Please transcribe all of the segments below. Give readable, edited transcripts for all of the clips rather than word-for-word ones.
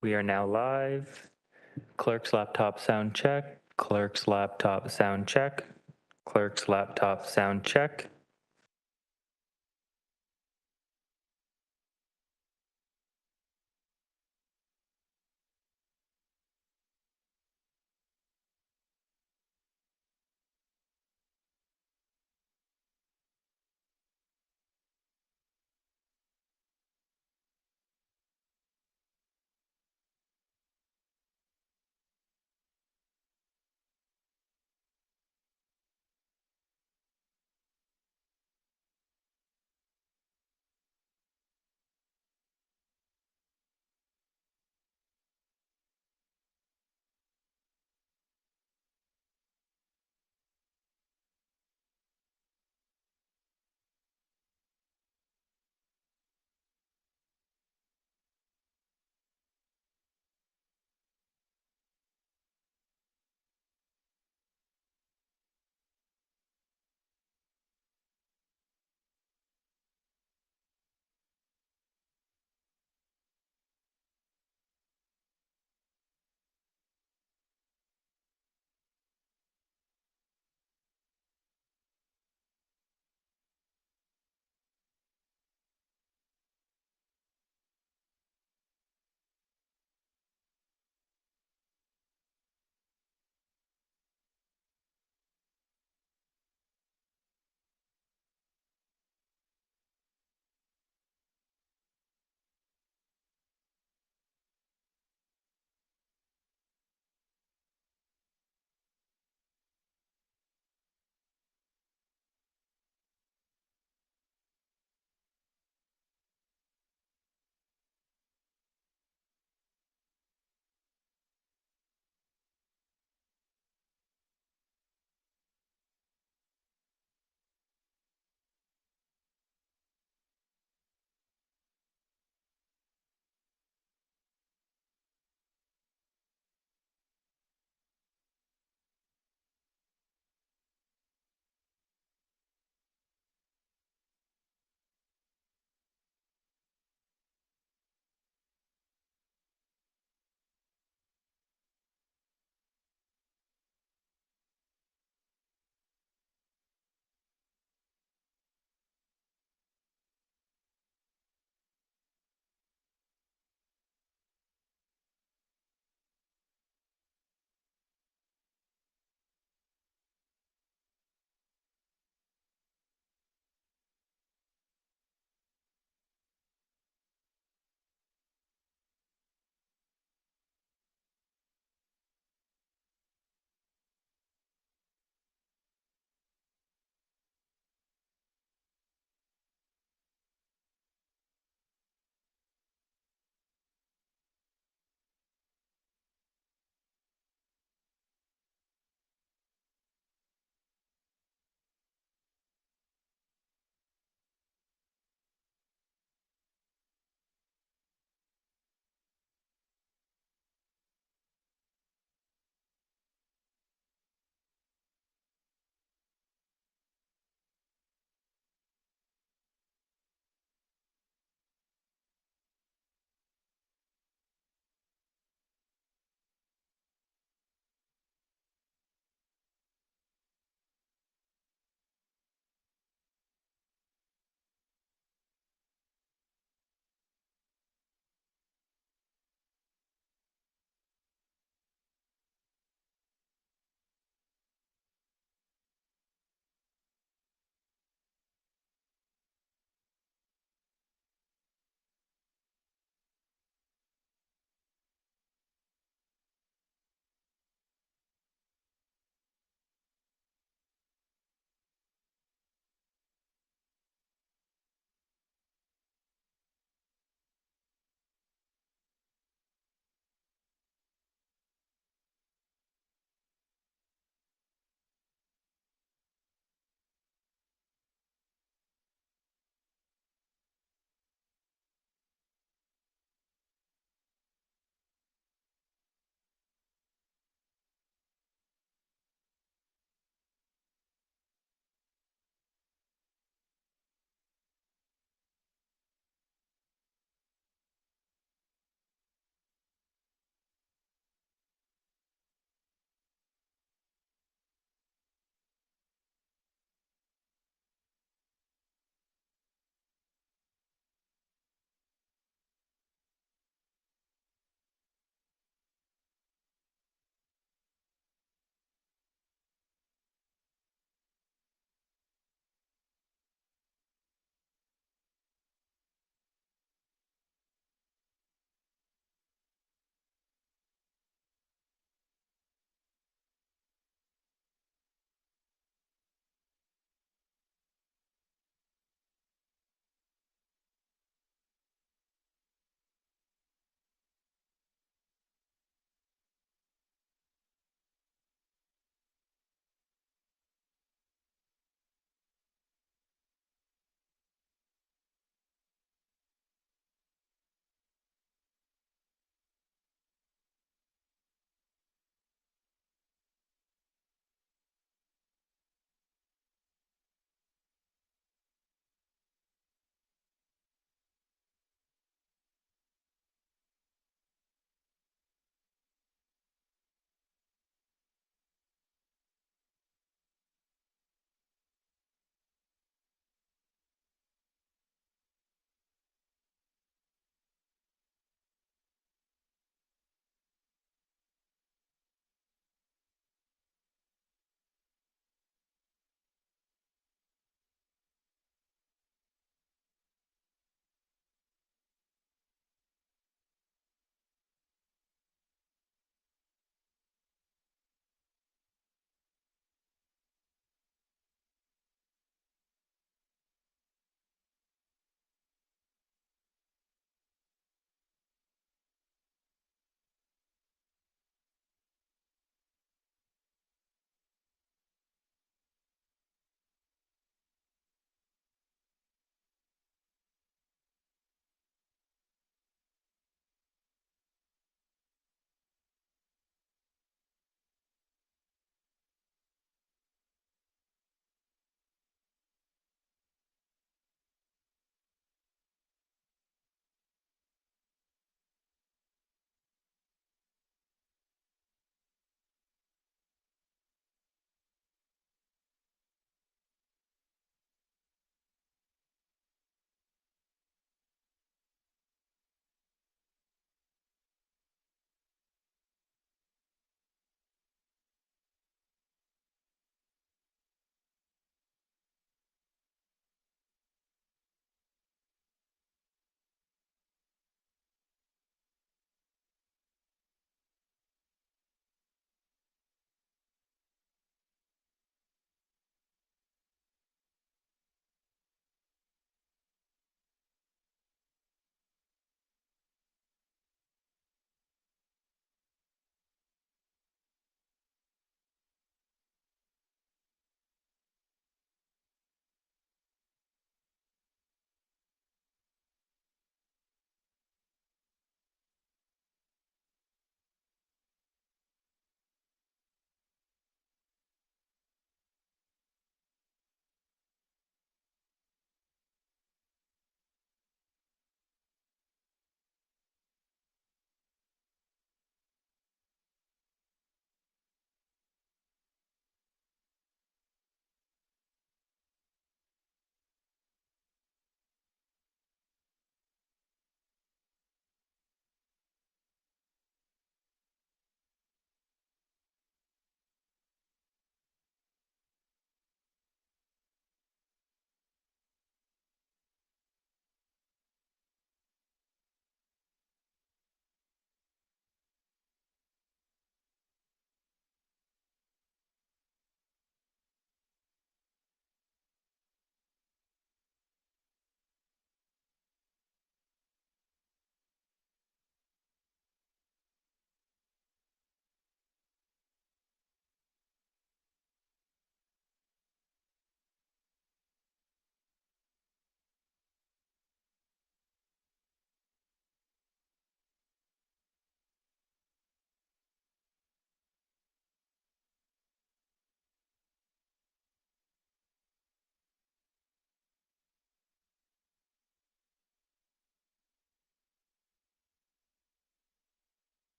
We are now live. Clerk's laptop sound check. Clerk's laptop sound check. Clerk's laptop sound check.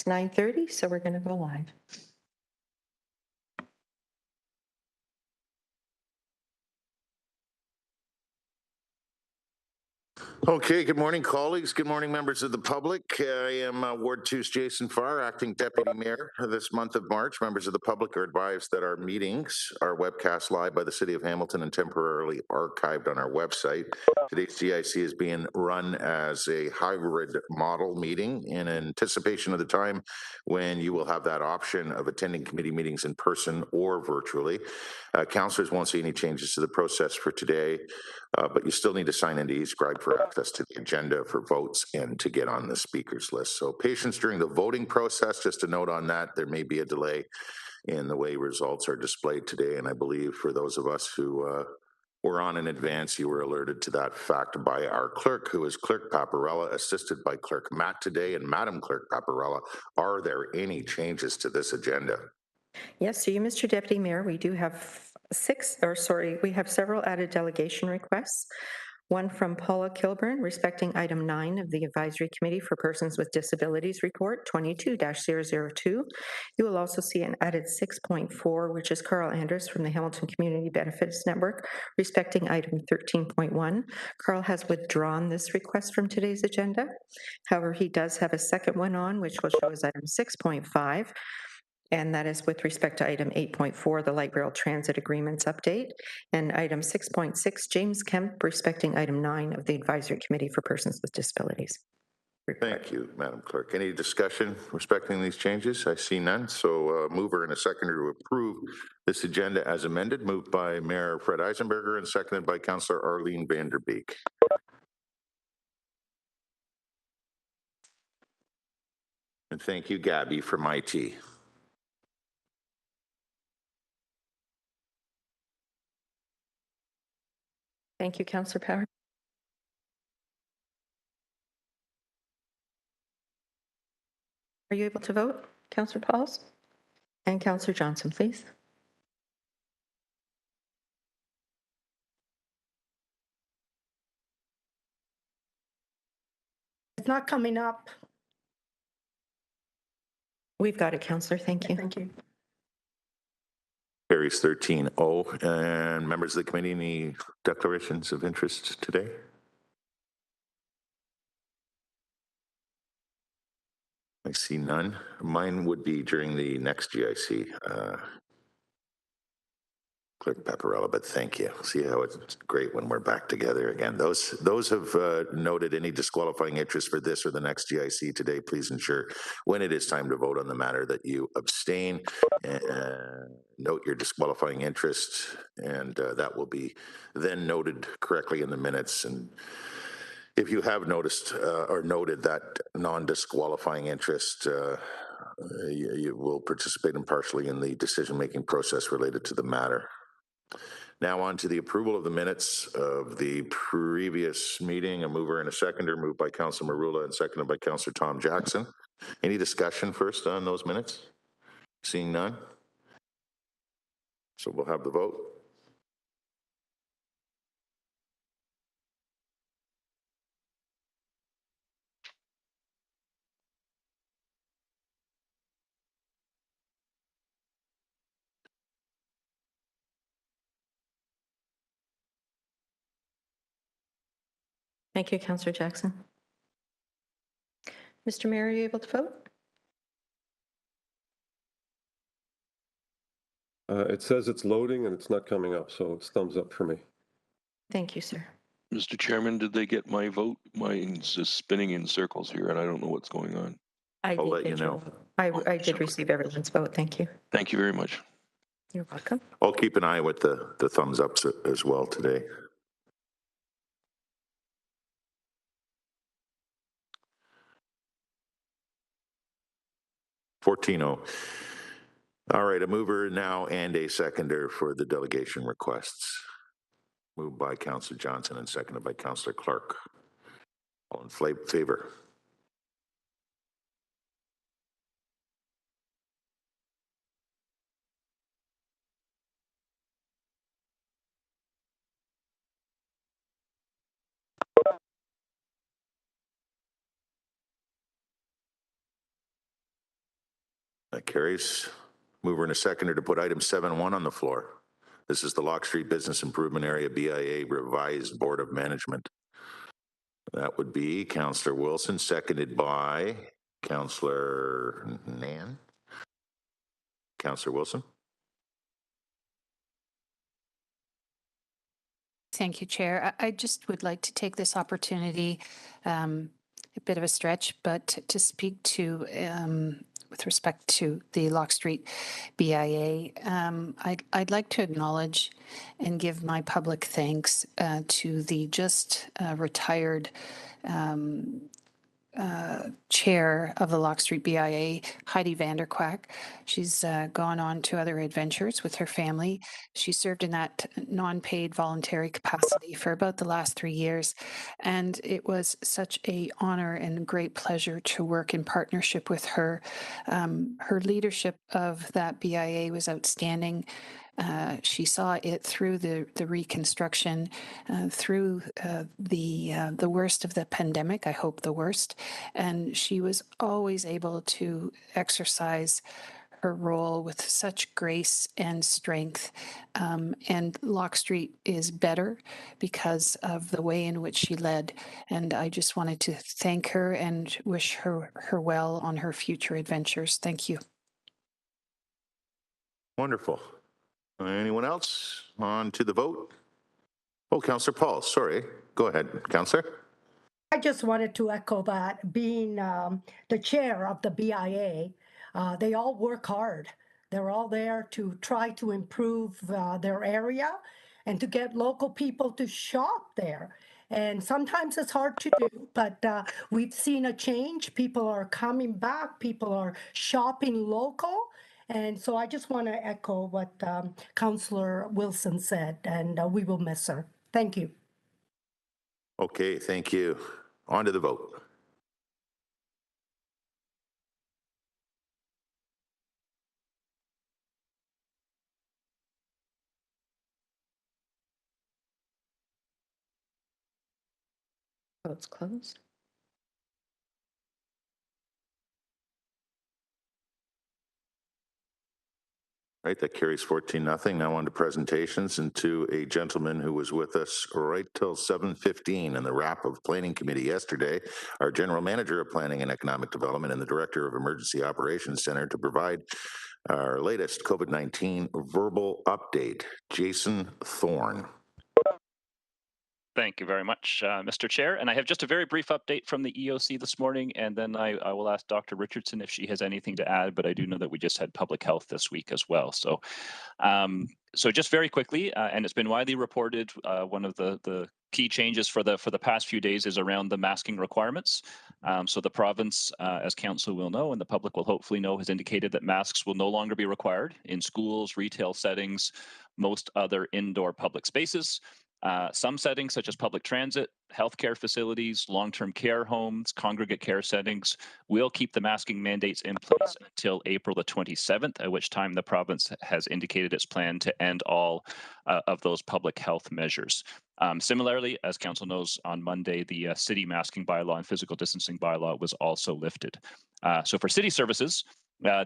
It's 9:30, so we're going to go live. Okay, good morning, colleagues. Good morning, members of the public. I am Ward 2's Jason Farr, Acting Deputy Mayor this month of March. Members of the public are advised that our meetings are webcast live by the City of Hamilton and temporarily archived on our website. Today's GIC is being run as a hybrid model meeting in anticipation of the time when you will have that option of attending committee meetings in person or virtually. Councillors won't see any changes to the process for today. But you still need to sign into eScribe for access to the agenda for votes and to get on the speakers list. So patience during the voting process. Just a note on that, there may be a delay in the way results are displayed today. And I believe for those of us who were on in advance, you were alerted to that fact by our clerk, who is Clerk Paparella, assisted by Clerk Matt today. And Madam Clerk Paparella, are there any changes to this agenda? Yes, so you, Mr. Deputy Mayor, we do have we have several added delegation requests. One from Paula Kilburn respecting item 9 of the Advisory Committee for Persons with Disabilities Report 22-002. You will also see an added 6.4, which is Carl Anders from the Hamilton Community Benefits Network respecting item 13.1. Carl has withdrawn this request from today's agenda. However, he does have a second one on, which will show as item 6.5. And that is with respect to item 8.4, the light rail transit agreements update, and item 6.6, James Kemp, respecting item 9 of the Advisory Committee for Persons with Disabilities. Thank you, Madam Clerk. Any discussion respecting these changes? I see none. So mover and a seconder to approve this agenda as amended, moved by Mayor Fred Eisenberger and seconded by Councillor Arlene Vanderbeek. And thank you, Gabby, from IT. Thank you, Councillor Power. Are you able to vote, Councillor Pauls? And Councillor Johnson, please. It's not coming up. We've got it, Councillor. Thank you. Thank you. Carries 13-0. And members of the committee, any declarations of interest today? I see none. Mine would be during the next GIC, Clerk Paparella, but thank you. See how it's great when we're back together again. Those have noted any disqualifying interest for this or the next GIC today, please ensure when it is time to vote on the matter that you abstain. Note your disqualifying interest, and that will be then noted correctly in the minutes. And if you have noticed or noted that non-disqualifying interest, you will participate impartially in the decision-making process related to the matter. Now on to the approval of the minutes of the previous meeting. A mover and a seconder, moved by Councillor Marula and seconded by Councillor Tom Jackson. Any discussion first on those minutes? Seeing none. So we'll have the vote. Thank you, Councillor Jackson. Mr. Mayor, are you able to vote? It says it's loading and it's not coming up, so it's thumbs up for me. Thank you, sir. Mr. Chairman, did they get my vote? Mine's just spinning in circles here, and I don't know what's going on. I'll let you know. I did receive everyone's vote. Thank you. Thank you very much. You're welcome. I'll keep an eye with the thumbs ups as well today. $14-0. All right, a mover now and a seconder for the delegation requests. Moved by Councillor Johnson and seconded by Councillor Clark. All in favor? That carries. Mover and a seconder to put item 7.1 on the floor. This is the Lock Street Business Improvement Area BIA Revised Board of Management. That would be Councillor Wilson, seconded by Councillor Nan. Councillor Wilson. Thank you, Chair. I just would like to take this opportunity, a bit of a stretch, but to speak to, with respect to the Lock Street BIA, I'd like to acknowledge and give my public thanks to the just retired chair of the Lock Street BIA, Heidi Vanderquack. She's gone on to other adventures with her family. She served in that non-paid voluntary capacity for about the last 3 years. And it was such a honor and great pleasure to work in partnership with her. Her leadership of that BIA was outstanding. She saw it through the reconstruction, through the worst of the pandemic, I hope the worst, and she was always able to exercise her role with such grace and strength. And Lock Street is better because of the way in which she led. And I just wanted to thank her and wish her well on her future adventures. Thank you. Wonderful. Anyone else? On to the vote. Oh, Councillor Paul, sorry. Go ahead, Councillor. I just wanted to echo that. Being the chair of the BIA, they all work hard. They're all there to try to improve their area and to get local people to shop there. And sometimes it's hard to do, but we've seen a change. People are coming back. People are shopping local. And so I just want to echo what Councillor Wilson said, and we will miss her. Thank you. Okay, thank you. On to the vote. Votes closed. Right, that carries 14-0. Now on to presentations and to a gentleman who was with us right till 7:15 in the wrap of Planning Committee yesterday, our General Manager of Planning and Economic Development and the Director of Emergency Operations Center to provide our latest COVID-19 verbal update. Jason Thorne. Thank you very much, Mr. Chair. And I have just a very brief update from the EOC this morning, and then I will ask Dr. Richardson if she has anything to add, but I do know that we just had public health this week as well. So just very quickly, and it's been widely reported, one of the key changes for the past few days is around the masking requirements. So the province, as council will know and the public will hopefully know, has indicated that masks will no longer be required in schools, retail settings, most other indoor public spaces. Some settings, such as public transit, healthcare facilities, long-term care homes, congregate care settings, will keep the masking mandates in place until April the 27th, at which time the province has indicated its plan to end all of those public health measures. Similarly, as council knows, on Monday, the city masking bylaw and physical distancing bylaw was also lifted. So for city services,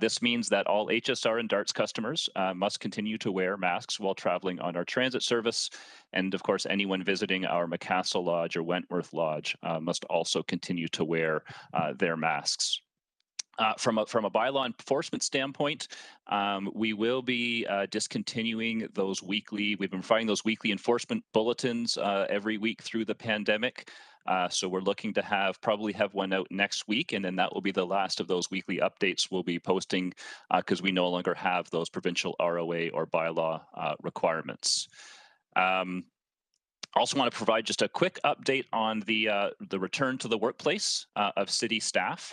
this means that all HSR and DARTS customers must continue to wear masks while traveling on our transit service. And of course, anyone visiting our McCassel Lodge or Wentworth Lodge must also continue to wear their masks. From a bylaw enforcement standpoint, we will be discontinuing those weekly, we've been providing those weekly enforcement bulletins every week through the pandemic. So we're looking to probably have one out next week, and then that will be the last of those weekly updates we'll be posting because we no longer have those provincial ROA or bylaw requirements. Also want to provide just a quick update on the return to the workplace of city staff.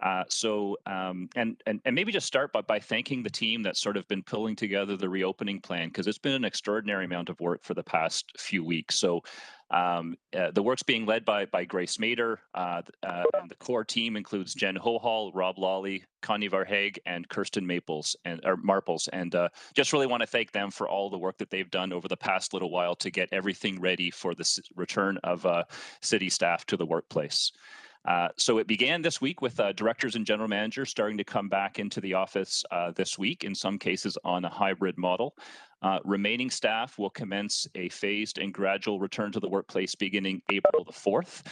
And maybe just start by thanking the team that's sort of been pulling together the reopening plan, because it's been an extraordinary amount of work for the past few weeks. So the work's being led by Grace Mader, and the core team includes Jen Hohall, Rob Lawley, Connie Varheg, and Kirsten Marples. And just really want to thank them for all the work that they've done over the past little while to get everything ready for the return of city staff to the workplace. So it began this week with directors and general managers starting to come back into the office this week, in some cases on a hybrid model. Remaining staff will commence a phased and gradual return to the workplace beginning April the 4th.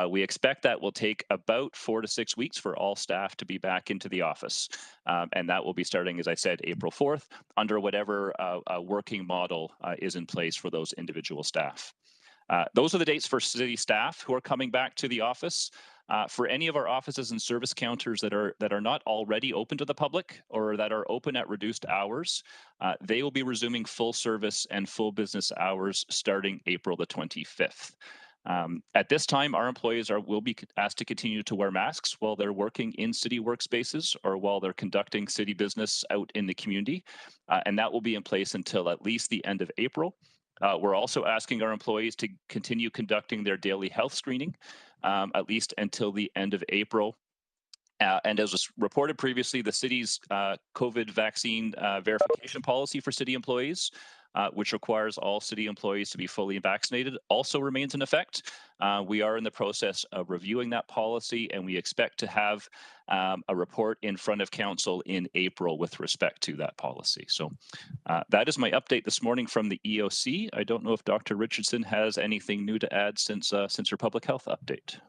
We expect that will take about 4 to 6 weeks for all staff to be back into the office. And that will be starting, as I said, April 4th, under whatever working model is in place for those individual staff. Those are the dates for city staff who are coming back to the office. For any of our offices and service counters that are not already open to the public or that are open at reduced hours, they will be resuming full service and full business hours starting April the 25th. At this time, our employees will be asked to continue to wear masks while they're working in city workspaces or while they're conducting city business out in the community, and that will be in place until at least the end of April. We're also asking our employees to continue conducting their daily health screening, at least until the end of April. And as was reported previously, the city's COVID vaccine verification policy for city employees, which requires all city employees to be fully vaccinated, also remains in effect. We are in the process of reviewing that policy, and we expect to have a report in front of council in April with respect to that policy. So that is my update this morning from the EOC. I don't know if Dr. Richardson has anything new to add since her public health update.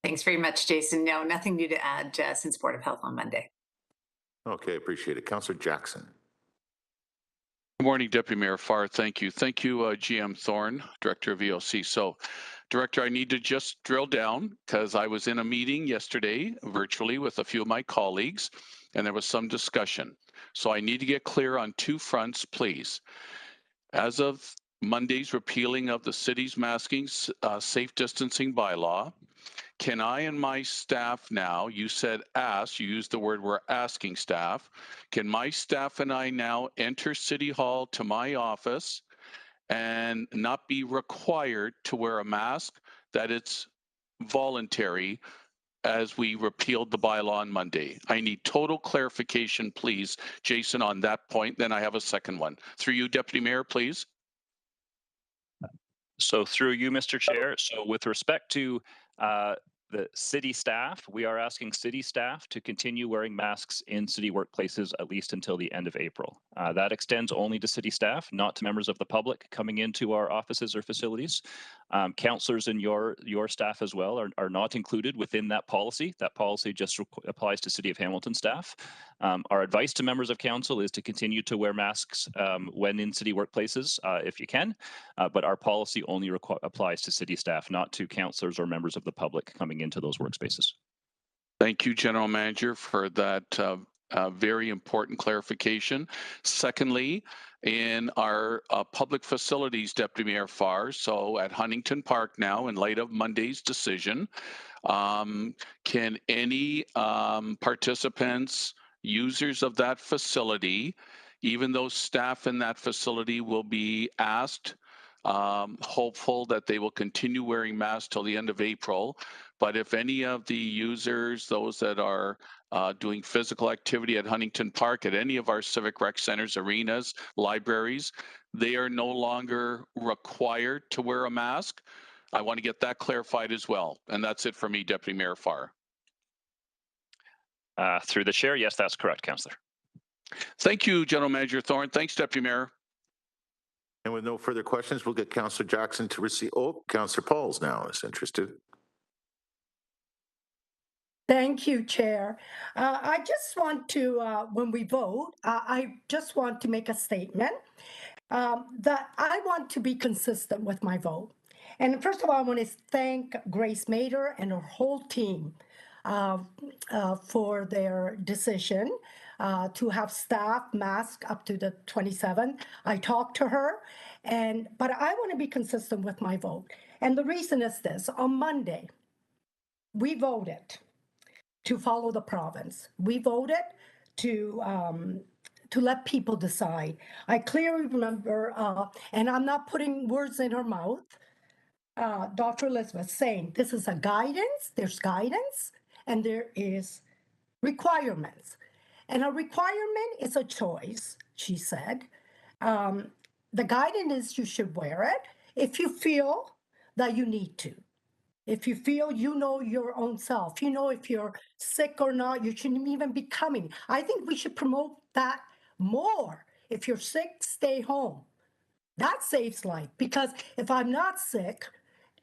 Thanks very much, Jason. No, nothing new to add since Board of Health on Monday. Okay, appreciate it. Councillor Jackson. Good morning, Deputy Mayor Farr. Thank you. Thank you, GM Thorne, Director of EOC. So, Director, I need to just drill down because I was in a meeting yesterday virtually with a few of my colleagues, and there was some discussion. So I need to get clear on two fronts, please. As of Monday's repealing of the city's masking safe distancing bylaw, can I and my staff now, you said ask, you used the word we're asking staff, can my staff and I now enter City Hall to my office and not be required to wear a mask, that it's voluntary as we repealed the bylaw on Monday? I need total clarification, please, Jason, on that point. Then I have a second one. Through you, Deputy Mayor, please. So through you, Mr. Chair, so with respect to the city staff, we are asking city staff to continue wearing masks in city workplaces at least until the end of April. That extends only to city staff, not to members of the public coming into our offices or facilities. Councillors and your staff as well are not included within that policy. That policy just applies to City of Hamilton staff. Our advice to members of council is to continue to wear masks when in city workplaces if you can, but our policy only applies to city staff, not to councillors or members of the public coming into those workspaces. Thank you, General Manager, for that very important clarification. Secondly, in our public facilities, Deputy Mayor Farr, so at Huntington Park now, in light of Monday's decision, can any participants, users of that facility, even though staff in that facility will be asked, hopeful that they will continue wearing masks till the end of April, but if any of the users, those that are doing physical activity at Huntington Park, at any of our civic rec centers, arenas, libraries, they are no longer required to wear a mask. I want to get that clarified as well. And that's it for me, Deputy Mayor Farr. Through the chair, yes, that's correct, Councillor. Thank you, General Manager Thorne. Thanks, Deputy Mayor. And with no further questions, we'll get Councillor Jackson to receive. Oh, Councillor Pauls now is interested. Thank you, Chair. I just want to, when we vote, I just want to make a statement that I want to be consistent with my vote. And first of all, I want to thank Grace Mader and her whole team for their decision to have staff mask up to the 27th. I talked to her, but I want to be consistent with my vote. And the reason is this: on Monday, we voted to follow the province. We voted to let people decide. I clearly remember, and I'm not putting words in her mouth, Dr. Elizabeth saying this is a guidance, there's guidance, and there is requirements. And a requirement is a choice, she said. The guidance is you should wear it if you feel that you need to. If you feel you know your own self, you know if you're sick or not, you shouldn't even be coming. I think we should promote that more. If you're sick, stay home. That saves life, because if I'm not sick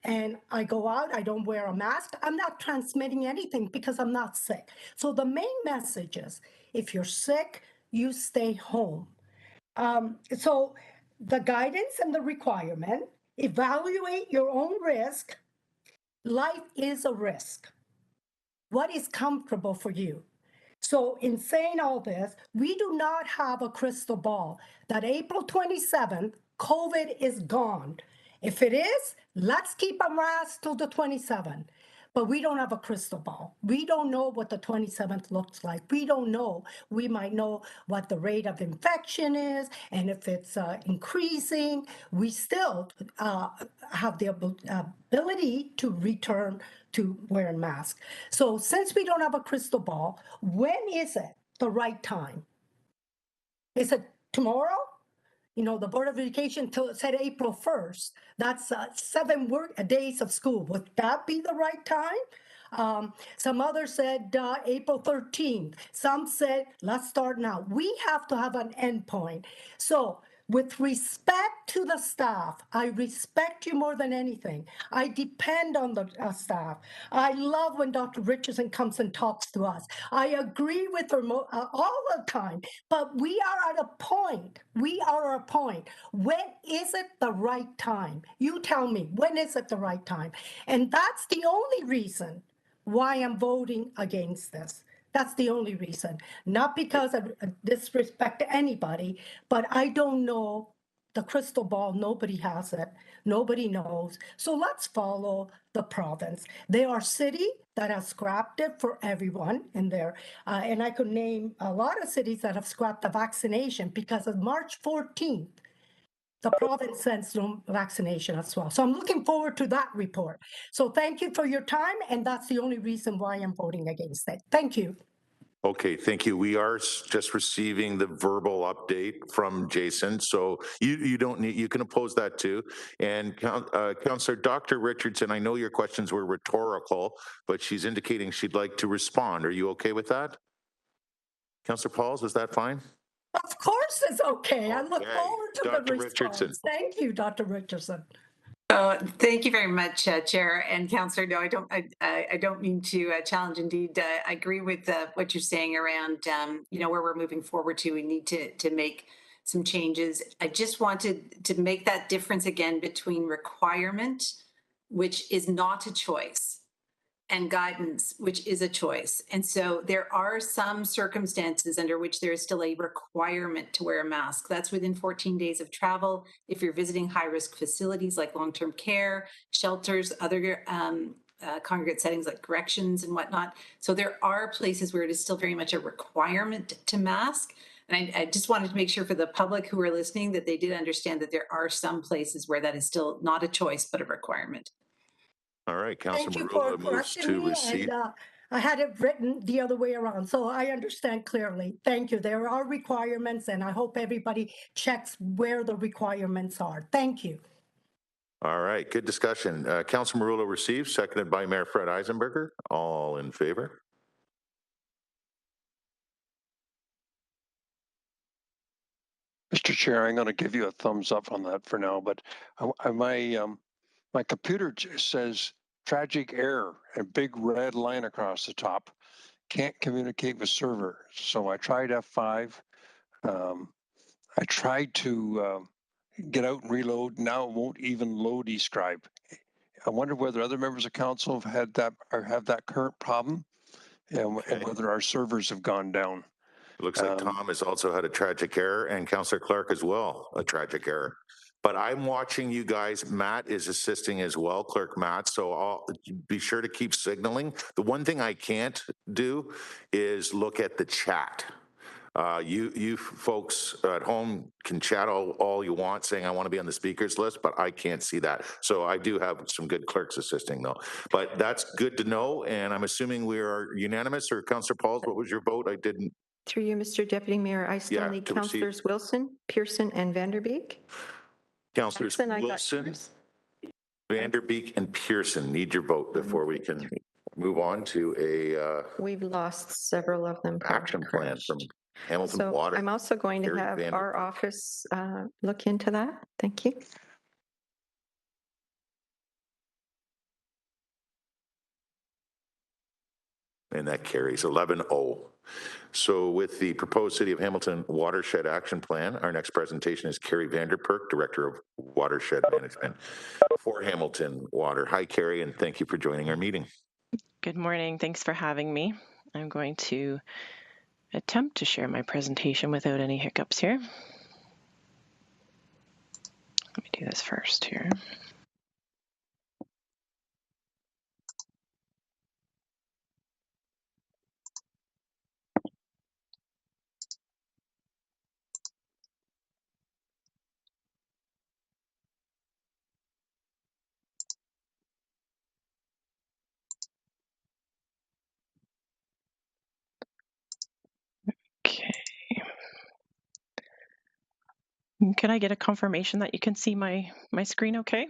and I go out, I don't wear a mask, I'm not transmitting anything because I'm not sick. So the main message is, if you're sick, you stay home. So the guidance and the requirement, evaluate your own risk. Life is a risk. What is comfortable for you? So in saying all this, we do not have a crystal ball that April 27th, COVID is gone. If it is, let's keep a mask till the 27th. But we don't have a crystal ball. We don't know what the 27th looks like. We don't know. We might know what the rate of infection is, and if it's increasing, we still have the ability to return to wearing masks. So since we don't have a crystal ball, when is it the right time? Is it tomorrow? You know, the Board of Education said April 1st. That's 7 days of school. Would that be the right time? Some others said April 13th. Some said, let's start now. We have to have an endpoint. So with respect to the staff, I respect you more than anything. I depend on the staff. I love when Dr. Richardson comes and talks to us. I agree with her all the time, but we are at a point. When is it the right time? You tell me, when is it the right time? And that's the only reason why I'm voting against this. That's the only reason. Not because of disrespect to anybody, but I don't know the crystal ball. Nobody has it. Nobody knows. So let's follow the province. There are cities that have scrapped it for everyone in there. And I could name a lot of cities that have scrapped the vaccination because of March 14th. The province sends no vaccination as well. So I'm looking forward to that report. So thank you for your time, and that's the only reason why I'm voting against it. Thank you. Okay, thank you. We are just receiving the verbal update from Jason, so you don't need, you can oppose that too. And Councillor Dr. Richardson, I know your questions were rhetorical, but she's indicating she'd like to respond. Are you okay with that? Councillor Pauls, is that fine? Of course it's okay. I look Okay. forward to Dr. the response. Richardson. Thank you, Dr. Richardson. Thank you very much, Chair and Councillor. No, I don't mean to challenge. Indeed, I agree with what you're saying around, where we're moving forward to. We need to make some changes. I just wanted to make that difference again between requirement, which is not a choice, and guidance, which is a choice. And so there are some circumstances under which there is still a requirement to wear a mask. That's within 14 days of travel. If you're visiting high-risk facilities like long-term care, shelters, other congregate settings like corrections and whatnot. So there are places where it is still very much a requirement to mask. And I just wanted to make sure for the public who are listening that they did understand that there are some places where that is still not a choice, but a requirement. All right, Councillor Thank you for Marula moves correcting to me, receive. and I had it written the other way around, so I understand clearly. Thank you. There are requirements, and I hope everybody checks where the requirements are. Thank you. All right, good discussion. Councillor Marula receives, seconded by Mayor Fred Eisenberger. All in favor? Mr. Chair, I'm going to give you a thumbs up on that for now, but my computer says tragic error, a big red line across the top. Can't communicate with server. So I tried F5. I tried to get out and reload. Now it won't even load eScribe. I wonder whether other members of council have had that or have that current problem, and whether our servers have gone down. It looks like Tom has also had a tragic error, and Councillor Clark as well, a tragic error. But I'm watching you guys. Matt is assisting as well, Clerk Matt, so I'll be sure to keep signaling. The one thing I can't do is look at the chat. You folks at home can chat all you want, saying I want to be on the speakers list, but I can't see that. So I do have some good clerks assisting though. But that's good to know, and I'm assuming we are unanimous. Or Councillor Pauls, what was your vote? I didn't. Through you, Mr. Deputy Mayor, I still need to receive. Councillors Wilson, Pearson, and Vanderbeek. Councillors Jackson, I got Wilson, yours. Vanderbeek and Pearson need your vote before we can move on to a We've lost several of them. action plan from Hamilton So Water. I'm also going to Carrie have Vanderbeek. our office look into that. Thank you. And that carries 11-0. So with the proposed City of Hamilton Watershed Action Plan, our next presentation is Carrie Vanderperk, Director of Watershed Management for Hamilton Water. Hi, Carrie, and thank you for joining our meeting. Good morning. Thanks for having me. I'm going to attempt to share my presentation without any hiccups here. Let me do this first here. Okay. Can I get a confirmation that you can see my screen okay?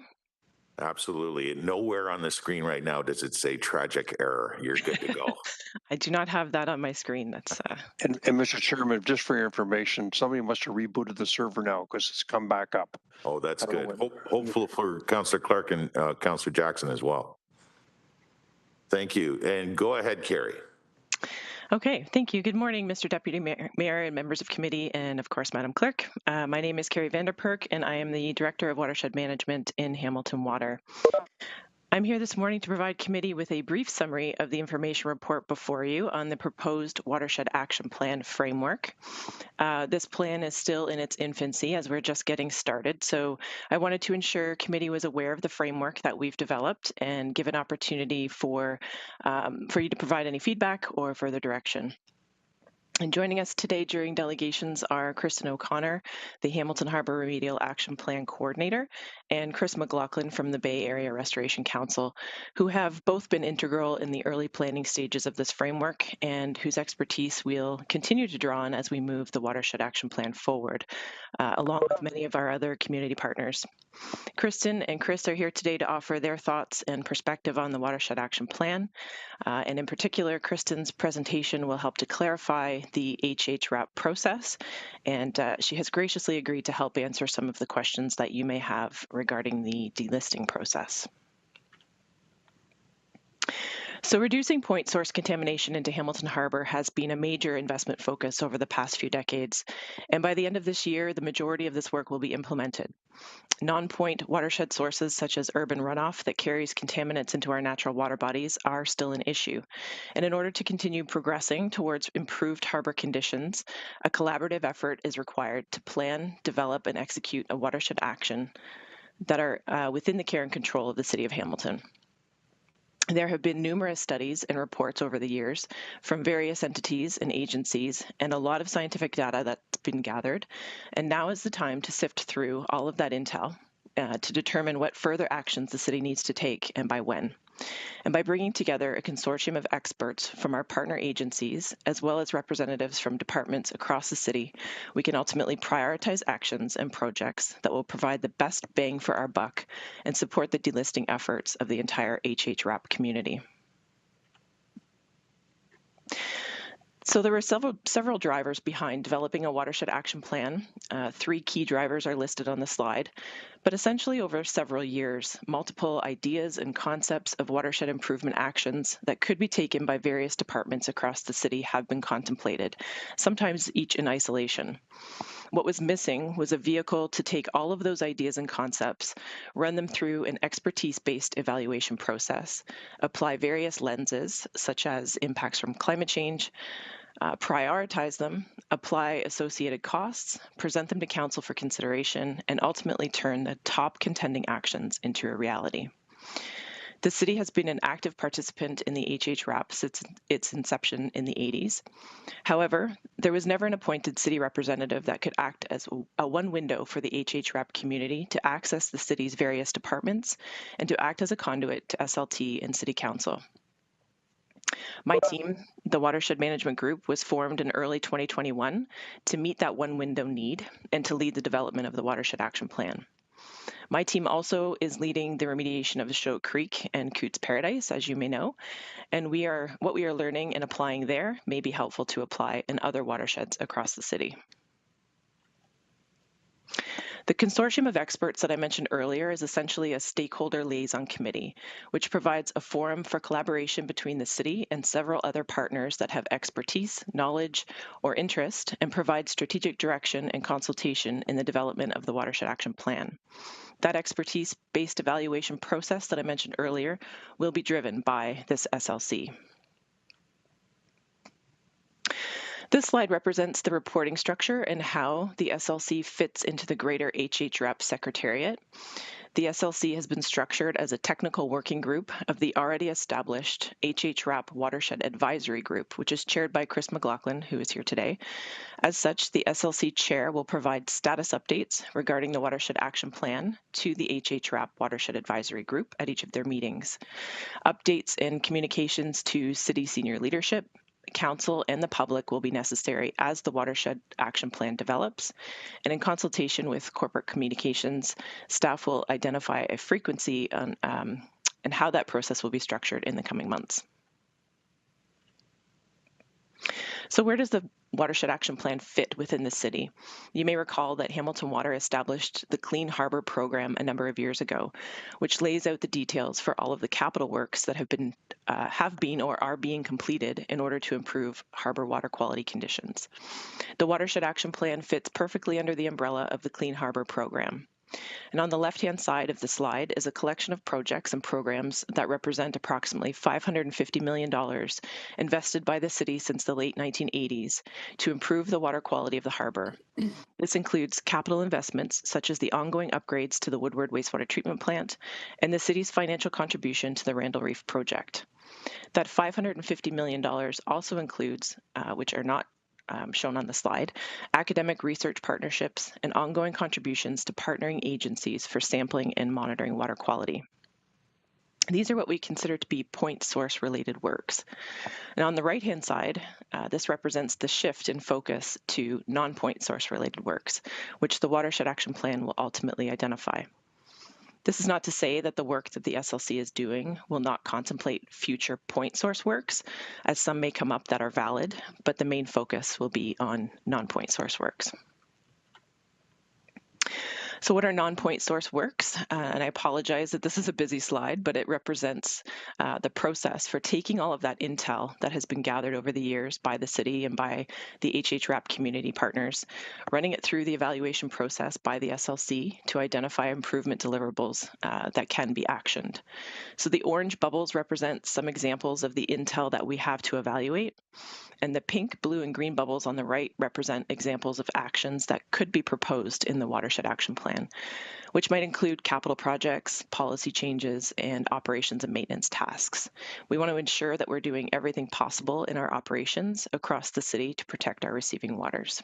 Absolutely. Nowhere on the screen right now does it say tragic error. You're good to go. I do not have that on my screen. That's And Mr. Chairman, just for your information, somebody must have rebooted the server now because it's come back up. Oh, that's I don't good. know Hopeful for Councillor Clark and Councillor Jackson as well. Thank you. And go ahead, Carrie. okay. Thank you. Good morning, Mr. Deputy Mayor and members of committee, and of course, Madam Clerk. My name is Carrie Vanderperk, and I am the Director of Watershed Management in Hamilton Water. I'm here this morning to provide committee with a brief summary of the information report before you on the proposed Watershed Action Plan framework. This plan is still in its infancy as we're just getting started, so I wanted to ensure committee was aware of the framework that we've developed and give an opportunity for you to provide any feedback or further direction. And joining us today during delegations are Kristen O'Connor, the Hamilton Harbor Remedial Action Plan Coordinator, and Chris McLaughlin from the Bay Area Restoration Council, who have both been integral in the early planning stages of this framework and whose expertise we'll continue to draw on as we move the Watershed Action Plan forward, along with many of our other community partners. Kristen and Chris are here today to offer their thoughts and perspective on the Watershed Action Plan. And in particular, Kristen's presentation will help to clarify the HHRAP process, and she has graciously agreed to help answer some of the questions that you may have regarding the delisting process. So reducing point source contamination into Hamilton Harbor has been a major investment focus over the past few decades, and by the end of this year, the majority of this work will be implemented. Non-point watershed sources such as urban runoff that carries contaminants into our natural water bodies are still an issue. And in order to continue progressing towards improved harbor conditions, a collaborative effort is required to plan, develop, and execute a watershed action that are within the care and control of the City of Hamilton. There have been numerous studies and reports over the years from various entities and agencies, and a lot of scientific data that's been gathered. And now is the time to sift through all of that intel to determine what further actions the city needs to take and by when. And by bringing together a consortium of experts from our partner agencies, as well as representatives from departments across the city, we can ultimately prioritize actions and projects that will provide the best bang for our buck and support the delisting efforts of the entire HHRAP community. So there were several drivers behind developing a watershed action plan. 3 key drivers are listed on the slide, but essentially over several years, multiple ideas and concepts of watershed improvement actions that could be taken by various departments across the city have been contemplated, sometimes each in isolation. What was missing was a vehicle to take all of those ideas and concepts, run them through an expertise-based evaluation process, apply various lenses, such as impacts from climate change, prioritize them, apply associated costs, present them to council for consideration, and ultimately turn the top contending actions into a reality. The city has been an active participant in the HHRAP since its inception in the 80s. However, there was never an appointed city representative that could act as a one window for the HHRAP community to access the city's various departments and to act as a conduit to SLT and City Council. My team, the Watershed Management Group, was formed in early 2021 to meet that one window need and to lead the development of the Watershed Action Plan. My team also is leading the remediation of the Shoat Creek and Coots Paradise, as you may know, and what we are learning and applying there may be helpful to apply in other watersheds across the city. The consortium of experts that I mentioned earlier is essentially a stakeholder liaison committee, which provides a forum for collaboration between the city and several other partners that have expertise, knowledge, or interest, and provide strategic direction and consultation in the development of the Watershed Action Plan. That expertise-based evaluation process that I mentioned earlier will be driven by this SLC. This slide represents the reporting structure and how the SLC fits into the greater HHRAP Secretariat. The SLC has been structured as a technical working group of the already established HHRAP Watershed Advisory Group, which is chaired by Chris McLaughlin, who is here today. As such, the SLC chair will provide status updates regarding the Watershed Action Plan to the HHRAP Watershed Advisory Group at each of their meetings. Updates and communications to city senior leadership, council, and the public will be necessary as the Watershed Action Plan develops. And in consultation with corporate communications, staff will identify a frequency on, and how that process will be structured in the coming months. So where does the Watershed Action Plan fit within the city? You may recall that Hamilton Water established the Clean Harbor program a number of years ago, which lays out the details for all of the capital works that have been or are being completed in order to improve harbor water quality conditions. The Watershed Action Plan fits perfectly under the umbrella of the Clean Harbor program. And on the left-hand side of the slide is a collection of projects and programs that represent approximately $550 million invested by the city since the late 1980s to improve the water quality of the harbor. This includes capital investments such as the ongoing upgrades to the Woodward Wastewater Treatment Plant and the city's financial contribution to the Randall Reef project. That $550 million also includes, which are not shown on the slide, academic research partnerships and ongoing contributions to partnering agencies for sampling and monitoring water quality. These are what we consider to be point source related works. And on the right-hand side, this represents the shift in focus to non-point source related works, which the Watershed Action Plan will ultimately identify. This is not to say that the work that the SLC is doing will not contemplate future point source works, as some may come up that are valid, but the main focus will be on non-point source works. So what are non-point source works? And I apologize that this is a busy slide, but it represents the process for taking all of that intel that has been gathered over the years by the city and by the HHRAP community partners, running it through the evaluation process by the SLC to identify improvement deliverables that can be actioned. So the orange bubbles represent some examples of the intel that we have to evaluate. And the pink, blue, and green bubbles on the right represent examples of actions that could be proposed in the Watershed Action Plan, which might include capital projects, policy changes, and operations and maintenance tasks. We want to ensure that we're doing everything possible in our operations across the city to protect our receiving waters.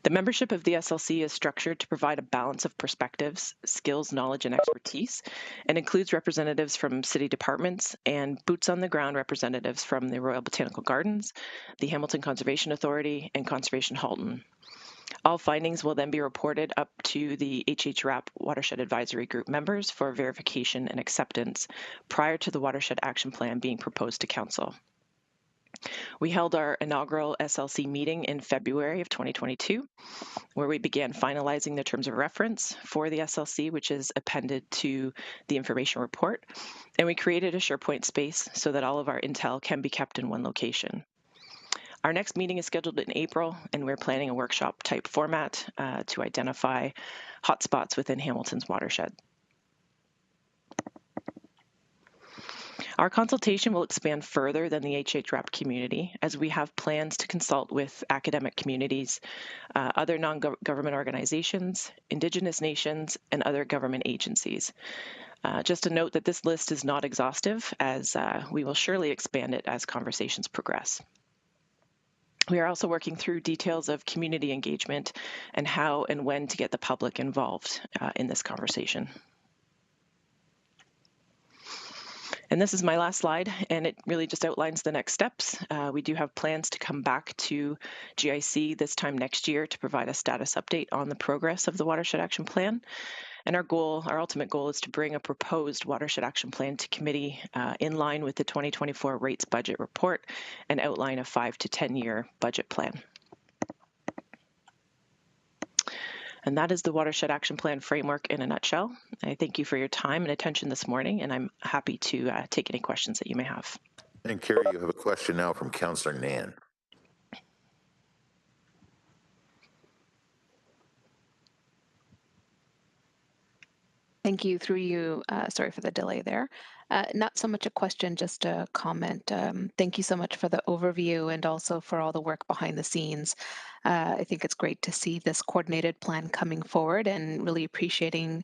The membership of the SLC is structured to provide a balance of perspectives, skills, knowledge, and expertise, and includes representatives from city departments and boots-on-the-ground representatives from the Royal Botanical Gardens, the Hamilton Conservation Authority, and Conservation Halton. All findings will then be reported up to the HHRAP Watershed Advisory Group members for verification and acceptance prior to the Watershed Action Plan being proposed to Council. We held our inaugural SLC meeting in February of 2022, where we began finalizing the terms of reference for the SLC, which is appended to the information report, and we created a SharePoint space so that all of our intel can be kept in one location. Our next meeting is scheduled in April, and we're planning a workshop type format to identify hotspots within Hamilton's watershed. Our consultation will expand further than the HHRAP community, as we have plans to consult with academic communities, other non-government organizations, Indigenous nations, and other government agencies. Just a note that this list is not exhaustive, as we will surely expand it as conversations progress. We are also working through details of community engagement and how and when to get the public involved in this conversation. And this is my last slide, and it really just outlines the next steps. We do have plans to come back to GIC this time next year to provide a status update on the progress of the Watershed Action Plan. And our ultimate goal is to bring a proposed Watershed Action Plan to committee in line with the 2024 rates budget report and outline a 5 to 10-year budget plan. And that is the Watershed Action Plan framework in a nutshell. I thank you for your time and attention this morning, and I'm happy to take any questions that you may have. And Carrie, you have a question now from Councillor Nan. Thank you. Through you, sorry for the delay there. Not so much a question, just a comment. Thank you so much for the overview and also for all the work behind the scenes. I think it's great to see this coordinated plan coming forward and really appreciating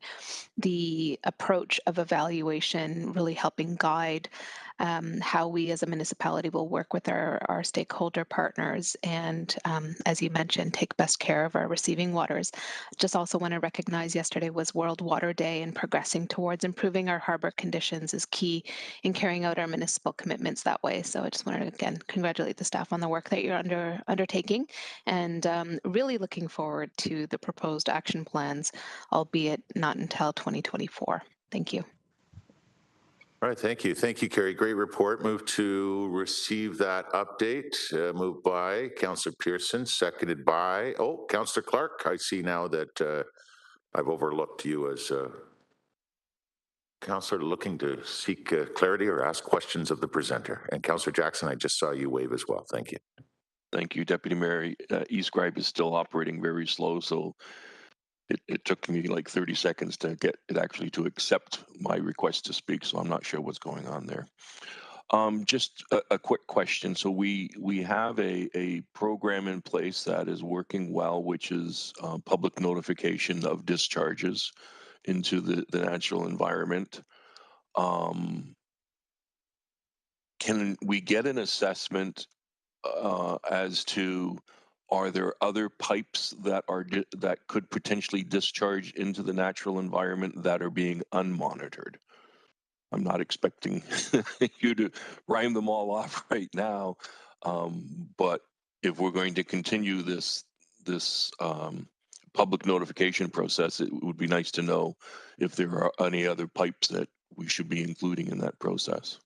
the approach of evaluation, really helping guide how we as a municipality will work with our stakeholder partners and, as you mentioned, take best care of our receiving waters. Just also want to recognize yesterday was World Water Day, and progressing towards improving our harbor conditions is key in carrying out our municipal commitments that way. So I just wanted to again congratulate the staff on the work that you're undertaking, and really looking forward to the proposed action plans, albeit not until 2024. Thank you. All right, thank you. Thank you, Carrie. Great report. Move to receive that update. Moved by Councillor Pearson, seconded by, Councillor Clark. I see now that I've overlooked you as Councillor looking to seek clarity or ask questions of the presenter. And Councillor Jackson, I just saw you wave as well. Thank you. Thank you, Deputy Mayor. eScribe is still operating very slow, so it took me like 30 seconds to get it actually to accept my request to speak, so I'm not sure what's going on there. Just a quick question. So we have a program in place that is working well, which is public notification of discharges into the natural environment. Can we get an assessment as to, are there other pipes that could potentially discharge into the natural environment that are being unmonitored? I'm not expecting you to rhyme them all off right now, but if we're going to continue this public notification process, it would be nice to know if there are any other pipes that we should be including in that process.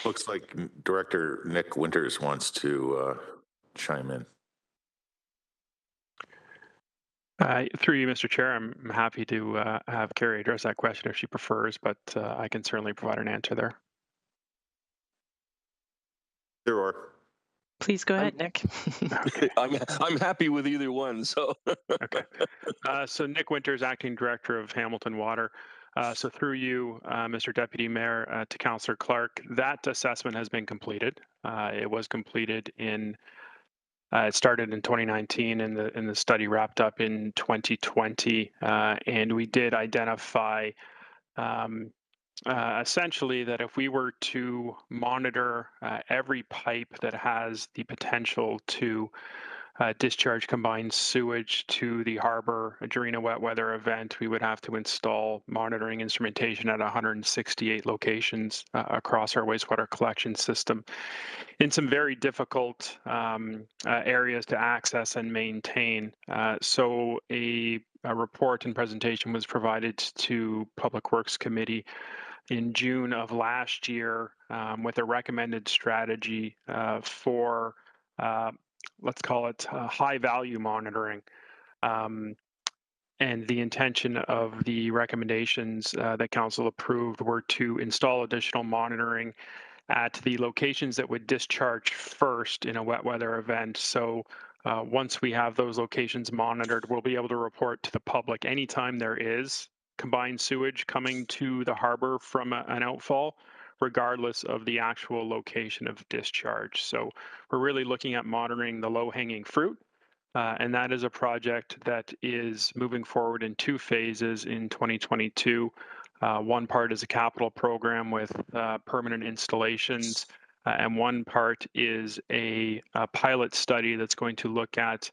Looks like Director Nick Winters wants to chime in. Through you, Mr. Chair, I'm happy to have Carrie address that question if she prefers, but I can certainly provide an answer there. There are. Please go ahead, Nick. Okay. I'm happy with either one. So okay. So Nick Winters, Acting Director of Hamilton Water. So through you, Mr. Deputy Mayor, to Councillor Clark, that assessment has been completed. It was completed in. It started in 2019, and the study wrapped up in 2020, and we did identify essentially that if we were to monitor every pipe that has the potential to discharge combined sewage to the harbor during a wet weather event, we would have to install monitoring instrumentation at 168 locations across our wastewater collection system in some very difficult areas to access and maintain. So a report and presentation was provided to Public Works Committee in June of last year with a recommended strategy for let's call it high value monitoring. And the intention of the recommendations that Council approved were to install additional monitoring at the locations that would discharge first in a wet weather event. So once we have those locations monitored, we'll be able to report to the public anytime there is combined sewage coming to the harbor from an outfall, regardless of the actual location of discharge. So we're really looking at monitoring the low-hanging fruit, and that is a project that is moving forward in two phases in 2022. One part is a capital program with permanent installations, and one part is a pilot study that's going to look at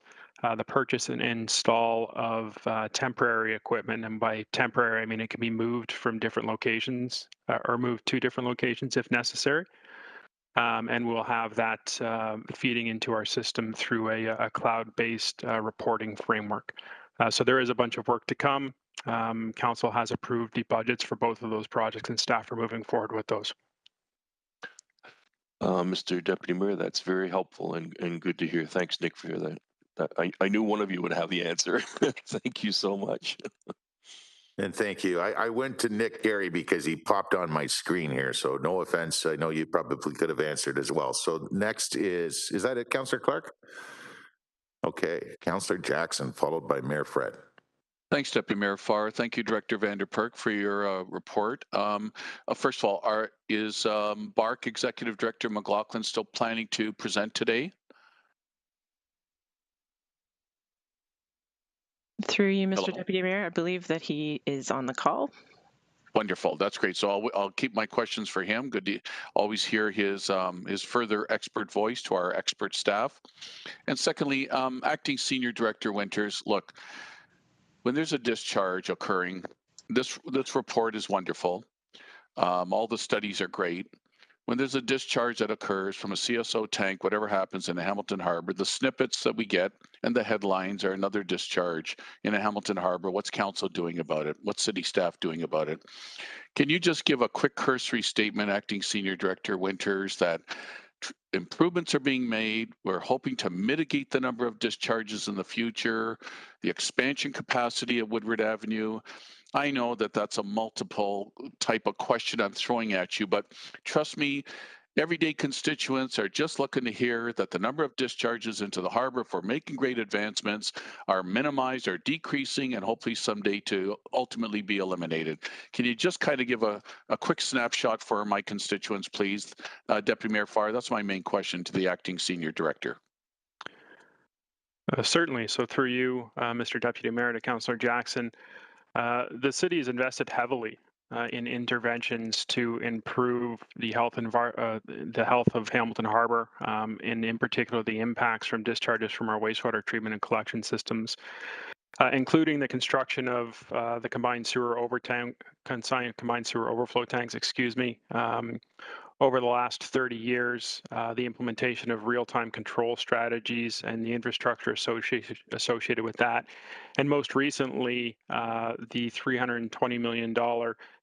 the purchase and install of temporary equipment. And by temporary, I mean it can be moved from different locations or moved to different locations if necessary. And we'll have that feeding into our system through a cloud-based reporting framework. So there is a bunch of work to come. Council has approved the budgets for both of those projects, and staff are moving forward with those. Mr. Deputy Mayor, that's very helpful and good to hear. Thanks, Nick, for that. I knew one of you would have the answer. Thank you so much. And thank you. I went to Nick Gary because he popped on my screen here. So no offense. I know you probably could have answered as well. So next is that it, Councillor Clark? Okay, Councillor Jackson, followed by Mayor Fred. Thanks, Deputy Mayor Farr. Thank you, Director Vanderperk, for your report. First of all, is BARC Executive Director McLaughlin still planning to present today? Through you, Mr. Hello. Deputy Mayor, I believe that he is on the call. Wonderful. That's great. So I'll keep my questions for him. Good to always hear his further expert voice to our expert staff. And secondly, Acting Senior Director Winters, look, when there's a discharge occurring, this report is wonderful. All the studies are great. When there's a discharge that occurs from a CSO tank, whatever happens in the Hamilton Harbor, the snippets that we get and the headlines are another discharge in a Hamilton Harbor. What's council doing about it? What's city staff doing about it? Can you just give a quick cursory statement, Acting Senior Director Winters, that improvements are being made? We're hoping to mitigate the number of discharges in the future, the expansion capacity at Woodward Avenue. I know that that's a multiple type of question I'm throwing at you, but trust me, everyday constituents are just looking to hear that the number of discharges into the harbor for making great advancements are minimized or decreasing and hopefully someday to ultimately be eliminated. Can you just kind of give a quick snapshot for my constituents, please? Deputy Mayor Farr, that's my main question to the Acting Senior Director. Certainly. So through you, Mr. Deputy Mayor, to Councillor Jackson, the city has invested heavily in interventions to improve the health of Hamilton Harbor, and in particular the impacts from discharges from our wastewater treatment and collection systems, including the construction of the combined sewer overflow tanks. Over the last 30 years, the implementation of real-time control strategies and the infrastructure associated with that, and most recently, the $320 million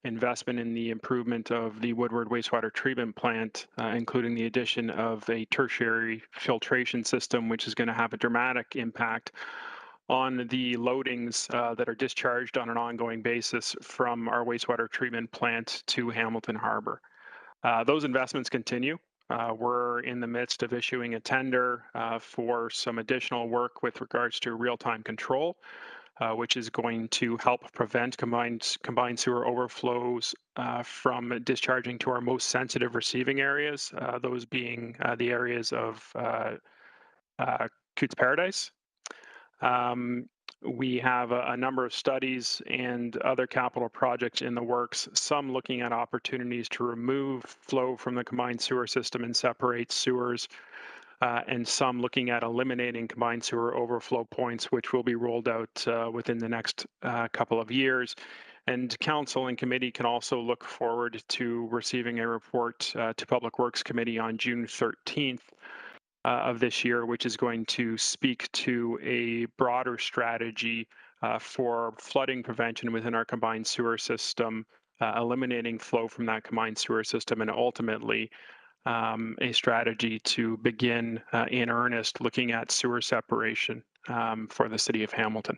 investment in the improvement of the Woodward wastewater treatment plant, including the addition of a tertiary filtration system, which is going to have a dramatic impact on the loadings that are discharged on an ongoing basis from our wastewater treatment plant to Hamilton Harbor. Those investments continue. We're in the midst of issuing a tender for some additional work with regards to real-time control, which is going to help prevent combined sewer overflows from discharging to our most sensitive receiving areas, those being the areas of Cootes Paradise. We have a number of studies and other capital projects in the works, some looking at opportunities to remove flow from the combined sewer system and separate sewers, and some looking at eliminating combined sewer overflow points, which will be rolled out within the next couple of years. And council and committee can also look forward to receiving a report to Public Works Committee on June 13th. Of this year, which is going to speak to a broader strategy for flooding prevention within our combined sewer system, eliminating flow from that combined sewer system, and ultimately a strategy to begin in earnest looking at sewer separation for the city of Hamilton.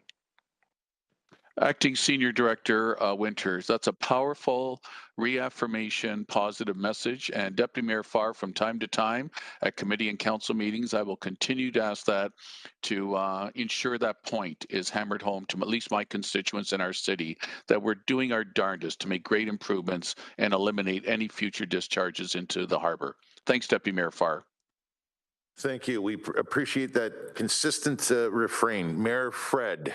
Acting Senior Director Winters, that's a powerful reaffirmation, positive message. And Deputy Mayor Farr, from time to time at committee and council meetings, I will continue to ask that to ensure that point is hammered home to at least my constituents in our city, that we're doing our darndest to make great improvements and eliminate any future discharges into the harbor. Thanks, Deputy Mayor Farr. Thank you. We appreciate that consistent refrain. Mayor Fred.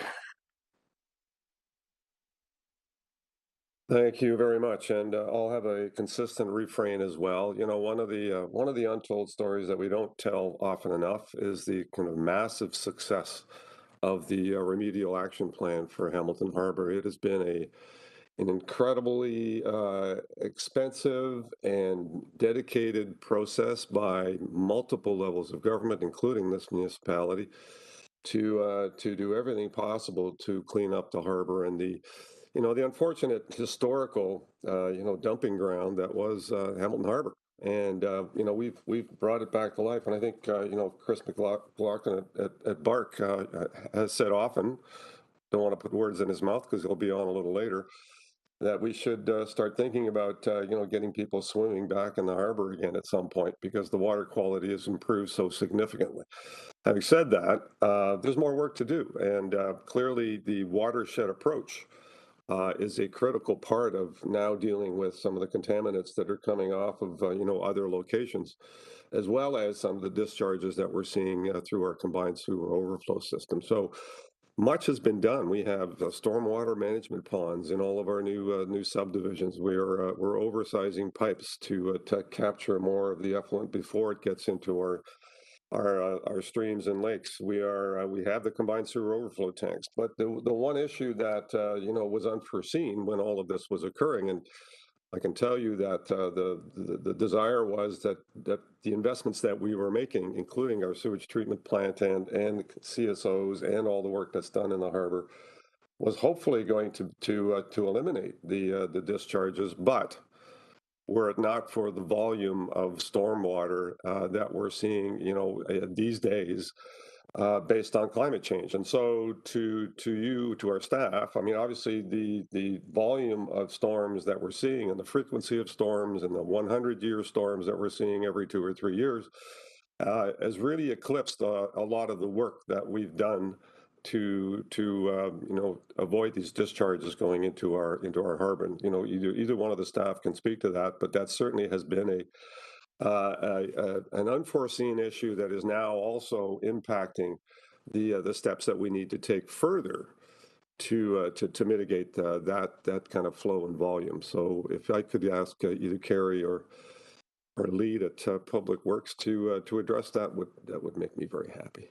Thank you very much, and I'll have a consistent refrain as well. You know, one of the untold stories that we don't tell often enough is the kind of massive success of the remedial action plan for Hamilton Harbor. It has been an incredibly expensive and dedicated process by multiple levels of government, including this municipality, to do everything possible to clean up the harbor and the unfortunate historical dumping ground that was Hamilton Harbor. And we've brought it back to life, and I think Chris McLaughlin at Bark has said often. Don't want to put words in his mouth because he'll be on a little later, that we should start thinking about getting people swimming back in the harbor again at some point, because the water quality has improved so significantly. Having said that, there's more work to do, and clearly the watershed approach is a critical part of now dealing with some of the contaminants that are coming off of other locations, as well as some of the discharges that we're seeing through our combined sewer overflow system. So much has been done. We have stormwater management ponds in all of our new subdivisions. We're oversizing pipes to capture more of the effluent before it gets into our streams and lakes. We have the combined sewer overflow tanks. But the one issue that was unforeseen when all of this was occurring, and I can tell you that the desire was that the investments that we were making, including our sewage treatment plant and CSOs and all the work that's done in the harbor, was hopefully going to eliminate the discharges. But were it not for the volume of stormwater that we're seeing, these days, based on climate change. And so to our staff, I mean, obviously the volume of storms that we're seeing and the frequency of storms and the 100-year storms that we're seeing every 2 or 3 years has really eclipsed a lot of the work that we've done to avoid these discharges going into our harbor. And, either one of the staff can speak to that, but that certainly has been an unforeseen issue that is now also impacting the steps that we need to take further to mitigate that kind of flow and volume. So if I could ask either Carrie or lead at Public Works to address that would make me very happy.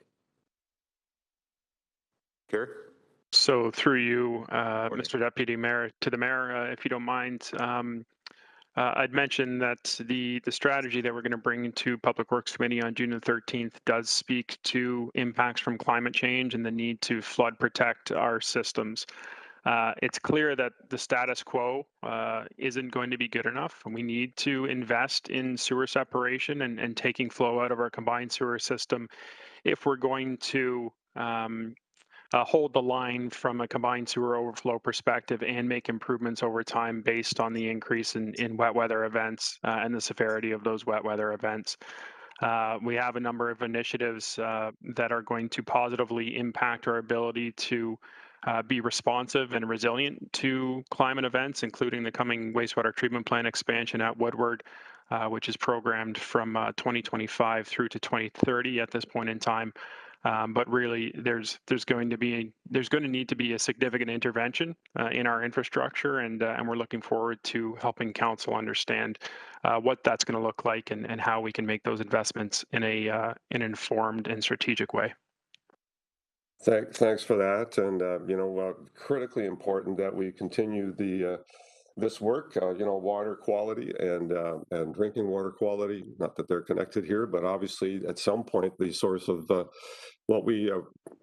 Carrie? So through you, Mr. Deputy Mayor, to the Mayor, if you don't mind, I'd mentioned that the strategy that we're going to bring into Public Works Committee on June the 13th does speak to impacts from climate change and the need to flood protect our systems. It's clear that the status quo isn't going to be good enough. We need to invest in sewer separation and taking flow out of our combined sewer system if we're going to hold the line from a combined sewer overflow perspective and make improvements over time based on the increase in wet weather events and the severity of those wet weather events. We have a number of initiatives that are going to positively impact our ability to be responsive and resilient to climate events, including the coming wastewater treatment plant expansion at Woodward, which is programmed from 2025 through to 2030 at this point in time. But really, there's going to need to be a significant intervention in our infrastructure, and we're looking forward to helping council understand what that's going to look like and how we can make those investments in an informed and strategic way. Thanks for that, and critically important that we continue this work. Water quality and drinking water quality. Not that they're connected here, but obviously at some point the source of what we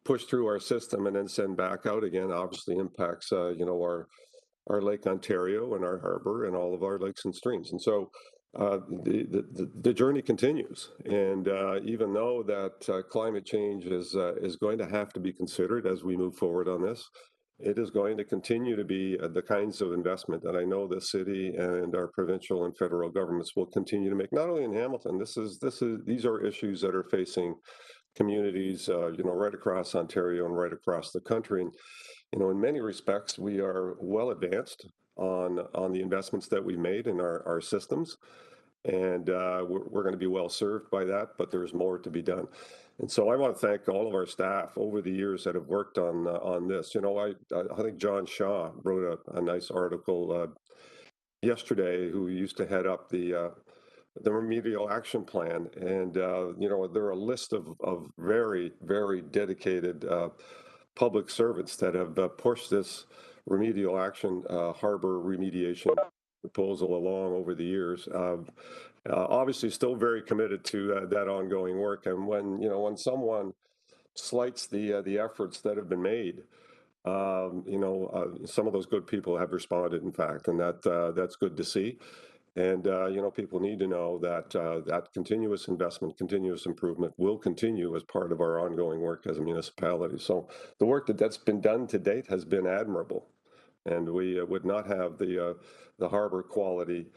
push through our system and then send back out again obviously impacts our Lake Ontario and our harbor and all of our lakes and streams. And so the journey continues. And even though that climate change is going to have to be considered as we move forward on this, it is going to continue to be the kinds of investment that I know the city and our provincial and federal governments will continue to make, not only in Hamilton. These are issues that are facing communities, right across Ontario and right across the country. And, in many respects, we are well advanced on the investments that we made in our systems. And we're going to be well served by that, but there's more to be done. And so I want to thank all of our staff over the years that have worked on this. I think John Shaw wrote a nice article yesterday, who used to head up the Remedial Action Plan. And, there are a list of very, very dedicated public servants that have pushed this remedial action, harbor remediation proposal along over the years. Obviously, still very committed to that ongoing work. And when someone slights the efforts that have been made, some of those good people have responded, in fact, and that's good to see. And people need to know that that continuous investment, continuous improvement will continue as part of our ongoing work as a municipality. So the work that's been done to date has been admirable, and we would not have the harbor quality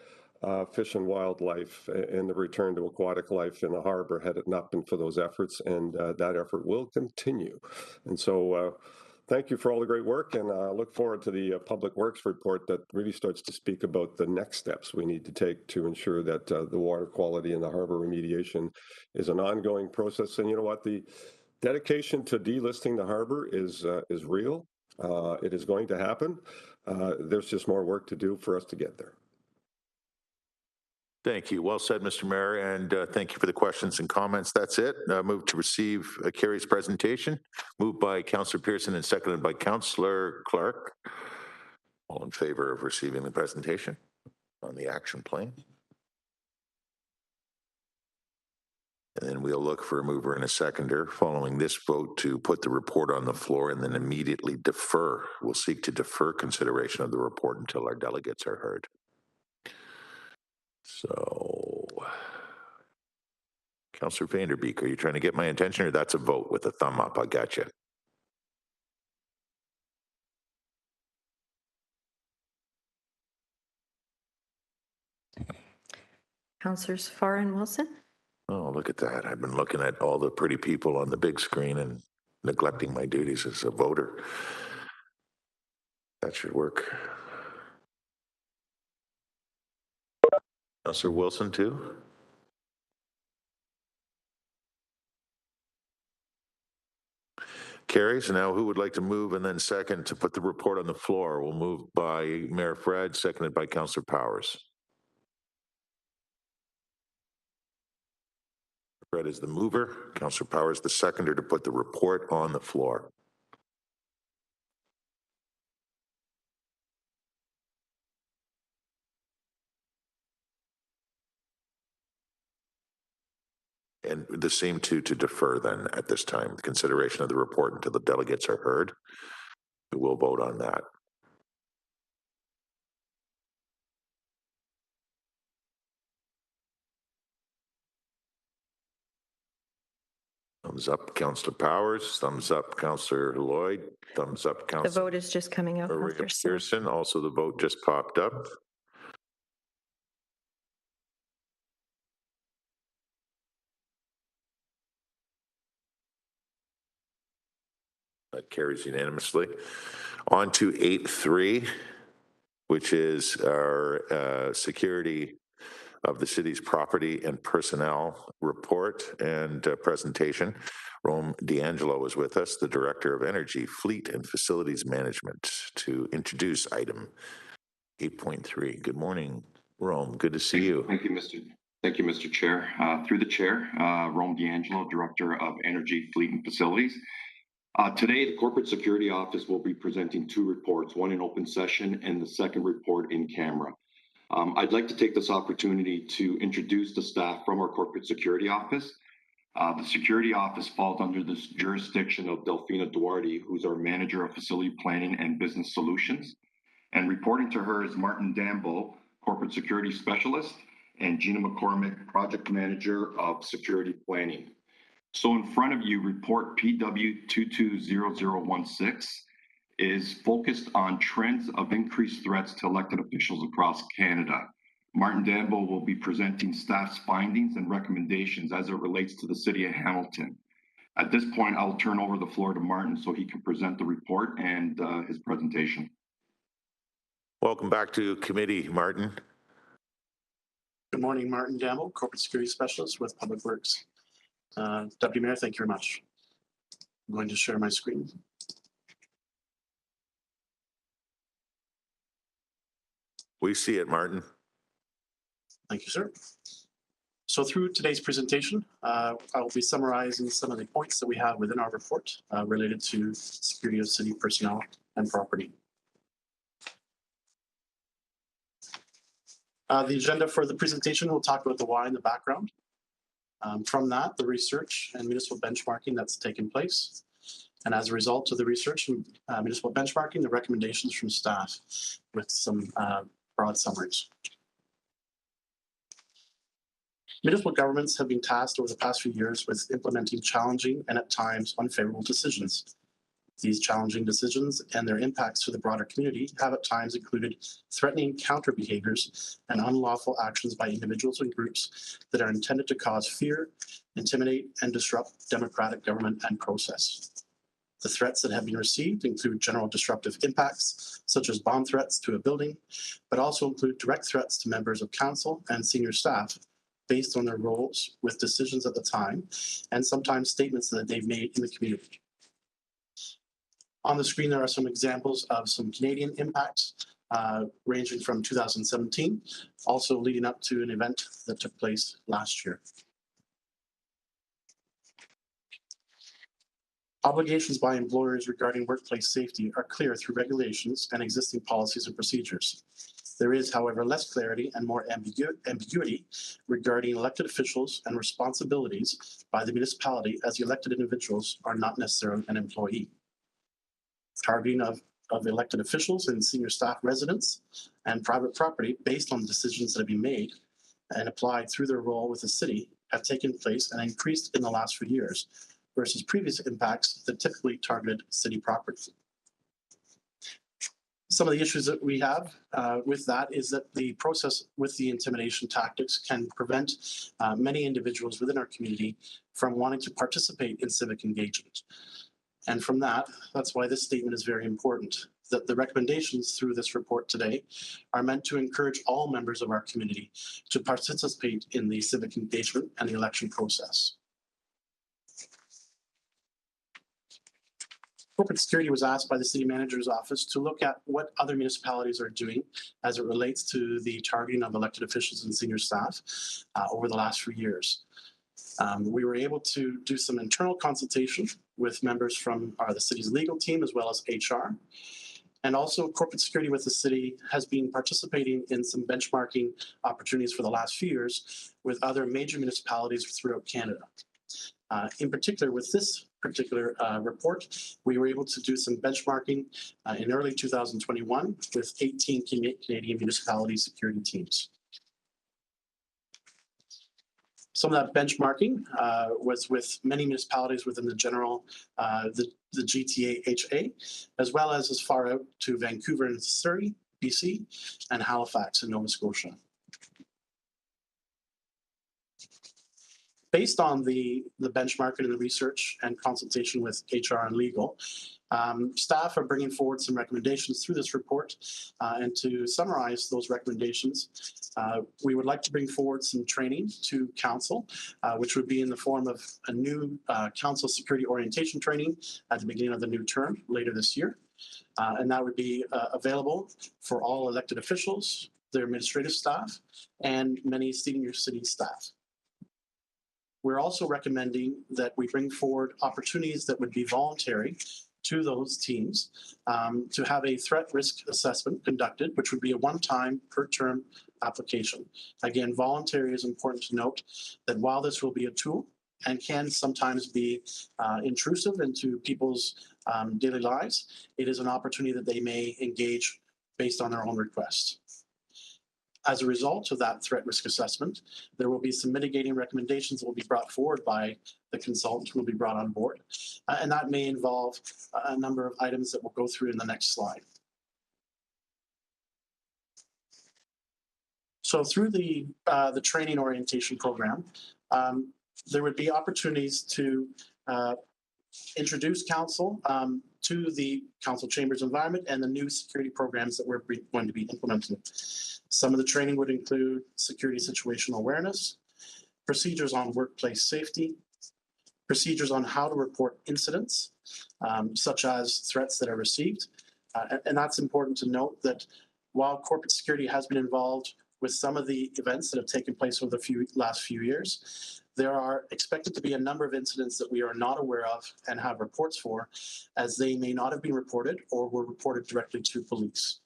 fish and wildlife and the return to aquatic life in the harbor had it not been for those efforts, and that effort will continue. And so thank you for all the great work, and I look forward to the Public Works report that really starts to speak about the next steps we need to take to ensure that the water quality in the harbor remediation is an ongoing process. And you know what? The dedication to delisting the harbor is real. It is going to happen. There's just more work to do for us to get there. Thank you. Well said, Mr. Mayor, and thank you for the questions and comments. That's it. Move to receive Carrie's presentation. Moved by Councillor Pearson and seconded by Councillor Clark. All in favor of receiving the presentation on the action plan? And then we'll look for a mover and a seconder following this vote to put the report on the floor and then immediately defer. We'll seek to defer consideration of the report until our delegates are heard. So, Councillor Vanderbeek, are you trying to get my attention, or that's a vote with a thumb up? I got you. Councillors Farr and Wilson? Oh, look at that. I've been looking at all the pretty people on the big screen and neglecting my duties as a voter. That should work. Councillor Wilson, too? Carries. Now, who would like to move and then second to put the report on the floor? We'll move by Mayor Fred, seconded by Councillor Powers. Fred is the mover. Councillor Powers the seconder to put the report on the floor. And the same to defer then at this time, the consideration of the report until the delegates are heard. We will vote on that. Thumbs up, Councillor Powers. Thumbs up, Councillor Lloyd. Thumbs up, Councillor. The vote is just coming out, Councillor Pearson. Also, the vote just popped up. That carries unanimously. On to 8.3, which is our security of the city's property and personnel report and presentation. Rome D'Angelo is with us, the Director of Energy, Fleet and Facilities Management, to introduce item 8.3. Good morning, Rome. Good to see you. Thank you, Mr. Chair. Through the chair, Rome D'Angelo, Director of Energy, Fleet and Facilities. Today, the Corporate Security Office will be presenting two reports, one in open session and the second report in camera. I'd like to take this opportunity to introduce the staff from our Corporate Security Office. The Security Office falls under the jurisdiction of Delphina Duarte, who's our Manager of Facility Planning and Business Solutions. And reporting to her is Martin Dambo, Corporate Security Specialist, and Gina McCormick, Project Manager of Security Planning. So in front of you, report PW220016 is focused on trends of increased threats to elected officials across Canada. Martin Dambo will be presenting staff's findings and recommendations as it relates to the city of Hamilton. At this point, I'll turn over the floor to Martin so he can present the report and his presentation. Welcome back to committee, Martin. Good morning, Martin Dambo, Corporate Security Specialist with Public Works. Deputy Mayor, thank you very much. I'm going to share my screen. We see it, Martin. Thank you, sir. So through today's presentation, I will be summarizing some of the points that we have within our report related to security of city personnel and property. The agenda for the presentation will talk about the why and the background. From that, the research and municipal benchmarking that's taken place. And as a result of the research and municipal benchmarking, the recommendations from staff with some broad summaries. Municipal governments have been tasked over the past few years with implementing challenging and at times unfavorable decisions. These challenging decisions and their impacts to the broader community have at times included threatening counter behaviors and unlawful actions by individuals and groups that are intended to cause fear, intimidate, and disrupt democratic government and process. The threats that have been received include general disruptive impacts, such as bomb threats to a building, but also include direct threats to members of council and senior staff based on their roles with decisions at the time, and sometimes statements that they've made in the community. On the screen, there are some examples of some Canadian impacts, ranging from 2017, also leading up to an event that took place last year. Obligations by employers regarding workplace safety are clear through regulations and existing policies and procedures. There is, however, less clarity and more ambiguity regarding elected officials and responsibilities by the municipality, as the elected individuals are not necessarily an employee. Targeting of elected officials and senior staff residents and private property based on decisions that have been made and applied through their role with the city have taken place and increased in the last few years versus previous impacts that typically targeted city property. Some of the issues that we have with that is that the process with the intimidation tactics can prevent many individuals within our community from wanting to participate in civic engagement. And from that's why this statement is very important, that the recommendations through this report today are meant to encourage all members of our community to participate in the civic engagement and the election process. Corporate security was asked by the city manager's office to look at what other municipalities are doing as it relates to the targeting of elected officials and senior staff over the last few years. We were able to do some internal consultation with members from the city's legal team as well as HR. And also corporate security with the city has been participating in some benchmarking opportunities for the last few years with other major municipalities throughout Canada. In particular, with this particular report, we were able to do some benchmarking in early 2021 with 18 Canadian municipality security teams. Some of that benchmarking was with many municipalities within the general, the GTA HA, as well as far out to Vancouver and Surrey, BC, and Halifax in Nova Scotia. Based on the benchmarking and the research and consultation with HR and legal, staff are bringing forward some recommendations through this report. And to summarize those recommendations, we would like to bring forward some training to council, which would be in the form of a new council security orientation training at the beginning of the new term later this year. And that would be available for all elected officials, their administrative staff, and many senior city staff. We're also recommending that we bring forward opportunities that would be voluntary to those teams to have a threat risk assessment conducted, which would be a one-time per term application. Again, voluntary is important to note that while this will be a tool and can sometimes be intrusive into people's daily lives, it is an opportunity that they may engage based on their own requests. As a result of that threat risk assessment, there will be some mitigating recommendations that will be brought forward by the consultant who will be brought on board. And that may involve a number of items that we'll go through in the next slide. So through the training orientation program, there would be opportunities to introduce council to the council chambers environment and the new security programs that we're going to be implementing. Some of the training would include security situational awareness, procedures on workplace safety, procedures on how to report incidents, such as threats that are received. And that's important to note that while corporate security has been involved with some of the events that have taken place over the last few years, there are expected to be a number of incidents that we are not aware of and have reports for, as they may not have been reported or were reported directly to police.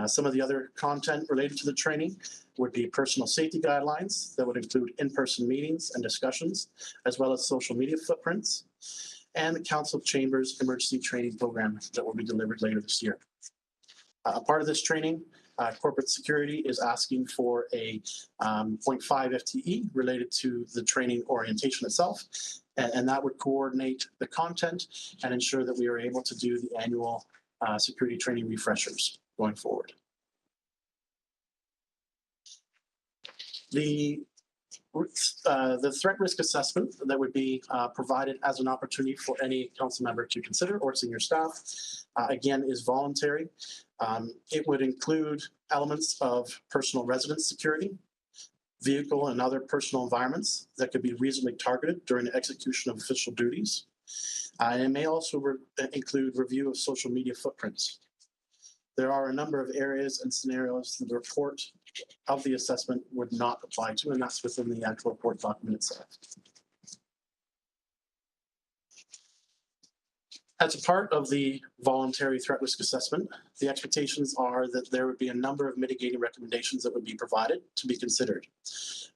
Some of the other content related to the training would be personal safety guidelines that would include in-person meetings and discussions, as well as social media footprints, and the Council Chambers Emergency Training Program that will be delivered later this year. A part of this training, corporate security is asking for a 0.5 FTE related to the training orientation itself, and that would coordinate the content and ensure that we are able to do the annual security training refreshers going forward. The threat risk assessment that would be provided as an opportunity for any council member to consider or senior staff, again, is voluntary. It would include elements of personal residence security, vehicle and other personal environments that could be reasonably targeted during the execution of official duties. And it may also include review of social media footprints. There are a number of areas and scenarios that the report of the assessment would not apply to, and that's within the actual report document itself. As a part of the voluntary threat risk assessment, the expectations are that there would be a number of mitigating recommendations that would be provided to be considered.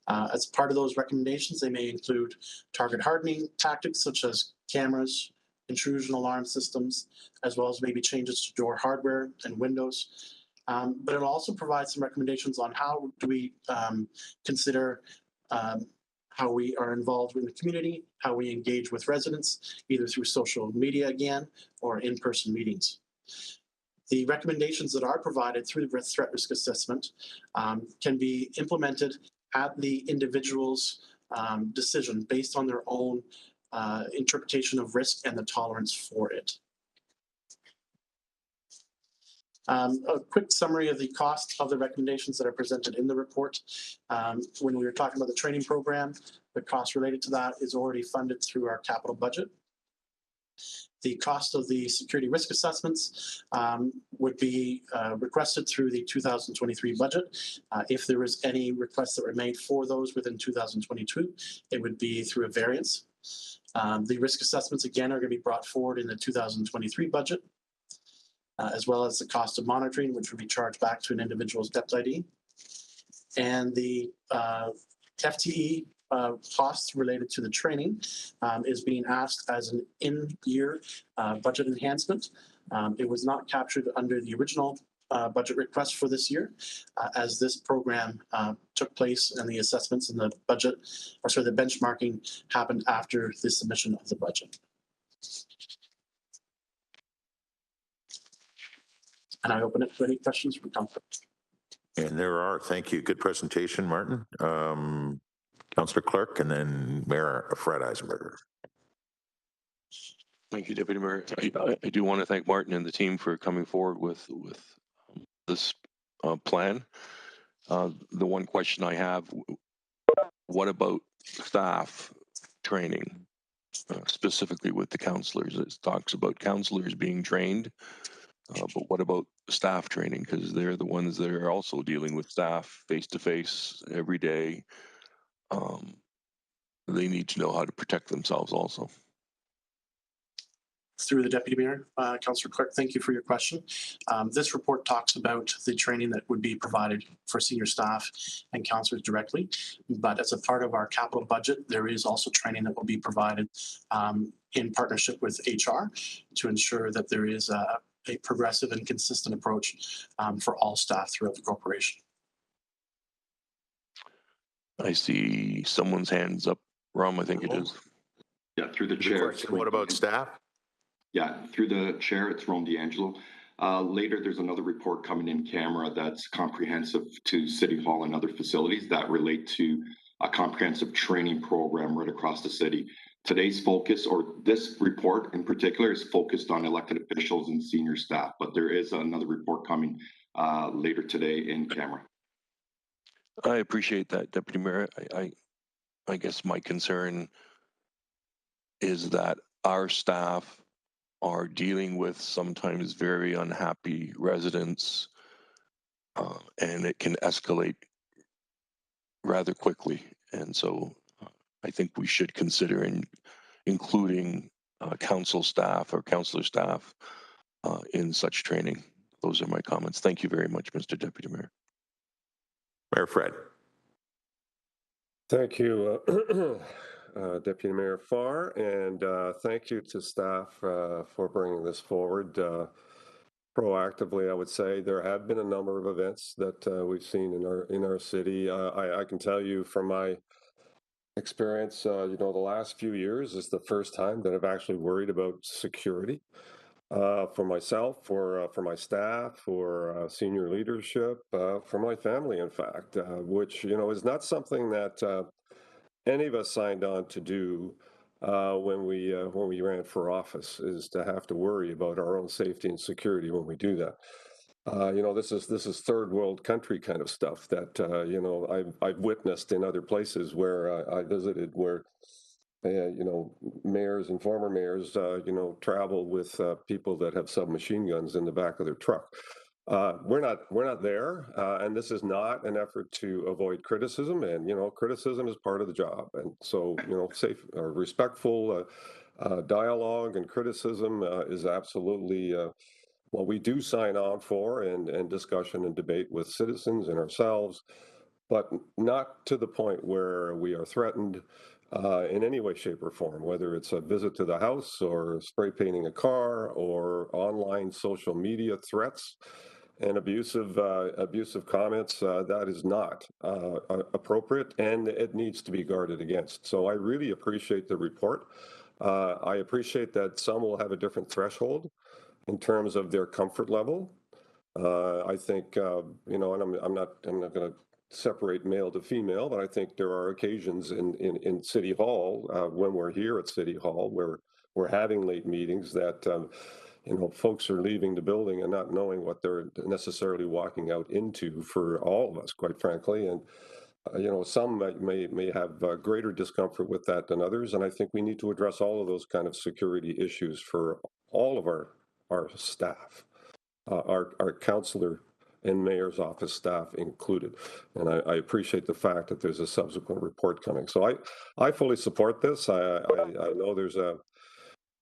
As part of those recommendations, they may include target hardening tactics such as cameras, intrusion alarm systems, as well as maybe changes to door hardware and windows. But it'll also provide some recommendations on how do we consider how we are involved in the community, how we engage with residents, either through social media again or in-person meetings. The recommendations that are provided through the threat risk assessment can be implemented at the individual's decision based on their own interpretation of risk and the tolerance for it. A quick summary of the cost of the recommendations that are presented in the report. When we were talking about the training program, the cost related to that is already funded through our capital budget. The cost of the security risk assessments would be requested through the 2023 budget. If there was any requests that were made for those within 2022, it would be through a variance. The risk assessments, again, are going to be brought forward in the 2023 budget, as well as the cost of monitoring, which would be charged back to an individual's depth ID. And the FTE costs related to the training is being asked as an in-year budget enhancement. It was not captured under the original budget request for this year, as this program took place and the assessments and the budget, or sorry, the benchmarking happened after the submission of the budget. And I open it to any questions from council. And there are. Thank you. Good presentation, Martin. Councillor Clark, and then Mayor Fred Eisenberger. Thank you, Deputy Mayor. I do want to thank Martin and the team for coming forward with this plan. The one question I have, what about staff training, specifically with the councillors? It talks about councillors being trained, but what about staff training? Because they're the ones that are also dealing with staff face-to-face every day. They need to know how to protect themselves also. Through the Deputy Mayor, Councillor Clark, thank you for your question. This report talks about the training that would be provided for senior staff and councillors directly, but as a part of our capital budget, there is also training that will be provided in partnership with HR to ensure that there is a progressive and consistent approach for all staff throughout the corporation. I see someone's hands up. Rom, I think it is. Yeah, through the chair. What about staff? Yeah, through the chair, it's Rome D'Angelo. Later, there's another report coming in camera that's comprehensive to City Hall and other facilities that relate to a comprehensive training program right across the city. Today's focus, or this report in particular, is focused on elected officials and senior staff, but there is another report coming later today in camera. I appreciate that, Deputy Mayor. I guess my concern is that our staff are dealing with sometimes very unhappy residents and it can escalate rather quickly. And so I think we should consider including council staff or councillor staff in such training. Those are my comments. Thank you very much, Mr. Deputy Mayor. Mayor Fred. Thank you, Deputy Mayor Farr, and thank you to staff for bringing this forward proactively. I would say there have been a number of events that we've seen in our city. I can tell you from my experience, the last few years is the first time that I've actually worried about security for myself, for my staff, for senior leadership, for my family, in fact, which is not something that any of us signed on to do when we ran for office, is to have to worry about our own safety and security when we do that. This is third world country kind of stuff that I've witnessed in other places where I visited, where mayors and former mayors travel with people that have submachine guns in the back of their truck. We're not there, and this is not an effort to avoid criticism. And criticism is part of the job, and so safe, respectful dialogue and criticism is absolutely what we do sign on for, and discussion and debate with citizens and ourselves, but not to the point where we are threatened in any way, shape, or form, whether it's a visit to the house or spray painting a car or online social media threats and abusive comments. That is not appropriate, and it needs to be guarded against. So I really appreciate the report. I appreciate that some will have a different threshold in terms of their comfort level. I think, and I'm not going to separate male to female, but I think there are occasions in City Hall, when we're here at City Hall, where we're having late meetings that, folks are leaving the building and not knowing what they're necessarily walking out into, for all of us, quite frankly. And some may have greater discomfort with that than others, and I think we need to address all of those kind of security issues for all of our staff, our councillor and mayor's office staff included. And I appreciate the fact that there's a subsequent report coming. So I fully support this. I know there's a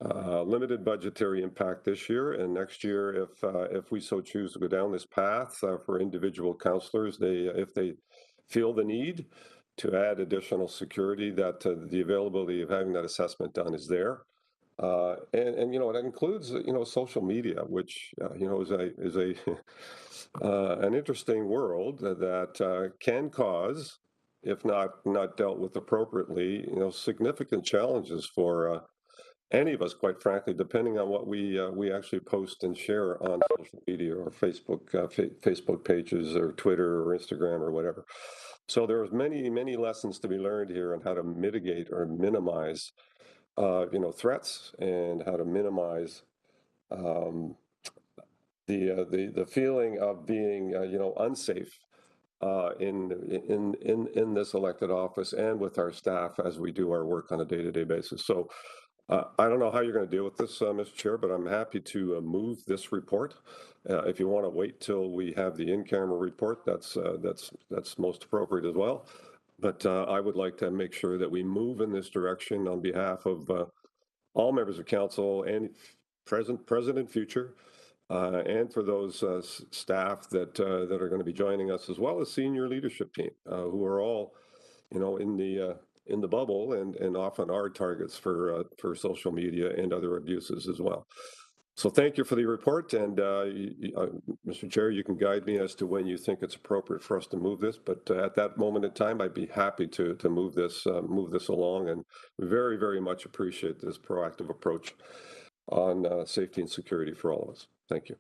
limited budgetary impact this year, and next year, if we so choose to go down this path for individual councillors, if they feel the need to add additional security, that the availability of having that assessment done is there. And it includes social media, which is a an interesting world that can cause, if not dealt with appropriately, significant challenges for any of us, quite frankly, depending on what we actually post and share on social media or Facebook pages or Twitter or Instagram or whatever. So there's many lessons to be learned here on how to mitigate or minimize threats, and how to minimize the feeling of being unsafe in this elected office and with our staff as we do our work on a day-to-day basis. So I don't know how you're going to deal with this, Mr. Chair, but I'm happy to move this report. If you want to wait till we have the in-camera report, that's most appropriate as well. But I would like to make sure that we move in this direction on behalf of all members of council, and present and future, and for those staff that are going to be joining us, as well as senior leadership team, who are all, in the bubble and often are targets for social media and other abuses as well. So thank you for the report, and Mr. Chair, you can guide me as to when you think it's appropriate for us to move this. But at that moment in time, I'd be happy to move this along, and very, very much appreciate this proactive approach on safety and security for all of us. Thank you.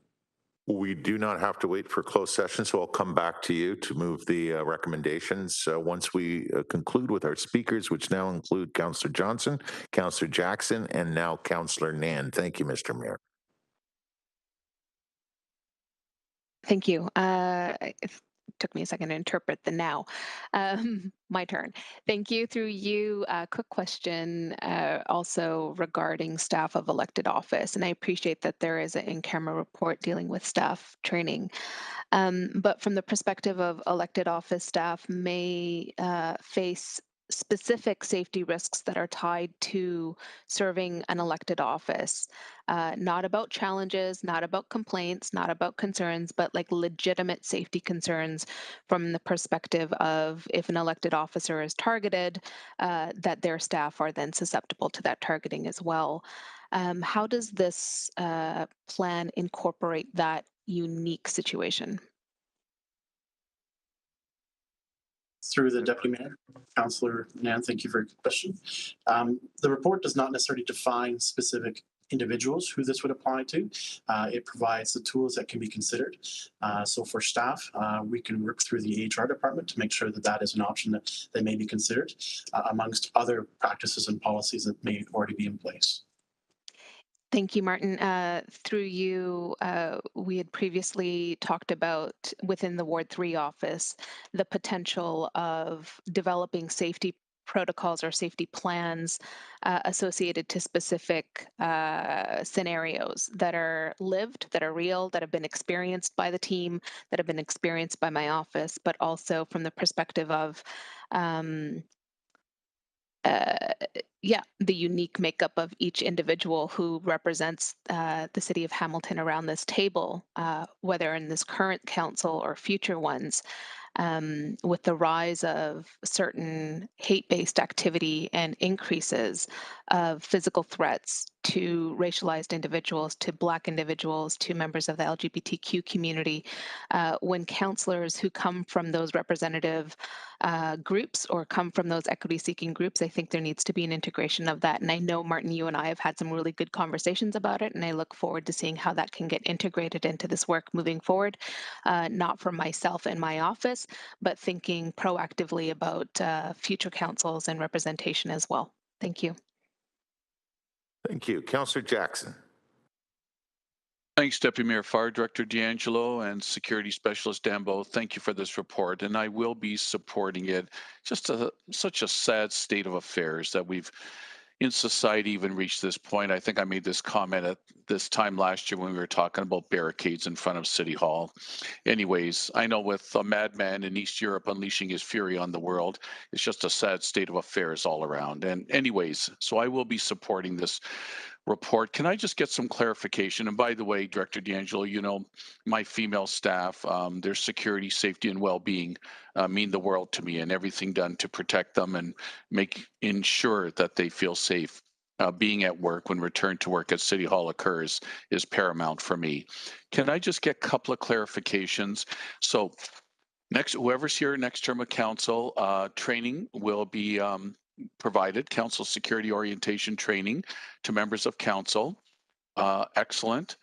We do not have to wait for closed session, so I'll come back to you to move the recommendations once we conclude with our speakers, which now include Councillor Johnson, Councillor Jackson, and now Councillor Nan. Thank you, Mr. Mayor. Thank you. took me a second to interpret the now. My turn. Thank you. Through you, quick question also regarding staff of elected office. And I appreciate that there is an in-camera report dealing with staff training. But from the perspective of elected office staff may face specific safety risks that are tied to serving an elected office, not about challenges, not about complaints, not about concerns, but like legitimate safety concerns from the perspective of if an elected officer is targeted, that their staff are then susceptible to that targeting as well. How does this plan incorporate that unique situation? Through the Deputy Mayor, Councillor Nan, thank you for your question. The report does not necessarily define specific individuals who this would apply to. It provides the tools that can be considered. So for staff, we can work through the HR department to make sure that that is an option that may be considered amongst other practices and policies that may already be in place. Thank you, Martin. Through you, we had previously talked about within the Ward 3 office, the potential of developing safety protocols or safety plans associated to specific scenarios that are lived, that are real, that have been experienced by the team, that have been experienced by my office, but also from the perspective of the unique makeup of each individual who represents the city of Hamilton around this table, whether in this current council or future ones. With the rise of certain hate-based activity and increases of physical threats to racialized individuals, to Black individuals, to members of the LGBTQ community, when councillors who come from those representative groups or come from those equity-seeking groups, I think there needs to be an integration of that. And I know, Martin, you and I have had some really good conversations about it, and I look forward to seeing how that can get integrated into this work moving forward, not for myself and my office, but thinking proactively about future councils and representation as well. Thank you. Thank you. Councillor Jackson. Thanks, Deputy Mayor Farr, Director D'Angelo, and Security Specialist Dambo. Thank you for this report, and I will be supporting it. Just such a sad state of affairs that we've in society even reached this point. I think I made this comment at this time last year when we were talking about barricades in front of City Hall. Anyways, I know with a madman in East Europe unleashing his fury on the world, it's just a sad state of affairs all around. And anyways, so I will be supporting this report. Can I just get some clarification? And by the way, Director D'Angelo, you know, my female staff, their security, safety, and well-being mean the world to me, and everything done to protect them and ensure that they feel safe being at work when return to work at City Hall occurs is paramount for me. Can I just get a couple of clarifications? So whoever's here next term of council, training will be provided, council security orientation training to members of council. Excellent.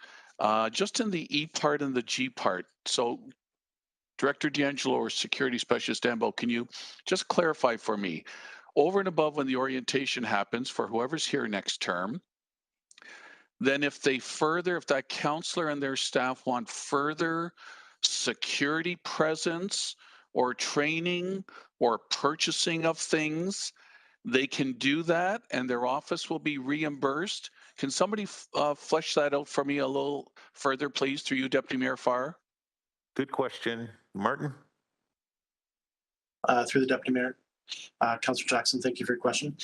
Just in the E part and the G part, so Director D'Angelo or Security Specialist Dambo, can you just clarify for me, over and above when the orientation happens for whoever's here next term, then if that counselor and their staff want further security presence or training or purchasing of things, they can do that and their office will be reimbursed. Can somebody flesh that out for me a little further, please, through you, Deputy Mayor Farr? Good question. Martin? Through the Deputy Mayor, Councillor Jackson, thank you for your question.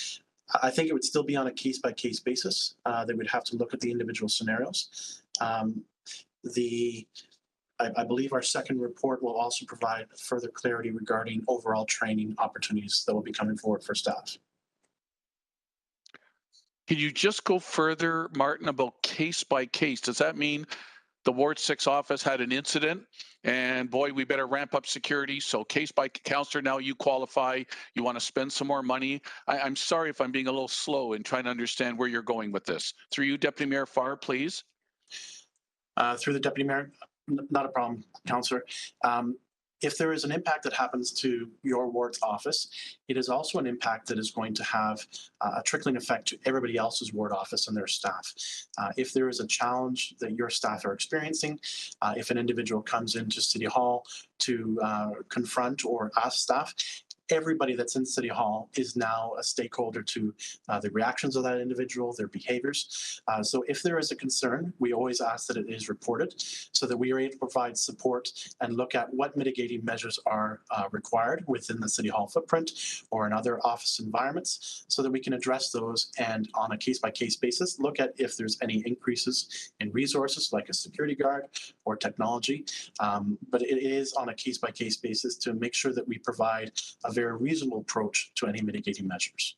I think it would still be on a case-by-case basis. They would have to look at the individual scenarios. I believe our second report will also provide further clarity regarding overall training opportunities that will be coming forward for staff. Can you just go further, Martin, about case by case? Does that mean the Ward 6 office had an incident and boy, we better ramp up security? So case by counselor, now you qualify, you want to spend some more money. I'm sorry if I'm being a little slow in trying to understand where you're going with this. Through you, Deputy Mayor Farr, please. Through the Deputy Mayor, not a problem, Councillor. If there is an impact that happens to your ward's office, it is also an impact that is going to have a trickling effect to everybody else's ward office and their staff. If there is a challenge that your staff are experiencing, if an individual comes into City Hall to confront or ask staff, everybody that's in City Hall is now a stakeholder to the reactions of that individual, their behaviors. So if there is a concern, we always ask that it is reported so that we are able to provide support and look at what mitigating measures are required within the City Hall footprint or in other office environments so that we can address those and on a case-by-case basis, look at if there's any increases in resources like a security guard or technology. But it is on a case-by-case basis to make sure that we provide a very reasonable approach to any mitigating measures.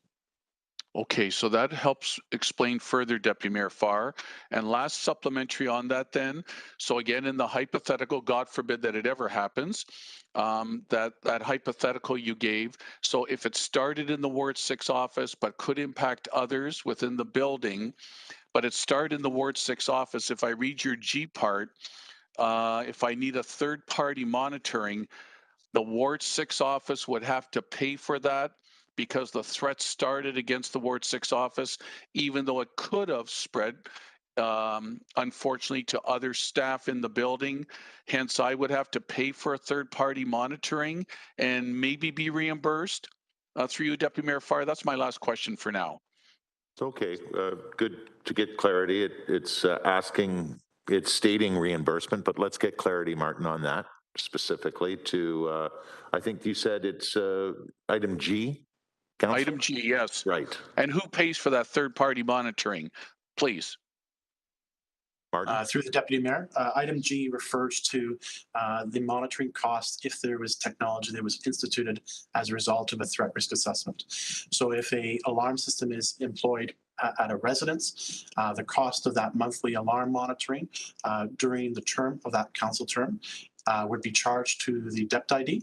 Okay, so that helps explain further, Deputy Mayor Farr. And last supplementary on that then. So again, in the hypothetical, God forbid that it ever happens, that hypothetical you gave. So if it started in the Ward 6 office, but could impact others within the building, but it started in the Ward 6 office, if I read your G part, if I need a third-party monitoring, the Ward 6 office would have to pay for that because the threat started against the Ward 6 office, even though it could have spread, unfortunately, to other staff in the building. Hence, I would have to pay for a third-party monitoring and maybe be reimbursed through you, Deputy Mayor Farr. That's my last question for now. It's okay. Good to get clarity. It's stating reimbursement, but let's get clarity, Martin, on that specifically to, I think you said it's item G, Councillor? Item G, yes. Right. And who pays for that third-party monitoring, please? Martin? Through the Deputy Mayor, item G refers to the monitoring costs if there was technology that was instituted as a result of a threat risk assessment. So if a alarm system is employed at a residence, the cost of that monthly alarm monitoring during the term of that council term would be charged to the DEPT ID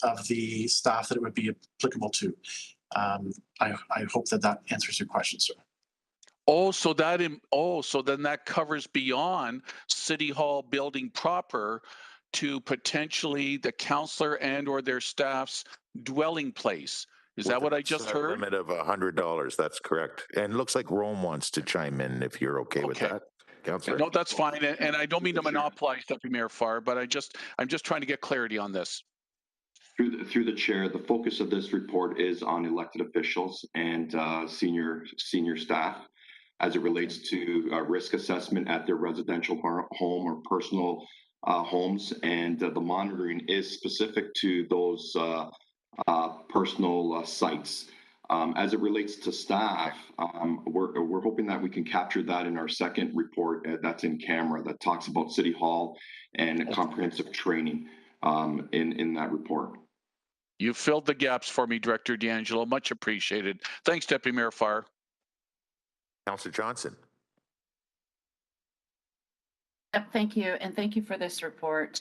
of the staff that it would be applicable to. I hope that answers your question, sir. Oh, so then that covers beyond City Hall building proper to potentially the councillor and or their staff's dwelling place. Is that what I just heard? Limit of $100. That's correct. And looks like Rome wants to chime in if you're okay with that, Councillor. No, that's fine. And I don't mean to monopolize, Deputy Mayor Farr, but I'm just trying to get clarity on this. Through the chair, the focus of this report is on elected officials and senior staff as it relates to risk assessment at their residential home or personal homes, and the monitoring is specific to those personal sites. As it relates to staff, we're hoping that we can capture that in our second report that's in camera that talks about City Hall and comprehensive training in that report. You filled the gaps for me, Director D'Angelo. Much appreciated. Thanks, Deputy Mayor Farr. Councillor Johnson. Thank you, and thank you for this report.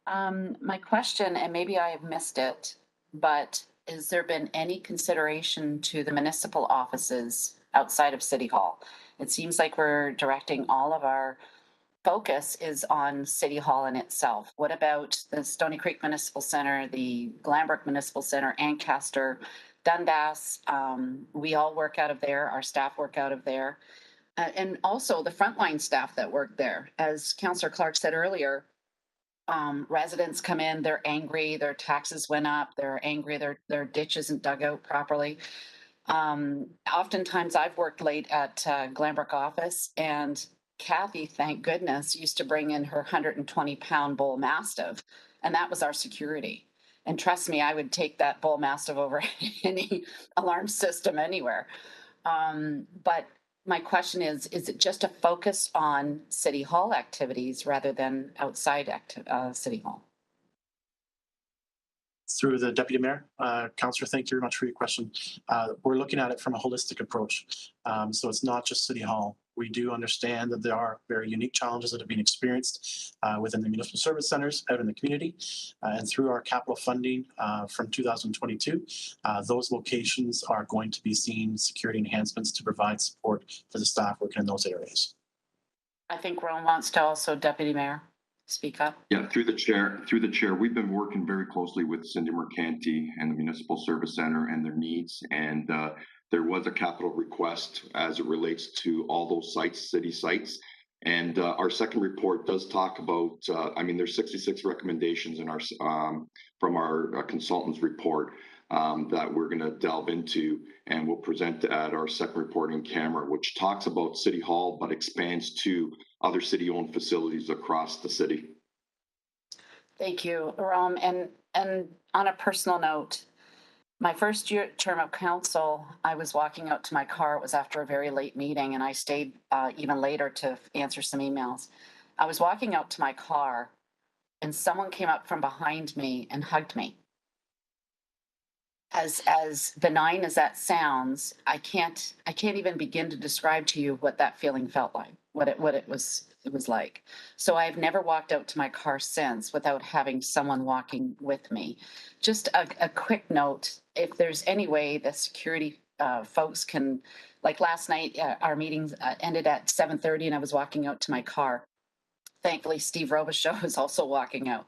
My question, and maybe I have missed it, but has there been any consideration to the municipal offices outside of City Hall? It seems like we're directing all of our focus is on City Hall in itself. What about the Stony Creek Municipal Center, the Glanbrook Municipal Center, Ancaster, Dundas? We all work out of there. Our staff work out of there. And also the frontline staff that work there. As Councillor Clark said earlier, residents come in, they're angry, their taxes went up, they're angry, their ditch isn't dug out properly. Oftentimes I've worked late at Glanbrook office, and Kathy, thank goodness, used to bring in her 120-pound bull mastiff, and that was our security. And trust me, I would take that bull mastiff over any alarm system anywhere. But my question is it just a focus on City Hall activities rather than outside City Hall? Through the Deputy Mayor, Councillor, thank you very much for your question. We're looking at it from a holistic approach. So it's not just City Hall. We do understand that there are very unique challenges that have been experienced within the municipal service centers out in the community. And through our capital funding from 2022, those locations are going to be seeing security enhancements to provide support for the staff working in those areas. I think Rome wants to also, Deputy Mayor. speak up? Yeah, through the chair, we've been working very closely with Cindy Mercanti and the Municipal Service Center and their needs. And there was a capital request as it relates to all those sites, city sites. And our second report does talk about, there's 66 recommendations in our from our consultant's report that we're going to delve into, and we'll present at our second report in camera, which talks about City Hall, but expands to other city-owned facilities across the city. Thank you, Rom. And on a personal note, my first term of council, I was walking out to my car. It was after a very late meeting, and I stayed even later to answer some emails. I was walking out to my car, and someone came up from behind me and hugged me. As benign as that sounds, I can't even begin to describe to you what that feeling felt like, what it was like. So I've never walked out to my car since without having someone walking with me. Just a quick note, if there's any way the security folks can, like last night, our meeting ended at 7:30 and I was walking out to my car. Thankfully, Steve Robichaud was also walking out.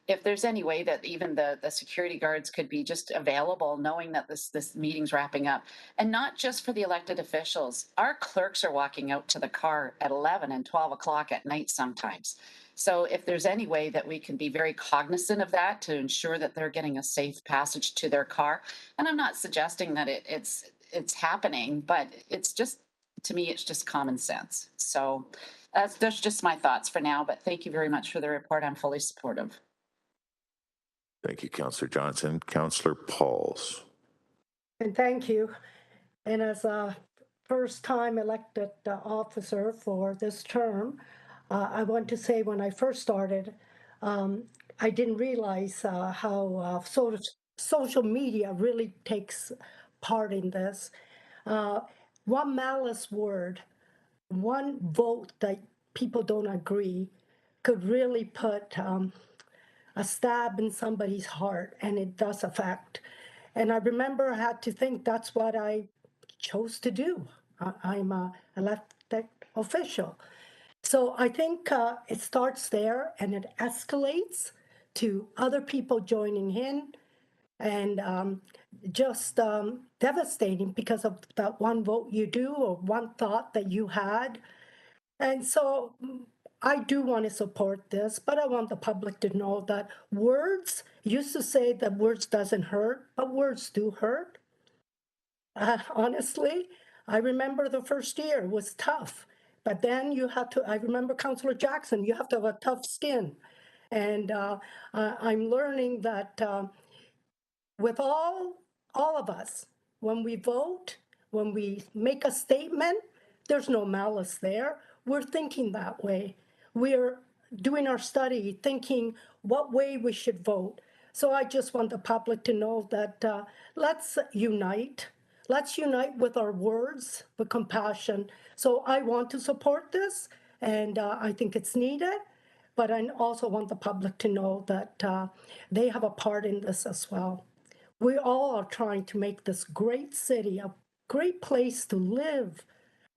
If there's any way that even the security guards could be just available, knowing that this meeting's wrapping up, and not just for the elected officials, our clerks are walking out to the car at 11 and 12 o'clock at night sometimes. So if there's any way that we can be very cognizant of that to ensure that they're getting a safe passage to their car, and I'm not suggesting that it's happening, but it's just, to me, it's just common sense. So that's just my thoughts for now, but thank you very much for the report. I'm fully supportive. Thank you, Councillor Johnson. Councillor Pauls. And thank you. And as a first-time elected officer for this term, I want to say when I first started, I didn't realize how social media really takes part in this. One malice word, one vote that people don't agree could really put a stab in somebody's heart, and it does affect. And I remember I had to think that's what I chose to do. I'm an elected official. So I think it starts there and it escalates to other people joining in, and just devastating because of that one vote you do or one thought that you had. And so I do want to support this, but I want the public to know that words, used to say that words doesn't hurt, but words do hurt. Honestly, I remember the first year was tough, but then you have to, I remember Councillor Jackson, you have to have a tough skin. And I'm learning that with all of us, when we vote, when we make a statement, there's no malice there. We're thinking that way. We're doing our study, thinking what way we should vote. So I just want the public to know that let's unite. Let's unite with our words, with compassion. So I want to support this, and I think it's needed. But I also want the public to know that they have a part in this as well. We all are trying to make this great city a great place to live,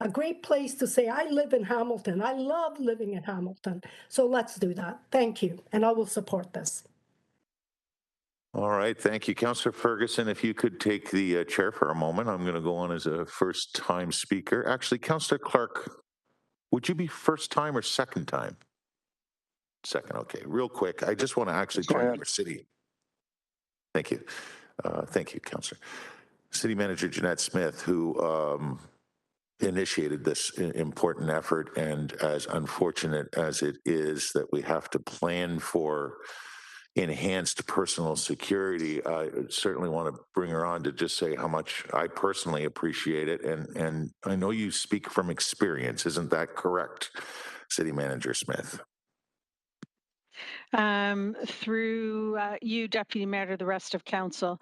a great place to say, I live in Hamilton. I love living in Hamilton. So let's do that. Thank you. And I will support this. All right. Thank you. Councillor Ferguson, if you could take the chair for a moment. I'm going to go on as a first-time speaker. Actually, Councillor Clark, would you be first time or second time? Second. Okay. Real quick. I just want to actually join your city. Thank you. Thank you, Councillor. City Manager Jeanette Smith, who initiated this important effort, and as unfortunate as it is that we have to plan for enhanced personal security, I certainly want to bring her on to just say how much I personally appreciate it. And I know you speak from experience. Isn't that correct, City Manager Smith? Through you, Deputy Mayor, the rest of council.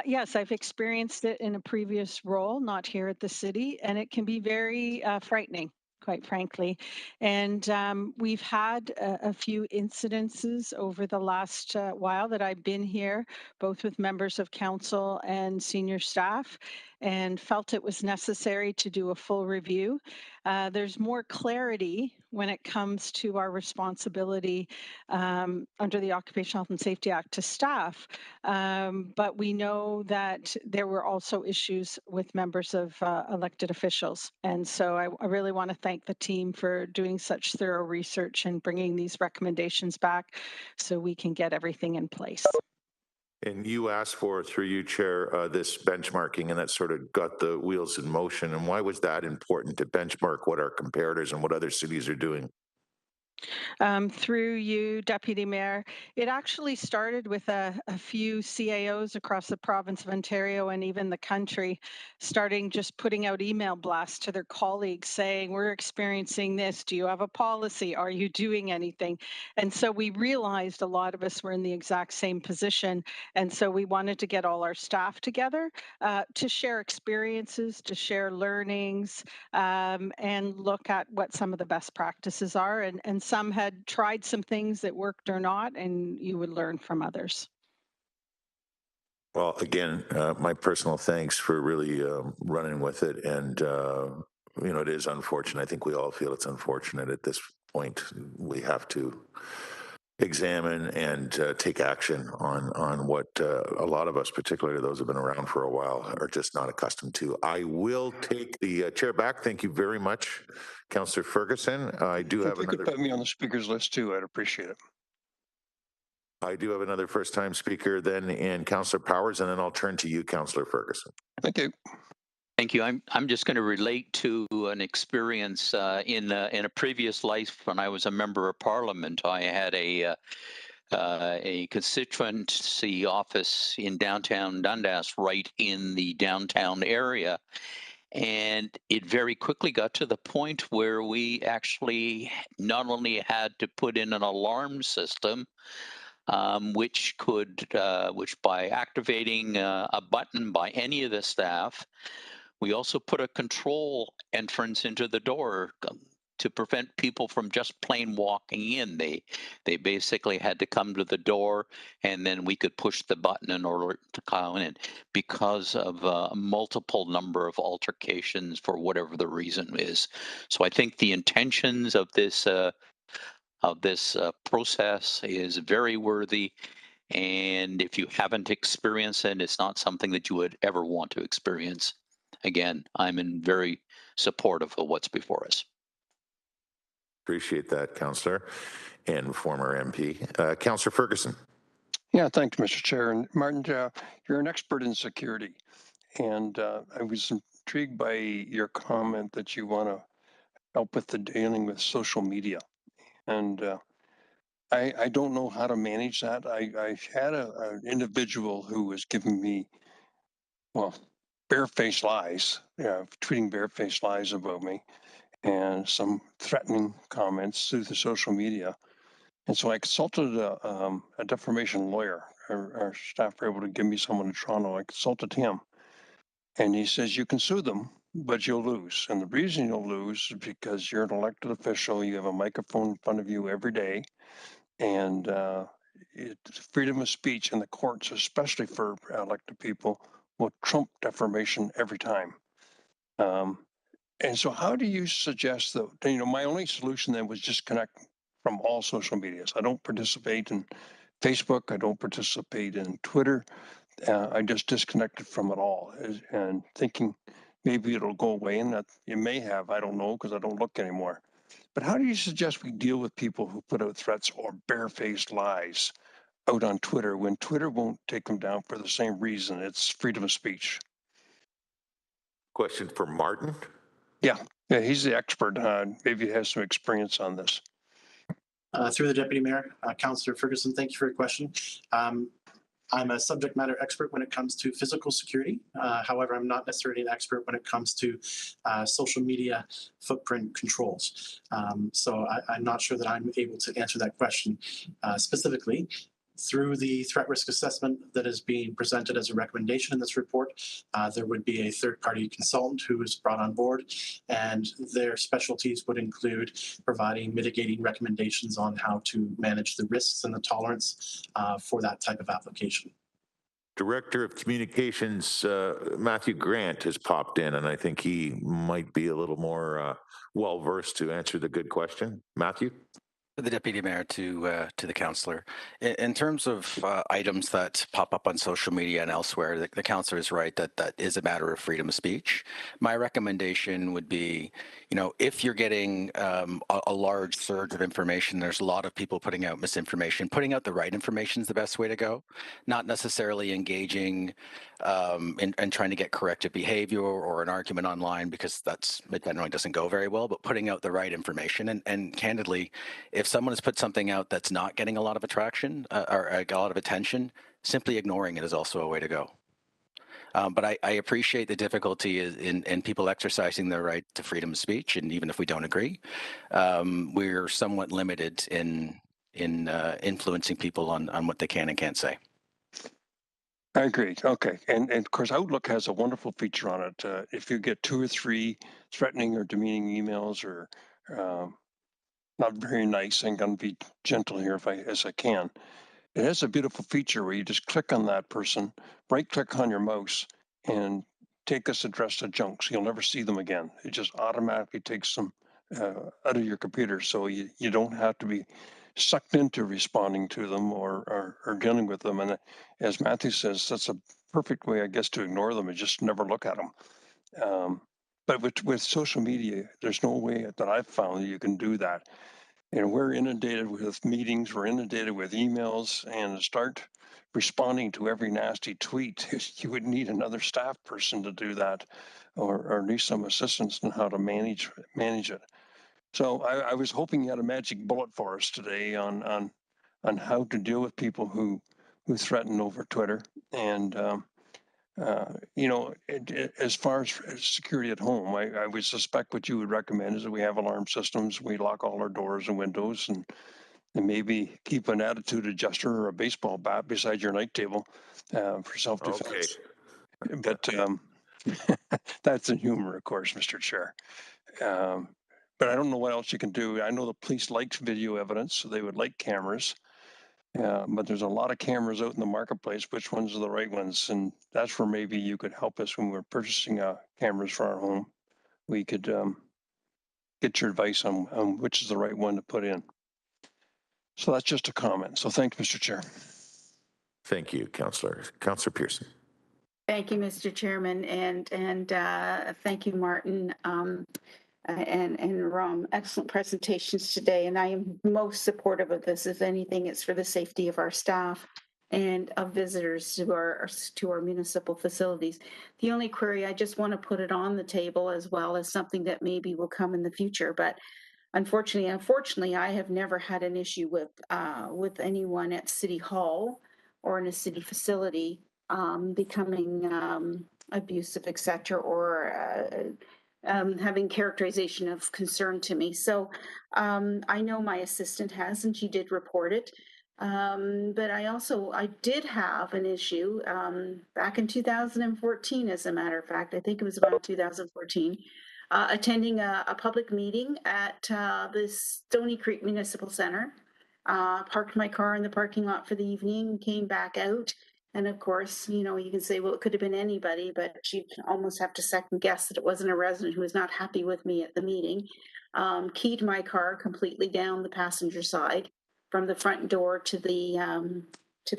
Yes, I've experienced it in a previous role, not here at the city, and it can be very frightening, quite frankly. And we've had a few incidences over the last while that I've been here, both with members of council and senior staff, and felt it was necessary to do a full review. there's more clarity when it comes to our responsibility under the Occupational Health and Safety Act to staff. But we know that there were also issues with members of elected officials. And so I really want to thank the team for doing such thorough research and bringing these recommendations back so we can get everything in place. And you asked for, through you, Chair, this benchmarking, and that sort of got the wheels in motion. And why was that important to benchmark what our comparators and what other cities are doing? Through you, Deputy Mayor, it actually started with a few CAOs across the province of Ontario and even the country, starting just putting out email blasts to their colleagues saying, we're experiencing this. Do you have a policy? Are you doing anything? And so we realized a lot of us were in the exact same position. And so we wanted to get all our staff together to share experiences, to share learnings, and look at what some of the best practices are. And some had tried some things that worked or not, and you would learn from others. Well, again, my personal thanks for really running with it. And, you know, it is unfortunate. I think we all feel it's unfortunate at this point. We have to examine and take action on what a lot of us, particularly those who have been around for a while, are just not accustomed to. I will take the chair back. Thank you very much, Councillor Ferguson. I do have If you could put me on the speakers list too, I'd appreciate it. I do have another first-time speaker then in Councillor Powers, and then I'll turn to you, Councillor Ferguson. Thank you. Thank you. I'm just going to relate to an experience in a previous life when I was a member of Parliament. I had a constituency office in downtown Dundas, right in the downtown area. And it very quickly got to the point where we actually not only had to put in an alarm system, which by activating a button by any of the staff, we also put a control entrance into the door to prevent people from just plain walking in. They basically had to come to the door, and then we could push the button in order to come in, because of a multiple number of altercations for whatever the reason is. So I think the intentions of this process is very worthy. And if you haven't experienced it, it's not something that you would ever want to experience. Again, I'm in very supportive of what's before us. Appreciate that, Councillor and former MP. Councillor Ferguson. Yeah, thanks, Mr. Chair. And Martin, you're an expert in security. And I was intrigued by your comment that you want to help with the dealing with social media. And I don't know how to manage that. I had an individual who was giving me, well, barefaced lies, tweeting barefaced lies about me, and some threatening comments through the social media. And so I consulted a defamation lawyer. Our staff were able to give me someone in Toronto. I consulted him, and he says, you can sue them, but you'll lose. And the reason you'll lose is because you're an elected official. You have a microphone in front of you every day. And freedom of speech in the courts, especially for elected people, will trump defamation every time. And so how do you suggest that, my only solution then was disconnect from all social medias. I don't participate in Facebook. I don't participate in Twitter. I just disconnected from it all, and thinking maybe it'll go away, and that it may have, I don't know, because I don't look anymore. But how do you suggest we deal with people who put out threats or barefaced lies out on Twitter when Twitter won't take them down for the same reason? It's freedom of speech. Question for Martin. Yeah, he's the expert. Maybe he has some experience on this. Through the Deputy Mayor, Councillor Ferguson, thank you for your question. I'm a subject matter expert when it comes to physical security. However, I'm not necessarily an expert when it comes to social media footprint controls. So I'm not sure that I'm able to answer that question specifically. Through the threat risk assessment that is being presented as a recommendation in this report, there would be a third-party consultant who is brought on board, and their specialties would include providing mitigating recommendations on how to manage the risks and the tolerance for that type of application. Director of Communications, Matthew Grant, has popped in, and I think he might be a little more well-versed to answer the good question. Matthew? The Deputy Mayor to the Councillor. In terms of items that pop up on social media and elsewhere, the Councillor is right that that is a matter of freedom of speech. My recommendation would be, you know, if you're getting a large surge of information, there's a lot of people putting out misinformation. Putting out the right information is the best way to go, not necessarily engaging and trying to get corrective behavior or an argument online, because it generally doesn't go very well, but putting out the right information. And candidly, if someone has put something out that's not getting a lot of attraction or a lot of attention, simply ignoring it is also a way to go. But I appreciate the difficulty in people exercising their right to freedom of speech, and even if we don't agree, we're somewhat limited in influencing people on what they can and can't say. I agree. Okay. And of course, Outlook has a wonderful feature on it. If you get 2 or 3 threatening or demeaning emails or not very nice, I'm going to be gentle here as I can. It has a beautiful feature where you just click on that person, right click on your mouse, and take this address to junk, so you'll never see them again. It just automatically takes them out of your computer, so you don't have to be sucked into responding to them or dealing with them. And as Matthew says, that's a perfect way, I guess, to ignore them and just never look at them. But with social media, there's no way that I've found that you can do that. And we're inundated with meetings, we're inundated with emails, and to start responding to every nasty tweet, you would need another staff person to do that, or at least some assistance on how to manage it. So I was hoping you had a magic bullet for us today on how to deal with people who threaten over Twitter. And you know, as far as security at home, I would suspect what you would recommend is that we have alarm systems, we lock all our doors and windows, and maybe keep an attitude adjuster or a baseball bat beside your night table for self-defense. Okay. But that's in humor, of course, Mr. Chair. But I don't know what else you can do. I know the police like video evidence, so they would like cameras. But there's a lot of cameras out in the marketplace. Which ones are the right ones? And that's where maybe you could help us when we're purchasing cameras for our home. We could get your advice on which is the right one to put in. So that's just a comment. So thanks, Mr. Chair. Thank you, Councillor. Councillor Pearson. Thank you, Mr. Chairman, and thank you, Martin. And Rom, excellent presentations today, and I am most supportive of this. If anything, it's for the safety of our staff and of visitors to our municipal facilities. The only query, I just want to put it on the table as well as something that maybe will come in the future, but unfortunately, I have never had an issue with anyone at City Hall or in a city facility becoming abusive, etc., or having characterization of concern to me. So I know my assistant has, and she did report it. But I did have an issue back in 2014, as a matter of fact. I think it was about 2014, attending a public meeting at the Stony Creek Municipal Center. Parked my car in the parking lot for the evening, came back out. And of course, you know, you can say, well, it could have been anybody, but you almost have to second guess that it wasn't a resident who was not happy with me at the meeting. Keyed my car completely down the passenger side from the front door to the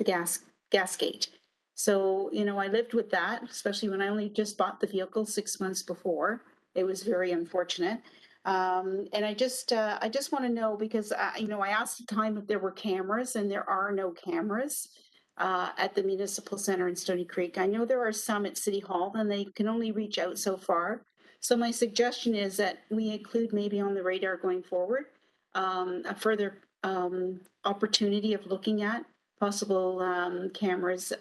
gas gate. So, you know, I lived with that, especially when I only just bought the vehicle 6 months before. It was very unfortunate. And I just want to know, because, you know, I asked at the time if there were cameras, and there are no cameras at the Municipal Center in Stony Creek. I know there are some at City Hall, and they can only reach out so far. So my suggestion is that we include maybe on the radar going forward a further opportunity of looking at possible cameras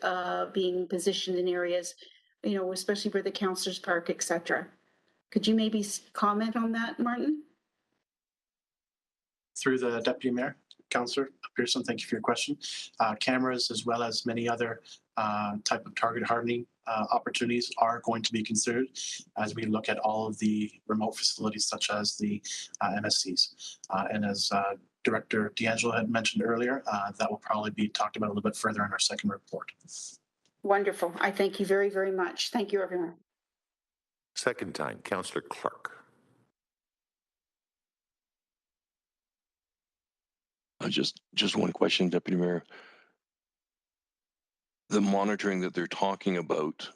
being positioned in areas, you know, especially where the councillors park, etc. Could you maybe comment on that, Martin? Through the Deputy Mayor. Councillor Pearson, thank you for your question. Cameras, as well as many other type of target hardening opportunities, are going to be considered as we look at all of the remote facilities such as the MSCs. And as Director D'Angelo had mentioned earlier, that will probably be talked about a little bit further in our second report. Wonderful. I thank you very, very much. Thank you, everyone. Second time, Councillor Clark. Just one question, Deputy Mayor. The monitoring that they're talking about,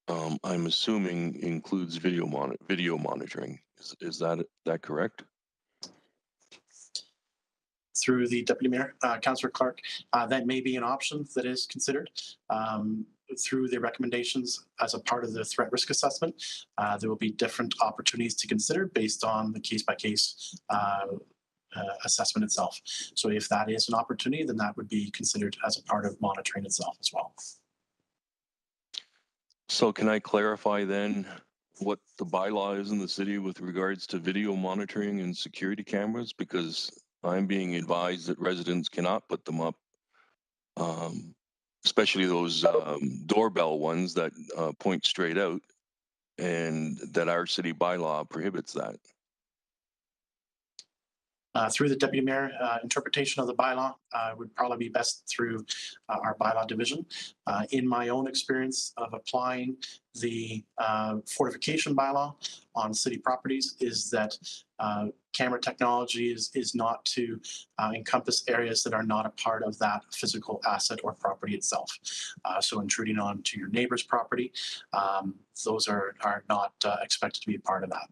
I'm assuming includes video monitoring. Is that correct? Through the Deputy Mayor, Councillor Clark, that may be an option that is considered. Through the recommendations as a part of the threat risk assessment, there will be different opportunities to consider based on the case-by-case assessment itself. So if that is an opportunity, then that would be considered as a part of monitoring itself as well. So can I clarify then what the bylaw is in the city with regards to video monitoring and security cameras? Because I'm being advised that residents cannot put them up, especially those doorbell ones that point straight out, and that our city bylaw prohibits that. Through the Deputy Mayor, interpretation of the bylaw would probably be best through our bylaw division. In my own experience of applying the fortification bylaw on city properties is that camera technology is not to encompass areas that are not a part of that physical asset or property itself. So intruding onto your neighbor's property, those are not expected to be a part of that.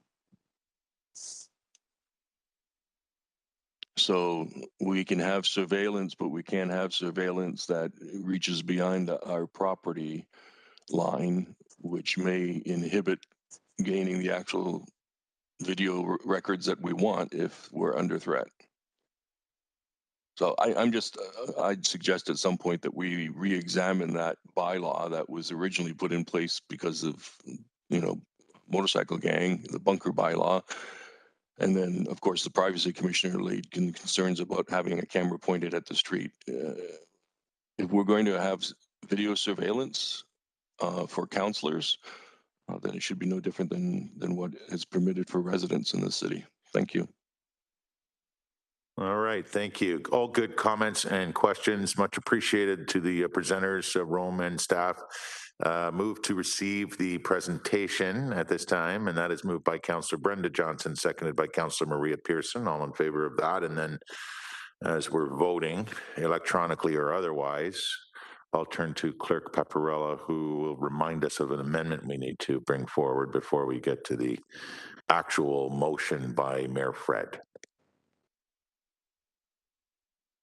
So we can have surveillance, but we can't have surveillance that reaches beyond our property line, which may inhibit gaining the actual video records that we want if we're under threat. So I'd suggest at some point that we re-examine that bylaw that was originally put in place because of, motorcycle gang, the bunker bylaw. And then, of course, the privacy commissioner laid concerns about having a camera pointed at the street. If we're going to have video surveillance for councillors, then it should be no different than what is permitted for residents in the city. Thank you. All right, thank you. All good comments and questions. Much appreciated to the presenters, Rome and staff. Move to receive the presentation at this time, and that is moved by Councillor Brenda Johnson, seconded by Councillor Maria Pearson. All in favor of that. And then as we're voting electronically or otherwise, I'll turn to Clerk Paparella, who will remind us of an amendment we need to bring forward before we get to the actual motion by Mayor Fred.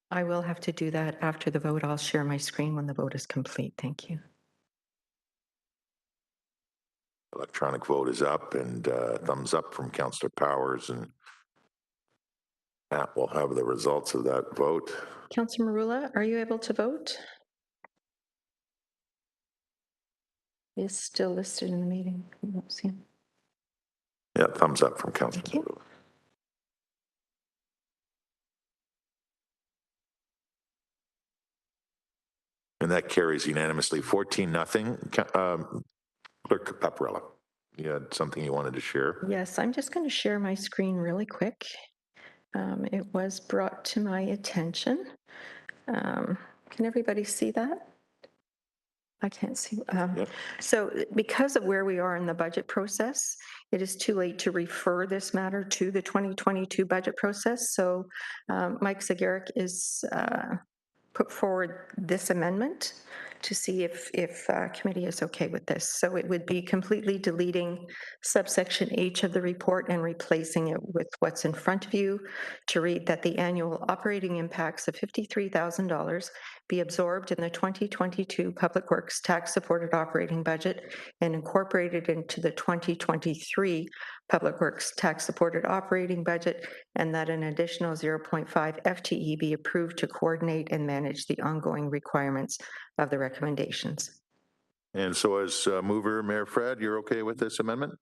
I will have to do that after the vote. I'll share my screen when the vote is complete. Thank you. Electronic vote is up, and thumbs up from Councillor Powers, and Matt will have the results of that vote. Councillor Marula, are you able to vote? He is still listed in the meeting. I don't see him. Yeah, thumbs up from Councillor Marula. And that carries unanimously, 14-0. Clerk Paparella, you had something you wanted to share? Yes, I'm just going to share my screen really quick. It was brought to my attention. Can everybody see that? I can't see. So because of where we are in the budget process, it is too late to refer this matter to the 2022 budget process. So Mike Zagarek is put forward this amendment to see if committee is okay with this. So it would be completely deleting subsection H of the report and replacing it with what's in front of you to read that the annual operating impacts of $53,000 be absorbed in the 2022 Public Works tax supported operating budget and incorporated into the 2023 Public Works tax supported operating budget, and that an additional 0.5 FTE be approved to coordinate and manage the ongoing requirements of the recommendations. And so as mover, Mayor Fred, you're okay with this amendment?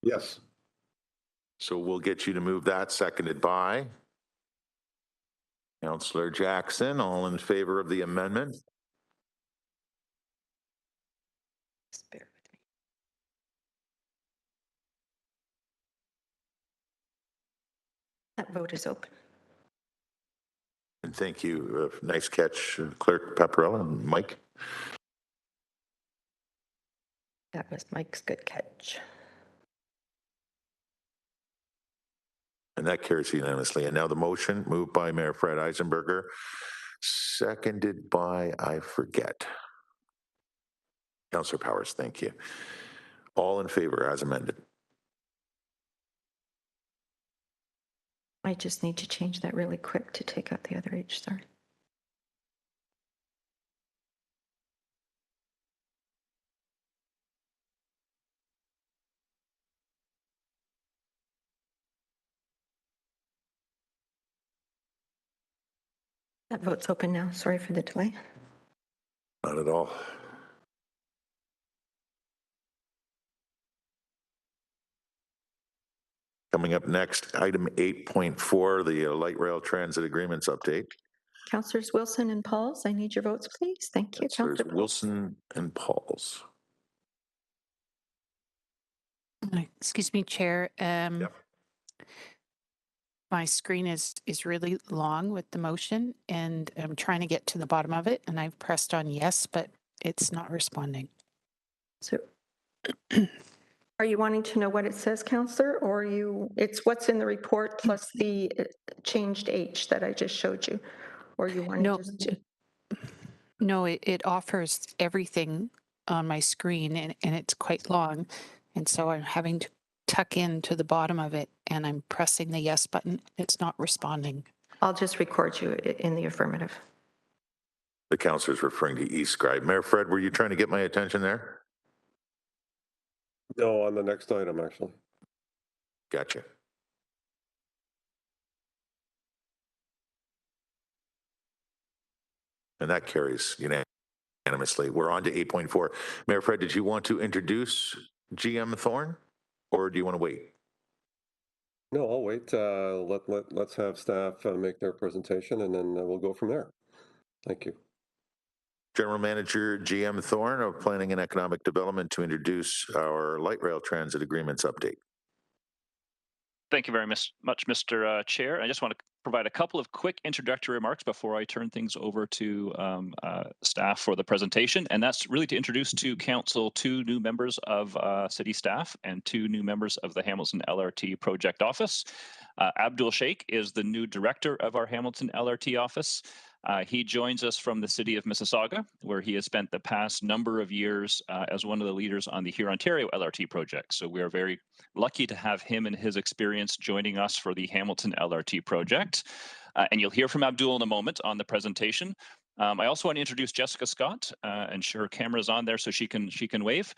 Yes. So we'll get you to move that, seconded by Councillor Jackson. All in favor of the amendment? Bear with me. That vote is open. And thank you. Nice catch, Clerk Paparella and Mike. That was Mike's good catch. And that carries unanimously. And now the motion moved by Mayor Fred Eisenberger, seconded by, I forget. Councillor Powers, thank you. All in favor as amended. I just need to change that really quick to take out the other H, sorry. That vote's open now. Sorry for the delay. Not at all. Coming up next, item 8.4, the light rail transit agreements update. Councillors Wilson and Pauls, I need your votes, please. Thank you. Councillors Wilson and Pauls. Excuse me, Chair. My screen is really long with the motion, and I'm trying to get to the bottom of it, and I've pressed on yes, but it's not responding. So are you wanting to know what it says, Councillor, or it's what's in the report plus the changed H that I just showed you? Or you want to? No, it offers everything on my screen, and it's quite long, and so I'm having to tuck in to the bottom of it, and I'm pressing the yes button. It's not responding. I'll just record you in the affirmative. The councillor is referring to eScribe. Mayor Fred, were you trying to get my attention there? No, on the next item, actually. Gotcha. And that carries unanimously. We're on to 8.4. Mayor Fred, did you want to introduce GM Thorne, or do you want to wait? No, I'll wait. Let's have staff make their presentation, and then we'll go from there. Thank you. General Manager GM Thorne of Planning and Economic Development to introduce our light rail transit agreements update. Thank you very much, Mr. Chair. I just want to provide a couple of quick introductory remarks before I turn things over to staff for the presentation. And that's really to introduce to Council 2 new members of City staff and 2 new members of the Hamilton LRT Project Office. Abdul Sheikh is the new director of our Hamilton LRT office. He joins us from the city of Mississauga, where he has spent the past number of years as one of the leaders on the Ontario LRT project. So we are very lucky to have him and his experience joining us for the Hamilton LRT project. And you'll hear from Abdul in a moment on the presentation. I also want to introduce Jessica Scott, and her camera's on there so she can wave.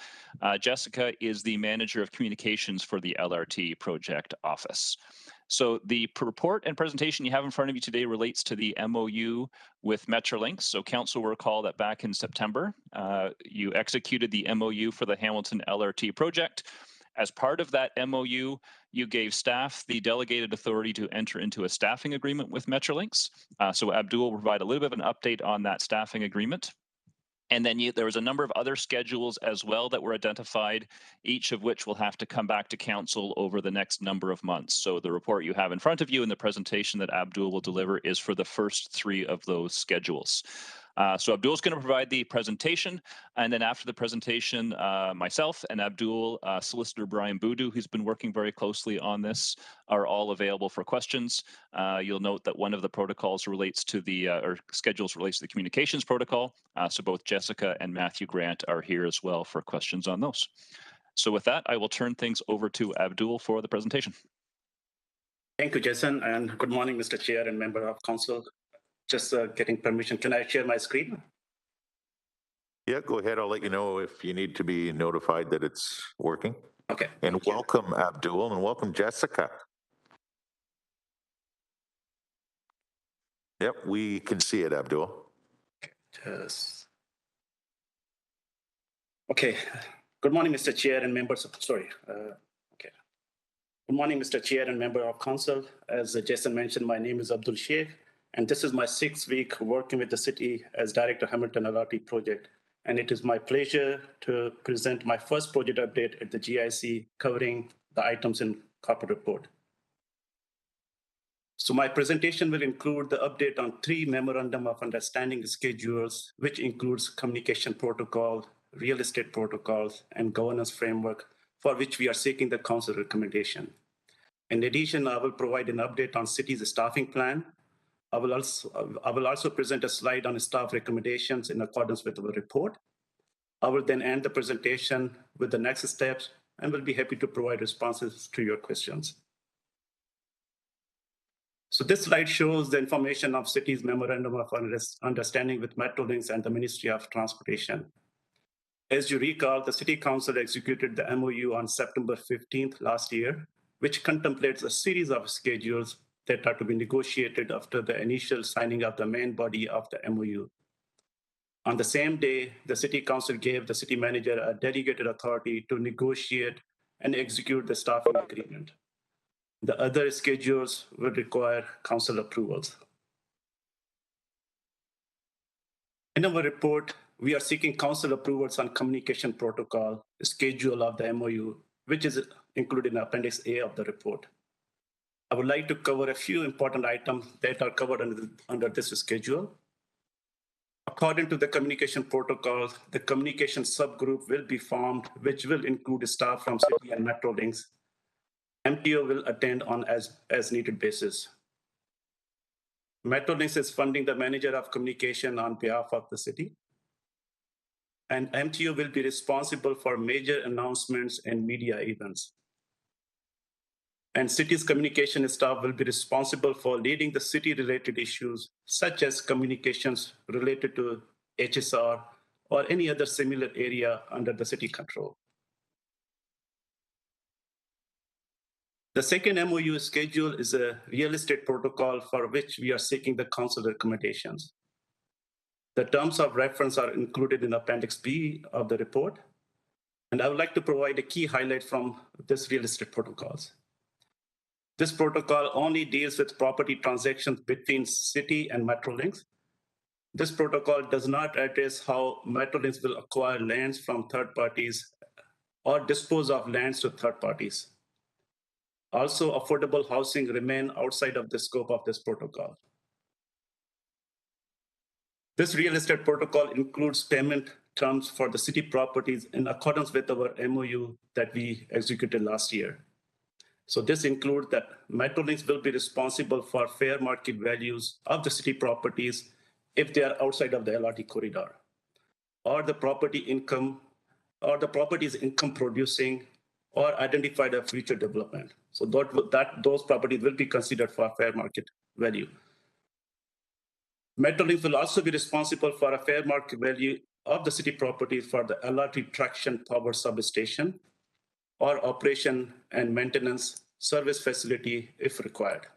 Jessica is the manager of communications for the LRT project office. So the report and presentation you have in front of you today relates to the MOU with Metrolinx. So council will recall that back in September, you executed the MOU for the Hamilton LRT project. As part of that MOU, you gave staff the delegated authority to enter into a staffing agreement with Metrolinx. So Abdul will provide a little bit of an update on that staffing agreement. And then there was a number of other schedules as well that were identified, each of which will have to come back to council over the next number of months. So the report you have in front of you and the presentation that Abdul will deliver is for the first 3 of those schedules. So Abdul is going to provide the presentation, and then after the presentation, myself and Abdul, Solicitor Brian Boudou, who's been working very closely on this, are all available for questions. You'll note that one of the protocols relates to the, or schedules relates to the communications protocol. So both Jessica and Matthew Grant are here as well for questions on those. So with that, I will turn things over to Abdul for the presentation. Thank you, Jason, and good morning, Mr. Chair and member of council. Just getting permission. Can I share my screen? Yeah, go ahead. I'll let you know if you need to be notified that it's working. Okay. And welcome, Abdul, and welcome, Jessica. Yep, we can see it, Abdul. Yes. Okay. Good morning, Mr. Chair and members of, okay. Good morning, Mr. Chair and member of council. As Jason mentioned, my name is Abdul Sheikh, and this is my 6th week working with the city as Director Hamilton LRT project. And it is my pleasure to present my first project update at the GIC covering the items in corporate report. So my presentation will include the update on 3 Memorandum of Understanding schedules, which includes communication protocol, real estate protocols, and governance framework, for which we are seeking the council recommendation. In addition, I will provide an update on city's staffing plan. I will also present a slide on staff recommendations in accordance with our report. I will then end the presentation with the next steps and will be happy to provide responses to your questions. So this slide shows the information of city's Memorandum of Understanding with Metrolinx and the Ministry of Transportation. As you recall, the City Council executed the MOU on September 15th last year, which contemplates a series of schedules that are to be negotiated after the initial signing of the main body of the MOU. On the same day, the City Council gave the city manager a delegated authority to negotiate and execute the staffing agreement. The other schedules will require council approvals. In our report, we are seeking council approvals on communication protocol, schedule of the MOU, which is included in Appendix A of the report. I would like to cover a few important items that are covered under this schedule. According to the communication protocol, the communication subgroup will be formed, which will include staff from City and Metrolinx. MTO will attend on as needed basis. Metrolinx is funding the manager of communication on behalf of the city. And MTO will be responsible for major announcements and media events. And city's communication staff will be responsible for leading the city-related issues, such as communications related to HSR or any other similar area under the city control. The second MOU schedule is a real estate protocol for which we are seeking the council recommendations. The terms of reference are included in Appendix B of the report, and I would like to provide a key highlight from this real estate protocols. This protocol only deals with property transactions between city and Metrolinx. This protocol does not address how Metrolinx will acquire lands from third parties or dispose of lands to third parties. Also, affordable housing remain outside of the scope of this protocol. This real estate protocol includes payment terms for the city properties in accordance with our MOU that we executed last year. So this includes that Metrolinx will be responsible for fair market values of the city properties if they are outside of the LRT corridor, or the property income, or the property is income producing or identified as future development. So those properties will be considered for fair market value. Metrolinx will also be responsible for a fair market value of the city properties for the LRT traction power substation or operation and maintenance service facility if required.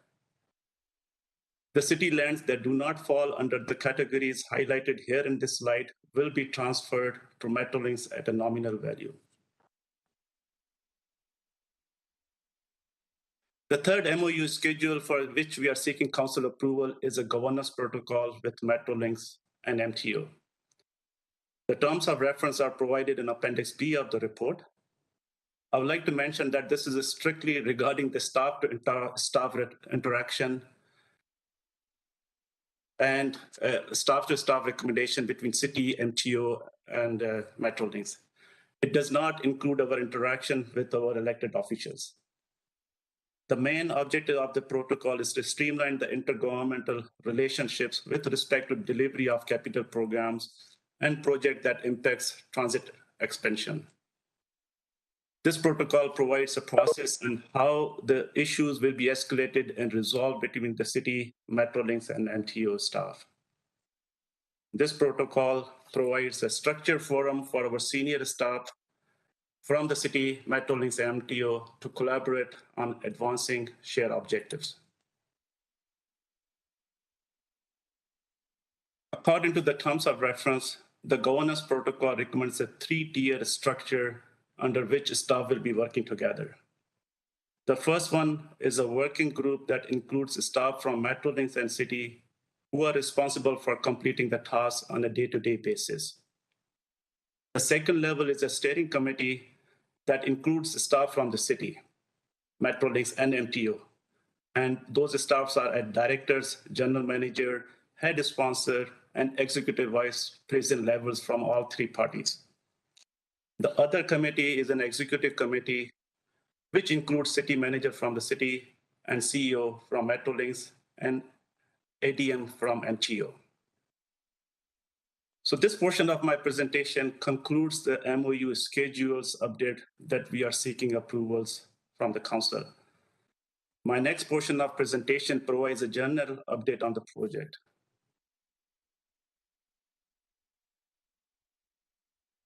The city lands that do not fall under the categories highlighted here in this slide will be transferred to Metrolinx at a nominal value. The third MOU schedule for which we are seeking council approval is a governance protocol with Metrolinx and MTO. The terms of reference are provided in Appendix B of the report. I would like to mention that this is strictly regarding the staff-to-staff interaction and staff-to-staff recommendation between city, MTO, and Metrolinx. It does not include our interaction with our elected officials. The main objective of the protocol is to streamline the intergovernmental relationships with respect to delivery of capital programs and projects that impacts transit expansion. This protocol provides a process on how the issues will be escalated and resolved between the city, Metrolinx, and MTO staff. This protocol provides a structured forum for our senior staff from the city, Metrolinx, and MTO to collaborate on advancing shared objectives. According to the terms of reference, the governance protocol recommends a 3-tier structure under which staff will be working together. The first one is a working group that includes staff from Metrolinx and city who are responsible for completing the tasks on a day-to-day basis. The second level is a steering committee that includes staff from the city, Metrolinx, and MTO. And those staffs are at directors, general manager, head sponsor, and executive vice president levels from all three parties. The other committee is an executive committee, which includes city manager from the city and CEO from Metrolinx and ADM from MTO. So this portion of my presentation concludes the MOU schedules update that we are seeking approvals from the council. My next portion of presentation provides a general update on the project.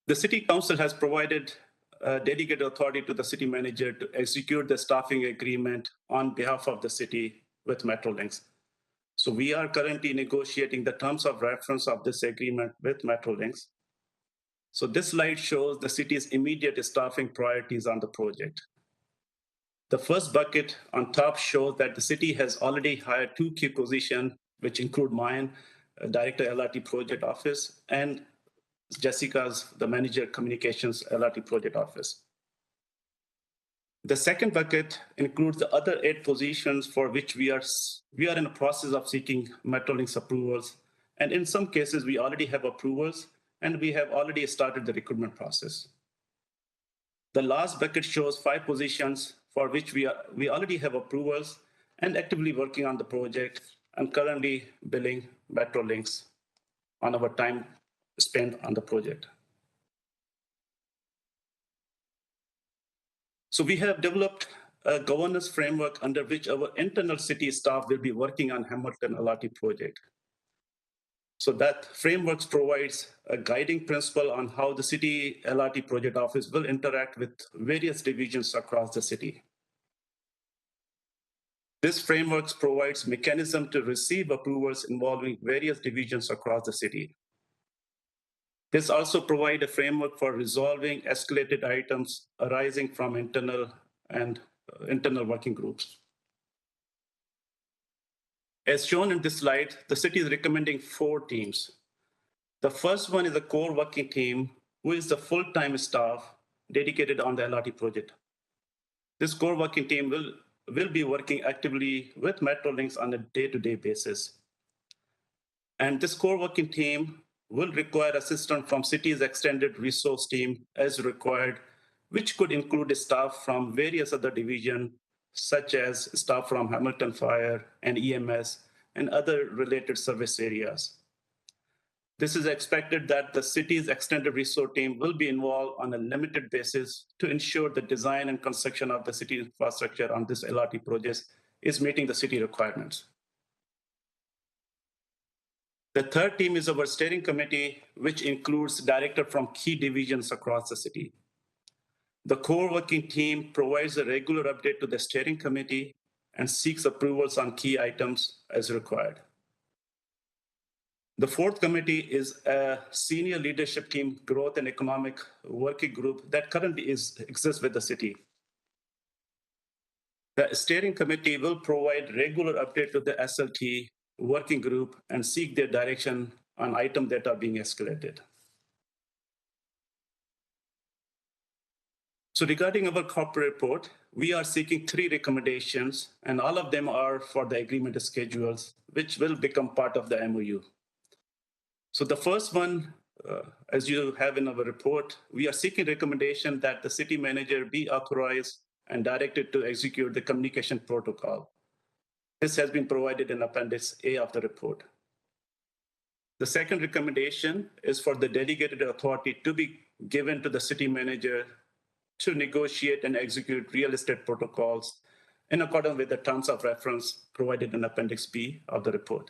The City Council has provided dedicated authority to the city manager to execute the staffing agreement on behalf of the city with Metrolinx. So we are currently negotiating the terms of reference of this agreement with Metrolinx. So this slide shows the city's immediate staffing priorities on the project. The first bucket on top shows that the city has already hired 2 key positions, which include mine, Director LRT Project Office, and Jessica's, the Manager Communications LRT Project Office. The second bucket includes the other 8 positions for which we are in the process of seeking Metrolinx approvals. And in some cases, we already have approvals, and we have already started the recruitment process. The last bucket shows 5 positions for which we already have approvals and actively working on the project and currently billing Metrolinx on our time spent on the project. So we have developed a governance framework under which our internal city staff will be working on Hamilton LRT project. So that framework provides a guiding principle on how the city LRT project office will interact with various divisions across the city. This framework provides mechanism to receive approvals involving various divisions across the city. This also provides a framework for resolving escalated items arising from internal working groups. As shown in this slide, the city is recommending 4 teams. The first one is a core working team, who is the full-time staff dedicated on the LRT project. This core working team will be working actively with Metrolinx on a day-to-day basis. And this core working team will require assistance from city's extended resource team as required, which could include staff from various other divisions, such as staff from Hamilton Fire and EMS and other related service areas. This is expected that the city's extended resource team will be involved on a limited basis to ensure the design and construction of the city infrastructure on this LRT project is meeting the city requirements. The third team is our steering committee, which includes directors from key divisions across the city. The core working team provides a regular update to the steering committee and seeks approvals on key items as required. The fourth committee is a senior leadership team growth and economic working group that currently exists with the city. The steering committee will provide regular update to the SLT working group and seek their direction on items that are being escalated. So regarding our corporate report, we are seeking 3 recommendations, and all of them are for the agreement schedules, which will become part of the MOU. So the first one, as you have in our report, we are seeking recommendation that the city manager be authorized and directed to execute the communication protocol. This has been provided in Appendix A of the report. The second recommendation is for the delegated authority to be given to the city manager to negotiate and execute real estate protocols in accordance with the terms of reference provided in Appendix B of the report.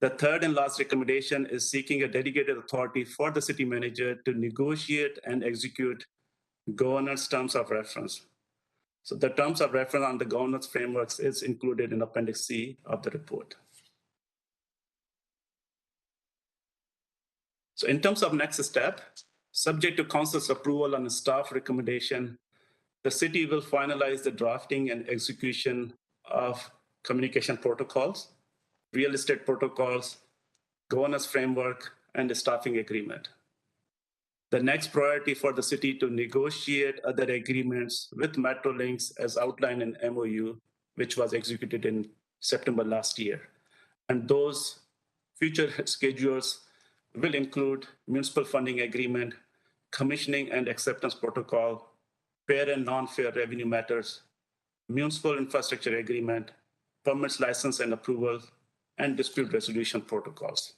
The third and last recommendation is seeking a delegated authority for the city manager to negotiate and execute governance terms of reference. So the terms of reference on the governance frameworks is included in Appendix C of the report. So in terms of next step, subject to council's approval on a staff recommendation, the city will finalize the drafting and execution of communication protocols, real estate protocols, governance framework, and the staffing agreement. The next priority for the city to negotiate other agreements with Metrolinx as outlined in MOU which was executed in September last year. And those future schedules will include municipal funding agreement, commissioning and acceptance protocol, fair and non-fair revenue matters, municipal infrastructure agreement, permits, license and approval, and dispute resolution protocols.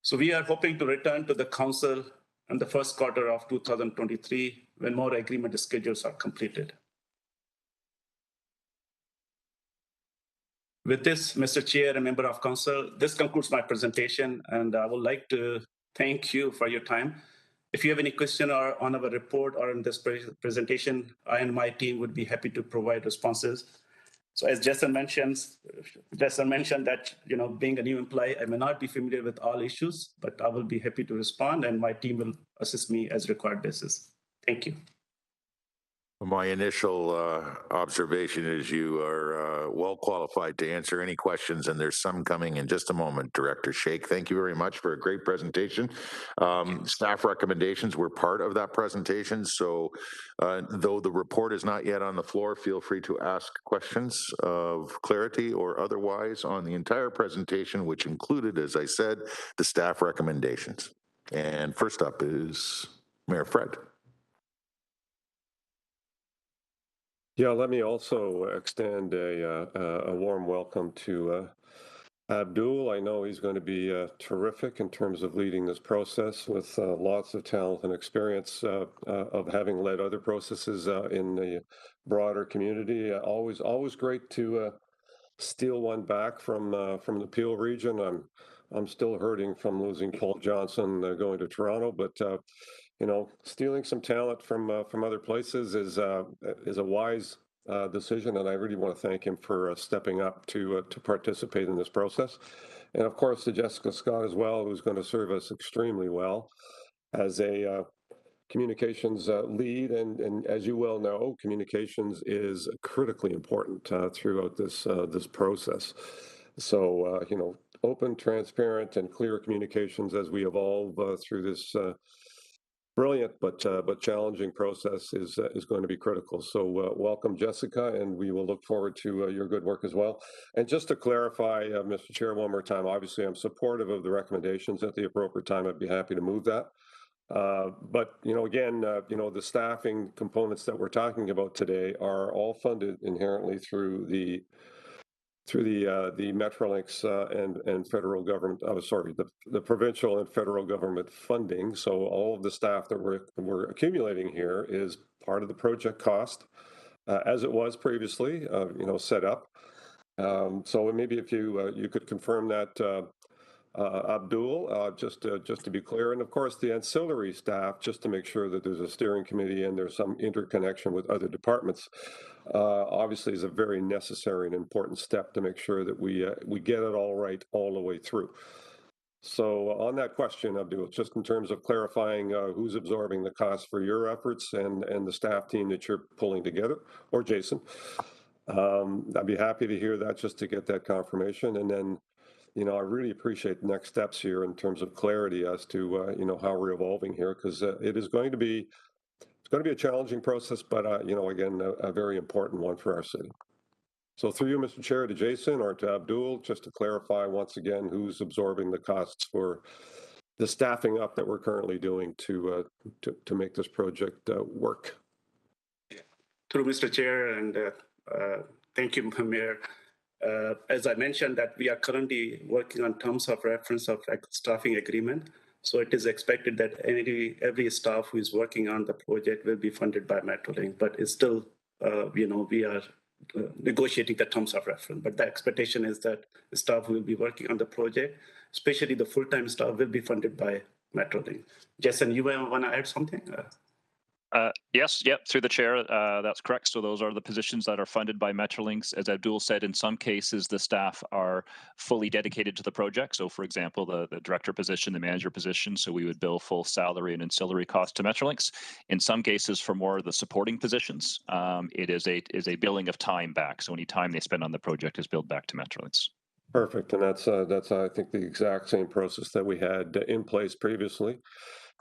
So we are hoping to return to the council in the first quarter of 2023 when more agreement schedules are completed. With this, Mr. Chair and member of council, this concludes my presentation, and I would like to thank you for your time. If you have any question or on our report or in this presentation, I and my team would be happy to provide responses. So as Jason mentioned that, being a new employee, I may not be familiar with all issues, but I will be happy to respond, and my team will assist me as required basis. Thank you. My initial observation is you are well qualified to answer any questions, and there's some coming in just a moment. Director Sheikh, thank you very much for a great presentation. Staff recommendations were part of that presentation, so though the report is not yet on the floor, feel free to ask questions of clarity or otherwise on the entire presentation, which included, as I said, the staff recommendations. And first up is Mayor Fred. Yeah, let me also extend a warm welcome to Abdul. I know he's going to be terrific in terms of leading this process with lots of talent and experience of having led other processes in the broader community. Always great to steal one back from the Peel region. I'm still hurting from losing Paul Johnson going to Toronto, but stealing some talent from other places is a wise decision, and I really want to thank him for stepping up to participate in this process. And of course, to Jessica Scott as well, who's going to serve us extremely well as a communications lead. And as you well know, communications is critically important throughout this process. So, open, transparent, and clear communications as we evolve through this brilliant but challenging process is going to be critical. So welcome, Jessica, and we will look forward to your good work as well. And just to clarify, Mr. Chair, one more time, obviously I'm supportive of the recommendations. At the appropriate time, I'd be happy to move that. But again, the staffing components that we're talking about today are all funded inherently through the Metrolinx and federal government, the provincial and federal government funding. So all of the staff that we're accumulating here is part of the project cost, as it was previously, set up. So maybe if you could confirm that, Abdul, just to be clear, and of course the ancillary staff, just to make sure that there's a steering committee and there's some interconnection with other departments, obviously is a very necessary and important step to make sure that we get it all right all the way through. So on that question, Abdul, just in terms of clarifying who's absorbing the cost for your efforts and the staff team that you're pulling together, or Jason, I'd be happy to hear that just to get that confirmation. And then I really appreciate the next steps here in terms of clarity as to how we're evolving here, because it is going to be a challenging process, but again, a very important one for our city. So through you, Mr. Chair, to Jason or to Abdul, just to clarify once again who's absorbing the costs for the staffing up that we're currently doing to make this project work. Through Mr. Chair, and thank you, Mayor. As I mentioned, that we are currently working on terms of reference of staffing agreement. So it is expected that every staff who is working on the project will be funded by Metrolinx, but it's still, we are negotiating the terms of reference. But the expectation is that the staff who will be working on the project, especially the full-time staff, will be funded by Metrolinx. Jason, you want to add something? Yes, through the chair, that's correct. So those are the positions that are funded by Metrolinx. As Abdul said, in some cases, the staff are fully dedicated to the project. So for example, the director position, the manager position, so we would bill full salary and ancillary cost to Metrolinx. In some cases, for more of the supporting positions, it is a billing of time back. So any time they spend on the project is billed back to Metrolinx. Perfect, and that's I think the exact same process that we had in place previously.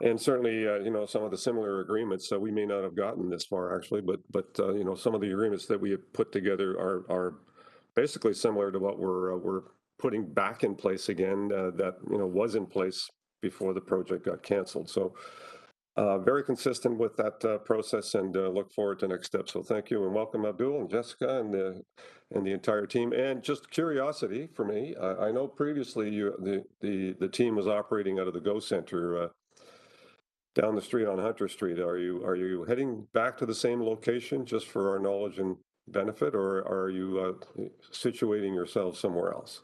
And certainly, some of the similar agreements, we may not have gotten this far actually, but some of the agreements that we have put together are basically similar to what we're putting back in place again that was in place before the project got canceled. So very consistent with that process, and look forward to next steps. So thank you and welcome, Abdul and Jessica and the entire team. And just curiosity for me, I know previously the team was operating out of the Go Center down the street on Hunter Street. Are you heading back to the same location just for our knowledge and benefit, or are you situating yourselves somewhere else?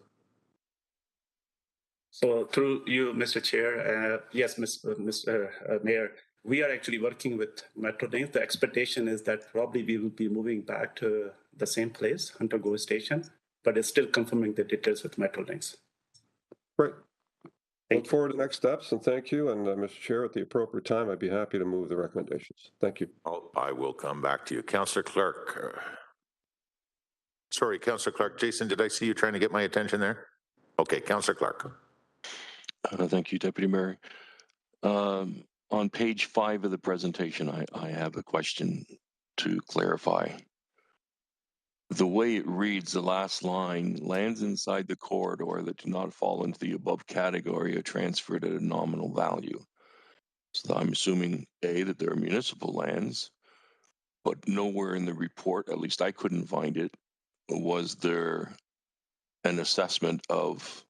So through you, Mr. Chair, yes, Mr. Mayor, we are actually working with Metrolinx. The expectation is that probably we will be moving back to the same place, Hunter Go Station, but it's still confirming the details with Metrolinx. Great. Look forward to next steps, and thank you. And Mr. Chair, at the appropriate time, I'd be happy to move the recommendations. Thank you. I will come back to you. Councillor Clark. Sorry, Councillor Clark. Jason, did I see you trying to get my attention there? Okay, Councillor Clark. Thank you, Deputy Mayor. On page 5 of the presentation, I have a question to clarify. The way it reads, the last line, lands inside the corridor that do not fall into the above category are transferred at a nominal value. So I'm assuming, A, that they're municipal lands, but nowhere in the report, at least I couldn't find it, was there an assessment of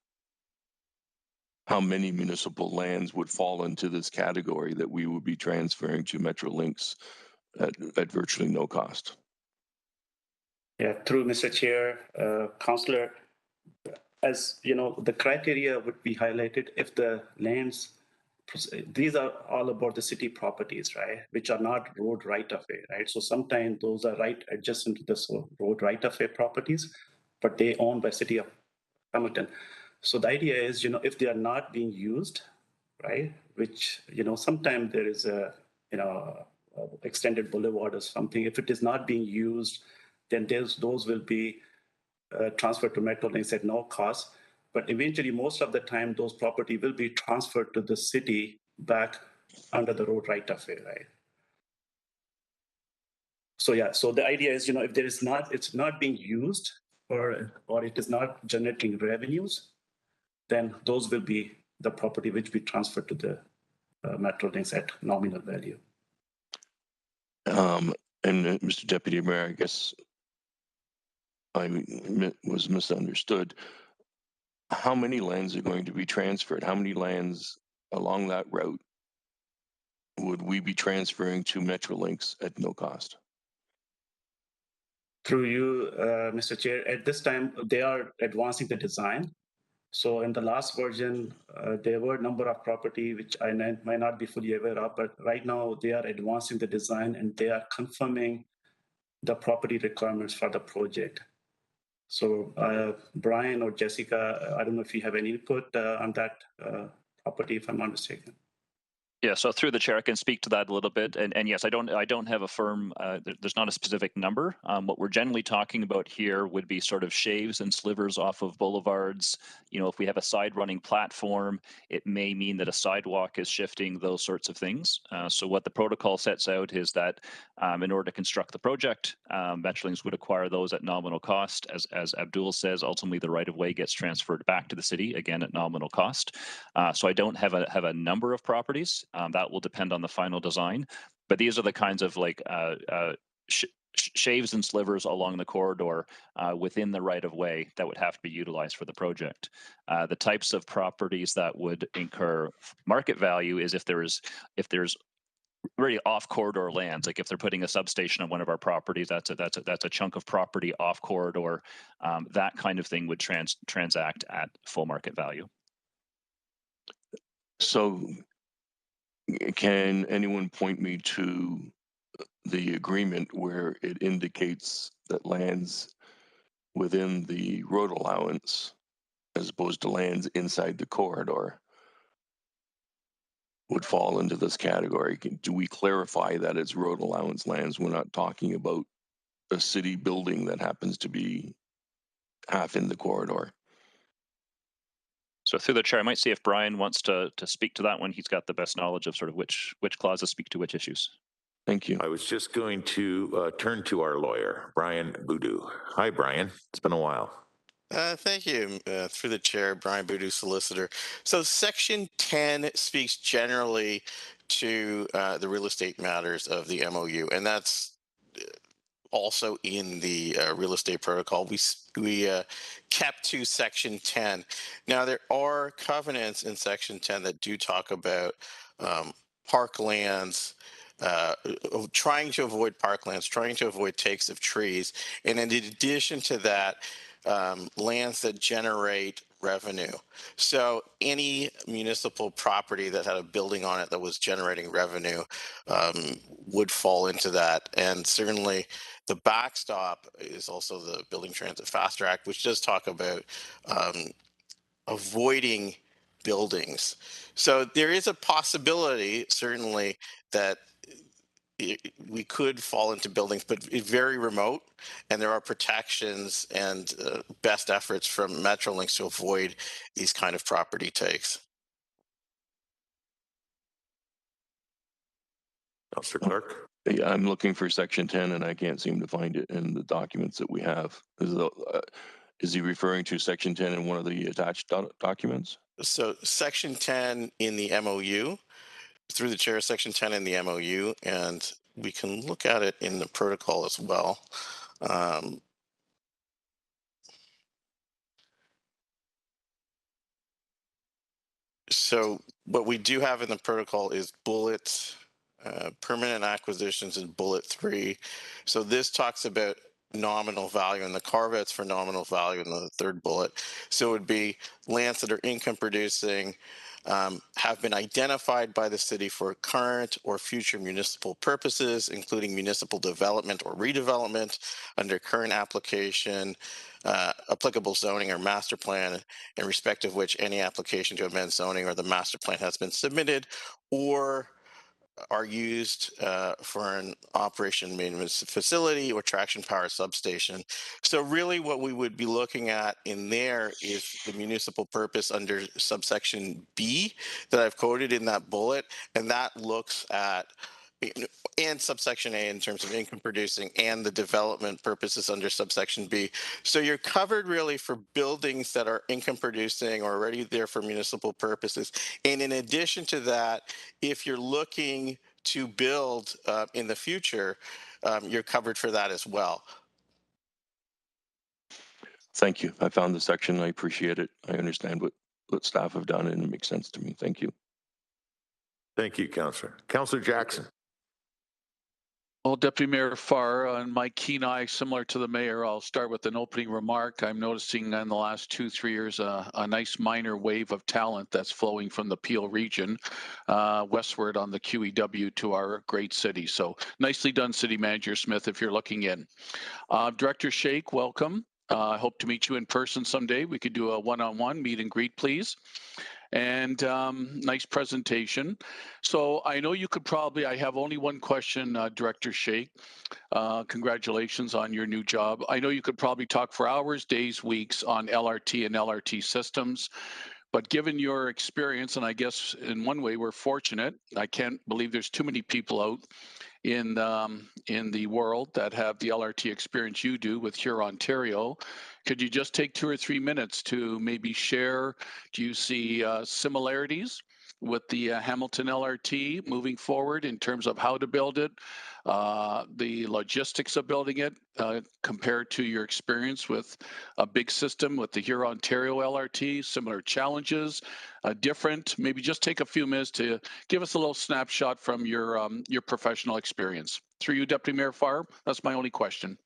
how many municipal lands would fall into this category that we would be transferring to Metrolinx at virtually no cost. Yeah, through Mr. Chair, Councillor, as you know, the criteria would be highlighted if the lands, these are all about the city properties, right, which are not road right-of-way, right? So sometimes those are right adjacent to the road right-of-way properties, but they owned by City of Hamilton. So the idea is, if they are not being used, right, which, sometimes there is a, extended boulevard or something. If it is not being used, then those will be transferred to Metrolinx at no cost. But eventually, most of the time, those property will be transferred to the city back under the road right-of-way, right? So yeah, so the idea is, if there is not, it's not being used or it is not generating revenues, then those will be the property which we transfer to the Metrolinx at nominal value. And Mr. Deputy Mayor, I guess I was misunderstood. How many lands are going to be transferred? How many lands along that route would we be transferring to Metrolinx at no cost? Through you, Mr. Chair, at this time, they are advancing the design. So in the last version, there were a number of property which I might not be fully aware of, but right now they are advancing the design and they are confirming the property requirements for the project. So Brian or Jessica, I don't know if you have any input on that property, if I'm not mistaken. Yeah, so through the chair, I can speak to that a little bit. And yes, I don't have a firm, there's not a specific number. What we're generally talking about here would be sort of shaves and slivers off of boulevards. If we have a side running platform, it may mean that a sidewalk is shifting, those sorts of things. So what the protocol sets out is that in order to construct the project, Metrolinx would acquire those at nominal cost. As Abdul says, ultimately the right of way gets transferred back to the city, again at nominal cost. So I don't have a number of properties. That will depend on the final design, but these are the kinds of shaves and slivers along the corridor within the right of way that would have to be utilized for the project. The types of properties that would incur market value is if there's really off corridor lands, like if they're putting a substation on one of our properties, that's a chunk of property off corridor. That kind of thing would transact at full market value. So can anyone point me to the agreement where it indicates that lands within the road allowance, as opposed to lands inside the corridor, would fall into this category? Do we clarify that it's road allowance lands? We're not talking about a city building that happens to be half in the corridor. So through the chair, I might see if Brian wants to speak to that one. He's got the best knowledge of sort of which clauses speak to which issues. Thank you. I was just going to turn to our lawyer, Brian Boudou. Hi, Brian. It's been a while. Thank you. Through the chair, Brian Boudou, solicitor. So Section 10 speaks generally to the real estate matters of the MOU, and that's also in the real estate protocol. We kept to Section 10. Now, there are covenants in Section 10 that do talk about parklands, trying to avoid parklands, trying to avoid takes of trees. And in addition to that, lands that generate revenue. So any municipal property that had a building on it that was generating revenue would fall into that. And certainly the backstop is also the Building Transit Faster Act, which does talk about avoiding buildings. So there is a possibility, certainly, that we could fall into buildings, but it's very remote, and there are protections and best efforts from Metrolinx to avoid these kind of property takes. Councillor Clark. Yeah, I'm looking for Section 10, and I can't seem to find it in the documents that we have. Is he referring to Section 10 in one of the attached documents? So Section 10 in the MOU, through the chair, Section 10 in the MOU, and we can look at it in the protocol as well. So what we do have in the protocol is bullet permanent acquisitions in bullet 3. So this talks about nominal value, and the carve-outs for nominal value in the third bullet. So it would be lands that are income producing, have been identified by the city for current or future municipal purposes, including municipal development or redevelopment under current application, applicable zoning or master plan, in respect of which any application to amend zoning or the master plan has been submitted, or are used for an operation maintenance facility or traction power substation. So really what we would be looking at in there is the municipal purpose under subsection B that I've quoted in that bullet, and that looks at and subsection A in terms of income producing, and the development purposes under subsection B. So you're covered really for buildings that are income producing or already there for municipal purposes. And in addition to that, if you're looking to build in the future, you're covered for that as well. Thank you. I found the section. I appreciate it. I understand what staff have done, and it makes sense to me. Thank you. Thank you, Councillor. Councillor Jackson. Well, Deputy Mayor Farr, on my keen eye, similar to the mayor, I'll start with an opening remark. I'm noticing in the last 2-3 years a nice minor wave of talent that's flowing from the Peel region westward on the QEW to our great city. So nicely done, City Manager Smith, if you're looking in. Director Sheikh, welcome. I hope to meet you in person someday. We could do a one-on-one meet and greet, please. And nice presentation. So I know you could probably, I have only one question, Director Sheikh. Congratulations on your new job. I know you could probably talk for hours, days, weeks on LRT and LRT systems. But given your experience, and I guess in one way we're fortunate, I can't believe there's too many people out in the world that have the LRT experience you do with Huron, Ontario. Could you just take 2 or 3 minutes to maybe share, do you see similarities with the Hamilton LRT moving forward in terms of how to build it, the logistics of building it compared to your experience with a big system with the Huron, Ontario LRT, similar challenges, different? Maybe just take a few minutes to give us a little snapshot from your professional experience. Through you, Deputy Mayor Farr, that's my only question.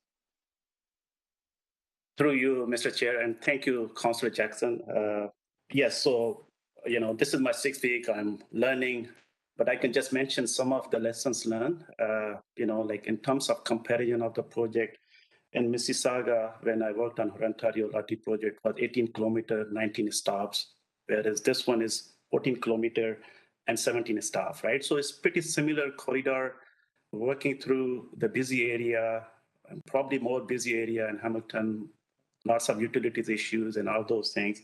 Through you, Mr. Chair, and thank you, Councillor Jackson. Yes, so, this is my 6th week. I'm learning, but I can just mention some of the lessons learned, like in terms of comparison of the project. In Mississauga, when I worked on Ontario LRT project, was 18 kilometer, 19 stops, whereas this one is 14 kilometer and 17 stops, right? So it's pretty similar corridor, working through the busy area, and probably more busy area in Hamilton, lots of utilities issues and all those things.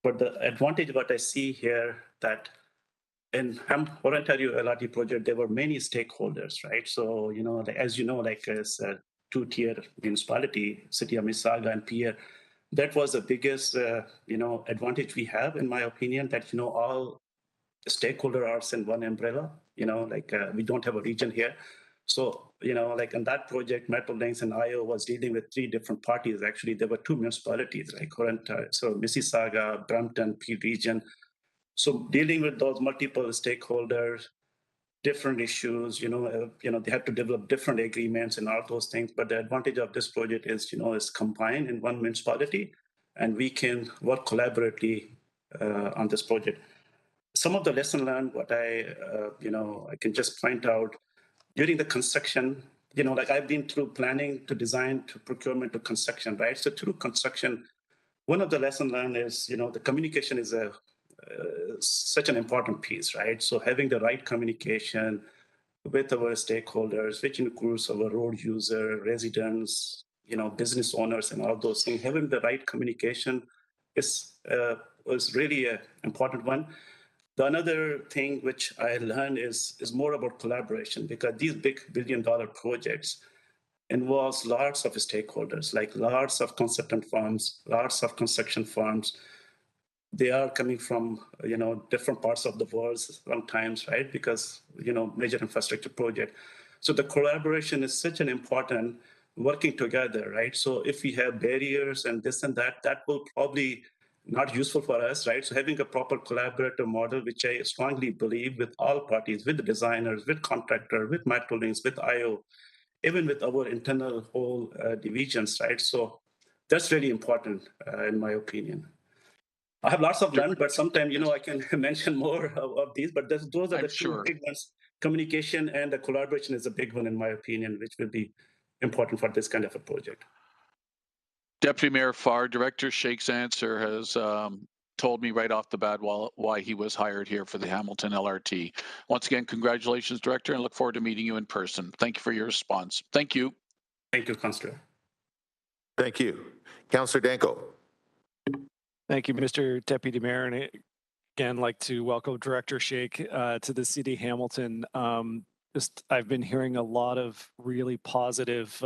But the advantage what I see here that in Voluntary LRT project, there were many stakeholders, right? So, as you know, like as a two-tier municipality, City of Mississauga and Pierre, that was the biggest, advantage we have, in my opinion, that, all stakeholders are in one umbrella, we don't have a region here. So, like in that project, Metrolinx and IO was dealing with 3 different parties. Actually, there were 2 municipalities, like so Mississauga, Brampton, Peel region. So dealing with those multiple stakeholders, different issues, they have to develop different agreements and all those things. But the advantage of this project is, it's combined in one municipality, and we can work collaboratively on this project. Some of the lesson learned, what I can just point out during the construction, like I've been through planning to design to procurement to construction, right? So through construction, one of the lesson learned is, the communication is such an important piece, right? So having the right communication with our stakeholders, which includes our road user, residents, business owners, and all those things, having the right communication was really an important one. The another thing which I learned is more about collaboration, because these big billion-dollar projects involves lots of stakeholders, like lots of consultant firms, lots of construction firms. They are coming from, different parts of the world sometimes, right? Because, major infrastructure project. So the collaboration is such an important working together, right? So if we have barriers and this and that, that will probably not useful for us, right? So having a proper collaborative model, which I strongly believe with all parties, with the designers, with contractor, with Metrolinx, with IO, even with our internal whole divisions, right? So that's really important, in my opinion. I have lots of learned, but sometimes, I can mention more of these, but those are the 2 big ones. Communication and the collaboration is a big one, in my opinion, which will be important for this kind of a project. Deputy Mayor Farr, Director Shake's answer has told me right off the bat why he was hired here for the Hamilton LRT. Once again, congratulations, Director, and look forward to meeting you in person. Thank you for your response. Thank you. Thank you, Councillor. Thank you. Councillor Danko. Thank you, Mr. Deputy Mayor. And again, like to welcome Director Shake to the City of Hamilton. I've been hearing a lot of really positive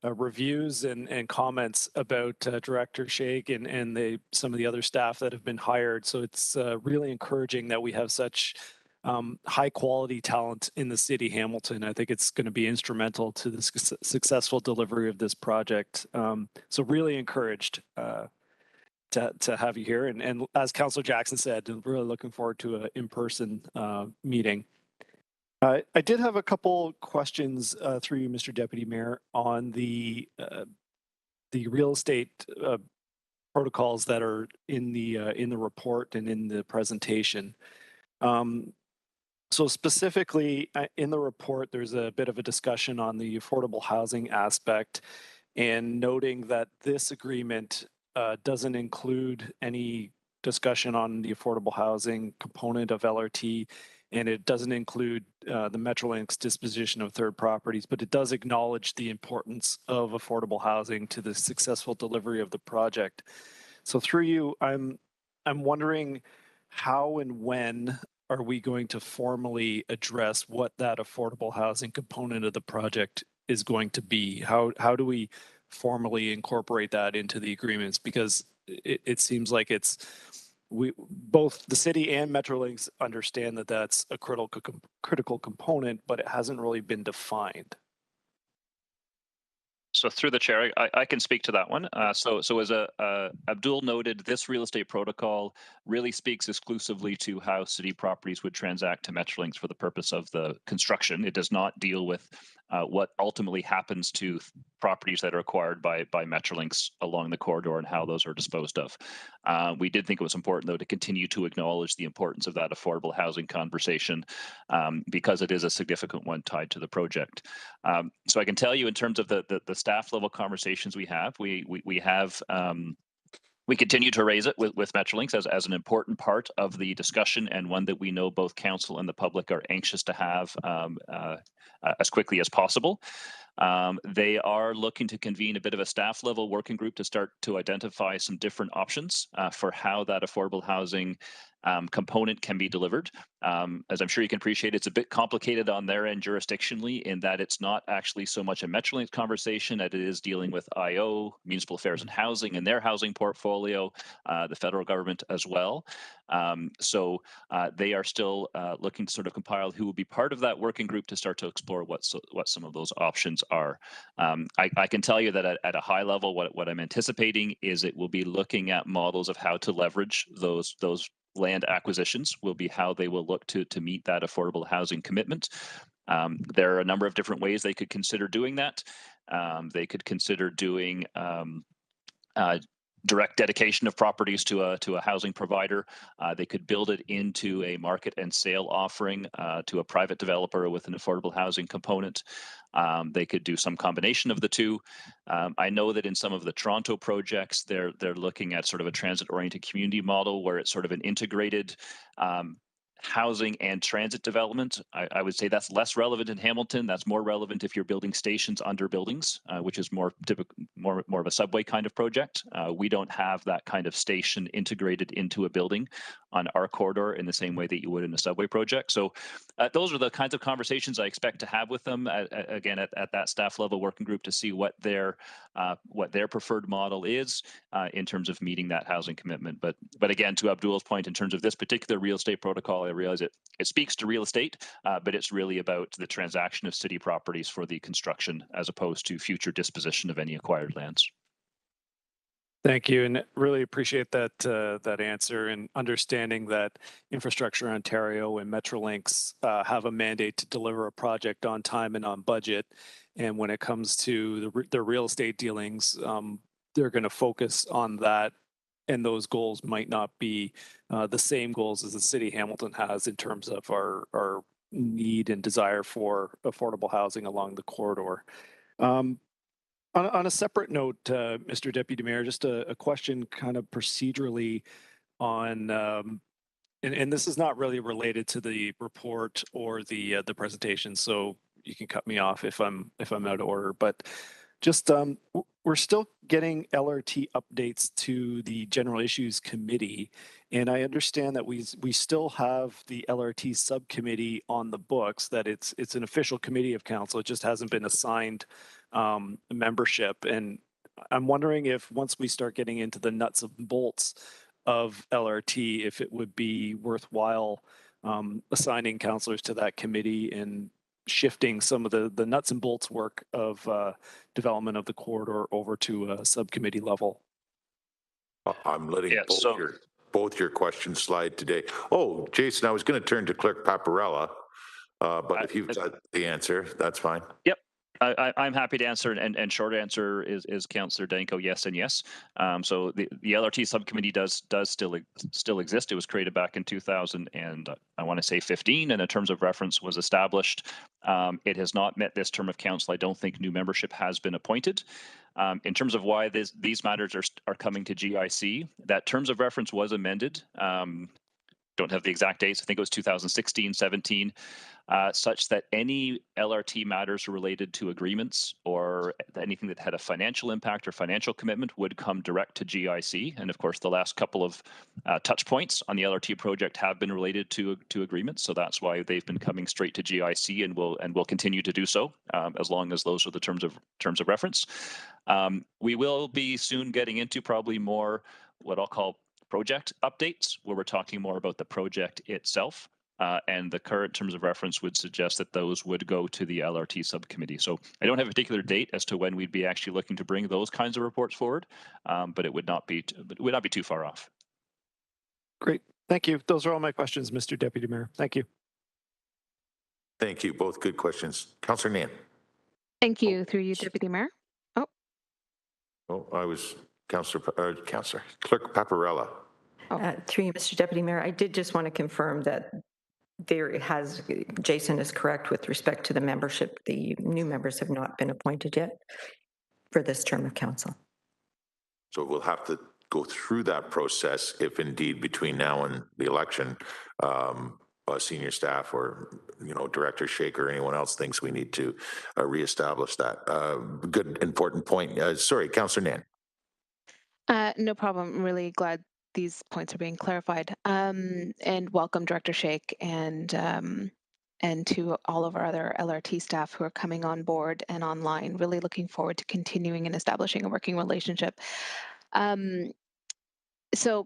reviews and comments about Director Shake and some of the other staff that have been hired. So it's really encouraging that we have such high quality talent in the city of Hamilton. I think it's going to be instrumental to the successful delivery of this project. So really encouraged to have you here. And as Councillor Jackson said, really looking forward to an in-person meeting. I did have a couple questions through you, Mr. Deputy Mayor, on the real estate protocols that are in the report and in the presentation. So specifically in the report, there's a bit of a discussion on the affordable housing aspect, and noting that this agreement doesn't include any discussion on the affordable housing component of LRT, and it doesn't include the Metrolinx disposition of third properties, but it does acknowledge the importance of affordable housing to the successful delivery of the project. So through you, I'm wondering how and when are we going to formally address what that affordable housing component of the project is going to be? How do we formally incorporate that into the agreements? Because it seems like both the city and Metrolinx understand that that's a critical component, but it hasn't really been defined. So through the chair, I can speak to that one. So as Abdul noted, this real estate protocol really speaks exclusively to how city properties would transact to Metrolinx for the purpose of the construction. It does not deal with what ultimately happens to properties that are acquired by Metrolinx along the corridor and how those are disposed of. We did think it was important, though, to continue to acknowledge the importance of that affordable housing conversation because it is a significant one tied to the project. So I can tell you in terms of the staff level conversations we have, we continue to raise it with Metrolinx as an important part of the discussion, and one that we know both council and the public are anxious to have as quickly as possible. They are looking to convene a bit of a staff level working group to start to identify some different options for how that affordable housing component can be delivered. As I'm sure you can appreciate, it's a bit complicated on their end jurisdictionally in that it's not actually so much a Metrolinx conversation as it is dealing with IO, Municipal Affairs and Housing, and their housing portfolio, the federal government as well. So they are still looking to sort of compile who will be part of that working group to start to explore what some of those options are. I can tell you that at a high level, what I'm anticipating is it will be looking at models of how to leverage those land acquisitions will be how they will look to meet that affordable housing commitment. There are a number of different ways they could consider doing that. They could consider doing direct dedication of properties to a housing provider. They could build it into a market and sale offering to a private developer with an affordable housing component. They could do some combination of the two. I know that in some of the Toronto projects, they're looking at sort of a transit-oriented community model where it's sort of an integrated housing and transit development. I would say that's less relevant in Hamilton. That's more relevant if you're building stations under buildings, which is more typical, more of a subway kind of project. We don't have that kind of station integrated into a building on our corridor in the same way that you would in a subway project. So those are the kinds of conversations I expect to have with them again at that staff level working group to see what their preferred model is in terms of meeting that housing commitment. But again, to Abdul's point, in terms of this particular real estate protocol, I realize it speaks to real estate, but it's really about the transaction of city properties for the construction as opposed to future disposition of any acquired lands. Thank you, and really appreciate that answer and understanding that Infrastructure Ontario and Metrolinx have a mandate to deliver a project on time and on budget. And when it comes to the real estate dealings, they're going to focus on that, and those goals might not be the same goals as the city of Hamilton has in terms of our need and desire for affordable housing along the corridor. On a separate note, Mr. Deputy Mayor, just a question kind of procedurally on, and this is not really related to the report or the presentation, so you can cut me off if I'm out of order. But just we're still getting LRT updates to the General Issues Committee, and I understand that we still have the LRT subcommittee on the books. That it's an official committee of council. It just hasn't been assigned membership, and I'm wondering if once we start getting into the nuts and bolts of LRT, if it would be worthwhile assigning councillors to that committee and shifting some of the nuts and bolts work of development of the corridor over to a subcommittee level. I'm letting both your questions slide today. Oh, Jason, I was going to turn to Clerk Paparella, but if you've got the answer, that's fine. Yep. I'm happy to answer, and short answer is Councillor Danko, yes and yes. So the LRT subcommittee does still exist. It was created back in 2000 and I want to say 15, and a terms of reference was established. It has not met this term of council. I don't think new membership has been appointed. In terms of why these matters are coming to GIC, that terms of reference was amended. Don't have the exact dates. I think it was 2016, 17. Such that any LRT matters related to agreements or anything that had a financial impact or financial commitment would come direct to GIC. And of course, the last couple of touch points on the LRT project have been related to agreements. So that's why they've been coming straight to GIC and will continue to do so as long as those are the terms of reference. We will be soon getting into probably more what I'll call project updates, where we're talking more about the project itself. And the current terms of reference would suggest that those would go to the LRT subcommittee. So I don't have a particular date as to when we'd be actually looking to bring those kinds of reports forward, but it would not be too far off. Great, thank you. Those are all my questions, Mr. Deputy Mayor. Thank you. Thank you. Both good questions. Councillor Nairn. Thank you. Through you, Deputy Mayor. I was Councillor Clerk Paparella. Through you, Mr. Deputy Mayor, I did just want to confirm that Jason is correct with respect to the membership. The new members have not been appointed yet for this term of council. So we'll have to go through that process if indeed between now and the election, senior staff or, Director Shaker or anyone else thinks we need to reestablish that. Good, important point. Sorry, Councillor Nan. No problem. I'm really glad these points are being clarified. And welcome, Director Shake, and to all of our other LRT staff who are coming on board and online. Really looking forward to continuing and establishing a working relationship. So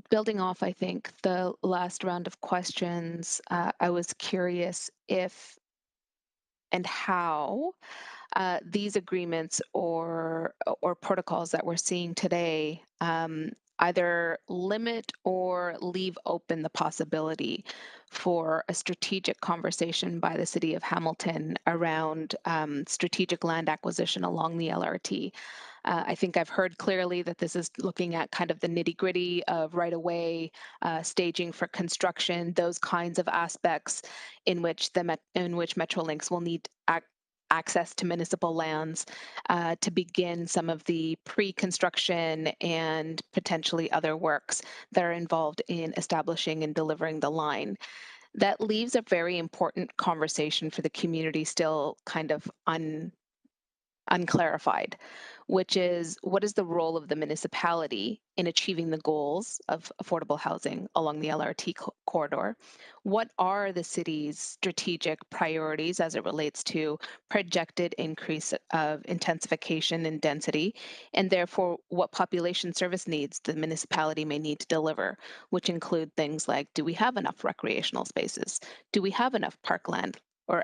building off, I think, the last round of questions, I was curious if and how these agreements or protocols that we're seeing today either limit or leave open the possibility for a strategic conversation by the City of Hamilton around strategic land acquisition along the LRT. I think I've heard clearly that this is looking at kind of the nitty-gritty of right-of-way, staging for construction, those kinds of aspects in which Metrolinx will need access to municipal lands to begin some of the pre-construction and potentially other works that are involved in establishing and delivering the line. That leaves a very important conversation for the community still kind of unclarified, which is what is the role of the municipality in achieving the goals of affordable housing along the LRT corridor? What are the city's strategic priorities as it relates to projected increase of intensification and density, and therefore what population service needs the municipality may need to deliver, which include things like, do we have enough recreational spaces? Do we have enough parkland or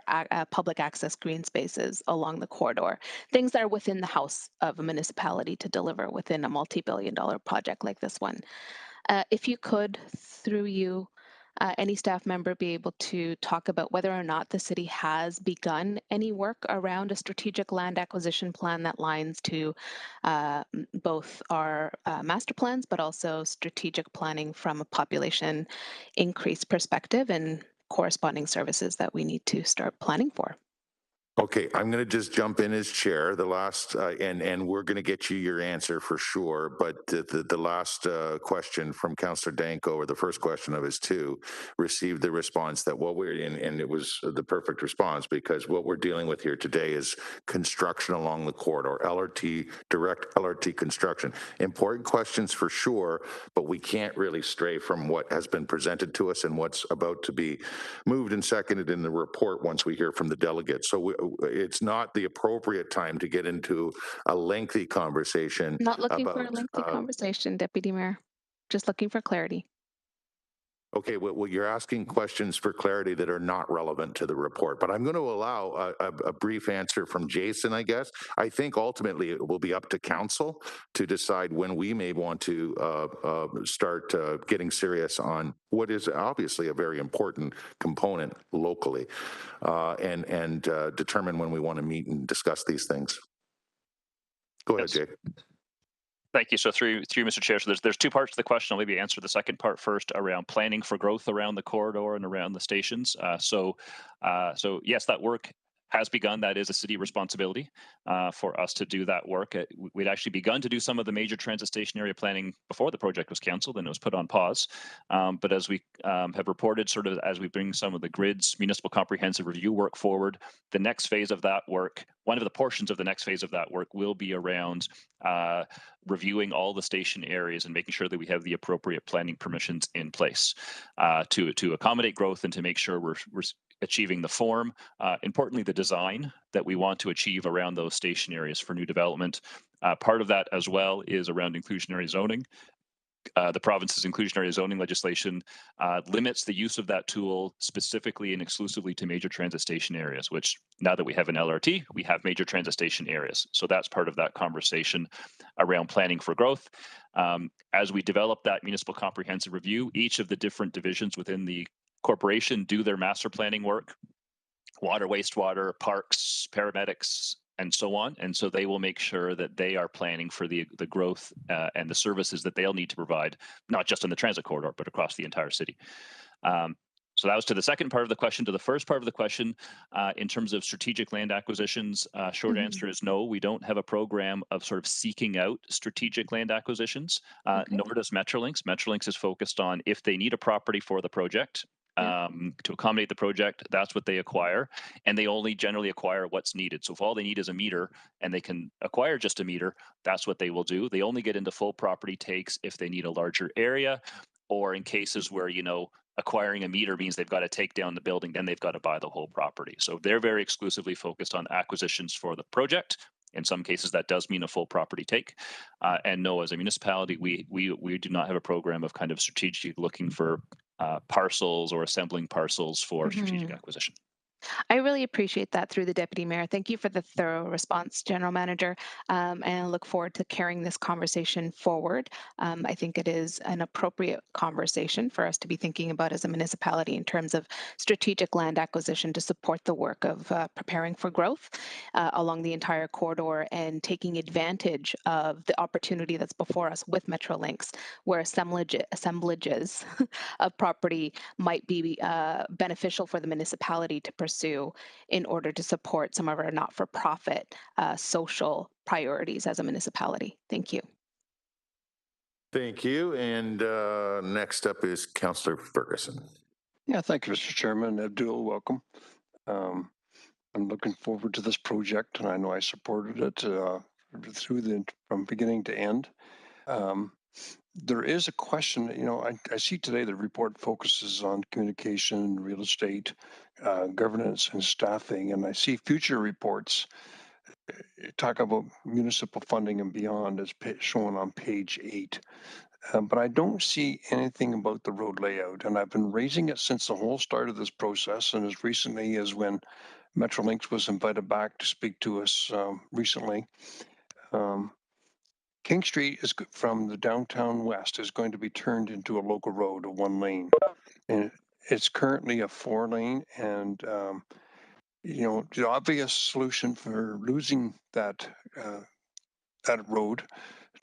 public access green spaces along the corridor, things that are within the house of a municipality to deliver within a multi-billion-dollar project like this one. If you could, through you, any staff member be able to talk about whether or not the city has begun any work around a strategic land acquisition plan that lines to both our master plans, but also strategic planning from a population increase perspective and corresponding services that we need to start planning for. Okay, I'm going to just jump in as chair. The last, and we're going to get you your answer for sure. But the last question from Councillor Danko, or the first question of his two, received the response that what we're in, and it was the perfect response, because what we're dealing with here today is construction along the corridor, LRT, direct LRT construction. Important questions for sure, but we can't really stray from what has been presented to us and what's about to be moved and seconded in the report once we hear from the delegates. So it's not the appropriate time to get into a lengthy conversation. Not looking for a lengthy conversation, Deputy Mayor. Just looking for clarity. Okay, well, you're asking questions for clarity that are not relevant to the report, but I'm going to allow a brief answer from Jason, I guess. I think ultimately it will be up to council to decide when we may want to start getting serious on what is obviously a very important component locally, and determine when we want to meet and discuss these things. Go ahead, Jake. Thank you. So through Mr. Chair, so there's two parts to the question. I'll maybe answer the second part first around planning for growth around the corridor and around the stations. So yes, that work has begun. That is a city responsibility for us to do that work. We'd actually begun to do some of the major transit station area planning before the project was cancelled and it was put on pause. But as we have reported, sort of as we bring some of the grids municipal comprehensive review work forward, the next phase of that work, one of the portions of the next phase of that work will be around reviewing all the station areas and making sure that we have the appropriate planning permissions in place to accommodate growth and to make sure we're achieving the form, importantly the design that we want to achieve around those station areas for new development. Part of that as well is around inclusionary zoning. The province's inclusionary zoning legislation limits the use of that tool specifically and exclusively to major transit station areas, which now that we have an LRT, we have major transit station areas. So that's part of that conversation around planning for growth. As we develop that municipal comprehensive review, each of the different divisions within the corporation do their master planning work, water, wastewater, parks, paramedics, and so on. And so they will make sure that they are planning for the growth and the services that they'll need to provide, not just in the transit corridor, but across the entire city. So that was to the second part of the question. To the first part of the question, in terms of strategic land acquisitions, short answer is no. We don't have a program of sort of seeking out strategic land acquisitions, nor does Metrolinx. Metrolinx is focused on if they need a property for the project, to accommodate the project. That's what they acquire, and they only generally acquire what's needed. So if all they need is a meter and they can acquire just a meter, that's what they will do. They only get into full property takes if they need a larger area, or in cases where, you know, acquiring a meter means they've got to take down the building, then they've got to buy the whole property. So they're very exclusively focused on acquisitions for the project. In some cases, that does mean a full property take. And no, as a municipality, we do not have a program of kind of strategic looking for parcels or assembling parcels for strategic acquisition. I really appreciate that through the Deputy Mayor. Thank you for the thorough response, General Manager, and I look forward to carrying this conversation forward. I think it is an appropriate conversation for us to be thinking about as a municipality in terms of strategic land acquisition to support the work of preparing for growth along the entire corridor and taking advantage of the opportunity that's before us with Metrolinx, where assemblages of property might be beneficial for the municipality to pursue in order to support some of our not-for-profit social priorities as a municipality. Thank you. Thank you. And next up is Councillor Ferguson. Yeah, thank you, Mr. Chairman. Abdul, welcome. I'm looking forward to this project, and I know I supported it from beginning to end. There is a question, you know, I see today the report focuses on communication, real estate, governance, and staffing, and I see future reports talk about municipal funding and beyond as shown on page 8. But I don't see anything about the road layout, and I've been raising it since the whole start of this process, and as recently as when Metrolinx was invited back to speak to us recently. King Street is from the downtown west is going to be turned into a local road, a 1 lane, and it's currently a 4 lane. And you know, the obvious solution for losing that road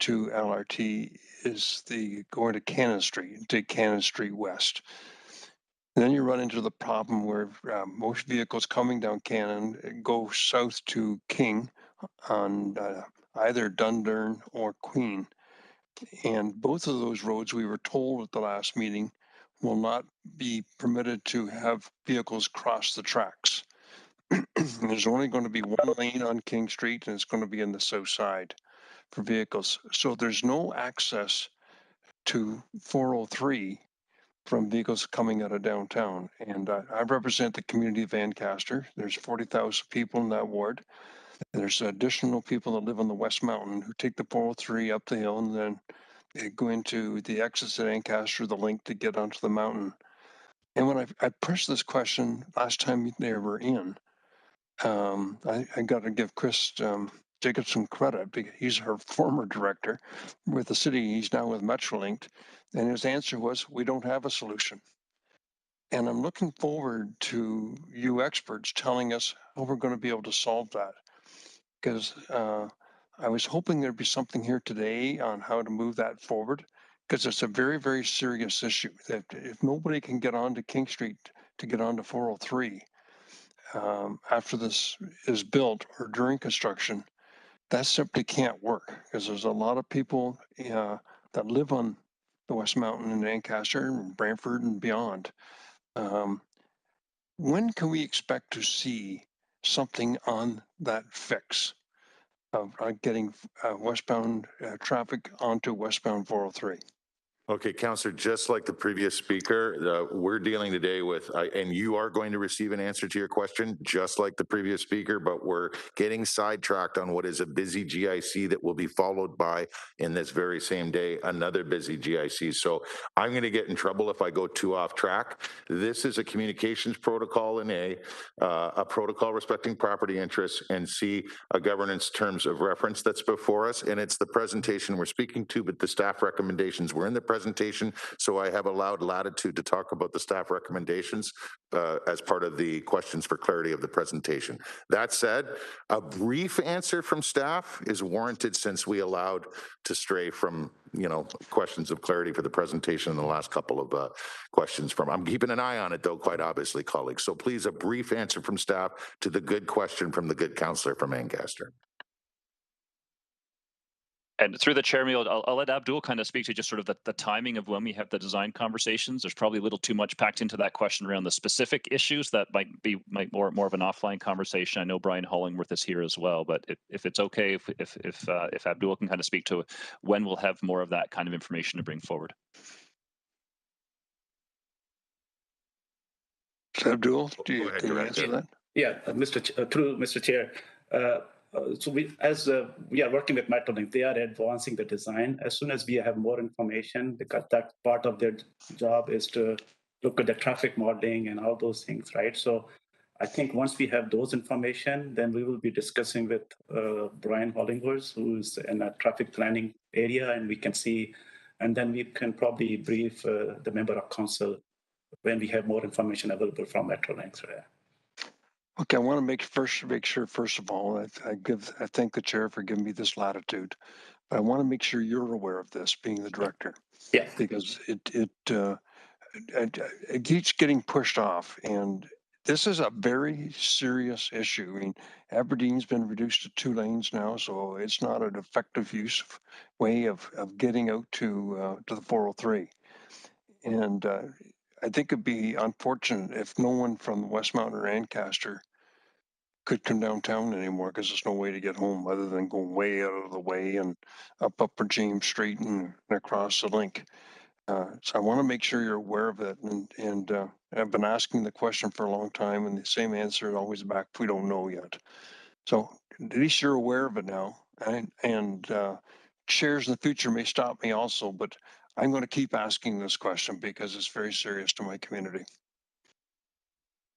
to LRT is going to Cannon Street, take Cannon Street West. And then you run into the problem where most vehicles coming down Cannon go south to King on either Dundurn or Queen. And both of those roads, we were told at the last meeting, will not be permitted to have vehicles cross the tracks. There's only going to be 1 lane on King Street, and it's going to be in the south side for vehicles. So there's no access to 403 from vehicles coming out of downtown. And I represent the community of Ancaster. There's 40,000 people in that ward. There's additional people that live on the West Mountain who take the 403 up the hill and then they go into the exits at Ancaster, the link to get onto the mountain. And when I pressed this question last time they were in, I got to give Chris Jacobson credit because he's her former director with the city. He's now with Metrolinx. And his answer was, we don't have a solution. And I'm looking forward to you experts telling us how we're going to be able to solve that. Because I was hoping there'd be something here today on how to move that forward, because it's a very, very serious issue that if nobody can get onto King Street to get onto 403 after this is built or during construction, that simply can't work because there's a lot of people that live on the West Mountain in Ancaster and Brantford and beyond. When can we expect to see something on that fix of getting westbound traffic onto westbound 403? Okay, Councillor, just like the previous speaker, we're dealing today with, and you are going to receive an answer to your question, just like the previous speaker, but we're getting sidetracked on what is a busy GIC that will be followed by, in this very same day, another busy GIC. So I'm going to get in trouble if I go too off track. This is a communications protocol in a protocol respecting property interests, and C, a governance terms of reference that's before us. And it's the presentation we're speaking to, but the staff recommendations were in the presentation, so I have allowed latitude to talk about the staff recommendations as part of the questions for clarity of the presentation. That said, a brief answer from staff is warranted since we allowed to stray from, you know, questions of clarity for the presentation in the last couple of questions from. I'm keeping an eye on it though, quite obviously, colleagues. So please, a brief answer from staff to the good question from the good councillor from Ancaster. And through the chair, I'll let Abdul kind of speak to just sort of the timing of when we have the design conversations. There's probably a little too much packed into that question around the specific issues that might be more of an offline conversation. I know Brian Hollingworth is here as well, but if it's okay, if Abdul can kind of speak to when we'll have more of that kind of information to bring forward. Abdul, can you answer that? Yeah, through Mr. Chair. So we are working with Metrolinx, they are advancing the design. As soon as we have more information, because that part of their job is to look at the traffic modeling and all those things, right? So I think once we have those information, then we will be discussing with Brian Hollingworth, who's in a traffic planning area, and we can see, and then we can probably brief the member of council when we have more information available from Metrolinx. Right? Okay, I want to make sure first of all, I thank the chair for giving me this latitude. But I want to make sure you're aware of this, being the director. Yeah. Because it keeps getting pushed off, and this is a very serious issue. I mean, Aberdeen's been reduced to 2 lanes now, so it's not an effective way of getting out to the 403. And I think it'd be unfortunate if no one from West Mountain or Ancaster could come downtown anymore, because there's no way to get home other than going way out of the way and up Upper James Street and across the link. So I want to make sure you're aware of it. And I've been asking the question for a long time, and the same answer is always back, we don't know yet. So at least you're aware of it now. And chairs in the future may stop me also, but I'm going to keep asking this question because it's very serious to my community.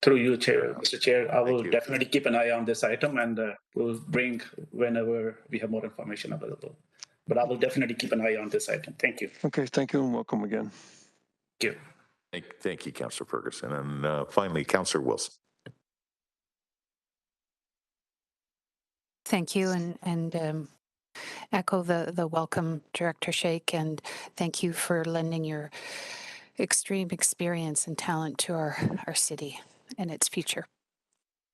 Through you, Chair, Mr. Chair, I will definitely keep an eye on this item, and we'll bring whenever we have more information available. But I will definitely keep an eye on this item. Thank you. Okay, thank you and welcome again. Thank you. Thank you, Councillor Ferguson. And finally, Councillor Wilson. Thank you, and echo the welcome, Director Sheikh, and thank you for lending your extreme experience and talent to our city and its future.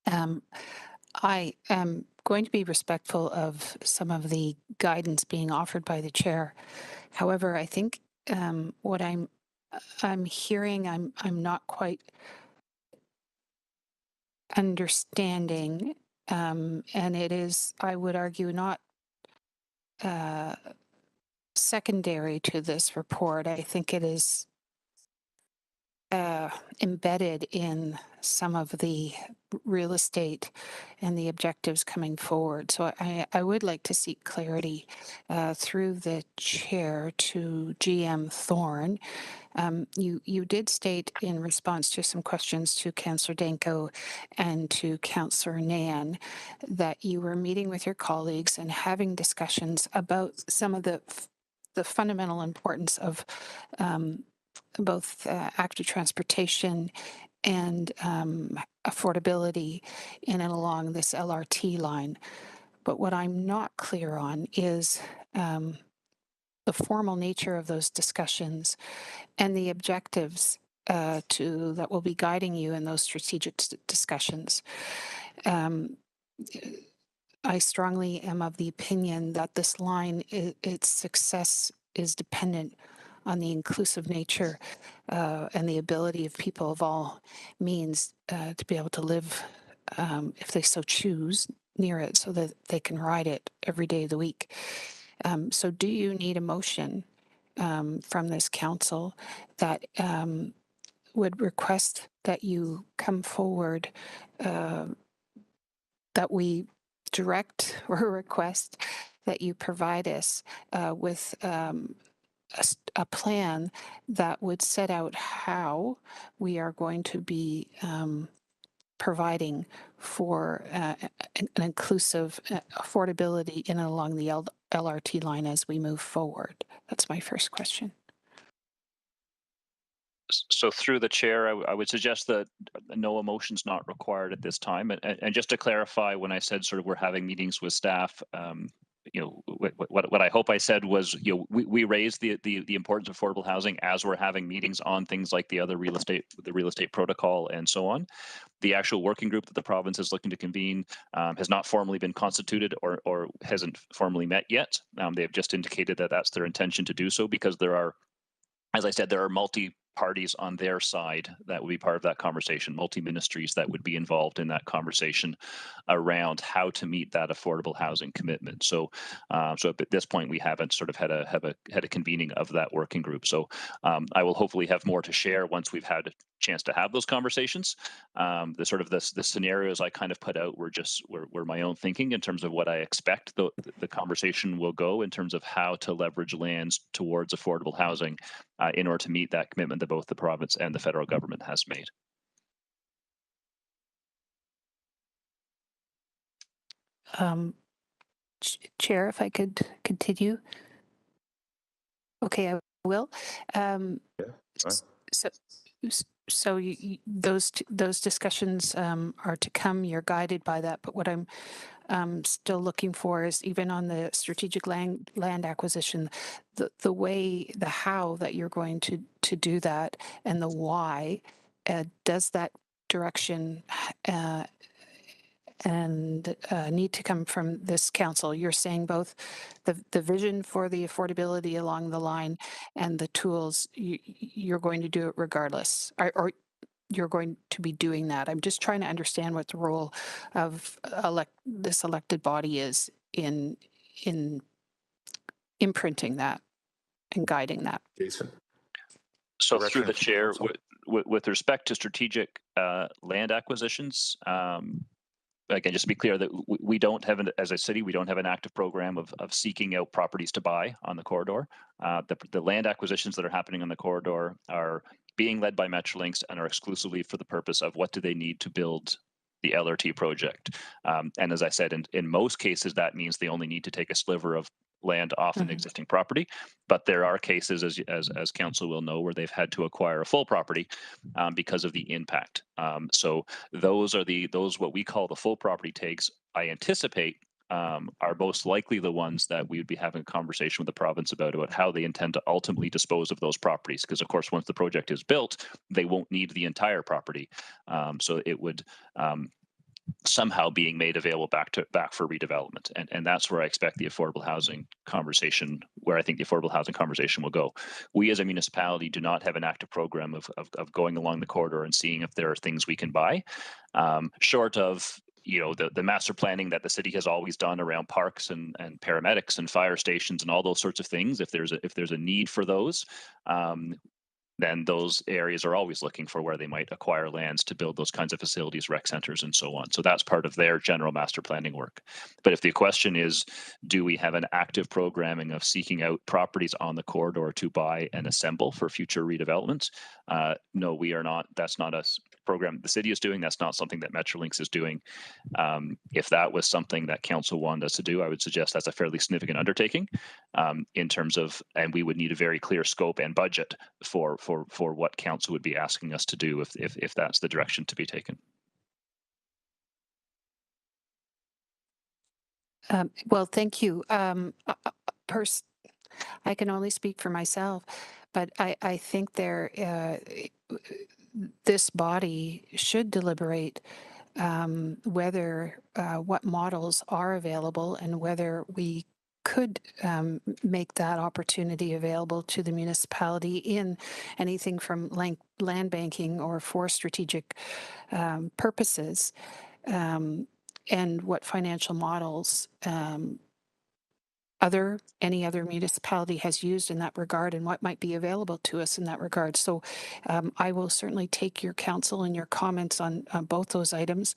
I am going to be respectful of some of the guidance being offered by the chair. However, I think what I'm hearing, I'm not quite understanding, and it is, I would argue, not secondary to this report. I think it is embedded in some of the real estate and the objectives coming forward. So I would like to seek clarity through the chair to GM Thorne. You did state in response to some questions to Councillor Danko and to Councillor Nan that you were meeting with your colleagues and having discussions about some of the fundamental importance of both active transportation and affordability in and along this LRT line. But what I'm not clear on is the formal nature of those discussions and the objectives that will be guiding you in those strategic discussions. I strongly am of the opinion that this line, its success is dependent on the inclusive nature and the ability of people of all means to be able to live, if they so choose, near it so that they can ride it every day of the week. So do you need a motion from this council that would request that you come forward, that we direct or request that you provide us with a plan that would set out how we are going to be providing for an inclusive affordability in and along the LRT line as we move forward? That's my first question. So through the chair, I would suggest that no emotion's not required at this time. And just to clarify, when I said sort of we're having meetings with staff, what I hope I said was, we raised the importance of affordable housing as we're having meetings on things like the other real estate protocol and so on. The actual working group that the province is looking to convene has not formally been constituted or hasn't formally met yet. They've just indicated that that's their intention to do so, because there are, as I said, there are parties on their side that would be part of that conversation, multi-ministries that would be involved in that conversation around how to meet that affordable housing commitment. So, so at this point, we haven't sort of had a convening of that working group. So, I will hopefully have more to share once we've had a chance to have those conversations. The scenarios I kind of put out were my own thinking in terms of what I expect the conversation will go in terms of how to leverage lands towards affordable housing in order to meet that commitment that both the province and the federal government has made. Chair, if I could continue. Okay, I will. So those discussions are to come. You're guided by that. But what I'm still looking for is, even on the strategic land acquisition, the how that you're going to do that, and the why. Does that direction and need to come from this council? You're saying both the vision for the affordability along the line and the tools, you're going to do it regardless, or you're going to be doing that. I'm just trying to understand what the role of this elected body is in imprinting that and guiding that. Jason. So through the chair, with respect to strategic land acquisitions, again, just to be clear, that we don't have, as a city, we don't have an active program of seeking out properties to buy on the corridor. The land acquisitions that are happening on the corridor are being led by Metrolinx and are exclusively for the purpose of what do they need to build the LRT project. And as I said, in most cases, that means they only need to take a sliver of land off an existing property. But there are cases, as council will know, where they've had to acquire a full property because of the impact. So those what we call the full property takes, I anticipate are most likely the ones that we would be having a conversation with the province about how they intend to ultimately dispose of those properties. Because of course, once the project is built, they won't need the entire property. So it would somehow being made available back for redevelopment. And that's where I expect the affordable housing conversation, where I think the affordable housing conversation will go. We as a municipality do not have an active program of going along the corridor and seeing if there are things we can buy, short of the master planning that the city has always done around parks and paramedics and fire stations and all those sorts of things. If there's a need for those, then those areas are always looking for where they might acquire lands to build those kinds of facilities, rec centers, and so on. So that's part of their general master planning work. But if the question is, do we have an active programming of seeking out properties on the corridor to buy and assemble for future redevelopments? No, we are not. That's not a program the city is doing. That's not something that Metrolinx is doing. If that was something that council wanted us to do, I would suggest that's a fairly significant undertaking in terms of, and we would need a very clear scope and budget for what council would be asking us to do if that's the direction to be taken. Well, thank you. I can only speak for myself, but I think this body should deliberate whether what models are available and whether we could make that opportunity available to the municipality in anything from land banking or for strategic purposes, and what financial models any other municipality has used in that regard, and what might be available to us in that regard. So I will certainly take your counsel and your comments on both those items,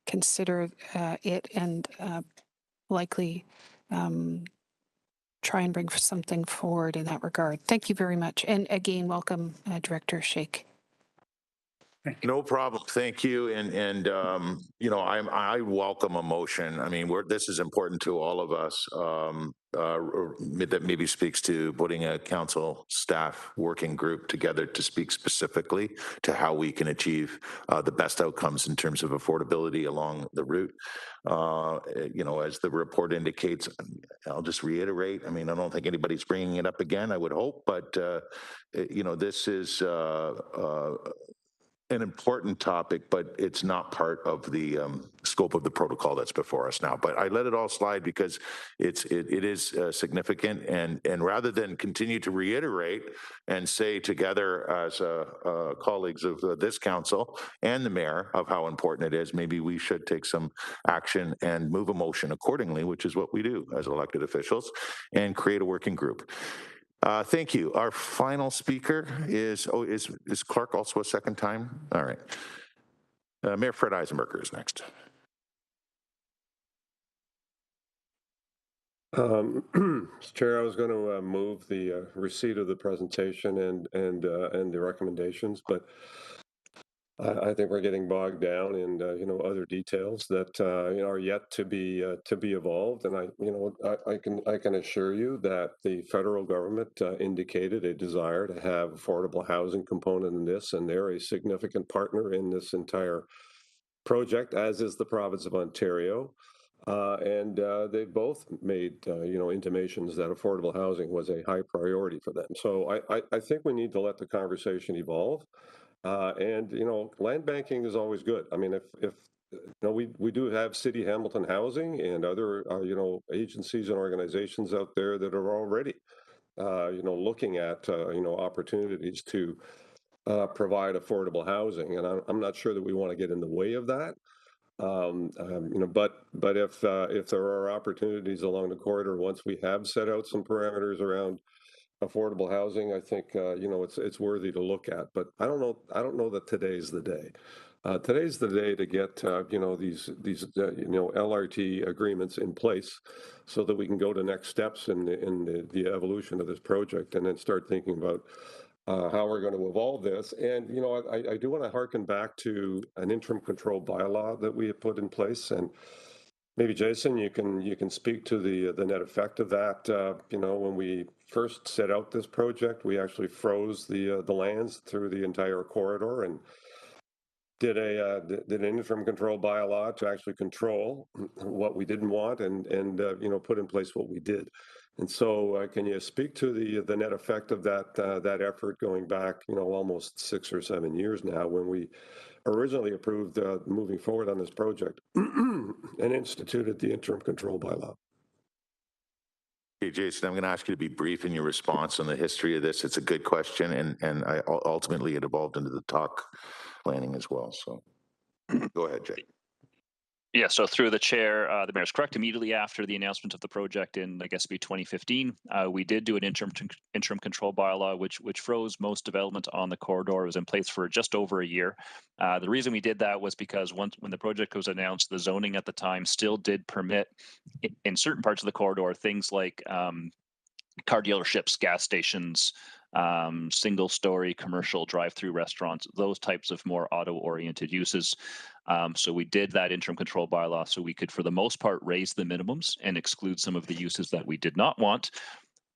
consider it, and likely try and bring something forward in that regard. Thank you very much. And again, welcome, Director Sheikh. No problem. Thank you. And you know, I welcome a motion. I mean, this is important to all of us. That maybe speaks to putting a council staff working group together to speak specifically to how we can achieve the best outcomes in terms of affordability along the route. You know, as the report indicates, I'll just reiterate. I mean, I don't think anybody's bringing it up again, I would hope, but you know, this is an important topic, but it's not part of the scope of the protocol that's before us now. But I let it all slide because it is significant, and rather than continue to reiterate and say together as colleagues of this council and the mayor of how important it is, maybe we should take some action and move a motion accordingly, which is what we do as elected officials, and create a working group. Thank you. Our final speaker is Clark also a second time? All right. Mayor Fred Eisenberger is next. Mr. Chair, I was going to move the receipt of the presentation and the recommendations, but I think we're getting bogged down in you know, other details that you know, are yet to be evolved. And I can assure you that the federal government indicated a desire to have affordable housing component in this, and they're a significant partner in this entire project, as is the province of Ontario. And they both made you know, intimations that affordable housing was a high priority for them. So I think we need to let the conversation evolve. And you know, land banking is always good. I mean, if you know, we do have City Hamilton Housing and other you know, agencies and organizations out there that are already you know, looking at you know, opportunities to provide affordable housing, and I'm not sure that we want to get in the way of that. You know, but if there are opportunities along the corridor, once we have set out some parameters around affordable housing, I think you know, it's worthy to look at. But I don't know that today's the day. Today's the day to get you know, these you know, LRT agreements in place, so that we can go to next steps in the evolution of this project, and then start thinking about how we're going to evolve this. And you know, I do want to harken back to an interim control bylaw that we have put in place, and maybe Jason, you can speak to the net effect of that. You know, when we first set out this project, we actually froze the lands through the entire corridor and did an interim control bylaw to actually control what we didn't want, and you know, put in place what we did. And so, can you speak to the net effect of that effort going back, you know, almost 6 or 7 years now, when we originally approved moving forward on this project and instituted the interim control bylaw? Okay, Jason, I'm going to ask you to be brief in your response on the history of this. It's a good question, and ultimately it evolved into the talk planning as well. So go ahead, Jay. Yeah, so through the chair, the mayor's correct. Immediately after the announcement of the project in, I guess, it'd be 2015, we did do an interim control bylaw, which froze most development on the corridor. It was in place for just over a year. The reason we did that was because when the project was announced, the zoning at the time still did permit, in certain parts of the corridor, things like car dealerships, gas stations, single-story commercial drive-through restaurants, those types of more auto-oriented uses. So we did that interim control bylaw so we could, for the most part, raise the minimums and exclude some of the uses that we did not want.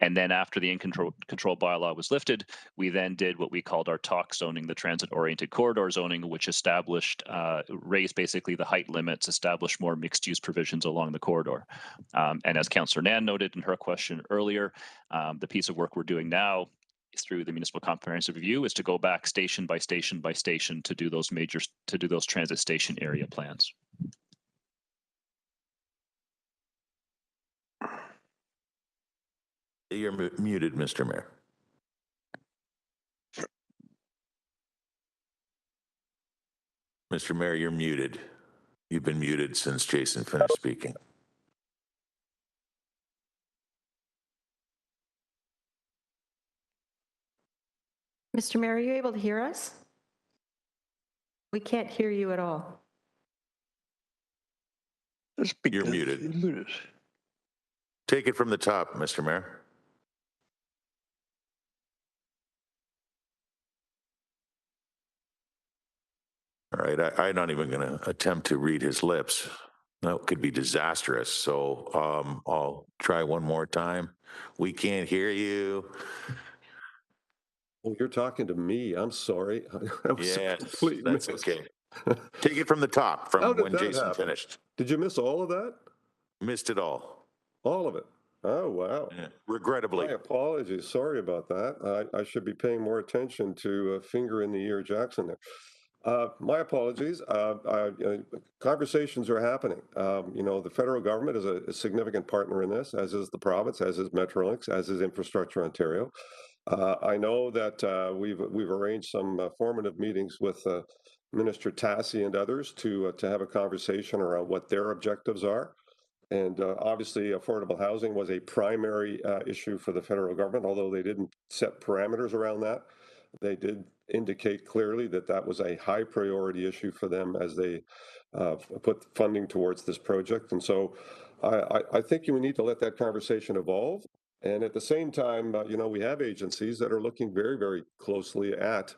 And then after the control bylaw was lifted, we then did what we called our TOC zoning, the transit-oriented corridor zoning, which established, raised basically the height limits, established more mixed-use provisions along the corridor. And as Councillor Nan noted in her question earlier, the piece of work we're doing now through the municipal comprehensive review is to go back station by station by station to do those transit station area plans. You're muted, Mr. Mayor. Mr. Mayor, you're muted. You've been muted since Jason finished speaking. Mr. Mayor, are you able to hear us? We can't hear you at all. You're muted. Take it from the top, Mr. Mayor. right, I'm not even going to attempt to read his lips. That could be disastrous. So I'll try one more time. We can't hear you. Oh, you're talking to me. I'm sorry. That was a Yes, complete that's miss. okay. Take it from the top, How from did when that Jason happen? finished. Did you miss all of that? Missed it all. All of it? Oh, wow. Yeah. Regrettably. My apologies. Sorry about that. I should be paying more attention to finger in the ear Jackson there. My apologies. Conversations are happening. The federal government is a significant partner in this, as is the province, as is Metrolinx, as is Infrastructure Ontario. I know that we've arranged some formative meetings with Minister Tassi and others to have a conversation around what their objectives are. And obviously, affordable housing was a primary issue for the federal government, although they didn't set parameters around that. They did indicate clearly that that was a high priority issue for them as they put funding towards this project. And so I think we need to let that conversation evolve. And at the same time, we have agencies that are looking very, very closely at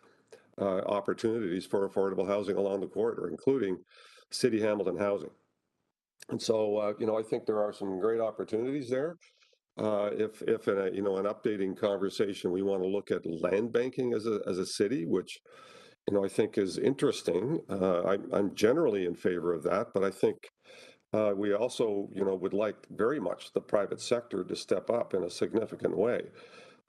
opportunities for affordable housing along the corridor, including City Hamilton Housing. And so, I think there are some great opportunities there. If in an updating conversation, we want to look at land banking as a city, which, I think is interesting. I'm generally in favor of that, but I think we also, would like very much the private sector to step up in a significant way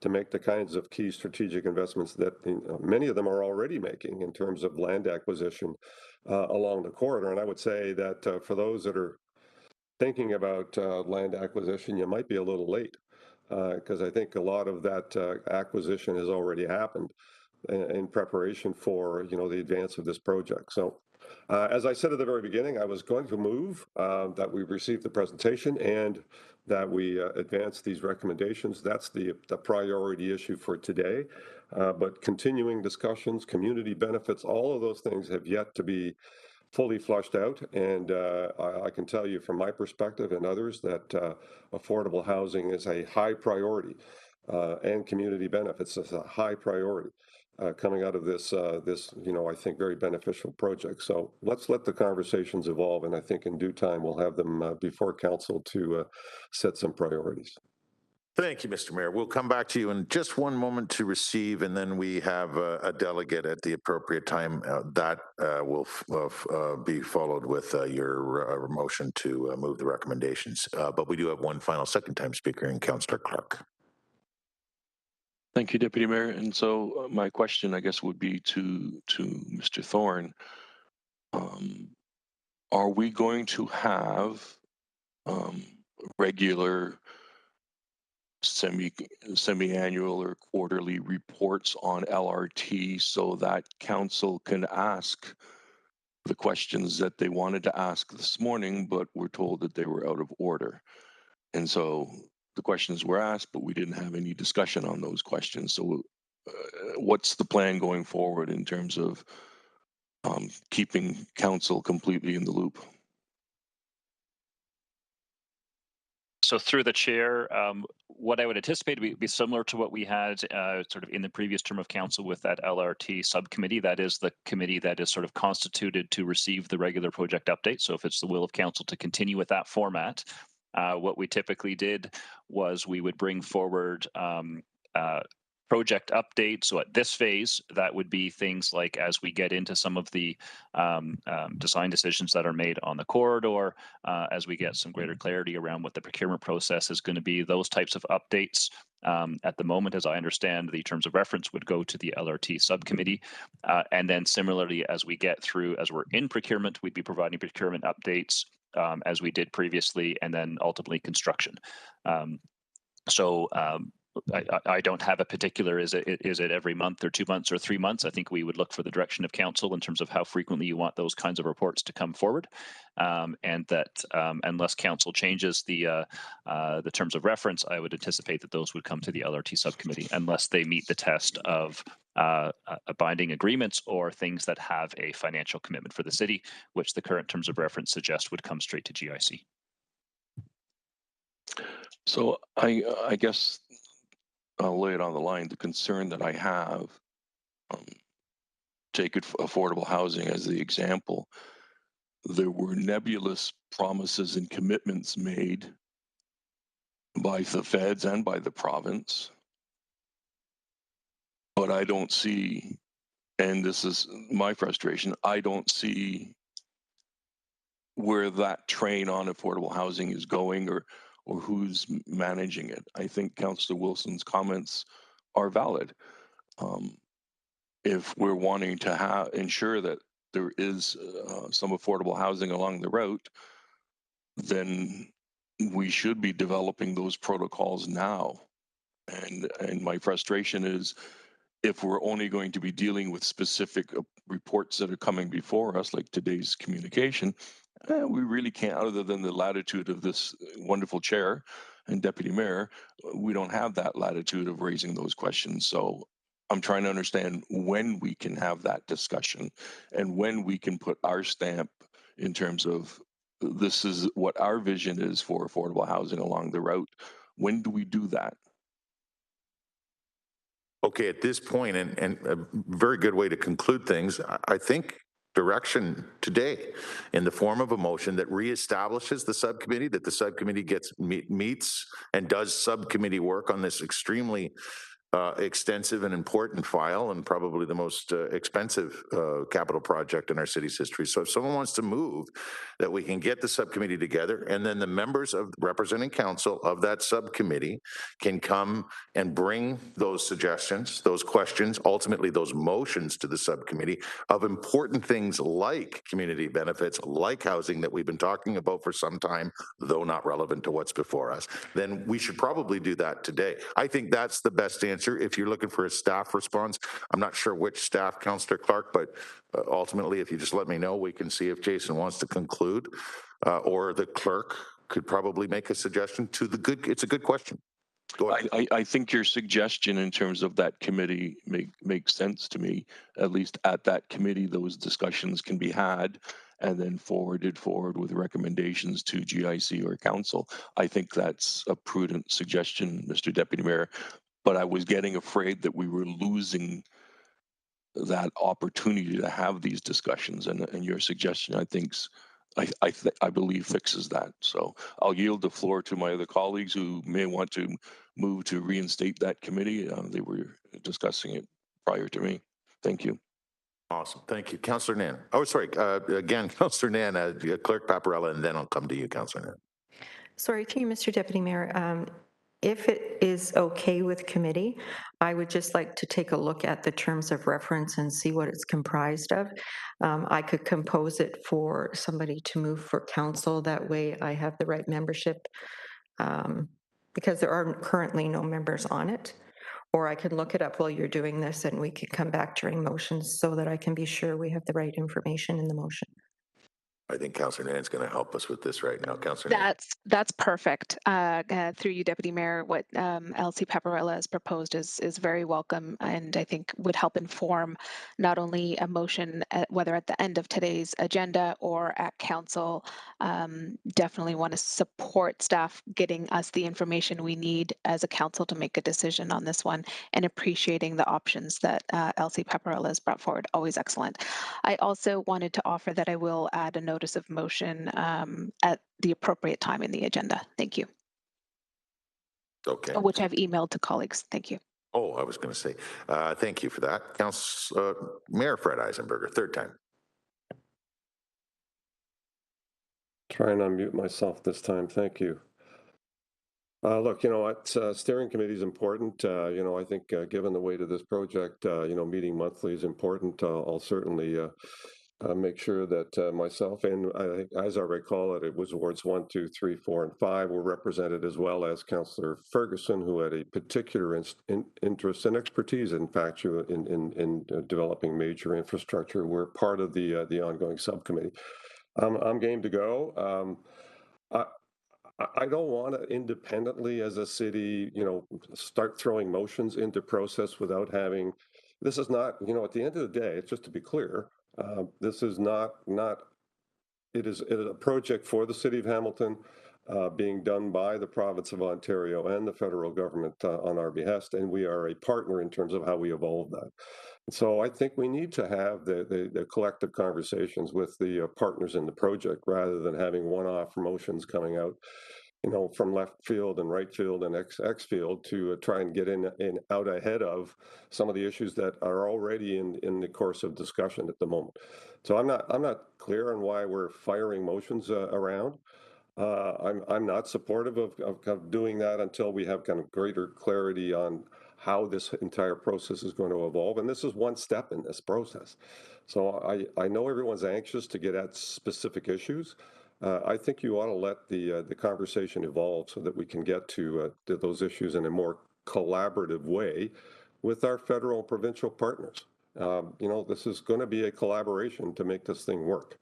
to make the kinds of key strategic investments that many of them are already making in terms of land acquisition along the corridor. And I would say that for those that are thinking about land acquisition, you might be a little late because I think a lot of that acquisition has already happened in preparation for the advance of this project. So, as I said at the very beginning, I was going to move that we receive the presentation and that we advance these recommendations. That's the priority issue for today. But continuing discussions, community benefits, all of those things have yet to be fully flushed out. And I can tell you from my perspective and others that affordable housing is a high priority and community benefits is a high priority coming out of this, I think very beneficial project. So let's let the conversations evolve. And I think in due time, we'll have them before council to set some priorities. Thank you, Mr. Mayor. We'll come back to you in just one moment to receive, and then we have a delegate at the appropriate time. That will be followed with your motion to move the recommendations. But we do have one final second-time speaker in Councillor Clark. Thank you, Deputy Mayor. And so my question, I guess, would be to Mr. Thorne. Are we going to have regular semi-annual or quarterly reports on LRT so that council can ask the questions that they wanted to ask this morning, but were told that they were out of order? And so the questions were asked, but we didn't have any discussion on those questions. So what's the plan going forward in terms of keeping council completely in the loop? So through the chair, what I would anticipate would be similar to what we had sort of in the previous term of council with that LRT subcommittee. That is the committee that is sort of constituted to receive the regular project update. So if it's the will of council to continue with that format, what we typically did was we would bring forward project updates. So at this phase, that would be things like as we get into some of the design decisions that are made on the corridor, as we get some greater clarity around what the procurement process is going to be, those types of updates. At the moment, as I understand, the terms of reference would go to the LRT subcommittee. And then similarly, as we get through, as we're in procurement, we'd be providing procurement updates as we did previously, and then ultimately construction. I don't have a particular, is it every month or 2 months or 3 months? I think we would look for the direction of council in terms of how frequently you want those kinds of reports to come forward. And that unless council changes the terms of reference, I would anticipate that those would come to the LRT subcommittee unless they meet the test of binding agreements or things that have a financial commitment for the city, which the current terms of reference suggest would come straight to GIC. So I guess I'll lay it on the line. The concern that I have take affordable housing as the example, there were nebulous promises and commitments made by the feds and by the province. But I don't see, and this is my frustration, I don't see where that train on affordable housing is going or who's managing it. I think Councillor Wilson's comments are valid. If we're wanting to ensure that there is some affordable housing along the route, then we should be developing those protocols now. And my frustration is, if we're only going to be dealing with specific reports that are coming before us, like today's communication, we really can't, other than the latitude of this wonderful chair and deputy mayor, we don't have that latitude of raising those questions. So I'm trying to understand when we can have that discussion and when we can put our stamp in terms of this is what our vision is for affordable housing along the route. When do we do that? Okay, at this point, and a very good way to conclude things, I think direction today in the form of a motion that reestablishes the subcommittee, that the subcommittee meets and does subcommittee work on this extremely extensive and important file, and probably the most expensive capital project in our city's history. So if someone wants to move that we can get the subcommittee together, and then the members of representing council of that subcommittee can come and bring those suggestions, those questions, ultimately those motions to the subcommittee of important things like community benefits, like housing that we've been talking about for some time, though not relevant to what's before us, then we should probably do that today. I think that's the best answer. If you're looking for a staff response, I'm not sure which staff, Councillor Clark, but ultimately, if you just let me know, we can see if Jason wants to conclude, or the clerk could probably make a suggestion to the good. It's a good question. Go ahead. I think your suggestion in terms of that committee makes sense to me. At least at that committee, those discussions can be had and then forwarded forward with recommendations to GIC or council. I think that's a prudent suggestion, Mr. Deputy Mayor. But I was getting afraid that we were losing that opportunity to have these discussions, and your suggestion, I believe, fixes that. So I'll yield the floor to my other colleagues who may want to move to reinstate that committee. They were discussing it prior to me. Thank you. Awesome. Thank you. Councillor Nan. Oh, sorry. Again, Councillor Nan, Clerk Paparella, and then I'll come to you, Councillor Nan. Sorry, to you, Mr. Deputy Mayor. If it is okay with committee, I would just like to take a look at the terms of reference and see what it's comprised of. I could compose it for somebody to move for council. That way I have the right membership, because there are currently no members on it. Or I can look it up while you're doing this and we can come back during motions so that I can be sure we have the right information in the motion. I think Councillor Nan's going to help us with this right now. Councillor Nan. That's perfect. Through you, Deputy Mayor, what Elsie Paparella has proposed is very welcome, and I think would help inform not only a motion, whether at the end of today's agenda or at council. Definitely want to support staff getting us the information we need as a council to make a decision on this one, and appreciating the options that Elsie Paparella has brought forward. Always excellent. I also wanted to offer that I will add a notice of motion at the appropriate time in the agenda. Thank you. Okay. Which I've emailed to colleagues. Thank you. Oh, I was going to say, thank you for that. Mayor Fred Eisenberger, third time. Try and unmute myself this time. Thank you. Look, you know what, steering committee is important. You know, I think given the weight of this project, you know, meeting monthly is important. I'll certainly make sure that myself and as I recall it, it was wards 1, 2, 3, 4, and 5 were represented, as well as Councillor Ferguson, who had a particular interest and expertise, in fact, in developing major infrastructure. We're part of the ongoing subcommittee. I'm game to go. I don't want to independently as a city, you know, start throwing motions into process without having, this is not, you know, at the end of the day, it's just to be clear, this is not, it is a project for the city of Hamilton. being done by the province of Ontario and the federal government on our behest, and we are a partner in terms of how we evolve that. So I think we need to have the collective conversations with the partners in the project rather than having one-off motions coming out, from left field and right field and X field to try and get in out ahead of some of the issues that are already in the course of discussion at the moment. So I'm not clear on why we're firing motions around. I'm not supportive of doing that until we have kind of greater clarity on how this entire process is going to evolve. And this is one step in this process. So I know everyone's anxious to get at specific issues. I think you ought to let the conversation evolve so that we can get to those issues in a more collaborative way with our federal and provincial partners. This is going to be a collaboration to make this thing work.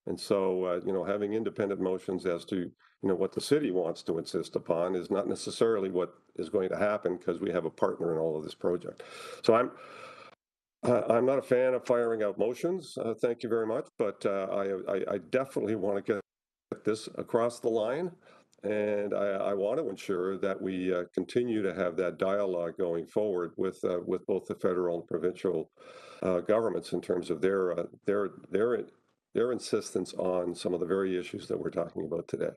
And so, having independent motions as to, what the city wants to insist upon is not necessarily what is going to happen because we have a partner in all of this project. So I'm not a fan of firing out motions. Thank you very much. But I definitely want to get this across the line. And I want to ensure that we continue to have that dialogue going forward with both the federal and provincial governments in terms of their insistence on some of the very issues that we're talking about today.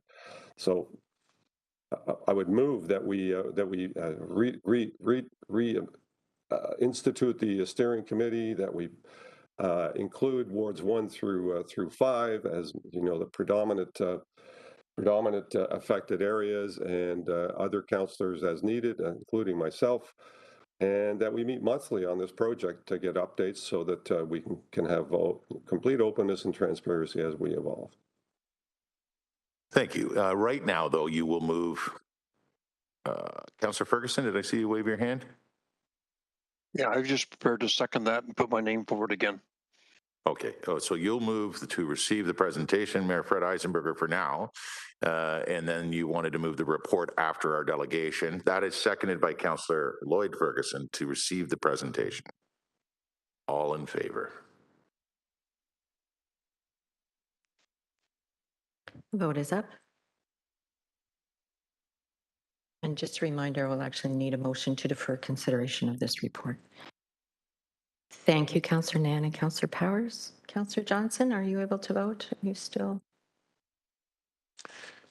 So I would move that we institute the steering committee, that we include wards 1 through 5 as the predominant affected areas, and other councillors as needed, including myself, and that we meet monthly on this project to get updates so that we can have complete openness and transparency as we evolve. Thank you. Right now, though, you will move. Councillor Ferguson, did I see you wave your hand? Yeah, I was just prepared to second that and put my name forward again. Okay. Oh, so you'll move to receive the presentation, Mayor Fred Eisenberger, for now, and then you wanted to move the report after our delegation. That is seconded by Councillor Lloyd Ferguson to receive the presentation. All in favor? Vote is up. And just a reminder, we'll actually need a motion to defer consideration of this report. Thank you, Councillor Nan and Councillor Powers. Councillor Johnson, are you able to vote? Are you still?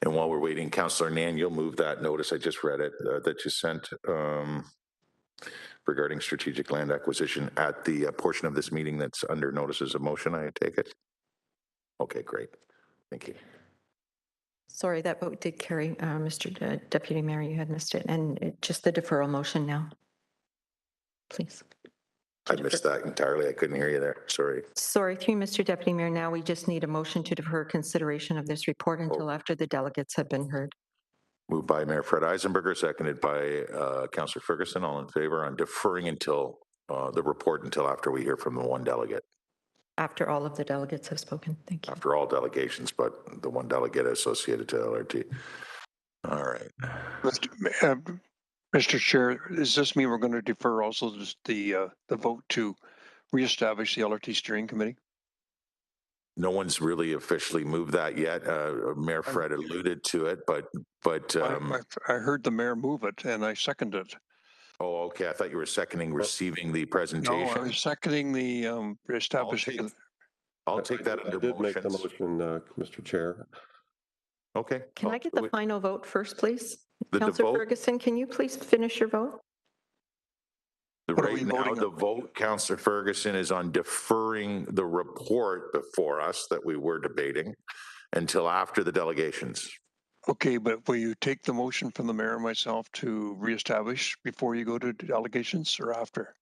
And while we're waiting, Councillor Nan, you'll move that notice. I just read it that you sent regarding strategic land acquisition at the portion of this meeting that's under notices of motion, I take it? Okay, great. Thank you. Sorry, that vote did carry, Mr. Deputy Mayor, you had missed it. And just the deferral motion now, please. I missed that entirely. I couldn't hear you there. Sorry. Sorry, through Mr. Deputy Mayor, now we just need a motion to defer consideration of this report until after the delegates have been heard. Moved by Mayor Fred Eisenberger, seconded by Councillor Ferguson. All in favor on deferring until the report until after we hear from the one delegate. After all of the delegates have spoken. Thank you. After all delegations, but the one delegate associated to LRT. All right. Mr. Chair, does this mean we're going to defer also the vote to reestablish the LRT steering committee? No one's really officially moved that yet. Mayor Fred alluded to it, but I heard the mayor move it, and I seconded it. Oh, okay. I thought you were seconding receiving the presentation. No, I was seconding the establishing. I'll take that under motion. I did make the motion, Mr. Chair. Okay. Can I get the final vote first, please? Councillor Ferguson, can you please finish your vote? Right now, the vote, Councillor Ferguson, is on deferring the report before us that we were debating until after the delegations. Okay, but will you take the motion from the mayor and myself to reestablish before you go to delegations or after?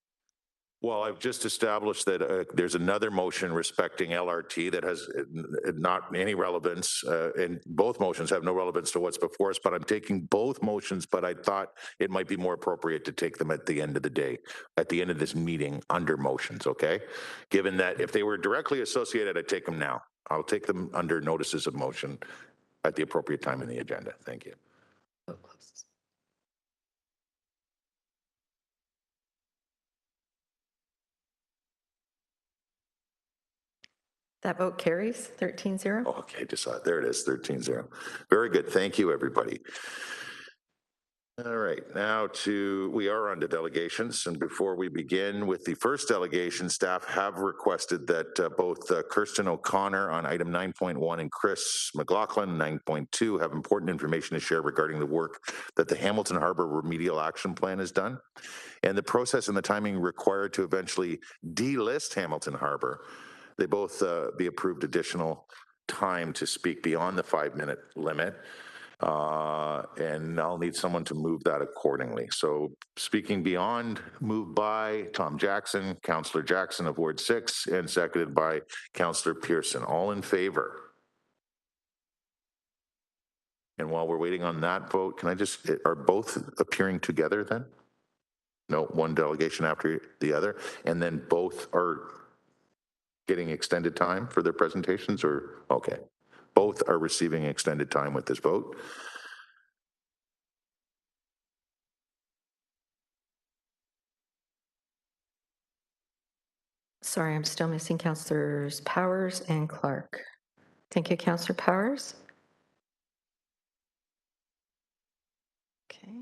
Well, I've just established that there's another motion respecting LRT that has not any relevance, and both motions have no relevance to what's before us, but I'm taking both motions, but I thought it might be more appropriate to take them at the end of the day, at the end of this meeting under motions, okay? Given that if they were directly associated, I'd take them now. I'll take them under notices of motion at the appropriate time in the agenda. Thank you. Vote closes. That vote carries 13-0. Okay, just saw it. There it is, 13-0. Very good. Thank you, everybody. All right, now we are on to delegations. And before we begin with the first delegation, staff have requested that both Kirsten O'Connor on item 9.1 and Chris McLaughlin, 9.2, have important information to share regarding the work that the Hamilton Harbor Remedial Action Plan has done and the process and the timing required to eventually delist Hamilton Harbor. They both be approved additional time to speak beyond the 5-minute limit. And I'll need someone to move that accordingly. So speaking beyond, moved by Tom Jackson, Councillor Jackson of Ward 6, and seconded by Councillor Pearson. All in favor? And while we're waiting on that vote, can I just, are both appearing together then? No, one delegation after the other, and then both are getting extended time for their presentations, or, okay. Both are receiving extended time with this vote. Sorry, I'm still missing Councillors Powers and Clark. Thank you, Councillor Powers. Okay.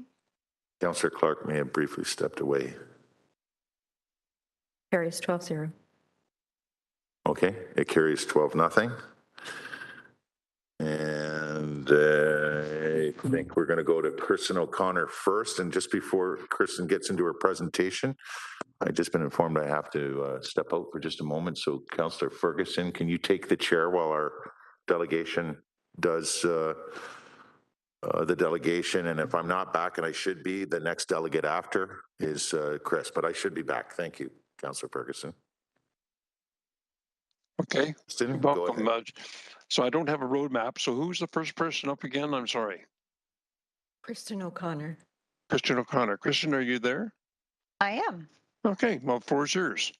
Councillor Clark may have briefly stepped away. Carries 12-0. Okay, it carries 12-0. And I think we're going to go to Kirsten O'Connor first. And just before Kirsten gets into her presentation, I've just been informed I have to step out for just a moment. So Councillor Ferguson, can you take the chair while our delegation does the delegation? And if I'm not back, and I should be, the next delegate after is Chris, but I should be back. Thank you, Councillor Ferguson. Okay. Kristen, welcome. So I don't have a roadmap. So who's the first person up again? I'm sorry. Kristen O'Connor. Kristen O'Connor. Kristen, are you there? I am. Okay, well, floor is yours.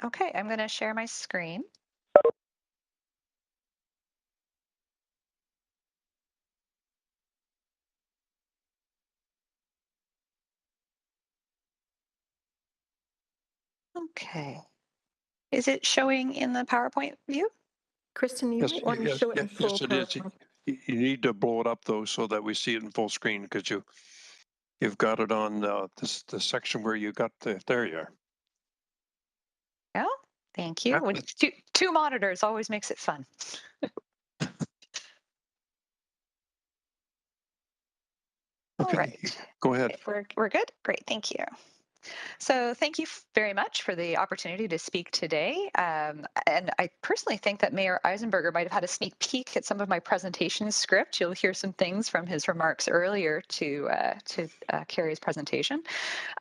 Okay, I'm going to share my screen. Okay. Is it showing in the PowerPoint view? Kristen, you might want to show it in full yes, it is. PowerPoint. You need to blow it up though, so that we see it in full screen, because you've got it on the section where you got the. There you are. Oh, thank you. When two monitors always makes it fun. Okay, all right. Go ahead. We're good? Great, thank you. So thank you very much for the opportunity to speak today. And I personally think that Mayor Eisenberger might have had a sneak peek at some of my presentation script. You'll hear some things from his remarks earlier to Carrie's presentation.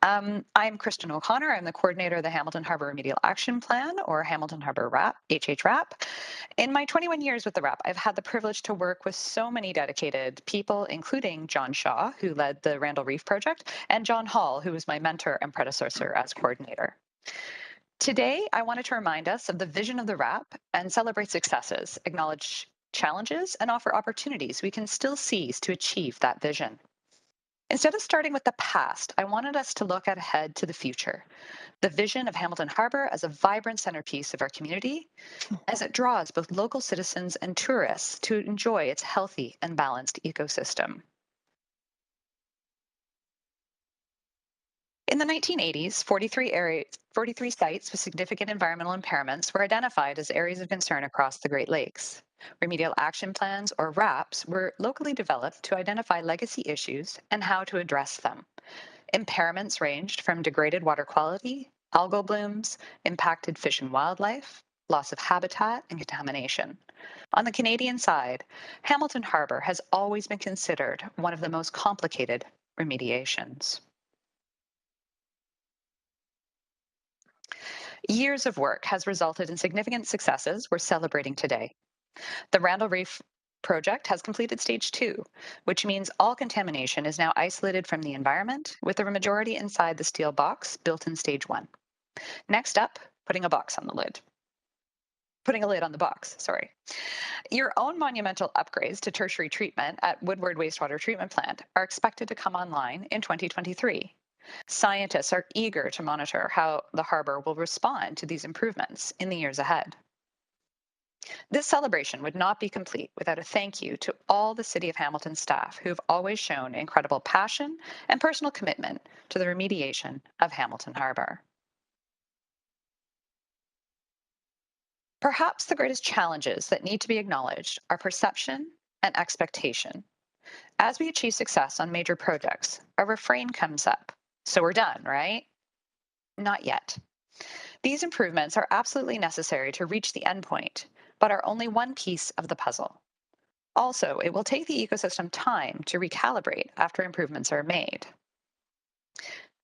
I'm Kristen O'Connor. I'm the coordinator of the Hamilton Harbor Remedial Action Plan, or Hamilton Harbor RAP, HHRAP. In my 21 years with the RAP, I've had the privilege to work with so many dedicated people, including John Shaw, who led the Randall Reef Project, and John Hall, who was my mentor and predecessor as coordinator. Today, I wanted to remind us of the vision of the RAP and celebrate successes, acknowledge challenges, and offer opportunities we can still seize to achieve that vision. Instead of starting with the past, I wanted us to look ahead to the future, the vision of Hamilton Harbor as a vibrant centerpiece of our community, as it draws both local citizens and tourists to enjoy its healthy and balanced ecosystem. In the 1980s, 43 sites with significant environmental impairments were identified as areas of concern across the Great Lakes. Remedial action plans, or RAPs, were locally developed to identify legacy issues and how to address them. Impairments ranged from degraded water quality, algal blooms, impacted fish and wildlife, loss of habitat, and contamination. On the Canadian side, Hamilton Harbor has always been considered one of the most complicated remediations. Years of work has resulted in significant successes we're celebrating today. The Randall Reef project has completed stage 2, which means all contamination is now isolated from the environment, with the majority inside the steel box built in stage 1. Next up, putting a lid on the box, sorry. Your own monumental upgrades to tertiary treatment at Woodward Wastewater Treatment Plant are expected to come online in 2023. Scientists are eager to monitor how the harbor will respond to these improvements in the years ahead. This celebration would not be complete without a thank you to all the City of Hamilton staff who have always shown incredible passion and personal commitment to the remediation of Hamilton Harbour. Perhaps the greatest challenges that need to be acknowledged are perception and expectation. As we achieve success on major projects, a refrain comes up. So we're done, right? Not yet. These improvements are absolutely necessary to reach the endpoint, but are only one piece of the puzzle. Also, it will take the ecosystem time to recalibrate after improvements are made.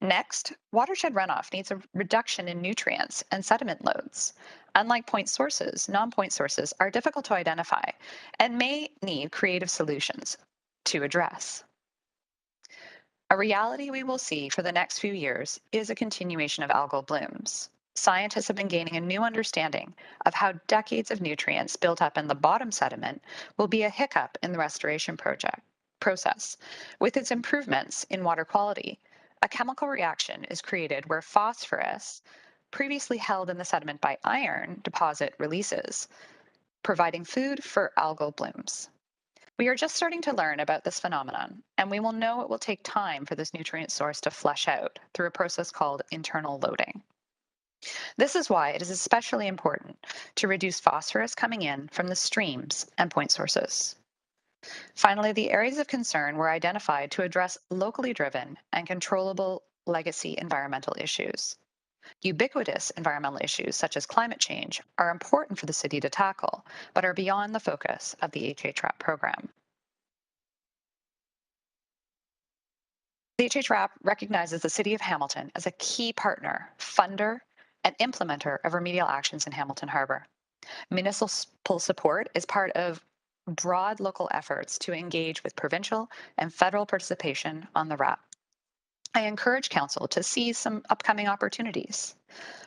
Next, watershed runoff needs a reduction in nutrients and sediment loads. Unlike point sources, non-point sources are difficult to identify and may need creative solutions to address. A reality we will see for the next few years is a continuation of algal blooms. Scientists have been gaining a new understanding of how decades of nutrients built up in the bottom sediment will be a hiccup in the restoration process. With its improvements in water quality, a chemical reaction is created where phosphorus, previously held in the sediment by iron deposit, releases, providing food for algal blooms. We are just starting to learn about this phenomenon, and we will know it will take time for this nutrient source to flesh out through a process called internal loading. This is why it is especially important to reduce phosphorus coming in from the streams and point sources. Finally, the areas of concern were identified to address locally driven and controllable legacy environmental issues. Ubiquitous environmental issues such as climate change are important for the city to tackle, but are beyond the focus of the HHRAP program. The HHRAP recognizes the City of Hamilton as a key partner, funder, and implementer of remedial actions in Hamilton Harbour. Municipal support is part of broad local efforts to engage with provincial and federal participation on the RAP. I encourage Council to seize some upcoming opportunities.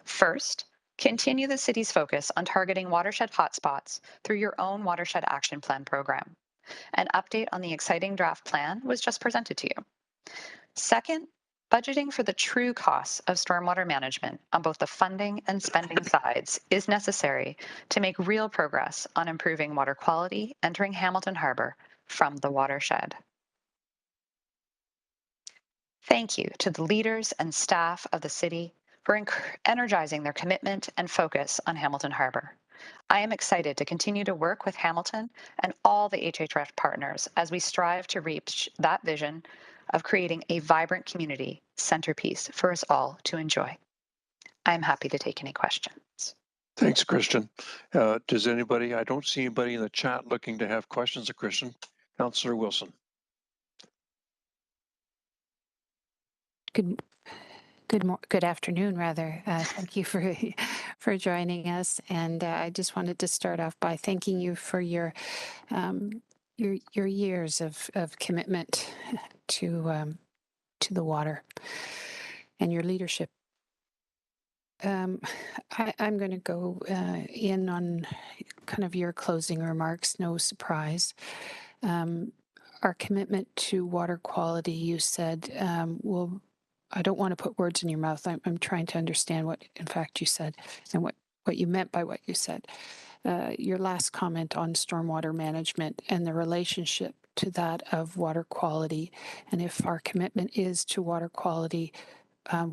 First, continue the city's focus on targeting watershed hotspots through your own Watershed Action Plan program. An update on the exciting draft plan was just presented to you. Second, budgeting for the true costs of stormwater management on both the funding and spending sides is necessary to make real progress on improving water quality entering Hamilton Harbour from the watershed. Thank you to the leaders and staff of the city for energizing their commitment and focus on Hamilton Harbour. I am excited to continue to work with Hamilton and all the HHRF partners as we strive to reach that vision of creating a vibrant community centerpiece for us all to enjoy. I'm happy to take any questions. Thanks, Christian. Does anybody, I don't see anybody in the chat looking to have questions of Christian. Councillor Wilson. Good afternoon, rather. Thank you for joining us, and I just wanted to start off by thanking you for your years of commitment to the water and your leadership. I'm going to go in on kind of your closing remarks. No surprise. Our commitment to water quality, you said, will. I don't want to put words in your mouth. I'm trying to understand what, in fact, you said and what you meant by what you said. Your last comment on stormwater management and the relationship to that of water quality. And if our commitment is to water quality,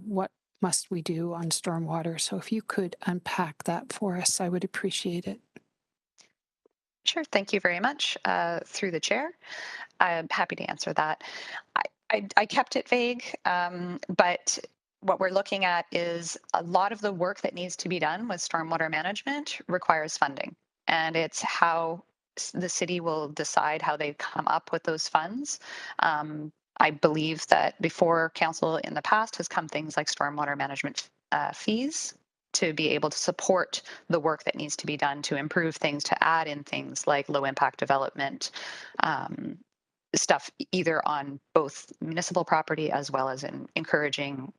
what must we do on stormwater? So if you could unpack that for us, I would appreciate it. Sure, thank you very much. Through the chair, I'm happy to answer that. I kept it vague, but what we're looking at is a lot of the work that needs to be done with stormwater management requires funding, and it's how the city will decide how they come up with those funds. I believe that before council in the past has come things like stormwater management fees to be able to support the work that needs to be done to improve things, to add in things like low impact development, stuff either on both municipal property as well as in encouraging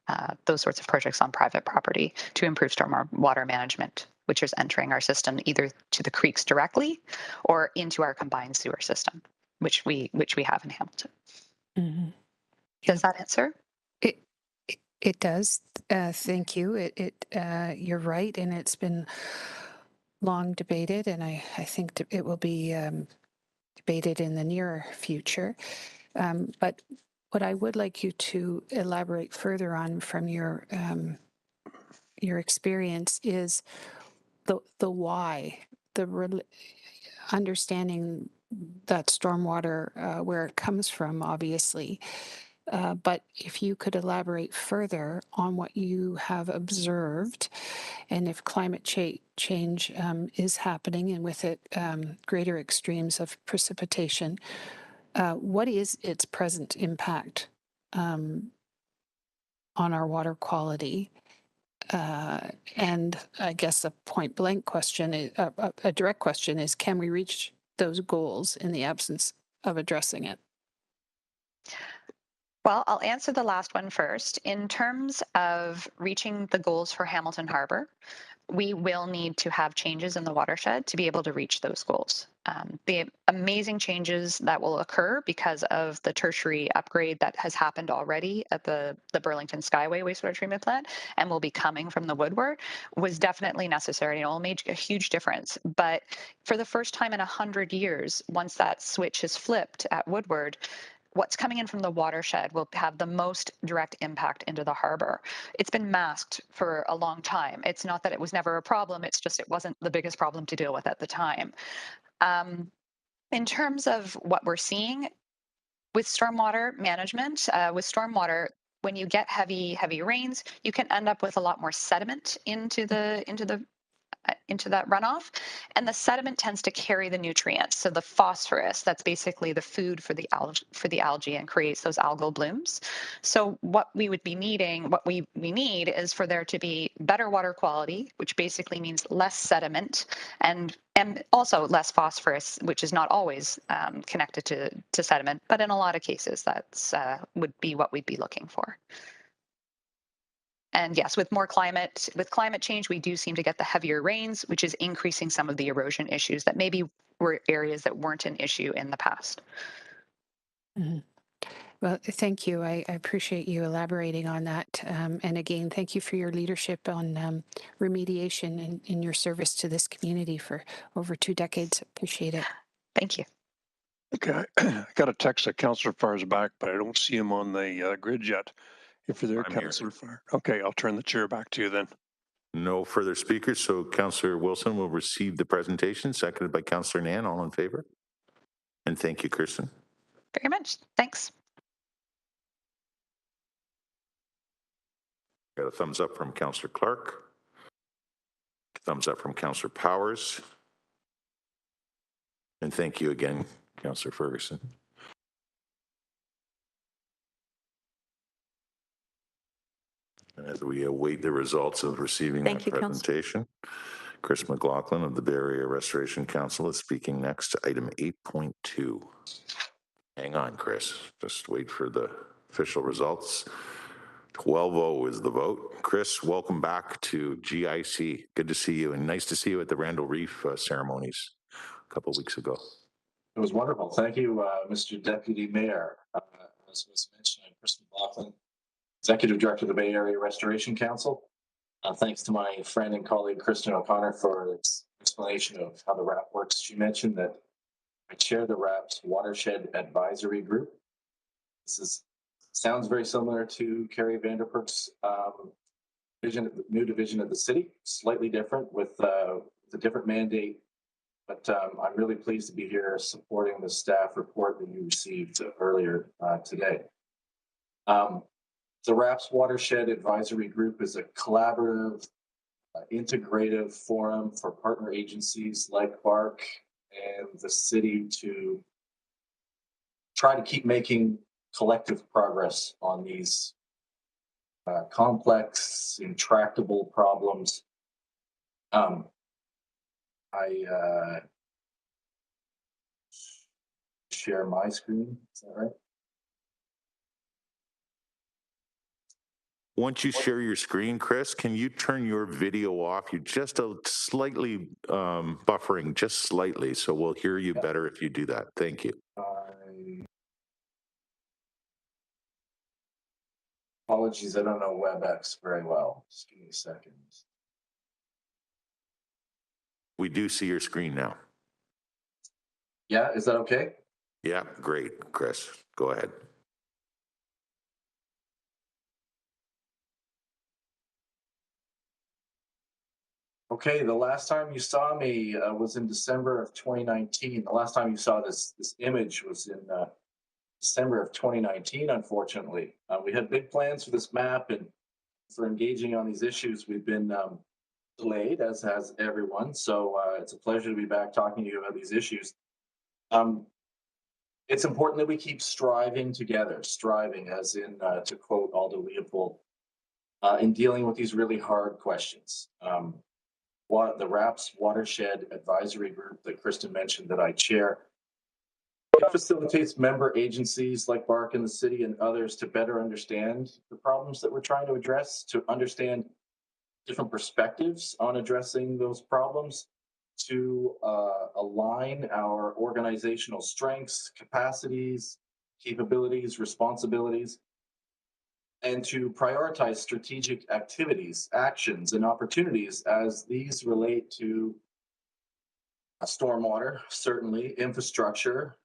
those sorts of projects on private property to improve stormwater management, which is entering our system either to the creeks directly or into our combined sewer system, which we have in Hamilton. Mm-hmm. Does that answer? It does. Thank you. You're right, and it's been long debated, and I think it will be debated in the near future. But what I would like you to elaborate further on from your experience is the why, understanding that stormwater, where it comes from, obviously. But if you could elaborate further on what you have observed, and if climate change is happening, and with it greater extremes of precipitation, what is its present impact on our water quality? And I guess a point blank question, a direct question is, can we reach those goals in the absence of addressing it? Well, I'll answer the last one first. In terms of reaching the goals for Hamilton Harbor, we will need to have changes in the watershed to be able to reach those goals. The amazing changes that will occur because of the tertiary upgrade that has happened already at the Burlington Skyway wastewater treatment plant and will be coming from the Woodward was definitely necessary and it will make a huge difference. But for the first time in 100 years, once that switch is flipped at Woodward, what's coming in from the watershed will have the most direct impact into the harbor. It's been masked for a long time. It's not that it was never a problem, it's just it wasn't the biggest problem to deal with at the time. In terms of what we're seeing with stormwater management, when you get heavy rains, you can end up with a lot more sediment into that runoff, and the sediment tends to carry the nutrients. So the phosphorus, that's basically the food for the algae and creates those algal blooms. So what we would be needing, what we need is for there to be better water quality, which basically means less sediment and also less phosphorus, which is not always connected to sediment, but in a lot of cases that's would be what we'd be looking for. And yes, with climate change, we do seem to get the heavier rains, which is increasing some of the erosion issues that maybe were areas that weren't an issue in the past. Mm-hmm. Well, thank you. I appreciate you elaborating on that. And again, thank you for your leadership on remediation and in your service to this community for over 2 decades. Appreciate it. Thank you. Okay, I got a text that Councillor Farr's back, but I don't see him on the grid yet. If you're there, Councillor Farr. Okay, I'll turn the chair back to you then. No further speakers, so Councillor Wilson will receive the presentation, seconded by Councillor Nan. All in favor? And thank you, Kirsten. Very much. Thanks. Got a thumbs up from Councillor Clark. Thumbs up from Councillor Powers. And thank you again, Councillor Ferguson. And as we await the results of receiving that presentation, Chris McLaughlin of the Bay Area Restoration Council is speaking next to item 8.2. Hang on, Chris. Just wait for the official results. 12-0 is the vote. Chris, welcome back to GIC. Good to see you, and nice to see you at the Randall Reef ceremonies a couple of weeks ago. It was wonderful. Thank you, Mr. Deputy Mayor. As was mentioned, I'm Chris McLaughlin, Executive Director of the Bay Area Restoration Council. Thanks to my friend and colleague, Kristen O'Connor, for its explanation of how the RAP works. She mentioned that I chair the RAP's Watershed Advisory Group. Sounds very similar to Carrie Vanderperk's new division of the city, slightly different with a different mandate. But I'm really pleased to be here supporting the staff report that you received earlier today. The RAP's Watershed Advisory Group is a collaborative, integrative forum for partner agencies like BARC and the city to try to keep making collective progress on these complex, intractable problems. I share my screen, is that right? Once you share your screen, Chris, can you turn your video off? You're just slightly buffering, just slightly, so we'll hear you better if you do that. Thank you. Apologies, I don't know WebEx very well. Just give me a second. We do see your screen now. Yeah, is that okay? Yeah, great, Chris. Go ahead. Okay, the last time you saw me was in December of 2019. The last time you saw this image was in December of 2019, unfortunately. We had big plans for this map and for engaging on these issues. We've been delayed, as has everyone. So it's a pleasure to be back talking to you about these issues. It's important that we keep striving together, striving as in, to quote Aldo Leopold, in dealing with these really hard questions. The RAPS Watershed Advisory Group that Kristen mentioned that I chair, it facilitates member agencies like BARC in the city and others to better understand the problems that we're trying to address, to understand different perspectives on addressing those problems, to align our organizational strengths, capacities, capabilities, responsibilities, and to prioritize strategic activities, actions, and opportunities as these relate to stormwater, certainly, infrastructure,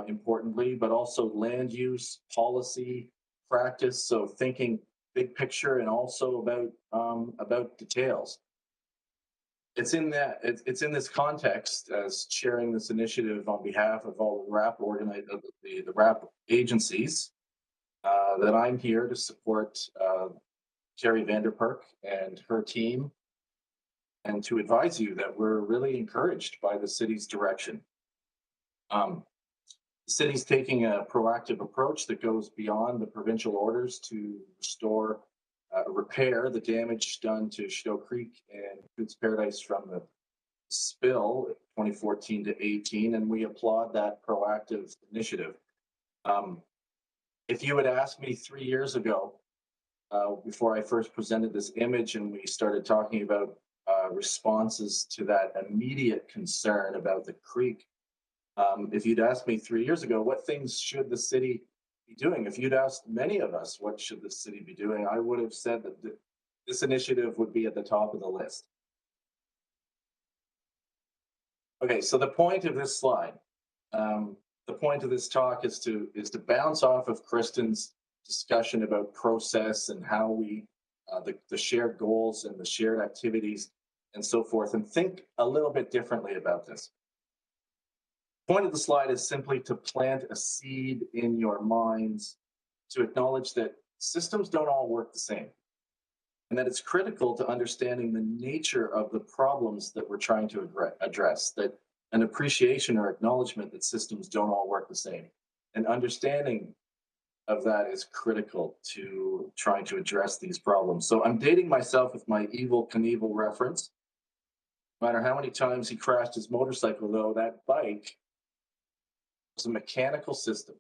importantly, but also land use, policy, practice. So thinking big picture and also about details. It's in this context, as chairing this initiative on behalf of all the RAP the RAP agencies, that I'm here to support Carrie Vanderperk and her team, and to advise you that we're really encouraged by the city's direction. The city's taking a proactive approach that goes beyond the provincial orders to restore, repair the damage done to Chateau Creek and Foods Paradise from the spill 2014 to 18, and we applaud that proactive initiative. If you had asked me 3 years ago, before I first presented this image and we started talking about responses to that immediate concern about the creek, if you'd asked me 3 years ago, what things should the city be doing? If you'd asked many of us, what should the city be doing? I would have said that this initiative would be at the top of the list. Okay, so the point of this slide, the point of this talk is to bounce off of Kristen's discussion about process and how we, the shared goals and the shared activities and so forth, and think a little bit differently about this. The point of the slide is simply to plant a seed in your minds to acknowledge that systems don't all work the same, and that it's critical to understanding the nature of the problems that we're trying to address, that an appreciation or acknowledgement that systems don't all work the same. And understanding of that is critical to trying to address these problems. So I'm dating myself with my Evel Knievel reference. No matter how many times he crashed his motorcycle, though, that bike was a mechanical system.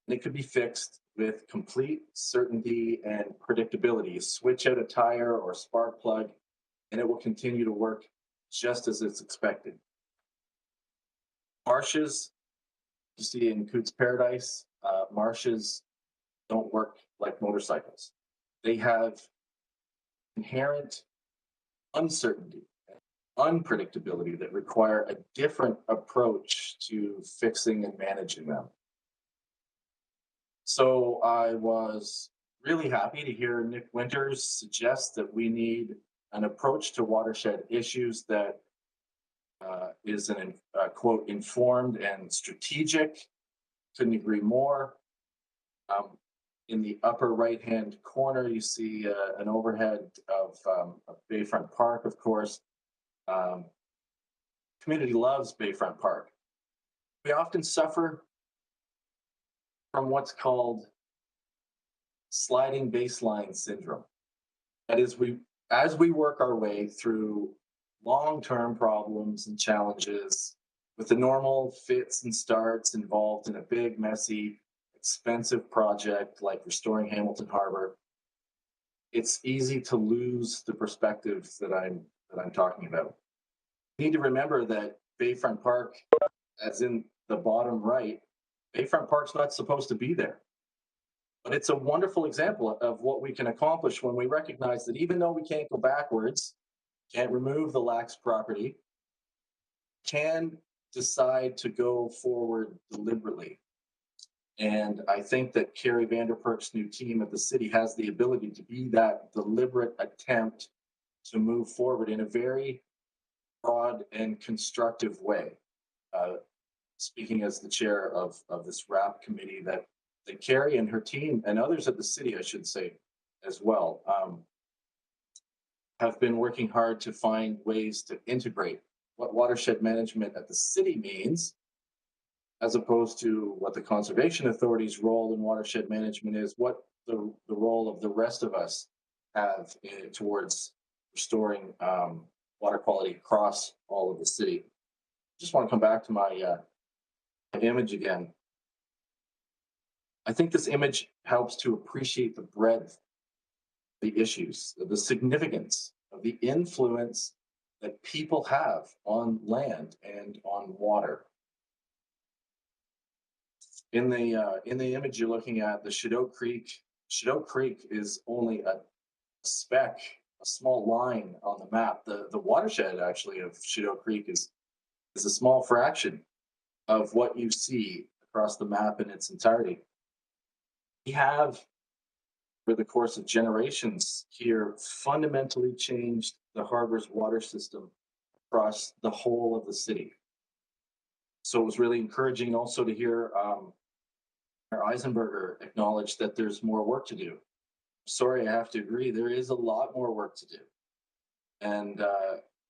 And it could be fixed with complete certainty and predictability. You switch out a tire or a spark plug, and it will continue to work just as it's expected. Marshes, you see in Coots Paradise, marshes don't work like motorcycles. They have inherent uncertainty, unpredictability that require a different approach to fixing and managing them. So I was really happy to hear Nick Winters suggest that we need an approach to watershed issues that is an quote, informed and strategic. Couldn't agree more. In the upper right-hand corner, you see an overhead of Bayfront Park, of course. Community loves Bayfront Park. We often suffer from what's called sliding baseline syndrome. That is, as we work our way through long-term problems and challenges with the normal fits and starts involved in a big, messy, expensive project like restoring Hamilton Harbor, it's easy to lose the perspective that I'm talking about. You need to remember that Bayfront Park, as in the bottom right, Bayfront Park's not supposed to be there. But it's a wonderful example of what we can accomplish when we recognize that even though we can't go backwards, can't remove the lax property, can decide to go forward deliberately. And I think that Carrie Vanderperk's new team at the city has the ability to be that deliberate attempt to move forward in a very broad and constructive way. Speaking as the chair of this RAP committee, that Carrie and her team and others at the city, I should say, as well, have been working hard to find ways to integrate what watershed management at the city means, as opposed to what the Conservation Authority's role in watershed management is, what the role of the rest of us have towards restoring water quality across all of the city. Just want to come back to my image again. I think this image helps to appreciate the breadth, the issues, the significance of the influence that people have on land and on water. In the image you're looking at, the Shadow Creek is only a speck, a small line on the map. The watershed actually of Shadow Creek is a small fraction of what you see across the map in its entirety. We have, over the course of generations here, fundamentally changed the harbor's water system across the whole of the city. So it was really encouraging also to hear Mayor Eisenberger acknowledge that there's more work to do. Sorry, I have to agree, there is a lot more work to do. And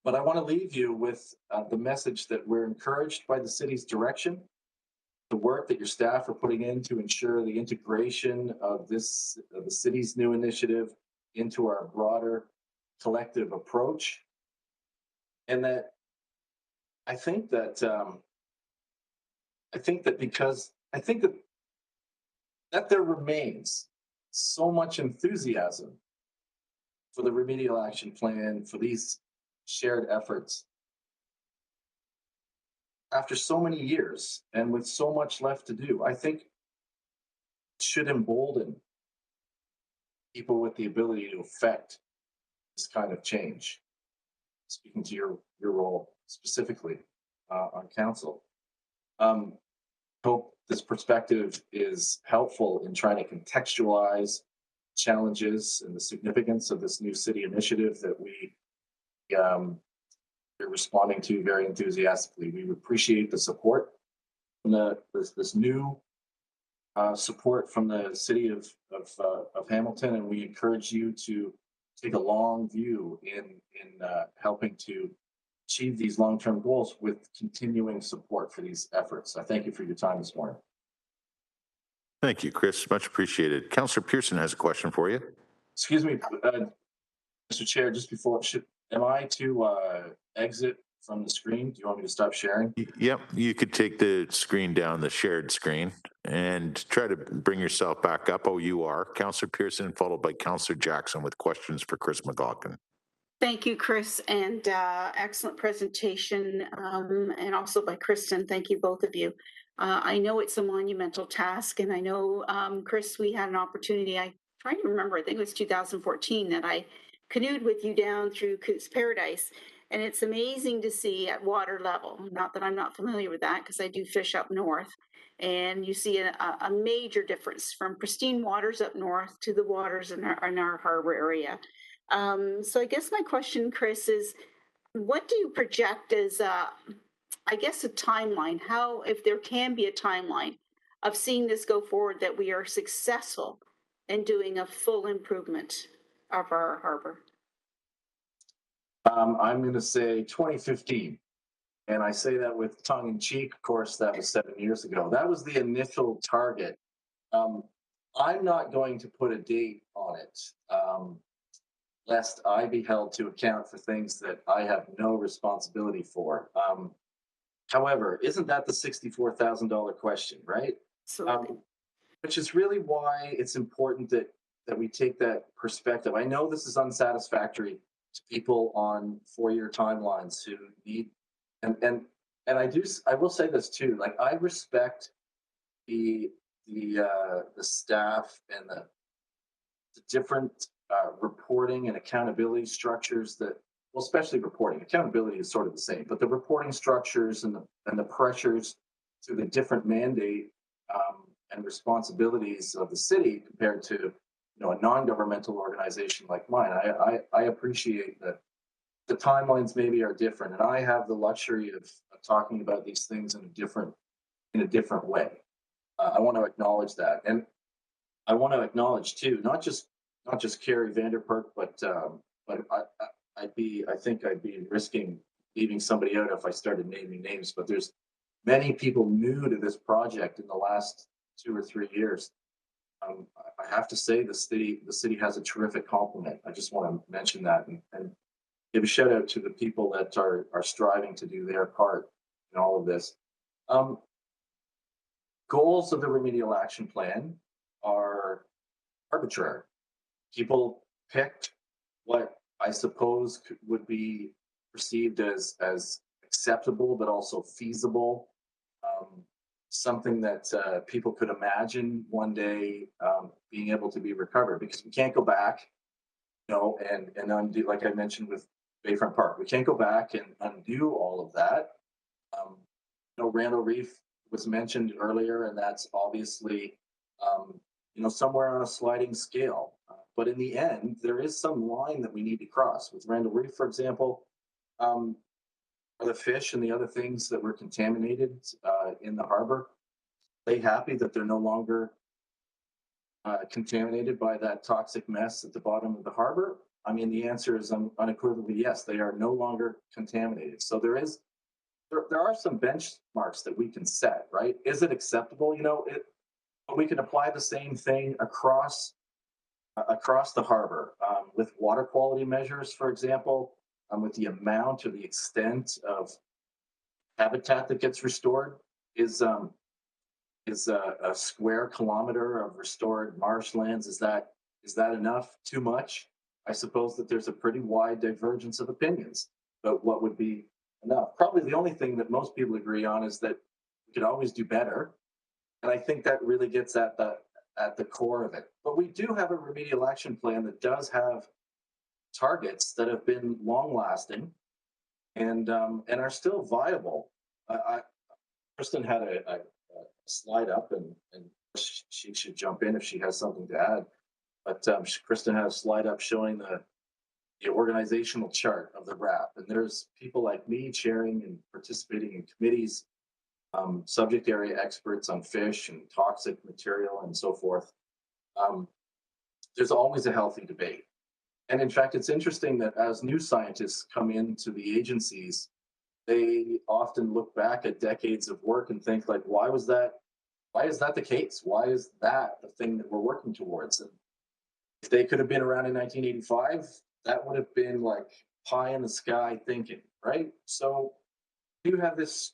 but I want to leave you with the message that we're encouraged by the city's direction, the work that your staff are putting in to ensure the integration of the city's new initiative into our broader collective approach. And that I think that there remains so much enthusiasm for the remedial action plan, for these shared efforts. After so many years and with so much left to do, I think it should embolden people with the ability to affect this kind of change. Speaking to your role specifically on council. Hope this perspective is helpful in trying to contextualize challenges and the significance of this new city initiative that we are responding to very enthusiastically. We appreciate the support from this new support from the city of Hamilton, and we encourage you to take a long view in helping to achieve these long-term goals with continuing support for these efforts. I thank you for your time this morning. Thank you, Chris. Much appreciated. Councillor Pearson has a question for you. Excuse me, Mr. Chair, just before, am I to exit from the screen? Do you want me to stop sharing? Yep, you could take the screen down, the shared screen, and try to bring yourself back up. Oh, you are. Councillor Pearson, followed by Councillor Jackson with questions for Chris McLaughlin. Thank you, Chris, and excellent presentation, and also by Kristen. Thank you, both of you. I know it's a monumental task, and I know, Chris, we had an opportunity. I'm trying to remember, I think it was 2014 that I canoed with you down through Coots Paradise, and it's amazing to see at water level. Not that I'm not familiar with that, because I do fish up north, and you see a major difference from pristine waters up north to the waters in our harbor area. So I guess my question, Chris, is what do you project as, I guess, a timeline? How, if there can be a timeline of seeing this go forward, that we are successful in doing a full improvement of our harbor? I'm going to say 2015. And I say that with tongue in cheek. Of course, that was 7 years ago. That was the initial target. I'm not going to put a date on it, lest I be held to account for things that I have no responsibility for. However, isn't that the $64,000 question, right? Which is really why it's important that we take that perspective. I know this is unsatisfactory to people on 4-year timelines who need, and I will say this too. Like, I respect the staff and the different reporting and accountability structures that well, especially reporting. Accountability is sort of the same, but the reporting structures and the pressures to the different mandate and responsibilities of the city compared to a non-governmental organization like mine. I appreciate that the timelines maybe are different, and I have the luxury of talking about these things in a different way. I want to acknowledge that, and I want to acknowledge too, not just Carrie Vanderperk, but I think I'd be risking leaving somebody out if I started naming names. But there's many people new to this project in the last 2 or 3 years. I have to say the city has a terrific complement. I just want to mention that and give a shout out to the people that are striving to do their part in all of this. Goals of the remedial action plan are arbitrary. People picked what I suppose would be perceived as acceptable, but also feasible. Something that people could imagine one day being able to be recovered, because we can't go back, and undo, like I mentioned with Bayfront Park. We can't go back and undo all of that. Randall Reef was mentioned earlier, and that's obviously, somewhere on a sliding scale. But in the end, there is some line that we need to cross. With Randall Reef, for example, the fish and the other things that were contaminated in the harbor, are they happy that they're no longer contaminated by that toxic mess at the bottom of the harbor? I mean, the answer is unequivocally yes. They are no longer contaminated. So there are some benchmarks that we can set, right? Is it acceptable? We can apply the same thing across the harbor with water quality measures, for example, with the amount or the extent of habitat that gets restored. Is a square kilometer of restored marshlands, is that enough? Too much? I suppose that there's a pretty wide divergence of opinions about what would be enough. Probably the only thing that most people agree on is that we could always do better. And I think that really gets at the core of it. But we do have a remedial action plan that does have targets that have been long lasting and are still viable. Kristen had a slide up, and she should jump in if she has something to add. But Kristen had a slide up showing the organizational chart of the RAP, and there's people like me chairing and participating in committees, subject area experts on fish and toxic material and so forth. There's always a healthy debate. And in fact, it's interesting that as new scientists come into the agencies, they often look back at decades of work and think like, why is that the case? Why is that the thing that we're working towards? And if they could have been around in 1985, that would have been like pie in the sky thinking, right? So we do have these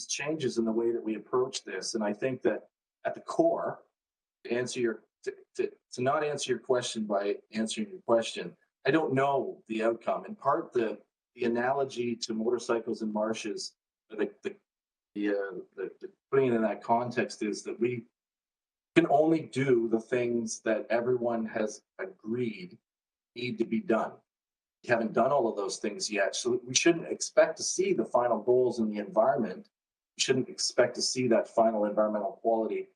changes in the way that we approach this. And I think that at the core, to not answer your question by answering your question, I don't know the outcome. In part, the analogy to motorcycles and marshes, the putting it in that context is that we can only do the things that everyone has agreed need to be done. We haven't done all of those things yet, so we shouldn't expect to see the final goals in the environment. We shouldn't expect to see that final environmental quality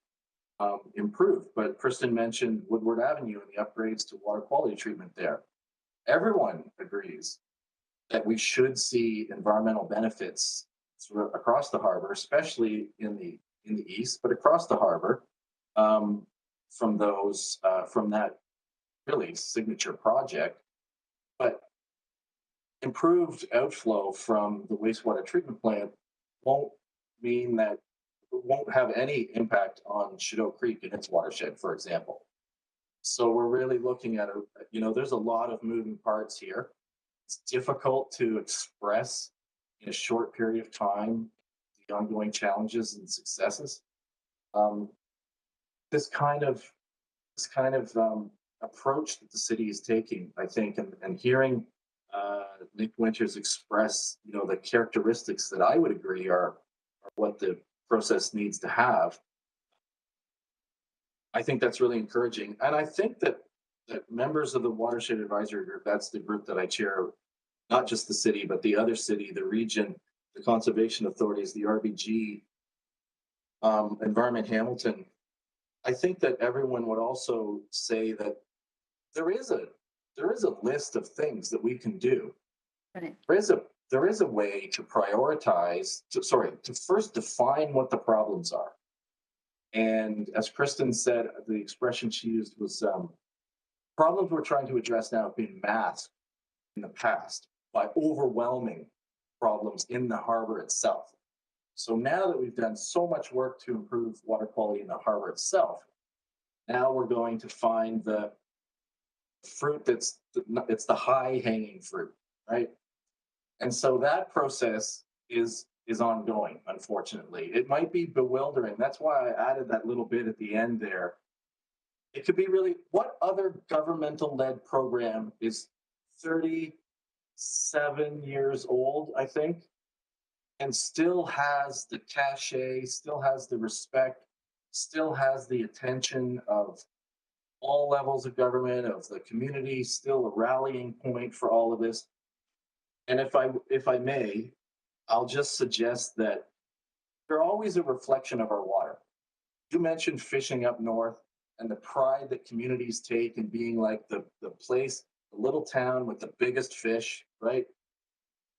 improved. But Kristen mentioned Woodward Avenue and the upgrades to water quality treatment there. Everyone agrees that we should see environmental benefits across the harbor, especially in the east, but across the harbor from that really signature project. But improved outflow from the wastewater treatment plant won't have any impact on Shadow Creek and its watershed, for example. So we're really looking at there's a lot of moving parts here. It's difficult to express in a short period of time the ongoing challenges and successes. This kind of approach that the city is taking, I think, and hearing Nick Winters express, the characteristics that I would agree are what the process needs to have. I think that's really encouraging, and I think that members of the Watershed Advisory Group, that's the group that I chair not just the city, but the other city, the region, the conservation authorities, the RBG, Environment Hamilton, I think that everyone would also say that there is a list of things that we can do. Right. There is a way to prioritize, to first define what the problems are. And as Kristen said, the expression she used was problems we're trying to address now have been masked in the past by overwhelming problems in the harbor itself. So now that we've done so much work to improve water quality in the harbor itself, now we're going to find the fruit it's the high hanging fruit, right? And so that process is ongoing, unfortunately. It might be bewildering. That's why I added that little bit at the end there. It could be really, what other governmental-led program is 37 years old, I think, and still has the cachet, still has the respect, still has the attention of all levels of government, of the community, still a rallying point for all of this. And if I may, I'll just suggest that they're always a reflection of our water. You mentioned fishing up north and the pride that communities take in being like the place, the little town with the biggest fish, right?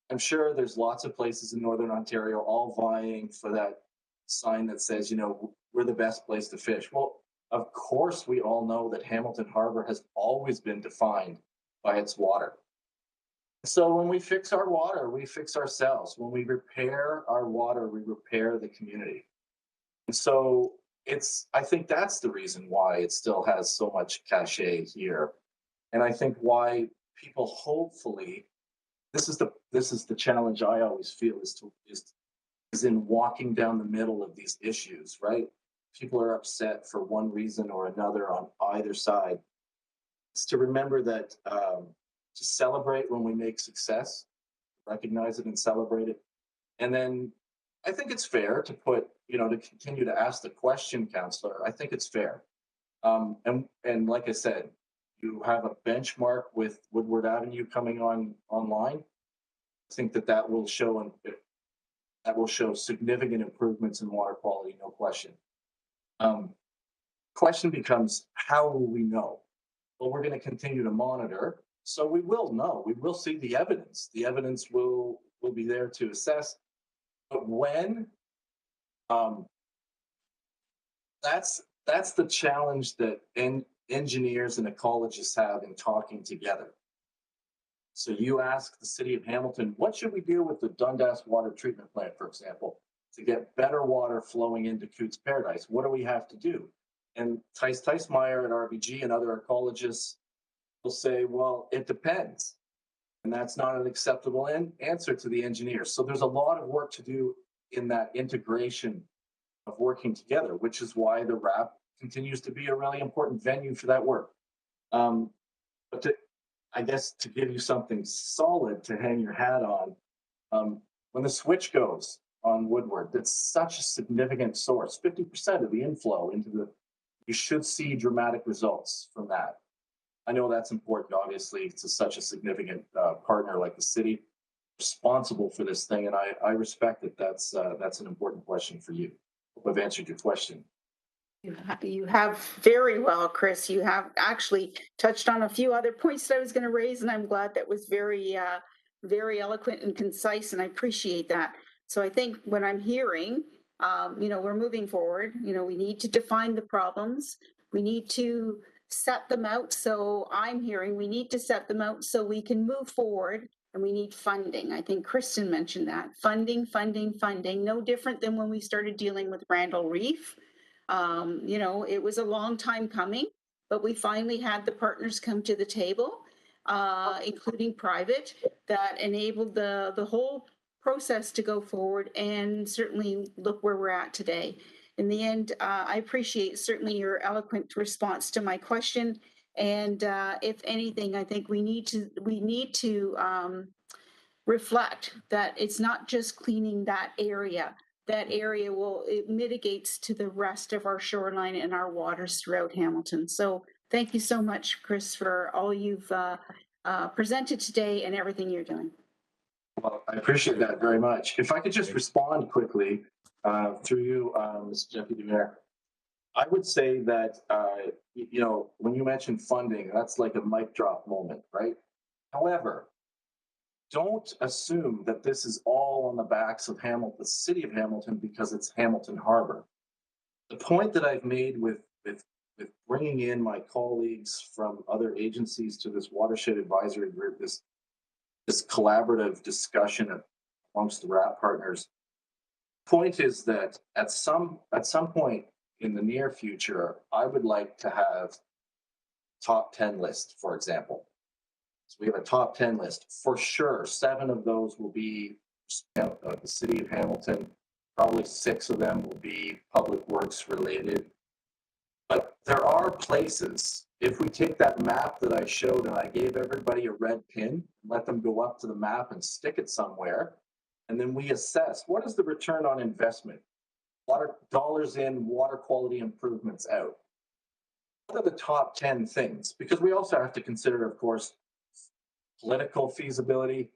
I'm sure there's lots of places in Northern Ontario all vying for that sign that says, you know, we're the best place to fish. Well, of course, we all know that Hamilton Harbor has always been defined by its water. So when we fix our water, we fix ourselves. When we repair our water, we repair the community. And so I think that's the reason why it still has so much cachet here. And I think why people hopefully, this is the challenge I always feel is in walking down the middle of these issues, right? People are upset for one reason or another on either side. It's to remember that to celebrate when we make success, recognize it and celebrate it. And then I think it's fair to to continue to ask the question, Councillor. I think it's fair. And like I said, you have a benchmark with Woodward Avenue coming online. I think that will show significant improvements in water quality, no question. Question becomes, how will we know? Well, we're going to continue to monitor, so we will know. We will see the evidence. The evidence will be there to assess. But when, that's the challenge that engineers and ecologists have in talking together. So you ask the city of Hamilton, what should we do with the Dundas water treatment plant, for example, to get better water flowing into Cootes Paradise? What do we have to do? And Thijs Thijsmaier at RBG and other ecologists will say, well, it depends. And that's not an acceptable answer to the engineers. So there's a lot of work to do in that integration of working together, which is why the RAP continues to be a really important venue for that work. But I guess to give you something solid to hang your hat on, when the switch goes on Woodward, that's such a significant source, 50% of the inflow you should see dramatic results from that. I know that's important, obviously, to such a significant partner like the city responsible for this thing, and I respect that that's an important question for you. Hope I've answered your question. You have very well, Chris. You have actually touched on a few other points that I was going to raise, and I'm glad that was very, very eloquent and concise, and I appreciate that. So I think what I'm hearing, we're moving forward. We need to define the problems. We need to set them out. So I'm hearing we need to set them out so we can move forward, and we need funding. I think Kristen mentioned that. Funding, no different than when we started dealing with Randall Reef. It was a long time coming, but we finally had the partners come to the table, including private, that enabled the whole process to go forward, and certainly look where we're at today. In the end, I appreciate certainly your eloquent response to my question. And if anything, I think we need to reflect that it's not just cleaning that area. That area it mitigates to the rest of our shoreline and our waters throughout Hamilton. So thank you so much, Chris, for all you've presented today and everything you're doing. Well, I appreciate that very much. If I could just respond quickly through you, Mr. Deputy Mayor. I would say that, you know, when you mention funding, that's like a mic drop moment, right? However, don't assume that this is all on the backs of Hamilton, the city of Hamilton, because it's Hamilton Harbor. The point that I've made with bringing in my colleagues from other agencies to this watershed advisory group, this collaborative discussion amongst the RAP partners. Point is that at some point in the near future, I would like to have top 10 list, for example. So we have a top 10 list for sure. 7 of those will be the city of Hamilton. Probably 6 of them will be public works related. But there are places, if we take that map that I showed and I gave everybody a red pin, let them go up to the map and stick it somewhere, and then we assess what is the return on investment? Water dollars in, water quality improvements out. What are the top 10 things? Because we also have to consider, of course, political feasibility,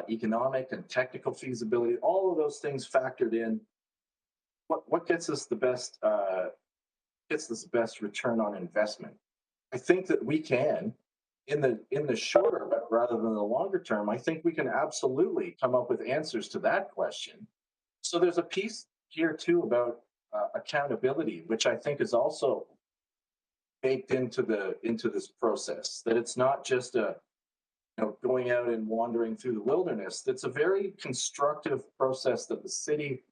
economic and technical feasibility, all of those things factored in. What gets us the best return on investment? I think that we can, in the shorter rather than the longer term, I think we can absolutely come up with answers to that question. So there's a piece here too about accountability, which I think is also baked into this process. That it's not just going out and wandering through the wilderness. That's a very constructive process that the city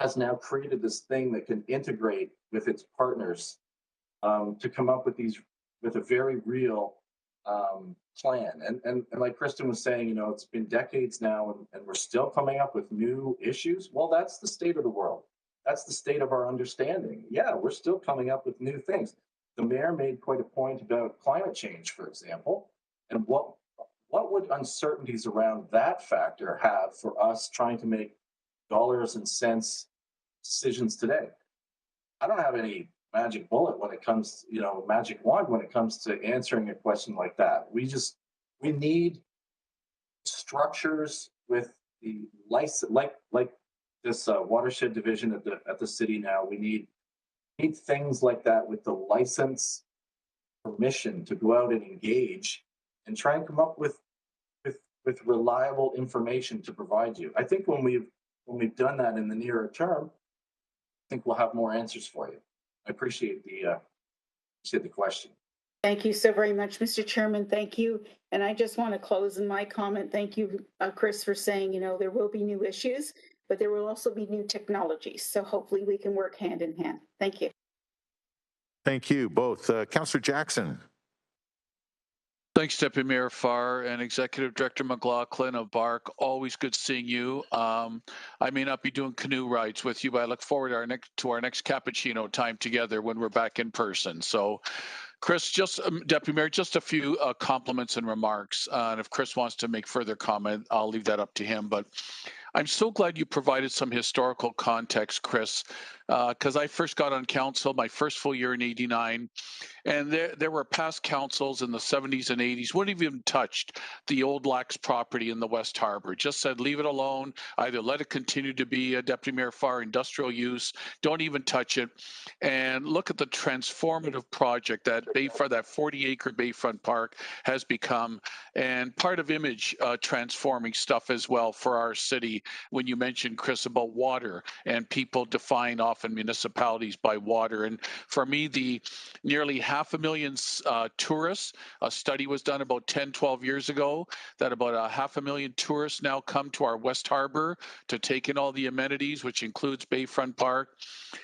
has now created this thing that can integrate with its partners to come up with a very real plan. And like Kristen was saying, you know, it's been decades now and we're still coming up with new issues. Well, that's the state of the world. That's the state of our understanding. Yeah, we're still coming up with new things. The mayor made quite a point about climate change, for example, and what would uncertainties around that factor have for us trying to make dollars and cents decisions today? I don't have any magic bullet when it comes, magic wand when it comes to answering a question like that. We need structures with the license, like this watershed division at the city now. We need things like that with the license, permission to go out and engage and try and come up with reliable information to provide you. I think when we've done that in the nearer term, I think we'll have more answers for you. I appreciate the question. Thank you so very much, Mr. Chairman. Thank you. And I just want to close in my comment. Thank you, Chris, for saying, there will be new issues, but there will also be new technologies. So hopefully we can work hand in hand. Thank you. Thank you both. Councillor Jackson. Thanks, Deputy Mayor Farr and Executive Director McLaughlin of BARC. Always good seeing you. I may not be doing canoe rides with you, but I look forward to our next cappuccino time together when we're back in person. So, Chris, Deputy Mayor, just a few compliments and remarks. And if Chris wants to make further comment, I'll leave that up to him. But I'm so glad you provided some historical context, Chris, because I first got on council my first full year in '89. And there were past councils in the 70s and 80s wouldn't have even touched the old Lax property in the West Harbor. Just said, leave it alone. Either let it continue to be a Deputy Mayor Farr industrial use. Don't even touch it. And look at the transformative project that Bayfront, that 40-acre Bayfront Park has become, and part of image transforming stuff as well for our city. When you mentioned, Chris, about water and people define often municipalities by water. And for me, the nearly 500,000 tourists. A study was done about 10, 12 years ago that about 500,000 tourists now come to our West Harbor to take in all the amenities, which includes Bayfront Park.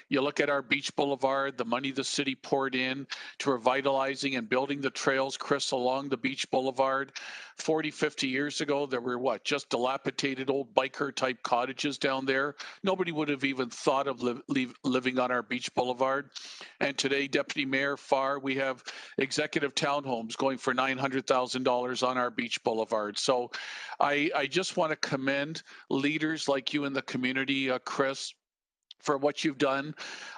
You look at our beach boulevard, the money the city poured in to revitalizing and building the trails, Chris, along the beach boulevard. 40, 50 years ago, there were just dilapidated old biker type cottages down there. Nobody would have even thought of living on our beach boulevard. And today, Deputy Mayor Farr, we have executive townhomes going for $900,000 on our beach boulevard. So I just want to commend leaders like you in the community, Chris, for what you've done.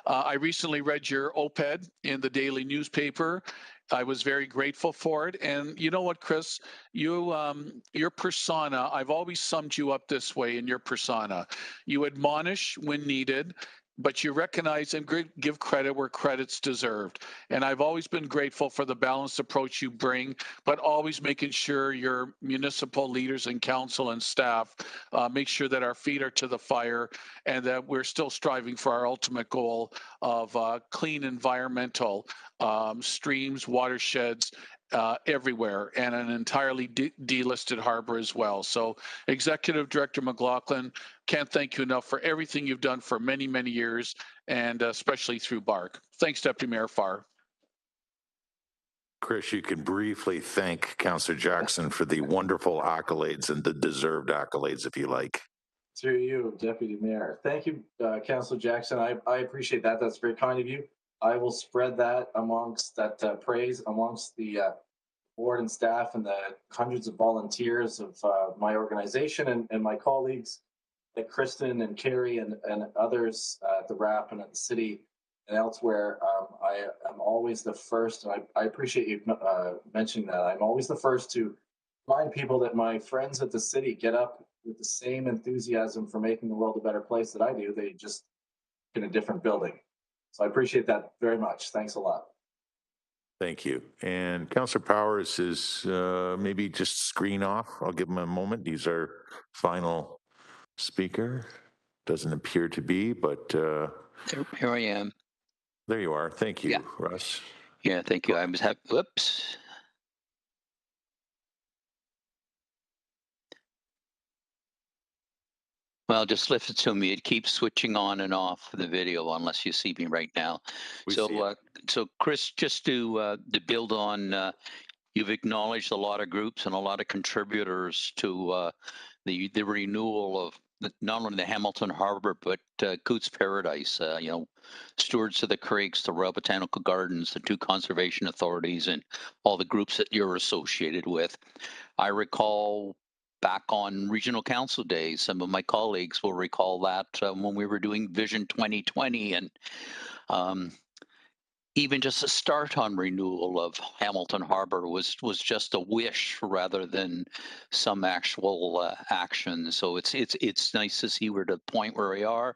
I recently read your op-ed in the daily newspaper. I was very grateful for it. And you know what, Chris, your persona, I've always summed you up this way in your persona. You admonish when needed, but you recognize and give credit where credit's deserved. And I've always been grateful for the balanced approach you bring, but always making sure your municipal leaders and council and staff make sure that our feet are to the fire and that we're still striving for our ultimate goal of clean environmental streams, watersheds, everywhere, and an entirely delisted harbor as well. So Executive Director McLaughlin, can't thank you enough for everything you've done for many, many years, and especially through BARC. Thanks, Deputy Mayor Farr. Chris, you can briefly thank Councillor Jackson for the wonderful accolades and the deserved accolades, if you like. Through you, Deputy Mayor. Thank you, Councillor Jackson. I appreciate that. That's very kind of you. I will spread that amongst that praise amongst the board and staff and the hundreds of volunteers of my organization and my colleagues, like Kristen and Carrie and others at the RAP and at the city and elsewhere. I am always the first, and I appreciate you mentioning that. I'm always the first to remind people that my friends at the city get up with the same enthusiasm for making the world a better place that I do. They just in a different building. So I appreciate that very much. Thanks a lot. Thank you. And Councillor Powers is maybe just screen off. I'll give him a moment. He's our final speaker. Doesn't appear to be, but Here I am. There you are. Thank you, yeah. Russ. Yeah, thank you. I was happy. Whoops. Well, just lift it to me. It keeps switching on and off the video unless you see me right now. So Chris, just to build on, you've acknowledged a lot of groups and a lot of contributors to the renewal of not only the Hamilton Harbor but Cootes Paradise. Stewards of the Creeks, the Royal Botanical Gardens, the two conservation authorities, and all the groups that you're associated with. I recall back on regional council days, some of my colleagues will recall that when we were doing Vision 2020 and even just a start on renewal of Hamilton Harbor was just a wish rather than some actual action. So it's nice to see we're to the point where we are,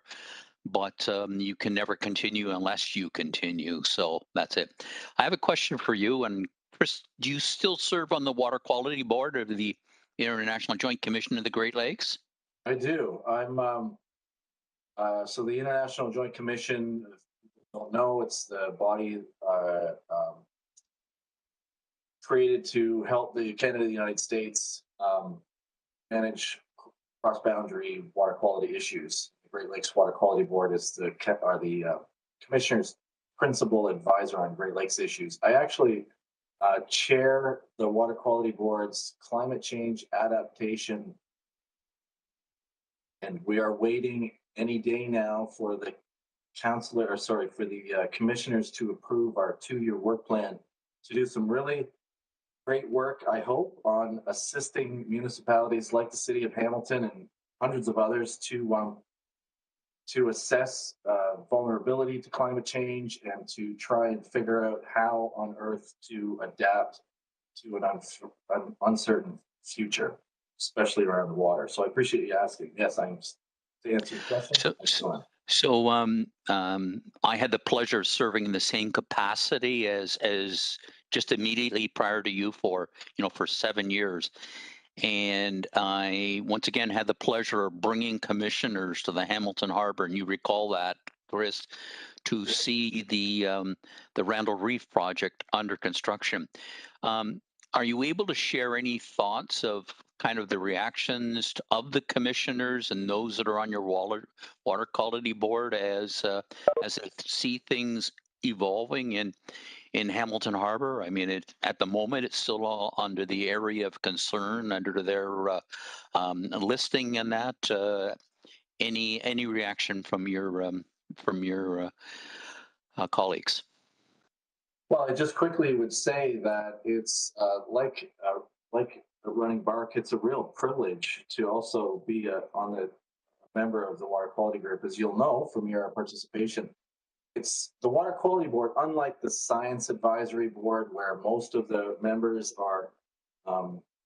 but you can never continue unless you continue. So that's it. I have a question for you. And Chris, do you still serve on the Water Quality Board of the International Joint Commission of the Great Lakes? I do. I'm so the International Joint Commission, if you don't know, it's the body created to help the Canada and the United States manage cross-boundary water quality issues. The Great Lakes Water Quality Board is the commissioner's principal advisor on Great Lakes issues. I actually chair the Water Quality Board's climate change adaptation, and we are waiting any day now for the commissioners to approve our 2-year work plan to do some really great work, I hope, on assisting municipalities like the city of Hamilton and hundreds of others to assess vulnerability to climate change and to try and figure out how on earth to adapt to an uncertain future, especially around the water. So I appreciate you asking. Yes, I'm to answer your question. So I had the pleasure of serving in the same capacity as just immediately prior to you for 7 years. And I once again had the pleasure of bringing commissioners to the Hamilton Harbor, and you recall that, Chris, to see the Randall Reef project under construction. Are you able to share any thoughts of kind of the reactions of the commissioners and those that are on your water quality board as they see things evolving in Hamilton Harbor? I mean, at the moment, it's still all under the area of concern under their listing and that. Any reaction from your colleagues? Well, I just quickly would say that it's like running BARC, it's a real privilege to also be on the member of the Water Quality Group, as you'll know from your participation it's the Water Quality Board, unlike the Science Advisory Board, where most of the members are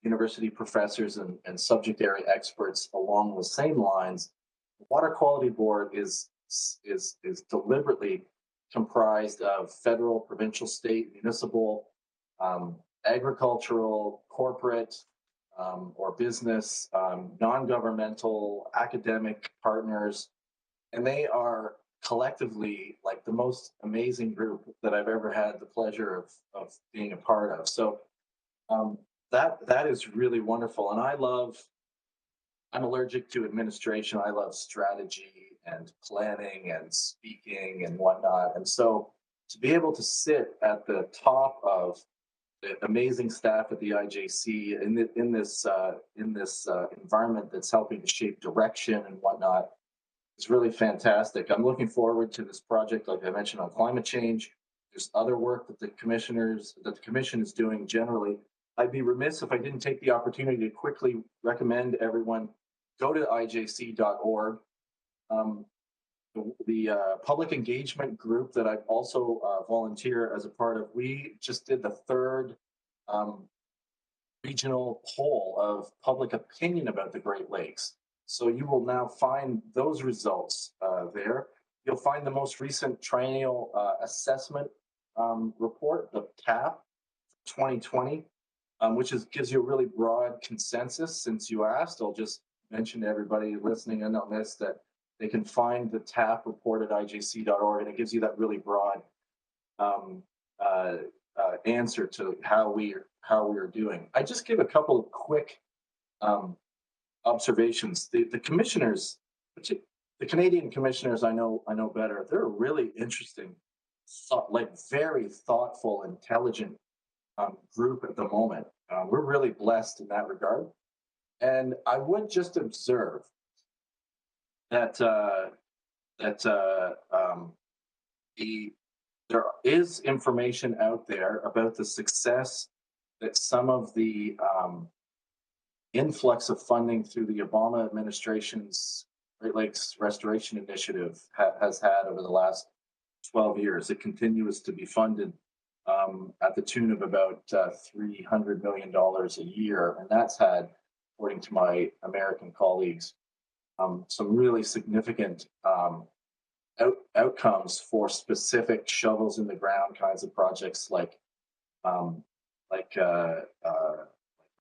university professors and subject area experts along the same lines. The Water Quality Board is deliberately comprised of federal, provincial, state, municipal, agricultural, corporate, or business, non-governmental, academic partners, and they are collectively like the most amazing group that I've ever had the pleasure of being a part of. So that is really wonderful, and I'm allergic to administration. I love strategy and planning and speaking and whatnot, and so to be able to sit at the top of the amazing staff at the IJC in this environment that's helping to shape direction and whatnot, it's really fantastic. I'm looking forward to this project, like I mentioned, on climate change. There's other work that the commission is doing generally. I'd be remiss if I didn't take the opportunity to quickly recommend everyone go to ijc.org. The public engagement group that I also volunteer as a part of, we just did the third regional poll of public opinion about the Great Lakes. So you will now find those results there. You'll find the most recent triennial assessment report, the TAP 2020, which gives you a really broad consensus. Since you asked, I'll just mention to everybody listening in on this that they can find the TAP report at ijc.org, and it gives you that really broad answer to how we are doing. I just give a couple of quick observations. The commissioners, the Canadian commissioners, I know better. They're a really interesting, very thoughtful, intelligent group at the moment. We're really blessed in that regard. And I would just observe that there is information out there about the success that some of the influx of funding through the Obama administration's Great Lakes Restoration Initiative has had over the last 12 years. It continues to be funded at the tune of about $300 million a year. And that's had, according to my American colleagues, some really significant outcomes for specific shovels in the ground kinds of projects like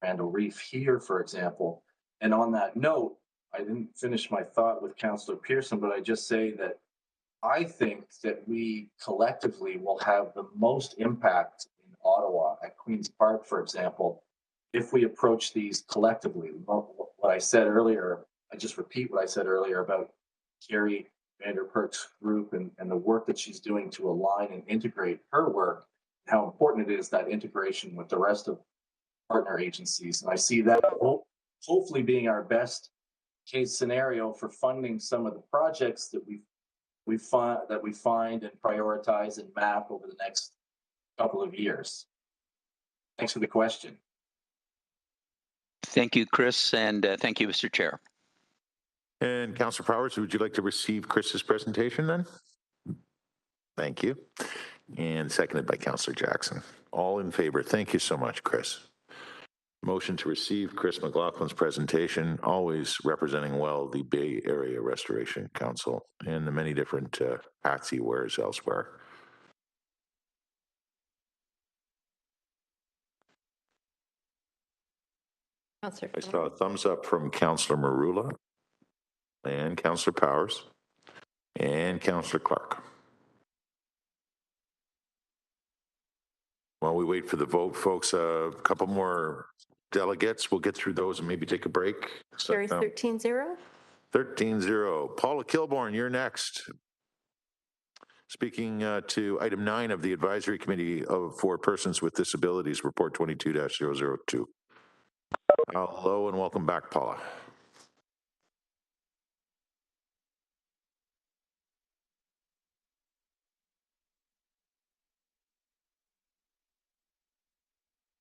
Randall Reef here, for example. And on that note, I didn't finish my thought with Councillor Pearson, but I just say that I think that we collectively will have the most impact in Ottawa at Queen's Park, for example, if we approach these collectively. What I said earlier, I just repeat what I said earlier about Carrie Vanderperk's group and the work that she's doing to align and integrate her work, how important it is, that integration with the rest of partner agencies. And I see that hopefully being our best case scenario for funding some of the projects that we find and prioritize and map over the next couple of years. Thanks for the question. Thank you, Chris, and thank you, Mr. Chair. And Councillor Powers, would you like to receive Chris's presentation then? Thank you. And seconded by Councillor Jackson. All in favor. Thank you so much, Chris. Motion to receive Chris McLaughlin's presentation, always representing well the Bay Area Restoration Council and the many different hats he wears elsewhere. I saw a thumbs up from Councillor Marula and Councillor Powers and Councillor Clark. While we wait for the vote, folks, a couple more delegates. We'll get through those and maybe take a break. Carrie, 13-0. 13-0. Paula Kilborn, you're next. Speaking to item 9 of the Advisory Committee for Persons with Disabilities, Report 22-002. Hello and welcome back, Paula.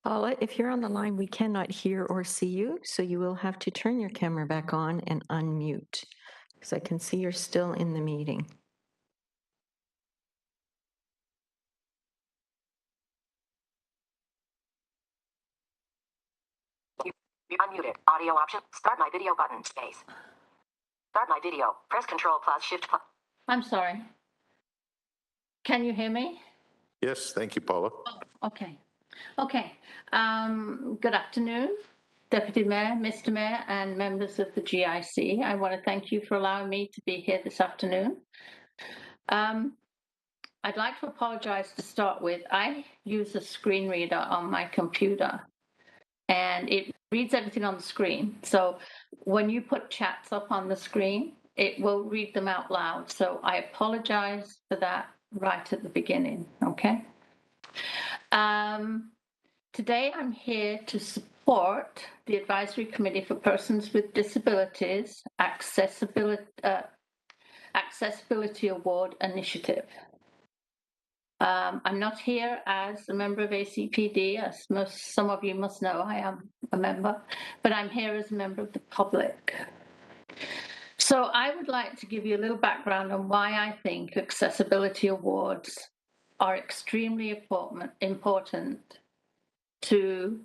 Paula, if you're on the line, we cannot hear or see you, so you will have to turn your camera back on and unmute, because I can see you're still in the meeting. You're unmuted. Audio option. Start my video button. Space. Start my video. Press Control plus Shift plus. I'm sorry. Can you hear me? Yes, thank you, Paula. Okay. Okay. Good afternoon, Deputy Mayor, Mr. Mayor, and members of the GIC. I want to thank you for allowing me to be here this afternoon. I'd like to apologize to start with. I use a screen reader on my computer, and it reads everything on the screen. So when you put chats up on the screen, it will read them out loud. So I apologize for that right at the beginning, okay? Today I'm here to support the Advisory Committee for Persons with Disabilities Accessibility Award Initiative. I'm not here as a member of ACPD, as some of you must know I am a member, but I'm here as a member of the public. So I would like to give you a little background on why I think accessibility awards are extremely important to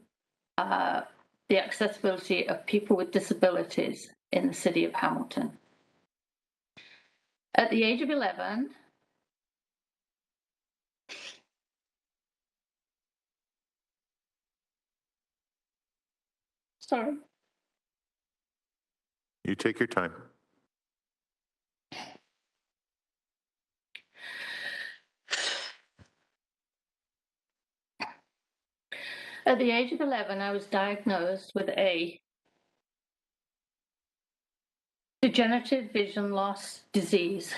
the accessibility of people with disabilities in the city of Hamilton. At the age of 11, sorry. You take your time. At the age of 11, I was diagnosed with a degenerative vision loss disease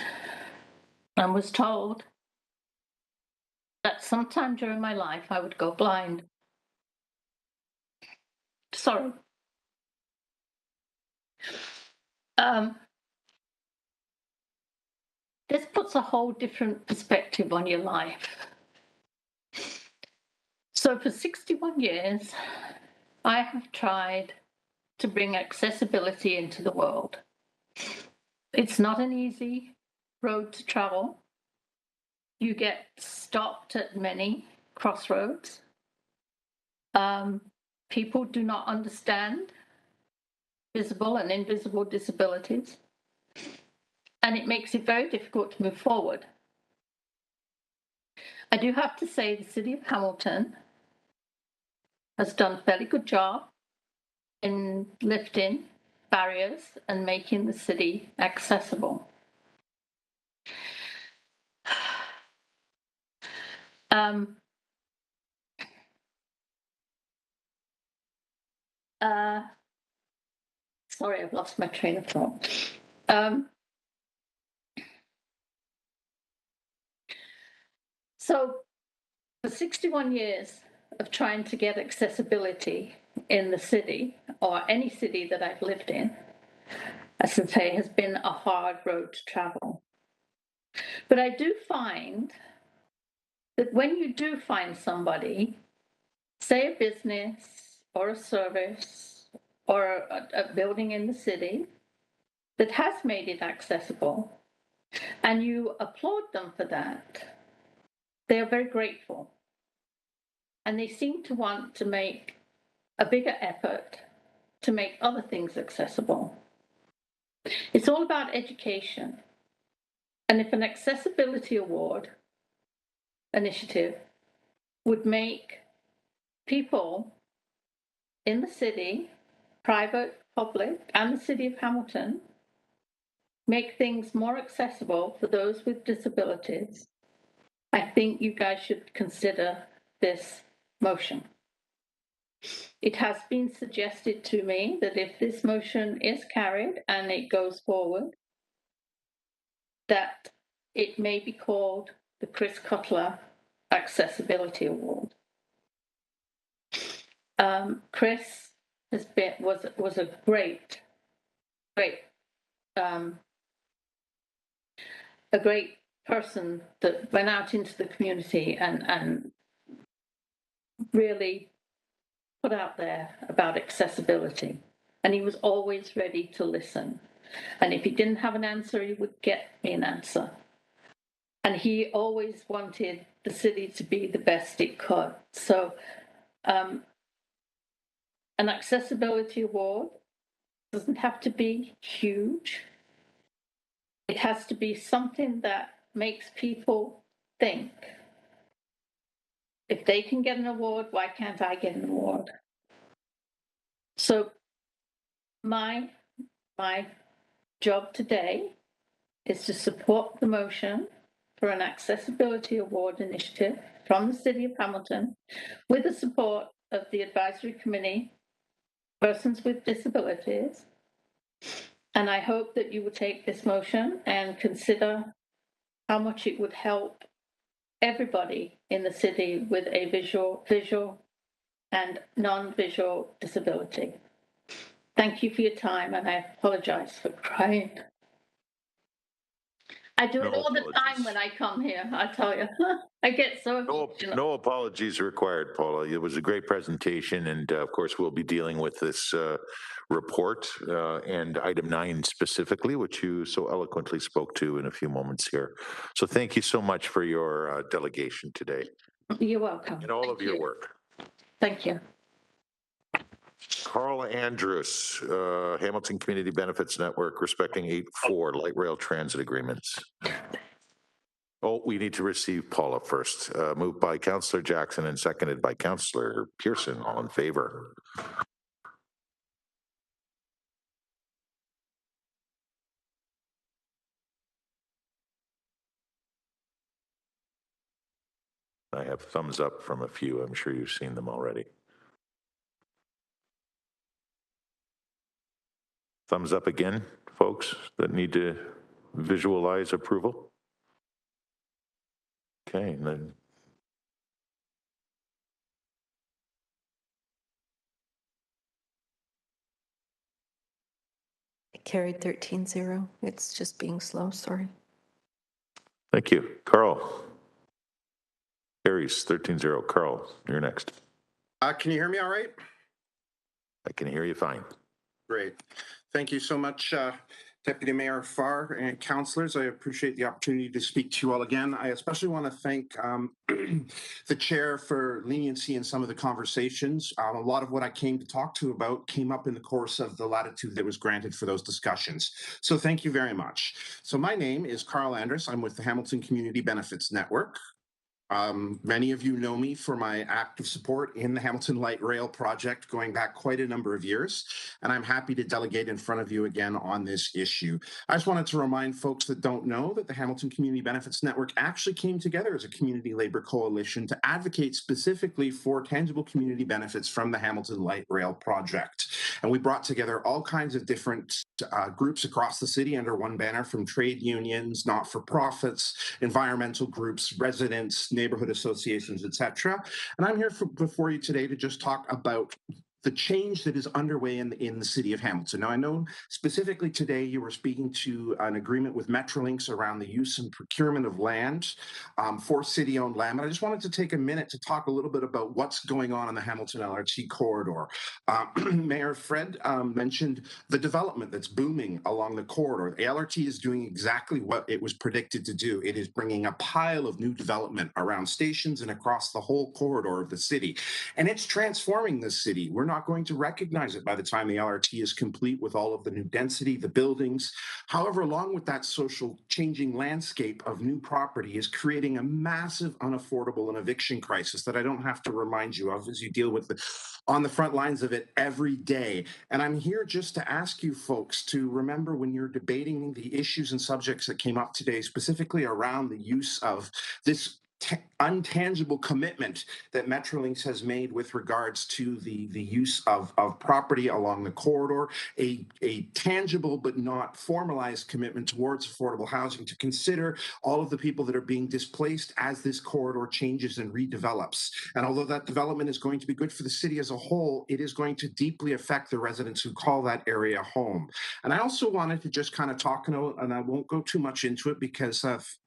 and was told that sometime during my life I would go blind. Sorry. This puts a whole different perspective on your life. So for 61 years, I have tried to bring accessibility into the world. It's not an easy road to travel. You get stopped at many crossroads. People do not understand visible and invisible disabilities, and it makes it very difficult to move forward. I do have to say the City of Hamilton has done a fairly good job in lifting barriers and making the city accessible. Sorry, I've lost my train of thought. So for 61 years of trying to get accessibility in the city, or any city that I've lived in, I should say, has been a hard road to travel. But I do find that when you do find somebody, say a business or a service or a building in the city that has made it accessible, and you applaud them for that, they are very grateful. And they seem to want to make a bigger effort to make other things accessible. It's all about education. And if an accessibility award initiative would make people in the city, private, public, and the city of Hamilton, make things more accessible for those with disabilities, I think you guys should consider this motion. It has been suggested to me that if this motion is carried and it goes forward, that it may be called the Chris Cutler Accessibility Award. Chris was a great person that went out into the community and really put out there about accessibility. And he was always ready to listen. And if he didn't have an answer, he would get me an answer. And he always wanted the city to be the best it could. So an accessibility award doesn't have to be huge. It has to be something that makes people think. If they can get an award, why can't I get an award? So my job today is to support the motion for an accessibility award initiative from the City of Hamilton with the support of the Advisory Committee, Persons with Disabilities. And I hope that you will take this motion and consider how much it would help everybody in the city with a visual and non-visual disability. Thank you for your time, and I apologize for crying. I do it all the time when I come here, I tell you. I get so emotional. No apologies required, Paula. It was a great presentation, and of course, we'll be dealing with this report and item 9 specifically, which you so eloquently spoke to in a few moments here. So thank you so much for your delegation today. You're welcome. And all of your work. Thank you. Carl Andrus, Hamilton Community Benefits Network, respecting 8-4 light rail transit agreements. Oh, we need to receive Paula first. Moved by Councillor Jackson and seconded by Councillor Pearson. All in favor? I have thumbs up from a few. I'm sure you've seen them already. Thumbs up again, folks that need to visualize approval. Okay, and then Carried 13-0. It's just being slow, sorry. thank you. Carl. Carries 13-0. Carl, you're next. Can you hear me all right? I can hear you fine. Great. Thank you so much, Deputy Mayor Farr and councillors. I appreciate the opportunity to speak to you all again. I especially want to thank the chair for leniency in some of the conversations. A lot of what I came to talk to about came up in the course of the latitude that was granted for those discussions. So thank you very much. So my name is Carl Andrus. I'm with the Hamilton Community Benefits Network. Many of you know me for my active support in the Hamilton Light Rail project going back quite a number of years, and I'm happy to delegate in front of you again on this issue. I just wanted to remind folks that don't know that the Hamilton Community Benefits Network actually came together as a community labor coalition to advocate specifically for tangible community benefits from the Hamilton Light Rail project. And we brought together all kinds of different groups across the city under one banner, from trade unions, not-for-profits, environmental groups, residents, neighborhood associations, etc. And I'm here before you today to just talk about the change that is underway in the city of Hamilton. Now, I know specifically today you were speaking to an agreement with Metrolinx around the use and procurement of land for city-owned land. But I just wanted to take a minute to talk a little bit about what's going on in the Hamilton LRT corridor. Mayor Fred mentioned the development that's booming along the corridor. The LRT is doing exactly what it was predicted to do. It is bringing a pile of new development around stations and across the whole corridor of the city. And it's transforming the city. We're not going to recognize it by the time the LRT is complete with all of the new density, the buildings. However, along with that social changing landscape of new property is creating a massive unaffordable and eviction crisis that I don't have to remind you of as you deal with on the front lines of it every day. And I'm here just to ask you folks to remember, when you're debating the issues and subjects that came up today, specifically around the use of this untangible commitment that Metrolinx has made with regards to the use of property along the corridor, a tangible but not formalized commitment towards affordable housing, to consider all of the people that are being displaced as this corridor changes and redevelops. And although that development is going to be good for the city as a whole, it is going to deeply affect the residents who call that area home. And I also wanted to just kind of talk, and I won't go too much into it because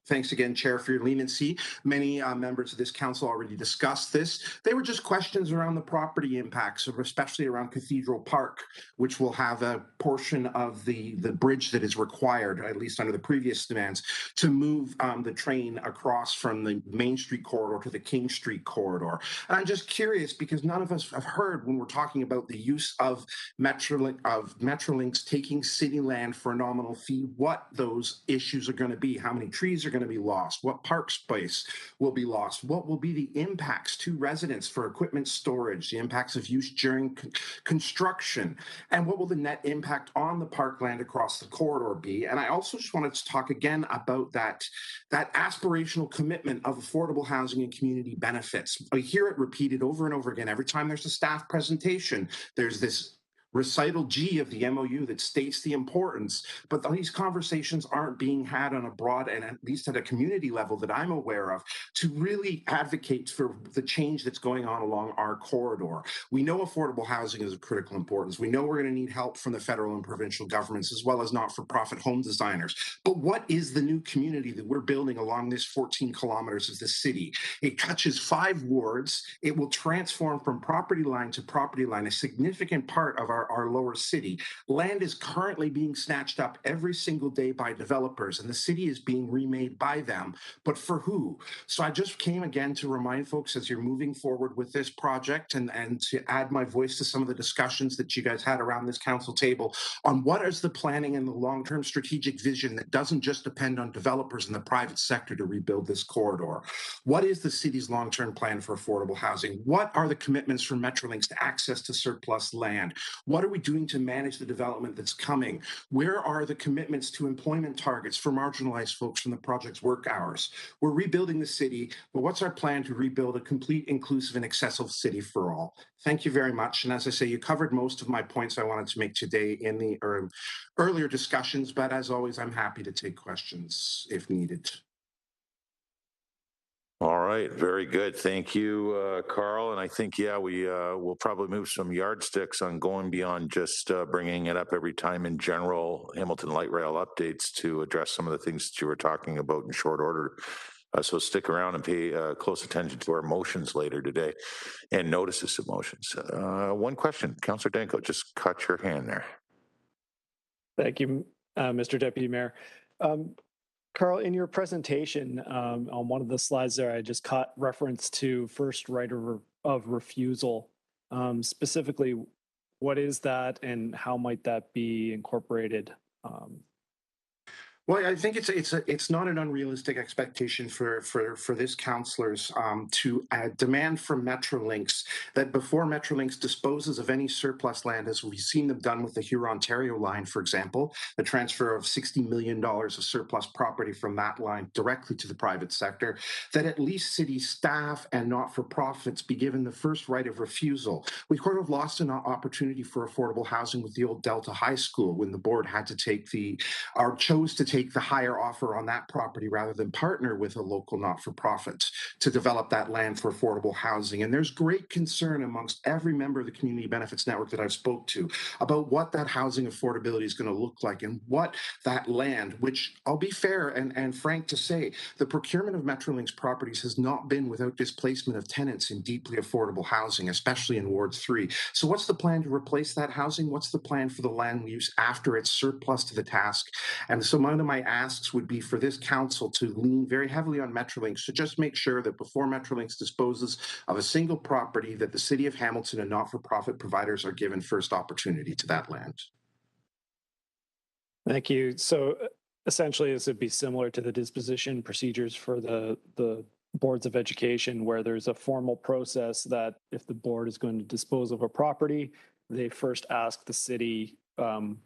Thanks again, Chair, for your leniency. Many members of this council already discussed this. They were just questions around the property impacts, especially around Cathedral Park, which will have a portion of the bridge that is required, at least under the previous demands, to move the train across from the Main Street corridor to the King Street corridor. And I'm just curious, because none of us have heard when we're talking about the use of Metrolinx taking city land for a nominal fee, what those issues are going to be, how many trees are going to be lost, what park space will be lost, what will be the impacts to residents for equipment storage, the impacts of use during construction, and what will the net impact on the parkland across the corridor be. And I also just wanted to talk again about that aspirational commitment of affordable housing and community benefits. I hear it repeated over and over again. Every time there's a staff presentation, there's this recital G of the MOU that states the importance, but these conversations aren't being had on a broad and at least at a community level that I'm aware of to really advocate for the change that's going on along our corridor. We know affordable housing is of critical importance. We know we're going to need help from the federal and provincial governments as well as not-for-profit home designers. But what is the new community that we're building along this 14 kilometers of the city? It touches 5 wards. It will transform from property line to property line, a significant part of our lower city. Land is currently being snatched up every single day by developers, and the city is being remade by them. But for who? So I just came again to remind folks as you're moving forward with this project and to add my voice to some of the discussions that you guys had around this council table on what is the planning and the long-term strategic vision that doesn't just depend on developers in the private sector to rebuild this corridor. What is the city's long-term plan for affordable housing? What are the commitments from Metrolinx to access to surplus land? What are we doing to manage the development that's coming? Where are the commitments to employment targets for marginalized folks from the project's work hours? We're rebuilding the city, but what's our plan to rebuild a complete, inclusive, and accessible city for all? Thank you very much. And as I say, you covered most of my points I wanted to make today in the earlier discussions, but as always, I'm happy to take questions if needed. All right, very good. Thank you, Carl. And I think, yeah, we'll probably move some yardsticks on going beyond just bringing it up every time in general Hamilton Light Rail updates to address some of the things that you were talking about in short order. So stick around and pay close attention to our motions later today and notices of motions. One question, Councillor Danko, just cut your hand there. Thank you, Mr. Deputy Mayor. Carl, in your presentation, on one of the slides there, I just caught reference to first right of refusal. Specifically, what is that and how might that be incorporated? Well, I think it's not an unrealistic expectation for this councillors to demand from Metrolinx that before Metrolinx disposes of any surplus land, as we've seen them done with the Huron-Ontario line, for example, the transfer of $60 million of surplus property from that line directly to the private sector, that at least city staff and not-for-profits be given the first right of refusal. We could have lost an opportunity for affordable housing with the old Delta High School when the board had to chose to take the higher offer on that property rather than partner with a local not-for-profit to develop that land for affordable housing. And there's great concern amongst every member of the Community Benefits Network that I've spoke to about what that housing affordability is going to look like and what that land, which I'll be fair and frank to say, the procurement of Metrolinx properties has not been without displacement of tenants in deeply affordable housing, especially in Ward 3. So what's the plan to replace that housing? What's the plan for the land use after it's surplus to the task? And so one of my asks would be for this council to lean very heavily on Metrolinx to just make sure that before Metrolinx disposes of a single property, that the City of Hamilton and not-for-profit providers are given first opportunity to that land. Thank you. So essentially, this would be similar to the disposition procedures for the boards of education, where there's a formal process that if the board is going to dispose of a property, they first ask the city,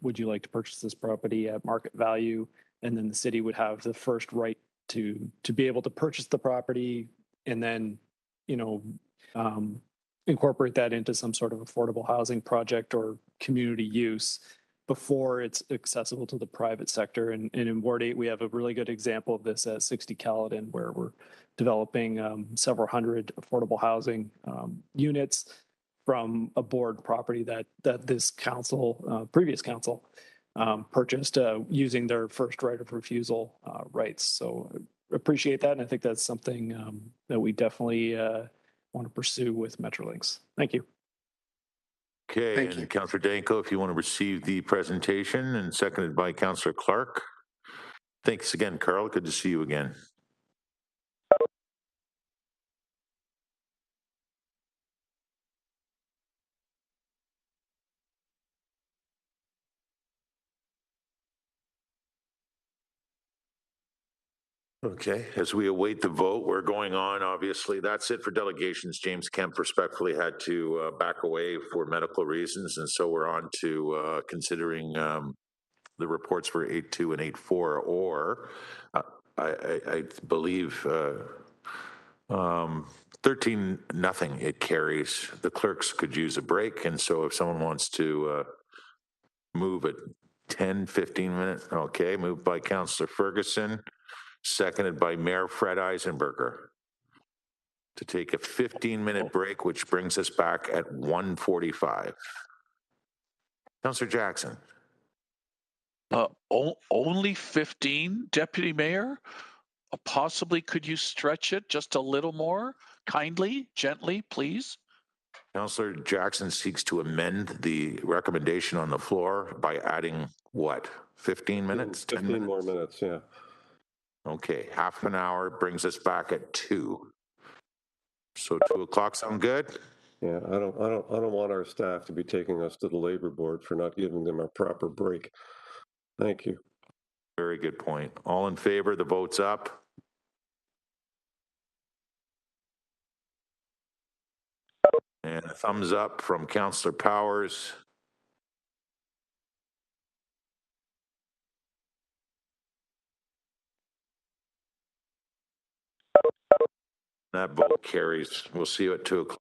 would you like to purchase this property at market value? And then the city would have the first right to be able to purchase the property and then, incorporate that into some sort of affordable housing project or community use before it's accessible to the private sector. And in Ward 8, we have a really good example of this at 60 Caledon, where we're developing several hundred affordable housing units from a board property that this council, previous council, purchased using their first right of refusal rights. So appreciate that. And I think that's something that we definitely want to pursue with Metrolinx. Thank you. Okay, Thank and you. Councillor Danko, if you want to receive the presentation, and seconded by Councillor Clark. Thanks again, Carl. Good to see you again. Okay, as we await the vote, we're going on, obviously. That's it for delegations. James Kemp respectfully had to back away for medical reasons, and so we're on to considering the reports for 8.2 and 8.4, or I believe 13-0, it carries. The clerks could use a break, and so if someone wants to move at 10, 15 minutes, okay, moved by Councillor Ferguson, seconded by Mayor Fred Eisenberger, to take a 15-minute break, which brings us back at 1:45. Councillor Jackson. Only 15, Deputy Mayor? Possibly could you stretch it just a little more? Kindly, gently, please. Councillor Jackson seeks to amend the recommendation on the floor by adding what? 15 minutes? 15 minutes? more minutes, yeah. Okay, half an hour brings us back at 2. So 2 o'clock sound good? Yeah, I don't want our staff to be taking us to the labor board for not giving them a proper break. Thank you. Very good point. All in favor, the vote's up. And a thumbs up from Councillor Powers. That vote carries. We'll see you at 2 o'clock.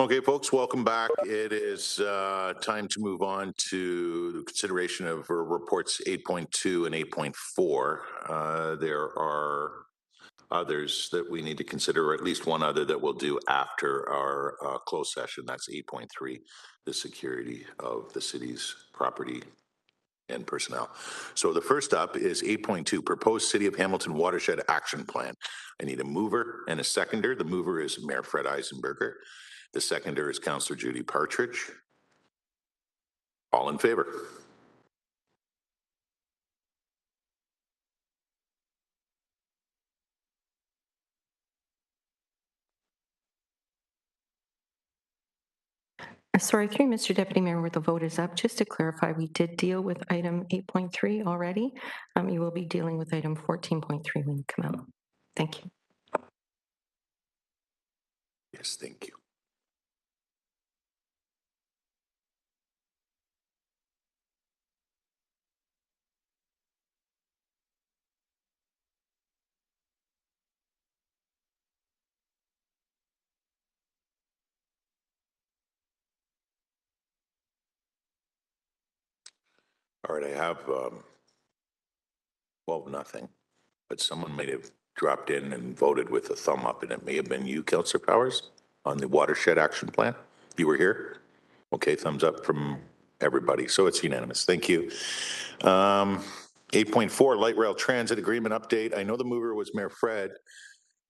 Okay, folks, welcome back. It is time to move on to the consideration of reports 8.2 and 8.4. There are others that we need to consider, or at least one other that we'll do after our closed session. That's 8.3, the security of the city's property and personnel. So the first up is 8.2, proposed City of Hamilton Watershed Action Plan. I need a mover and a seconder. The mover is Mayor Fred Eisenberger. The seconder is Councillor Judy Partridge. All in favor? Sorry, through Mr. Deputy Mayor, where the vote is up, just to clarify, we did deal with item 8.3 already. You will be dealing with item 14.3 when you come out. Thank you. Yes, thank you. All right, I have 12-0, but someone may have dropped in and voted with a thumb up, and it may have been you, Councillor Powers, on the Watershed Action Plan. You were here? Okay, thumbs up from everybody. So it's unanimous. Thank you. 8.4, Light Rail Transit Agreement Update. I know the mover was Mayor Fred.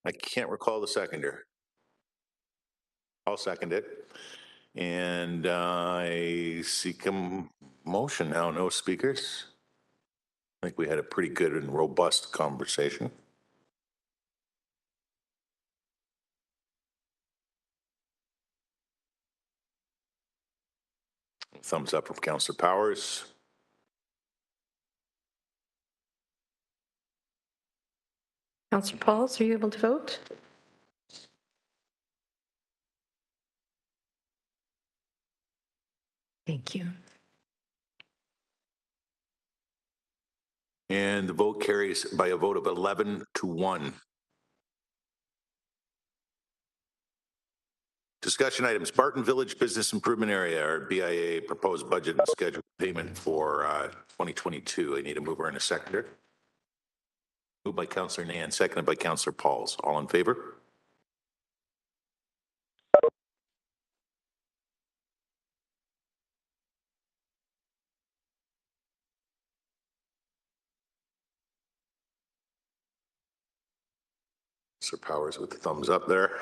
I can't recall the seconder. I'll second it. And I seek a motion now. No speakers. I think we had a pretty good and robust conversation. Thumbs up from Councillor Powers. Councillor Pauls, are you able to vote? Thank you. And the vote carries by a vote of 11-1. Discussion items, Barton Village Business Improvement Area, or BIA, proposed budget and scheduled payment for 2022. I need a mover and a seconder. Moved by Councillor Nan, seconded by Councillor Pauls. All in favor? Sir Powers with the thumbs up there.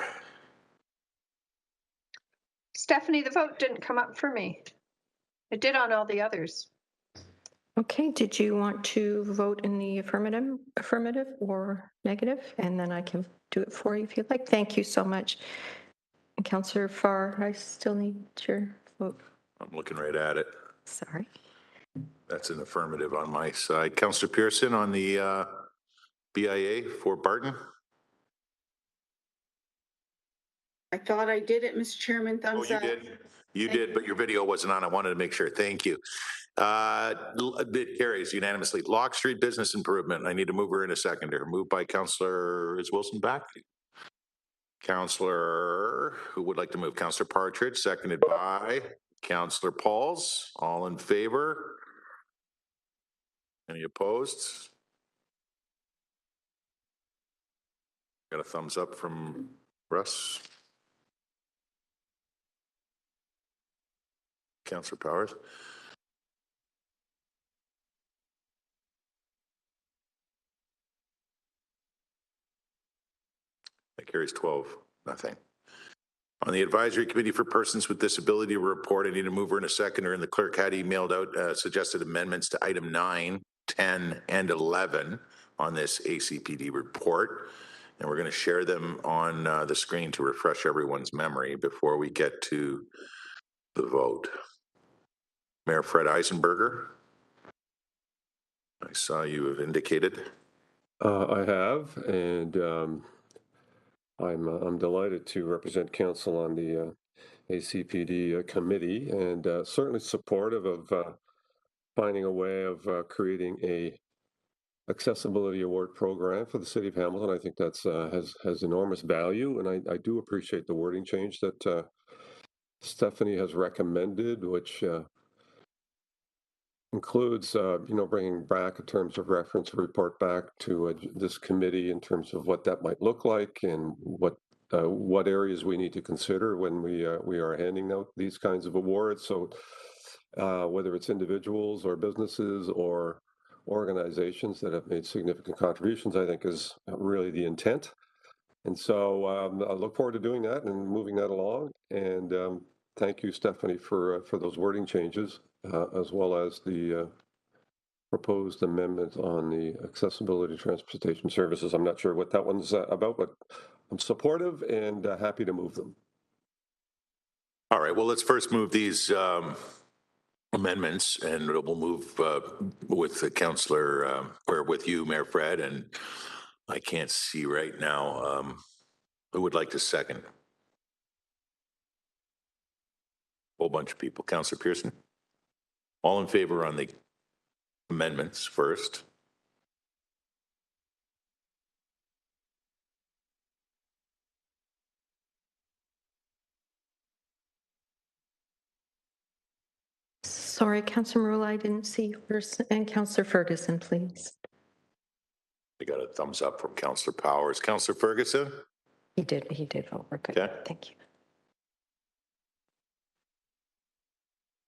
Stephanie, the vote didn't come up for me. It did on all the others. Okay, did you want to vote in the affirmative or negative? And then I can do it for you if you'd like. Thank you so much. And Councillor Farr, I still need your vote. I'm looking right at it. Sorry. That's an affirmative on my side. Councillor Pearson on the BIA for Barton. I thought I did it, Mr. Chairman. Thumbs up. You did, but your video wasn't on. I wanted to make sure. Thank you. It carries unanimously. Lock Street Business Improvement. I need a mover and a seconder. Moved by Councillor, is Wilson back? Councillor, who would like to move? Councillor Partridge, seconded by Councillor Pauls. All in favor? Any opposed? Got a thumbs up from Russ. Councillor Powers. That carries 12-0. On the Advisory Committee for Persons with Disability report, I need a mover and a seconder, and the clerk had emailed out suggested amendments to item 9, 10, and 11 on this ACPD report. And we're going to share them on the screen to refresh everyone's memory before we get to the vote. Mayor Fred Eisenberger, I saw you have indicated. I have, and I'm delighted to represent council on the ACPD committee, and certainly supportive of finding a way of creating a accessibility award program for the city of Hamilton. I think that's has enormous value, and I do appreciate the wording change that Stephanie has recommended, which includes, bringing back in terms of reference report back to this committee in terms of what that might look like and what areas we need to consider when we are handing out these kinds of awards. So whether it's individuals or businesses or organizations that have made significant contributions, I think is really the intent. And so I look forward to doing that and moving that along. And thank you, Stephanie, for those wording changes, as well as the proposed amendment on the accessibility transportation services. I'm not sure what that one's about, but I'm supportive and happy to move them. All right, well, let's first move these amendments, and we'll move with the councillor, or with you, Mayor Fred, and I can't see right now. Who would like to second? Whole bunch of people. Councillor Pearson? All in favor on the amendments first? Sorry, Councillor Marula, I didn't see yours. And Councillor Ferguson, please. I got a thumbs up from Councillor Powers. Councillor Ferguson? He did vote. We're good. Okay. Thank you.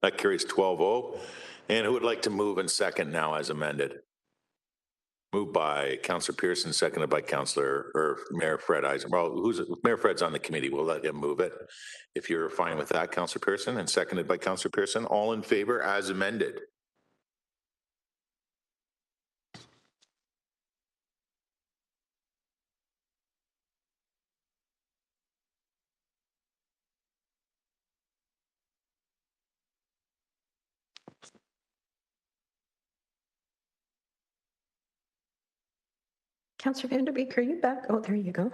That carries 12-0. And who would like to move and second now as amended? Moved by Councillor Pearson, seconded by Mayor Fred Eisen. Well, Mayor Fred's on the committee. We'll let him move it. If you're fine with that, Councillor Pearson, and seconded by Councillor Pearson. All in favor as amended? Councillor Vanderbeek, are you back? Oh, there you go.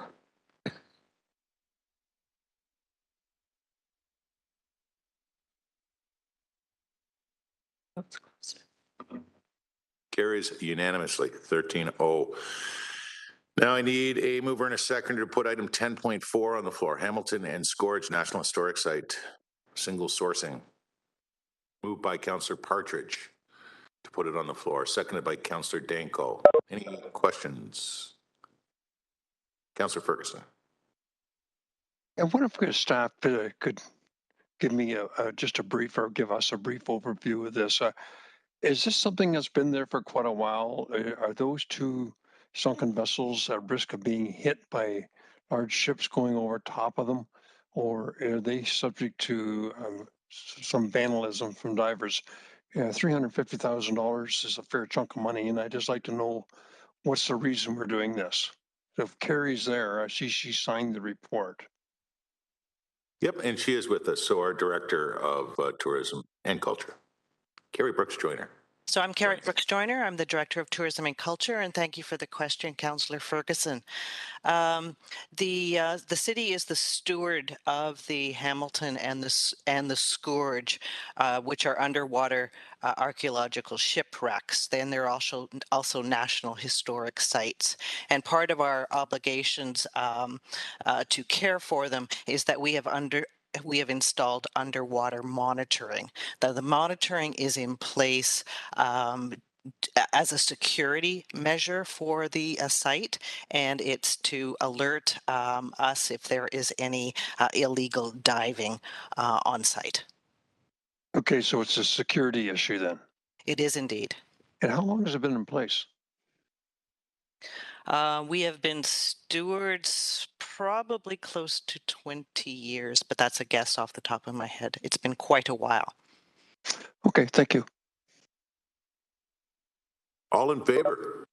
Carries unanimously, 13-0. Now I need a mover and a seconder to put item 10.4 on the floor. Hamilton and Scourge National Historic Site, single sourcing. Moved by Councillor Partridge to put it on the floor, seconded by Councillor Danko. Any questions? Councillor Ferguson. I wonder if staff could give me just a brief, or give us a brief overview of this. Is this something that's been there for quite a while? Are those two sunken vessels at risk of being hit by large ships going over top of them? Or are they subject to some vandalism from divers? $350,000 is a fair chunk of money, and I'd just like to know what's the reason we're doing this. If Carrie's there, I see she signed the report. Yep, and she is with us, so our Director of Tourism and Culture. Carrie Brooks-Joyner. So I'm Carrie Brooks-Joyner. I'm the Director of Tourism and Culture, and thank you for the question, Councillor Ferguson. The city is the steward of the Hamilton and the Scourge, which are underwater archaeological shipwrecks. Then they're also national historic sites. And part of our obligations to care for them is that we have installed underwater monitoring. The monitoring is in place as a security measure for the site, and it's to alert us if there is any illegal diving on site. Okay, so it's a security issue then? It is indeed. And how long has it been in place? We have been stewards probably close to 20 years, but that's a guess off the top of my head. It's been quite a while. Okay, thank you. All in favor?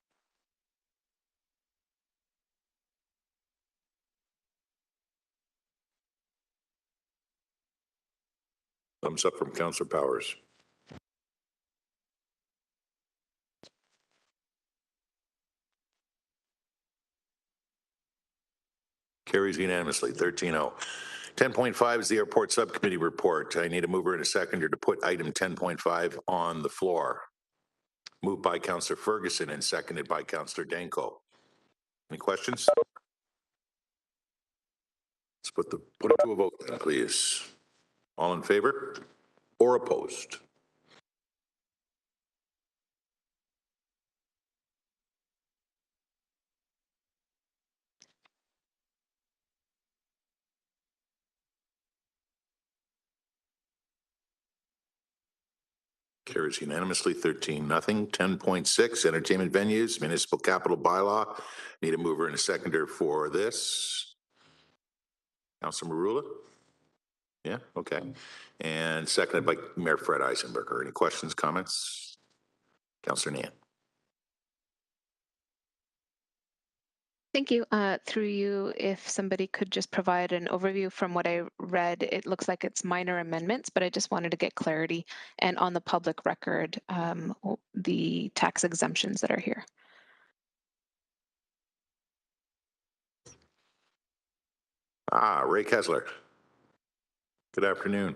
Thumbs up from Councillor Powers. Carries unanimously, 13-0. 10.5 is the Airport Subcommittee report. I need a mover and a seconder to put item 10.5 on the floor. Moved by Councillor Ferguson and seconded by Councillor Danko. Any questions? Let's put it to a vote then, please. All in favor or opposed? Carries unanimously, 13-0. 10.6, entertainment venues, municipal capital bylaw. Need a mover and a seconder for this. Councilor Marula? Yeah, okay. And seconded by Mayor Fred Eisenberger. Any questions, comments? Councilor Nan. Thank you. Through you, if somebody could just provide an overview from what I read, it looks like it's minor amendments, but I just wanted to get clarity and on the public record, the tax exemptions that are here. Ray Kessler. Good afternoon.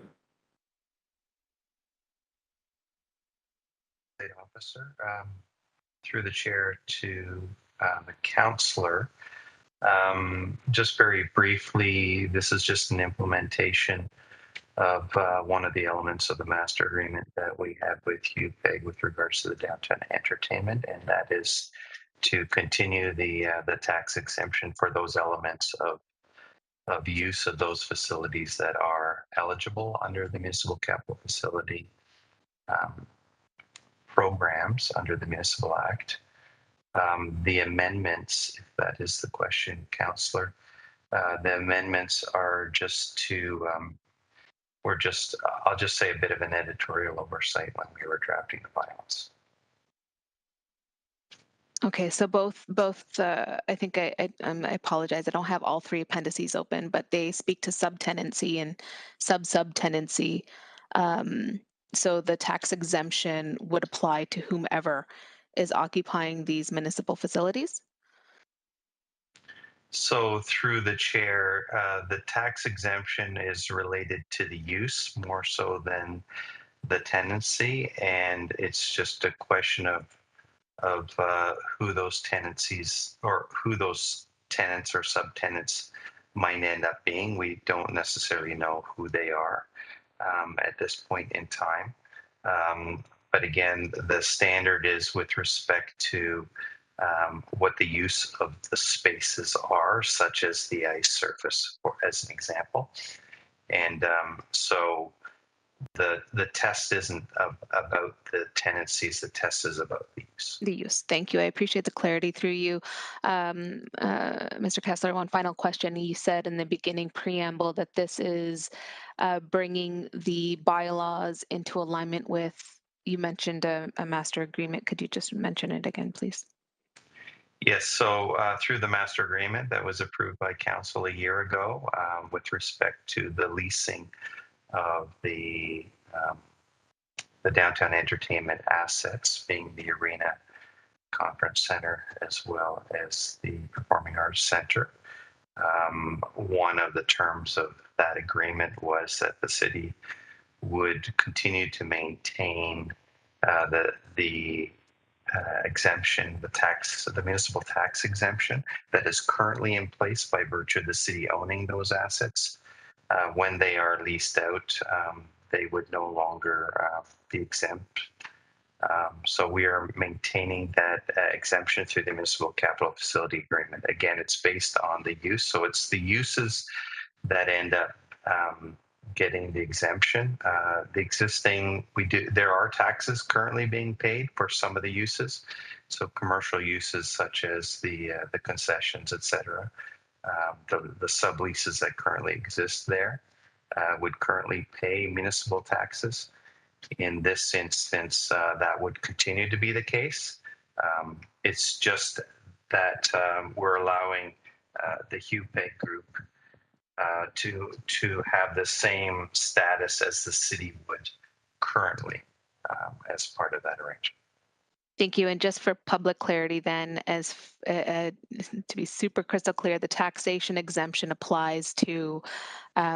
Officer, through the chair to the councillor. Just very briefly, this is just an implementation of one of the elements of the master agreement that we have with UPEG with regards to the downtown entertainment, and that is to continue the tax exemption for those elements of use of those facilities that are eligible under the municipal capital facility programs under the Municipal Act. The amendments, if that is the question, Councillor, the amendments are just to, I'll just say a bit of an editorial oversight when we were drafting the bylaws. Okay, so both. I think I apologize. I don't have all three appendices open, but they speak to subtenancy and subtenancy. So the tax exemption would apply to whomever is occupying these municipal facilities? So through the chair, the tax exemption is related to the use more so than the tenancy, and it's just a question of who those tenancies or who those tenants or subtenants might end up being. We don't necessarily know who they are at this point in time. But again, the standard is with respect to what the use of the spaces are, such as the ice surface, as an example. And so the test isn't about the tenancies, the test is about the use. The use. Thank you. I appreciate the clarity through you. Mr. Kessler, one final question. You said in the beginning preamble that this is bringing the bylaws into alignment with, you mentioned a master agreement. Could you just mention it again, please? Yes, so through the master agreement that was approved by council a year ago with respect to the leasing of the downtown entertainment assets, being the arena, conference center, as well as the performing arts center. One of the terms of that agreement was that the city would continue to maintain the exemption, the municipal tax exemption that is currently in place by virtue of the city owning those assets. When they are leased out, they would no longer be exempt. So we are maintaining that exemption through the municipal capital facility agreement. Again, it's based on the use. So it's the uses that end up getting the exemption. The existing, there are taxes currently being paid for some of the uses. So commercial uses such as the concessions, et cetera, the subleases that currently exist there would currently pay municipal taxes. In this instance, that would continue to be the case. It's just that we're allowing the HUPEG group to have the same status as the city would currently as part of that arrangement. Thank you. And just for public clarity then, as to be super crystal clear, the taxation exemption applies to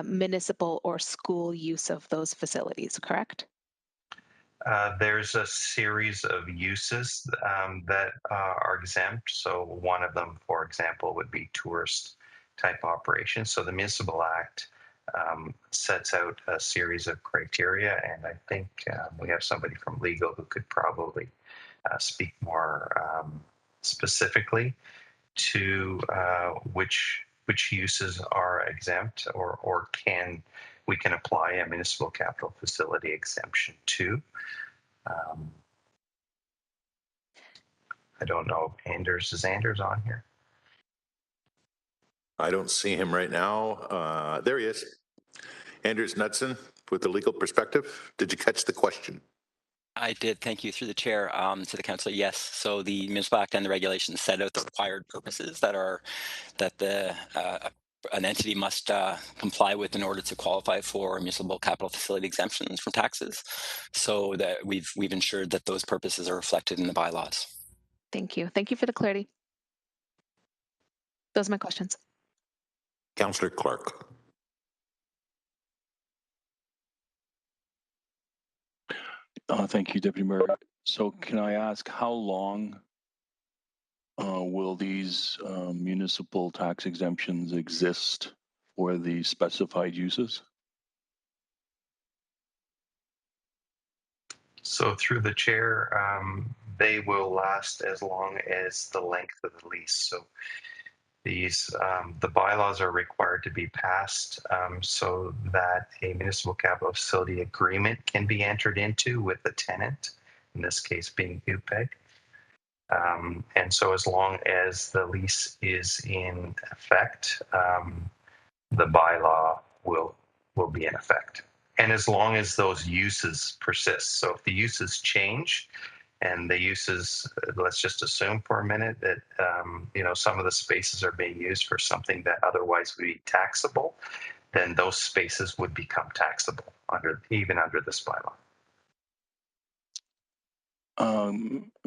municipal or school use of those facilities, correct? There's a series of uses that are exempt. So one of them, for example, would be tourist type operations. So the Municipal Act sets out a series of criteria, and I think we have somebody from legal who could probably speak more specifically to which uses are exempt or we can apply a municipal capital facility exemption to. I don't know if is Anders on here? I don't see him right now. There he is. Anders Knudsen with the legal perspective. Did you catch the question? I did. Thank you. Through the chair to the councillor. Yes. So the Municipal Act and the regulations set out the required purposes that an entity must comply with in order to qualify for municipal capital facility exemptions from taxes. So that we've ensured that those purposes are reflected in the bylaws. Thank you. Thank you for the clarity. Those are my questions. Councillor Clark. Thank you, Deputy Mayor. So can I ask how long will these municipal tax exemptions exist for the specified uses? So through the chair, they will last as long as the length of the lease. So these, the bylaws are required to be passed so that a municipal capital facility agreement can be entered into with the tenant, in this case being UPEG. And so as long as the lease is in effect, the bylaw will be in effect. And as long as those uses persist. So if the uses change and the uses, let's just assume for a minute that, some of the spaces are being used for something that otherwise would be taxable, then those spaces would become taxable even under this bylaw.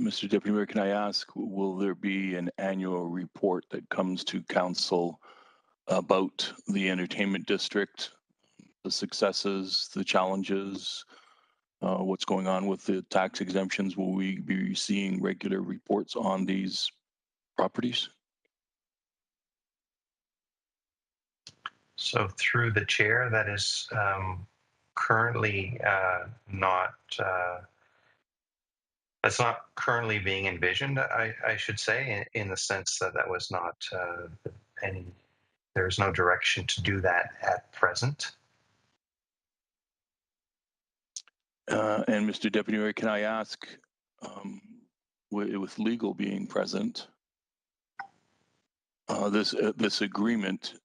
Mr. Deputy Mayor, can I ask, will there be an annual report that comes to council about the entertainment district, the successes, the challenges, what's going on with the tax exemptions? Will we be seeing regular reports on these properties? So through the chair, that is currently that's not currently being envisioned, I should say, in the sense that that was not there's no direction to do that at present. And Mr. Deputy Mayor, can I ask, with legal being present, this agreement,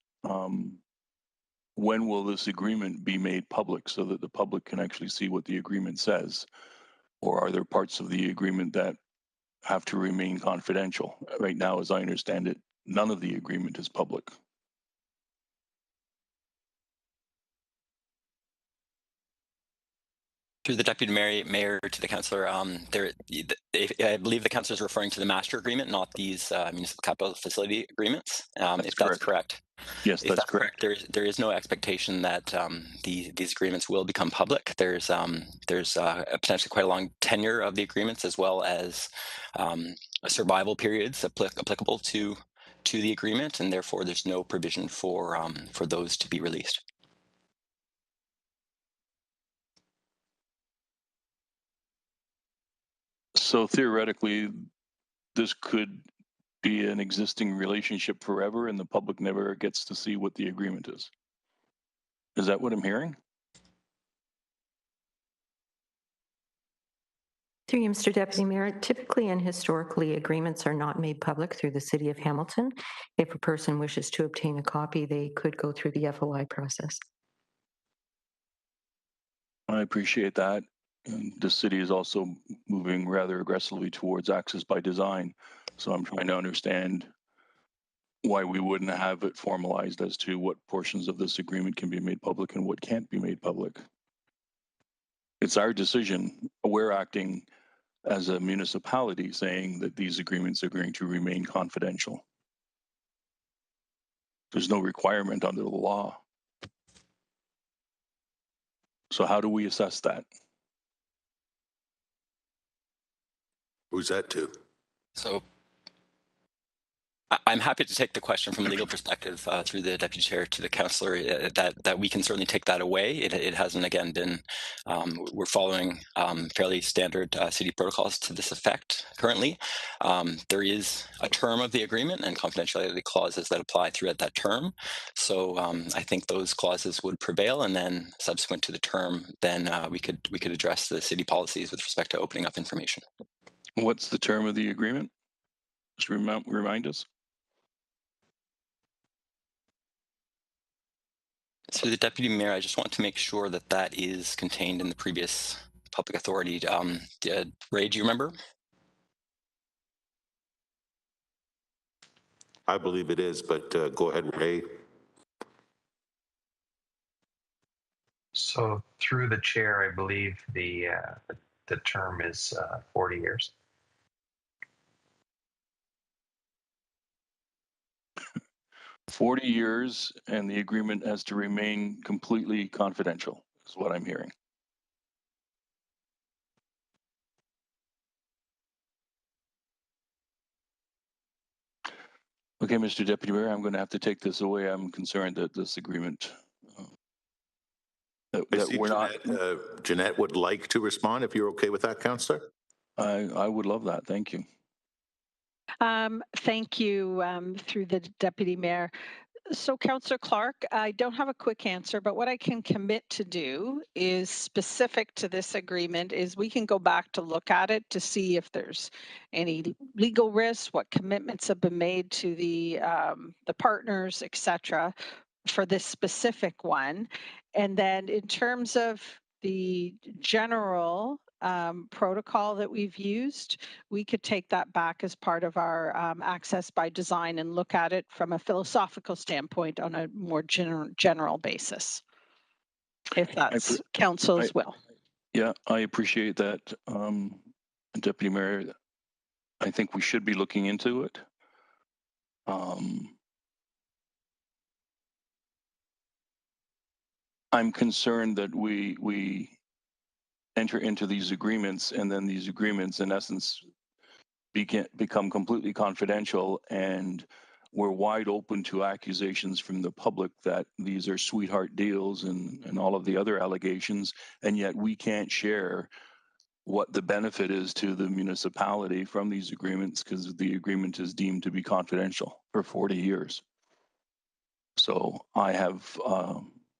when will this agreement be made public so that the public can actually see what the agreement says? Or are there parts of the agreement that have to remain confidential? Right now, as I understand it, none of the agreement is public. Through the deputy mayor to the councillor, I believe the councillor is referring to the master agreement, not these municipal capital facility agreements. If that's correct. Yes, that's correct. There is no expectation that these agreements will become public. There's potentially quite a long tenure of the agreements, as well as survival periods applicable to the agreement, and therefore there's no provision for those to be released. So theoretically, this could be an existing relationship forever and the public never gets to see what the agreement is. Is that what I'm hearing? Through you, Mr. Deputy Mayor, typically and historically, agreements are not made public through the City of Hamilton. If a person wishes to obtain a copy, they could go through the FOI process. I appreciate that. And the city is also moving rather aggressively towards access by design. So I'm trying to understand why we wouldn't have it formalized as to what portions of this agreement can be made public and what can't be made public. It's our decision. We're acting as a municipality saying that these agreements are going to remain confidential. There's no requirement under the law. So how do we assess that? Who's that to? So I'm happy to take the question from a legal perspective through the deputy chair to the councillor. That we can certainly take that away. It hasn't again been. We're following fairly standard city protocols to this effect currently. There is a term of the agreement and confidentiality clauses that apply throughout that term. So I think those clauses would prevail, and then subsequent to the term, then we could address the city policies with respect to opening up information. What's the term of the agreement? Just remind us. Through the deputy mayor, I just want to make sure that that is contained in the previous public authority. Ray, do you remember? I believe it is, but go ahead, Ray. So through the chair, I believe the term is 40 years. $40 years, and the agreement has to remain completely confidential, is what I'm hearing. Okay, Mr. Deputy Mayor, I'm going to have to take this away. I'm concerned that this agreement that we're Jeanette, not. Jeanette would like to respond if you're okay with that, Councillor. I would love that. Thank you. Thank you through the Deputy Mayor. So, Councillor Clark, I don't have a quick answer, but what I can commit to do is specific to this agreement is we can go back to look at it to see if there's any legal risks, what commitments have been made to the partners, etc., for this specific one. And then in terms of the general protocol that we've used, we could take that back as part of our access by design and look at it from a philosophical standpoint on a more general basis, if that's council's will. Yeah, I appreciate that, Deputy Mayor. I think we should be looking into it. I'm concerned that we enter into these agreements, and then these agreements, in essence, become completely confidential, and we're wide open to accusations from the public that these are sweetheart deals and all of the other allegations, and yet we can't share what the benefit is to the municipality from these agreements because the agreement is deemed to be confidential for 40 years. So I have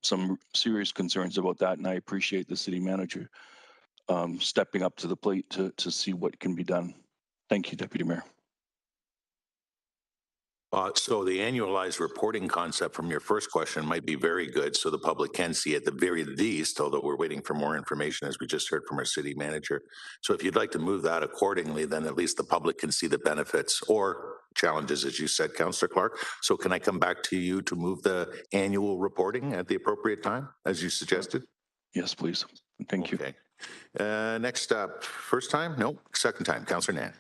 some serious concerns about that, and I appreciate the city manager stepping up to the plate to see what can be done. Thank you, Deputy Mayor. So the annualized reporting concept from your first question might be very good, so the public can see at the very least, although we're waiting for more information, as we just heard from our city manager. So if you'd like to move that accordingly, then at least the public can see the benefits or challenges, as you said, Councillor Clark. So can I come back to you to move the annual reporting at the appropriate time, as you suggested? Yes, please. Thank you. Okay. Next up, first time? No, second time. Councillor Nan.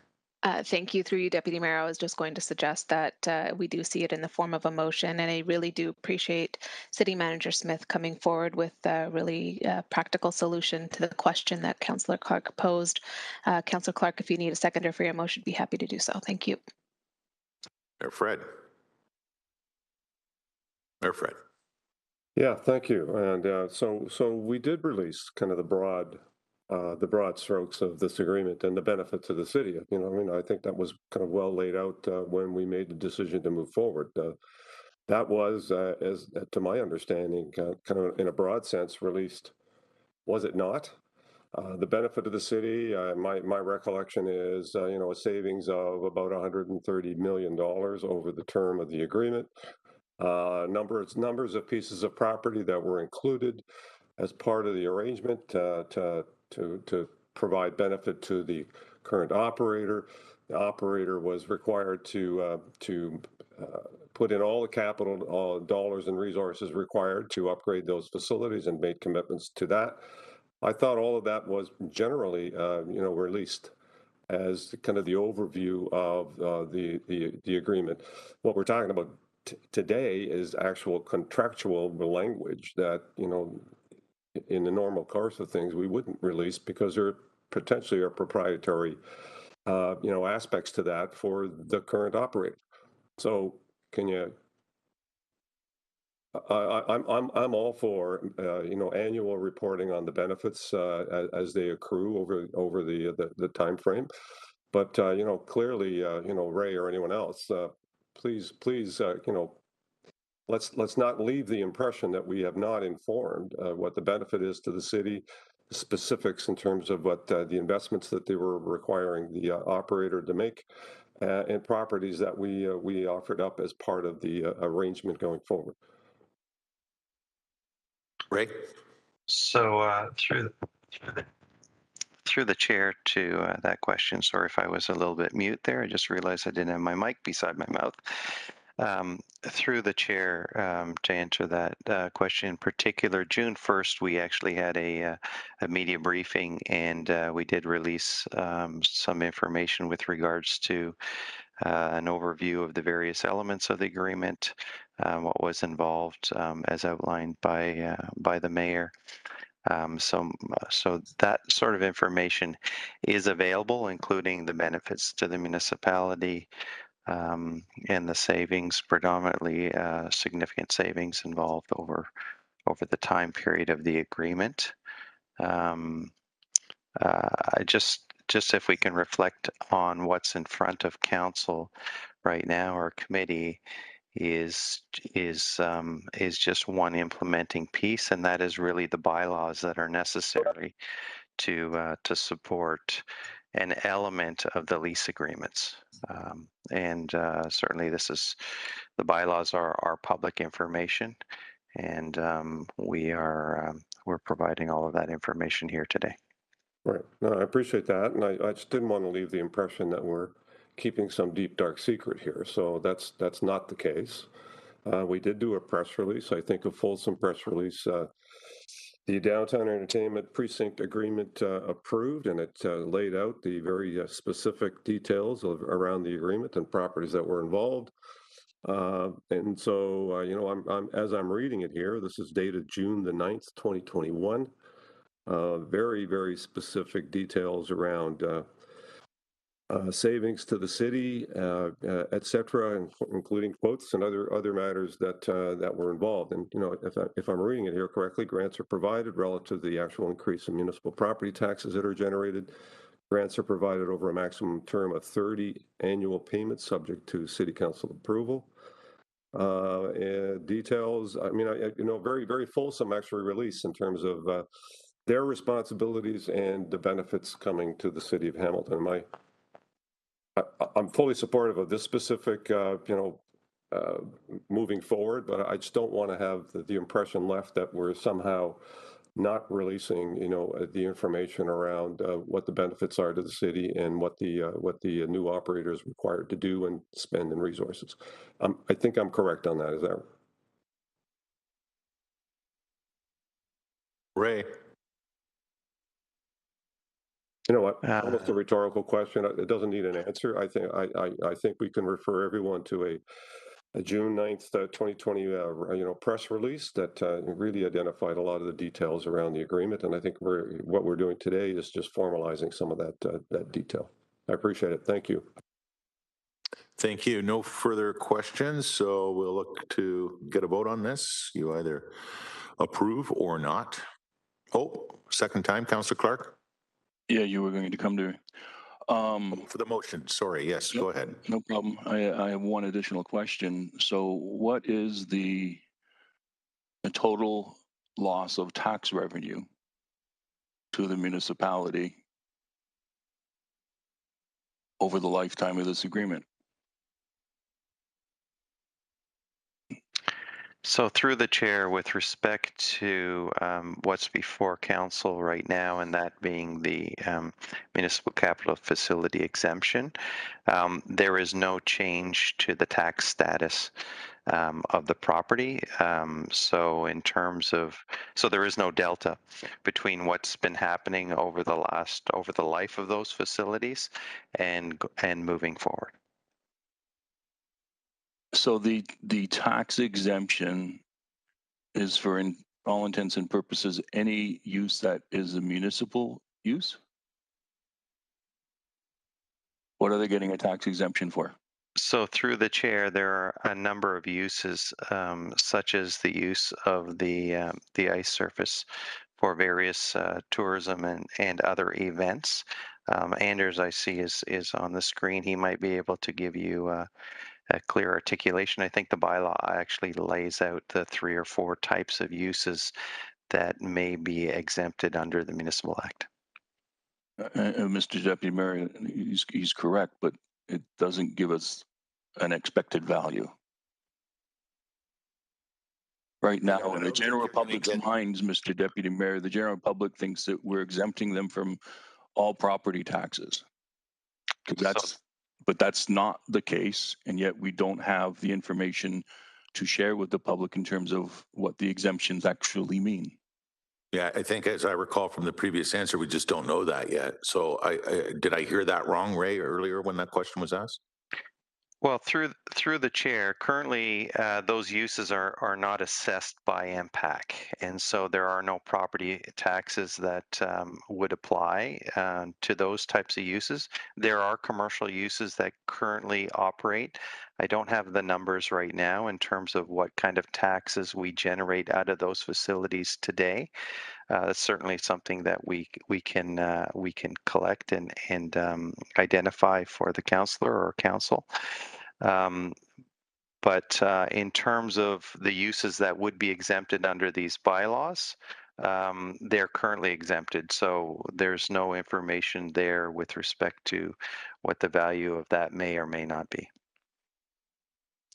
Thank you. Through you, Deputy Mayor. I was just going to suggest that we do see it in the form of a motion, and I really do appreciate City Manager Smith coming forward with a really practical solution to the question that Councillor Clark posed. Councillor Clark, if you need a seconder for your motion, be happy to do so. Thank you. Mayor Fred. Mayor Fred. Yeah, thank you. And so we did release kind of the broad strokes of this agreement and the benefit to the city. You know, I mean, I think that was kind of well laid out when we made the decision to move forward. That was, as to my understanding, kind of in a broad sense released. Was it not? The benefit of the city, my recollection is, a savings of about $130 million over the term of the agreement. Numbers of pieces of property that were included as part of the arrangement to provide benefit to the current operator. The operator was required to put in all the capital dollars and resources required to upgrade those facilities and made commitments to that. I thought all of that was generally, released as kind of the overview of the agreement. What we're talking about today is actual contractual language that, in the normal course of things, we wouldn't release because there potentially are proprietary, aspects to that for the current operator. So can you? I'm all for annual reporting on the benefits as they accrue over the time frame, but clearly Ray or anyone else, please let's not leave the impression that we have not informed what the benefit is to the city, the specifics in terms of what the investments that they were requiring the operator to make, and properties that we offered up as part of the arrangement going forward. Ray? So through the chair to that question. Sorry if I was a little bit mute there. I just realized I didn't have my mic beside my mouth. Through the chair, to answer that question in particular, June 1st, we actually had a media briefing, and we did release some information with regards to an overview of the various elements of the agreement, what was involved, as outlined by the mayor. So that sort of information is available, including the benefits to the municipality, and the savings, predominantly significant savings involved over the time period of the agreement. Just if we can reflect on what's in front of council right now, our committee is just one implementing piece, and that is really the bylaws that are necessary to support an element of the lease agreements. And certainly the bylaws are public information, and we're providing all of that information here today. Right. No, I appreciate that, and I just didn't want to leave the impression that we're keeping some deep dark secret here. So that's not the case. We did do a press release, I think a fulsome press release. The Downtown Entertainment Precinct Agreement approved, and it laid out the very specific details around the agreement and properties that were involved. And so, as I'm reading it here, this is dated June the 9th, 2021. Very, very specific details around savings to the city, et cetera, including quotes and other matters that were involved. And if I'm reading it here correctly, grants are provided relative to the actual increase in municipal property taxes that are generated. Grants are provided over a maximum term of 30 annual payments, subject to city council approval. Details. I mean, very, very fulsome actually release in terms of their responsibilities and the benefits coming to the city of Hamilton. I'm fully supportive of this specific, moving forward, but I just don't want to have the impression left that we're somehow not releasing, the information around what the benefits are to the city and what the new operator is required to do and spend in resources. I think I'm correct on that. Is that Ray? You know what? Almost a rhetorical question. It doesn't need an answer. I think we can refer everyone to a June 9th, 2020, press release that really identified a lot of the details around the agreement. And I think what we're doing today is just formalizing some of that detail. I appreciate it. Thank you. Thank you. No further questions. So we'll look to get a vote on this. You either approve or not. Oh, second time, Councillor Clark. Yeah, you were going to come to. For the motion, sorry. Yes, go ahead. No problem. I have one additional question. So what is the total loss of tax revenue to the municipality over the lifetime of this agreement? So through the chair, with respect to what's before council right now, and that being the municipal capital facility exemption, there is no change to the tax status of the property. So in terms of, there is no delta between what's been happening over the life of those facilities and moving forward. So the tax exemption is for all intents and purposes any use that is a municipal use? What are they getting a tax exemption for? So through the chair, there are a number of uses, such as the use of the ice surface for various tourism and other events. Anders, I see, is on the screen. He might be able to give you a clear articulation. I think the bylaw actually lays out the 3 or 4 types of uses that may be exempted under the Municipal Act. Mr. Deputy Mayor, he's correct, but it doesn't give us an expected value. Right now, in the general public's minds, Mr. Deputy Mayor, the general public thinks that we're exempting them from all property taxes. But that's not the case, and yet we don't have the information to share with the public in terms of what the exemptions actually mean. Yeah, I think, as I recall from the previous answer, we just don't know that yet. So did I hear that wrong, Ray, earlier when that question was asked? Well, through the chair, currently those uses are not assessed by MPAC, and so there are no property taxes that would apply to those types of uses. There are commercial uses that currently operate. I don't have the numbers right now in terms of what kind of taxes we generate out of those facilities today. That's certainly something that we can collect and identify for the councillor or council. But in terms of the uses that would be exempted under these bylaws, they're currently exempted. So there's no information there with respect to what the value of that may or may not be.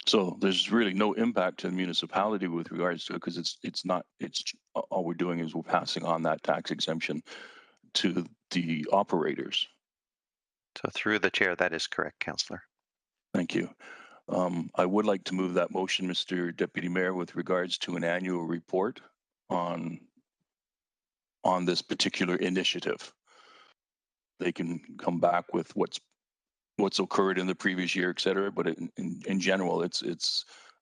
So there's really no impact to the municipality with regards to it, because it's all we're doing is we're passing on that tax exemption to the operators. So through the chair, that is correct, Councillor. Thank you. I would like to move that motion, Mr. Deputy Mayor, with regards to an annual report on this particular initiative. They can come back with what's occurred in the previous year, et cetera, but in general,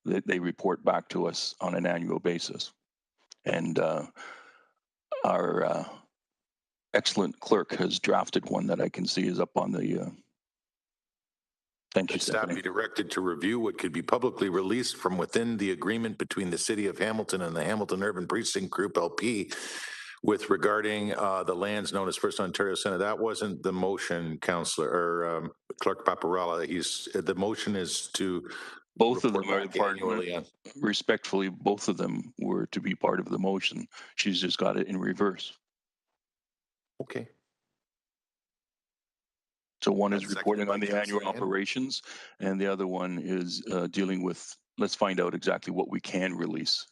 they report back to us on an annual basis. And our excellent clerk has drafted one that I can see is up on the thank you, Staff be directed to review what could be publicly released from within the agreement between the City of Hamilton and the Hamilton Urban Precinct Group LP with regarding the lands known as First Ontario Centre. That wasn't the motion, Councillor or Clerk Paparella. The motion is to both of them are annually. Respectfully, both of them were to be part of the motion. She's just got it in reverse. Okay. So one is reporting on the annual operations, and the other one is dealing with, let's find out exactly what we can release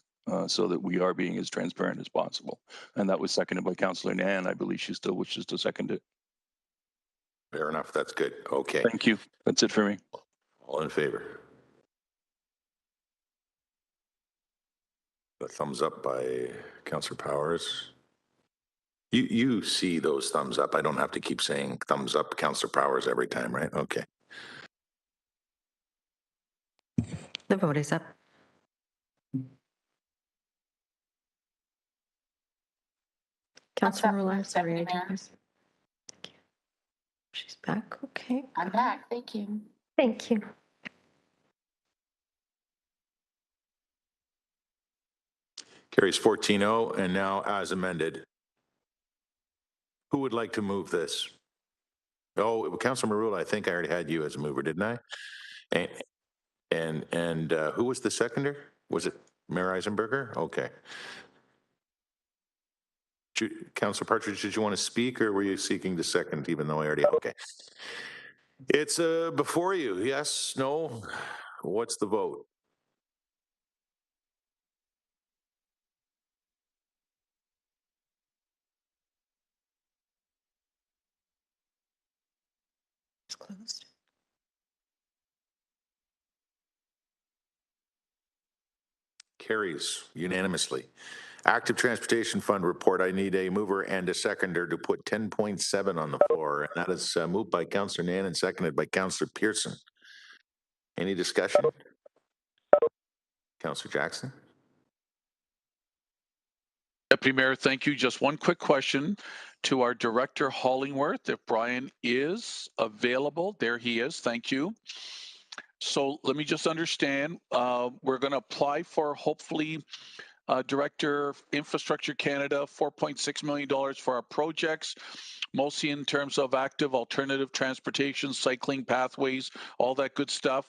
so that we are being as transparent as possible. And that was seconded by Councillor Nan. I believe she still wishes to second it. Fair enough. That's good. Okay. Thank you. That's it for me. All in favor? A thumbs up by Councillor Powers. You see those thumbs up. I don't have to keep saying thumbs up, Councillor Powers, every time, right? Okay. The vote is up. Councillor Rule, I'm sorry. She's back. Okay. I'm back. Thank you. Thank you. Carries 14-0, and now as amended. Who would like to move this? Oh, Councillor Marula, I think I already had you as a mover, didn't I? And who was the seconder? Was it Mayor Eisenberger? Okay. Councillor Partridge, did you want to speak, or were you seeking the second, even though I already, okay. It's before you, yes, no? What's the vote? It's closed. Carries unanimously. Active Transportation Fund report. I need a mover and a seconder to put 10.7 on the floor. And that is moved by Councillor Nan and seconded by Councillor Pearson. Any discussion? Councillor Jackson. Deputy Mayor, thank you. Just one quick question to our Director Hollingworth, if Brian is available. There he is. Thank you. So let me just understand. We're going to apply for hopefully Director of Infrastructure Canada, $4.6 million for our projects, mostly in terms of active alternative transportation, cycling pathways, all that good stuff.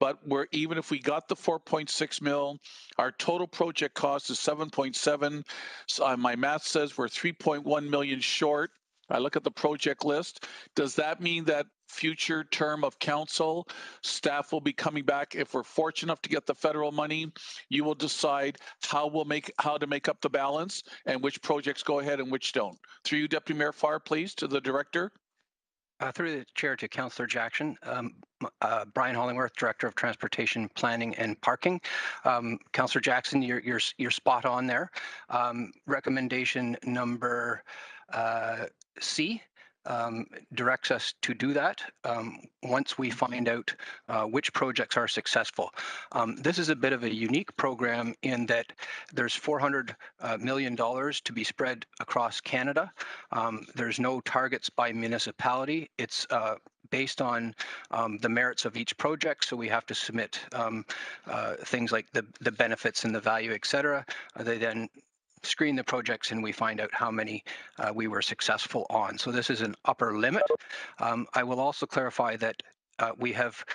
But we're, even if we got the 4.6 mil, our total project cost is 7.7. So my math says we're 3.1 million short. I look at the project list. Does that mean that future term of council staff will be coming back? If we're fortunate enough to get the federal money, you will decide how to make up the balance and which projects go ahead and which don't. Through you, Deputy Mayor Farr, please, to the director. Through the chair to Councillor Jackson, Brian Hollingworth, Director of Transportation Planning and Parking. Councillor Jackson, you're spot on there. Recommendation number C directs us to do that once we find out which projects are successful. This is a bit of a unique program in that there's $400 million to be spread across Canada. There's no targets by municipality. It's based on the merits of each project, so we have to submit things like the benefits and the value, et cetera. They then screen the projects and we find out how many we were successful on. So this is an upper limit. I will also clarify that we have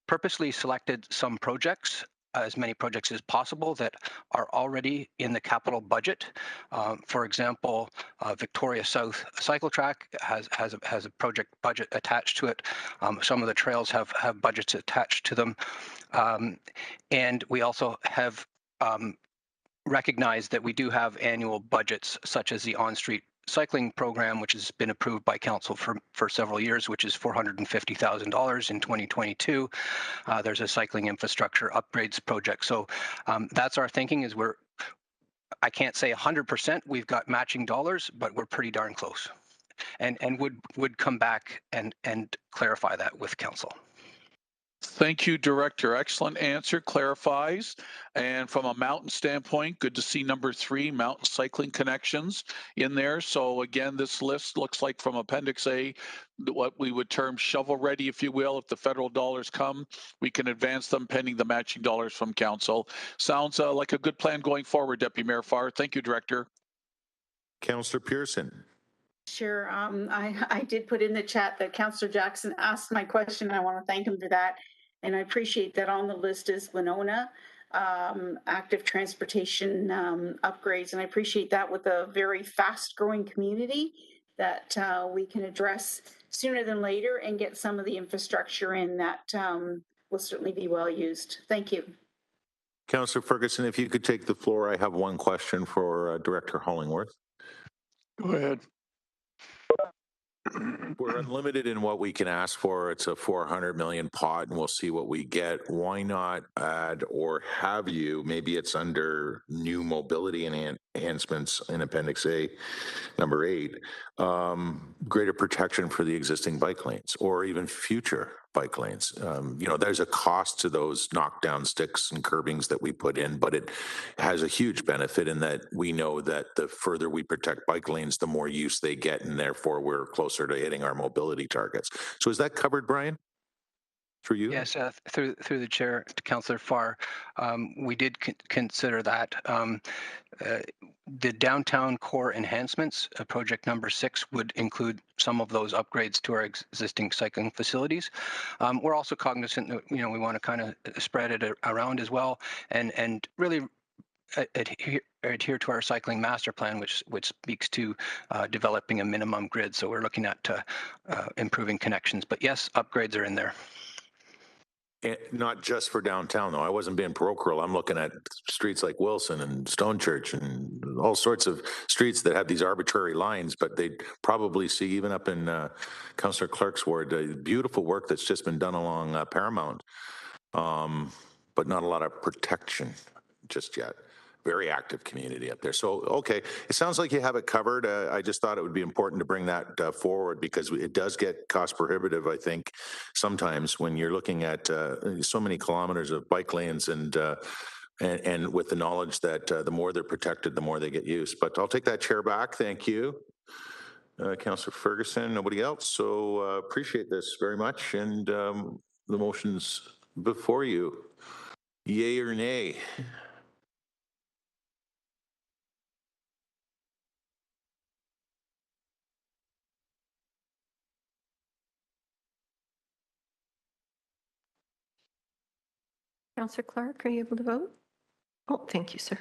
purposely selected some projects, as many projects as possible, that are already in the capital budget. For example, Victoria South Cycle Track has a project budget attached to it. Some of the trails have budgets attached to them. And we also have recognize that we do have annual budgets, such as the on-street cycling program, which has been approved by council for several years, which is $450,000 in 2022. There's a cycling infrastructure upgrades project. So that's our thinking. Is I can't say 100% we've got matching dollars, but we're pretty darn close, and would come back and clarify that with council. Thank you, Director. Excellent answer, clarifies. And from a mountain standpoint, good to see number 3, mountain cycling connections in there. So again, this list looks like from Appendix A, what we would term shovel ready, if you will. If the federal dollars come, we can advance them pending the matching dollars from council. Sounds like a good plan going forward, Deputy Mayor Farr. Thank you, Director. Councillor Pearson. Sure. I did put in the chat that Councillor Jackson asked my question. I want to thank him for that. And I appreciate that on the list is Winona, active transportation upgrades. And I appreciate that with a very fast growing community that we can address sooner than later and get some of the infrastructure in that will certainly be well used. Thank you. Councillor Ferguson, if you could take the floor, I have one question for Director Hollingworth. Go ahead. We're unlimited in what we can ask for. It's a 400 million pot and we'll see what we get. Why not add, or have you, maybe it's under new mobility enhancements in Appendix A, number 8, greater protection for the existing bike lanes or even future bike lanes. You know, there's a cost to those knockdown sticks and curbings that we put in, but it has a huge benefit in that we know that the further we protect bike lanes, the more use they get, and therefore we're closer to hitting our mobility targets. So is that covered, Brian? Through you? Yes, through the chair to Councillor Farr, we did consider that. The downtown core enhancements, project number 6, would include some of those upgrades to our existing cycling facilities. We're also cognizant that we want to kind of spread it around as well, and really adhere to our cycling master plan, which speaks to developing a minimum grid. So we're looking at improving connections. But yes, upgrades are in there. Not just for downtown, though. I wasn't being parochial. I'm looking at streets like Wilson and Stonechurch and all sorts of streets that have these arbitrary lines, but they probably see, even up in Councillor Clark's ward, beautiful work that's just been done along Paramount, but not a lot of protection just yet. Very active community up there. So, okay, it sounds like you have it covered. I just thought it would be important to bring that forward because it does get cost prohibitive, I think, sometimes when you're looking at so many kilometers of bike lanes and with the knowledge that the more they're protected, the more they get used. But I'll take that chair back. Thank you. Councillor Ferguson, nobody else. So appreciate this very much. And the motion's before you. Yay or nay? Councillor Clark, are you able to vote? Oh, thank you, sir.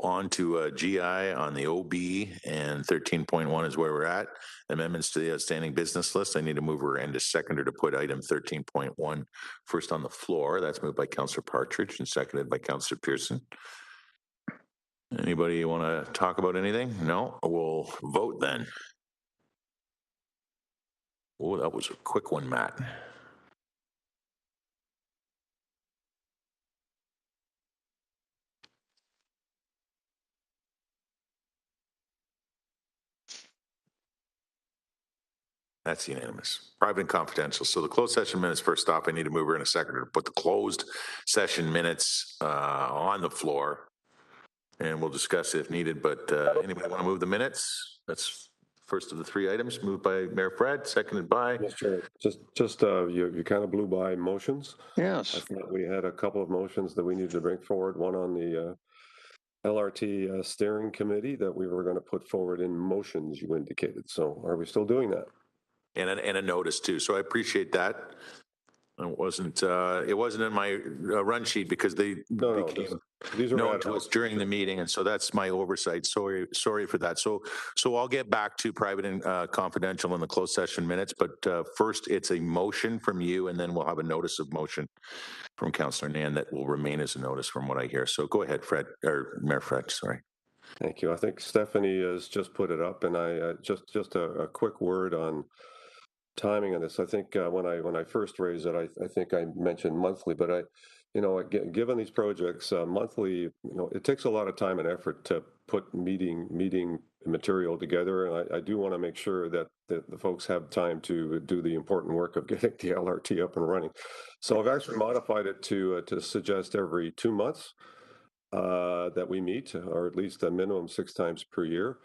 On to GI on the OB, and 13.1 is where we're at. Amendments to the outstanding business list. I need a mover and a seconder to put item 13.1 first on the floor. That's moved by Councillor Partridge and seconded by Councillor Pearson. Anybody want to talk about anything? No? We'll vote then. Oh, that was a quick one, Matt. That's unanimous. Private and confidential. So the closed session minutes first off, I need a mover and a seconder to put the closed session minutes on the floor, and we'll discuss it if needed. But anybody want to move the minutes? That's first of the three items. Moved by Mayor Fred, seconded by. Mr. You kind of blew by motions. Yes. I thought we had a couple of motions that we needed to bring forward. One on the LRT steering committee that we were going to put forward in motions, you indicated. So are we still doing that? And a notice too. So I appreciate that. It wasn't in my run sheet because they became known to us during the meeting, and so that's my oversight. Sorry for that. So I'll get back to private and confidential in the closed session minutes, but first it's a motion from you, and then we'll have a notice of motion from Councillor Nan that will remain as a notice from what I hear. So go ahead, Fred, or Mayor Fred. Sorry. Thank you. I think Stephanie has just put it up, and I just a quick word on timing on this. I think when I first raised it, I think I mentioned monthly, but given these projects monthly, it takes a lot of time and effort to put meeting material together, and I do want to make sure that the folks have time to do the important work of getting the LRT up and running. So I've actually modified it to suggest every 2 months that we meet, or at least a minimum 6 times per year,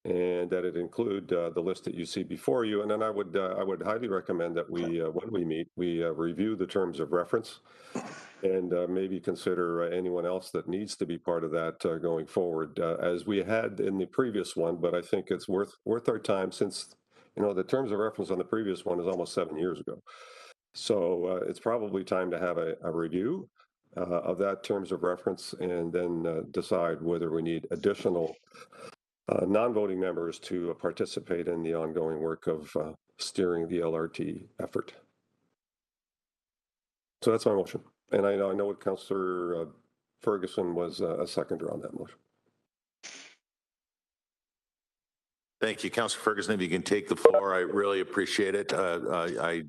and that it include the list that you see before you. And then I would highly recommend that we, when we meet, we review the terms of reference and maybe consider anyone else that needs to be part of that going forward, as we had in the previous one. But I think it's worth our time, since the terms of reference on the previous one is almost 7 years ago. So it's probably time to have a review of that terms of reference, and then decide whether we need additional non-voting members to participate in the ongoing work of steering the LRT effort. So that's my motion. And I know what Councillor Ferguson was a seconder on that motion. Thank you, Councillor Ferguson. If you can take the floor, I really appreciate it. I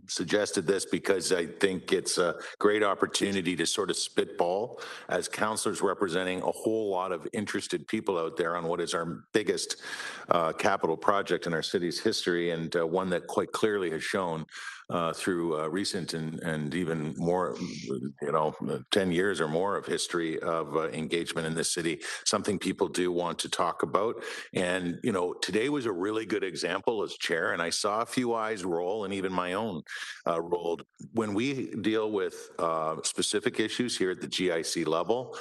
suggested this because I think it's a great opportunity to sort of spitball as councillors representing a whole lot of interested people out there on what is our biggest capital project in our city's history, and one that quite clearly has shown through recent and even more, 10 years or more of history of engagement in this city, something people do want to talk about. And, today was a really good example as chair, and I saw a few eyes roll, and even my own rolled. When we deal with specific issues here at the GIC level,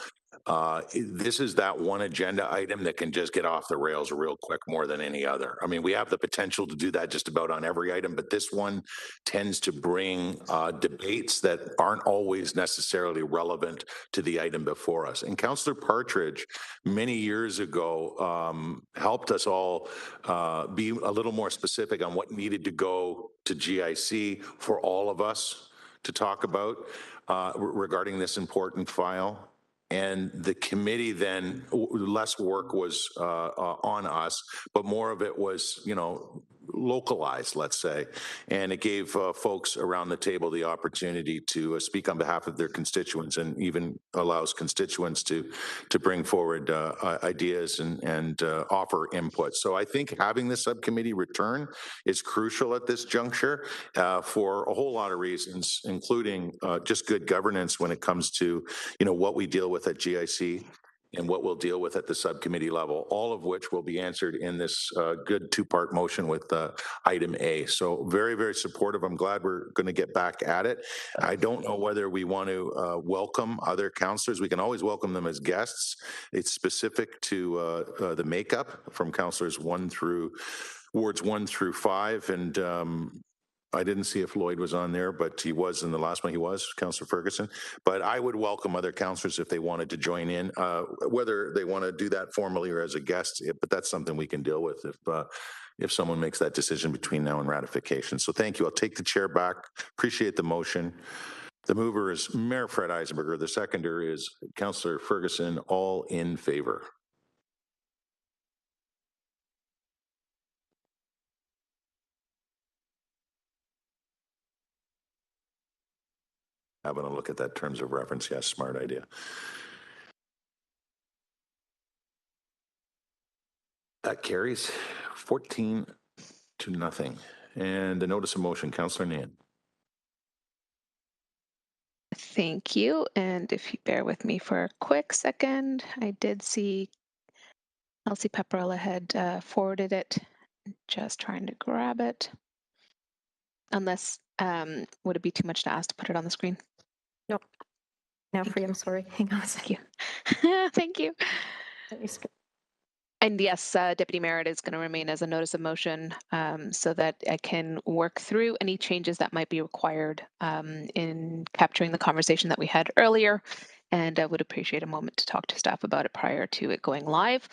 this is that one agenda item that can just get off the rails real quick more than any other. I mean, we have the potential to do that just about on every item, but this one tends to bring debates that aren't always necessarily relevant to the item before us. And Councillor Partridge, many years ago, helped us all be a little more specific on what needed to go to GIC for all of us to talk about regarding this important file. And the committee then, less work was on us, but more of it was, localized, let's say, and it gave folks around the table the opportunity to speak on behalf of their constituents, and even allows constituents to bring forward ideas and offer input. So I think having this subcommittee return is crucial at this juncture for a whole lot of reasons, including just good governance when it comes to, you know, what we deal with at GIC and what we'll deal with at the subcommittee level, all of which will be answered in this good two-part motion with item A. So very, very supportive. I'm glad we're going to get back at it. I don't know whether we want to welcome other councillors. We can always welcome them as guests. It's specific to the makeup from councillors wards 1 through 5. And I didn't see if Lloyd was on there, but he was in the last one. He was, Councillor Ferguson. But I would welcome other councillors if they wanted to join in, whether they want to do that formally or as a guest. But that's something we can deal with if someone makes that decision between now and ratification. So thank you. I'll take the chair back. Appreciate the motion. The mover is Mayor Fred Eisenberger. The seconder is Councillor Ferguson. All in favor. Having a look at that terms of reference. Yes, smart idea. That carries 14 to nothing. And the notice of motion, Councillor Nan. Thank you. And if you bear with me for a quick second, I did see Elsie Pepperella had forwarded it. Just trying to grab it. Unless, would it be too much to ask to put it on the screen? Nope. Now for you, I'm sorry. Hang on a second. Thank you. And yes, Deputy Mayor, it is going to remain as a notice of motion so that I can work through any changes that might be required in capturing the conversation that we had earlier. And I would appreciate a moment to talk to staff about it prior to it going live.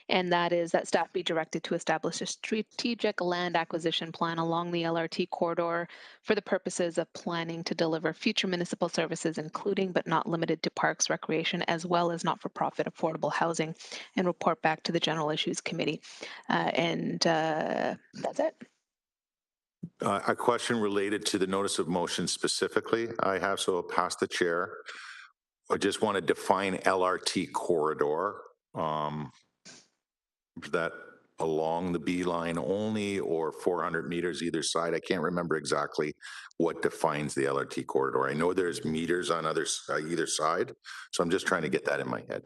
And that is that staff be directed to establish a strategic land acquisition plan along the LRT corridor for the purposes of planning to deliver future municipal services, including but not limited to parks, recreation, as well as not-for-profit affordable housing, and report back to the General Issues Committee. That's it. A question related to the notice of motion specifically. I have, so I'll pass the chair. I just want to define LRT corridor. Is that along the B line only or 400 meters either side? I can't remember exactly what defines the LRT corridor. I know there's meters on either side, so I'm just trying to get that in my head.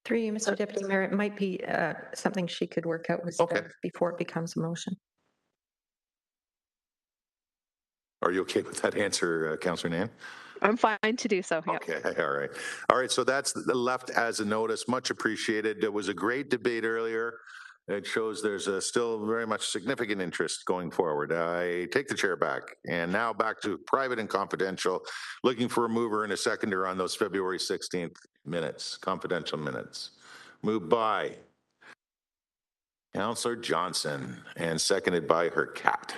Through you, Mr. Deputy Mayor, it might be something she could work out with staff before it becomes a motion. Are you okay with that answer, Councillor Nan? I'm fine to do so. Okay, all right. All right, so that's left as a notice. Much appreciated. There was a great debate earlier. It shows there's still very much significant interest going forward. I take the chair back. And now back to private and confidential. Looking for a mover and a seconder on those February 16th minutes, confidential minutes. Moved by Councillor Johnson and seconded by her cat.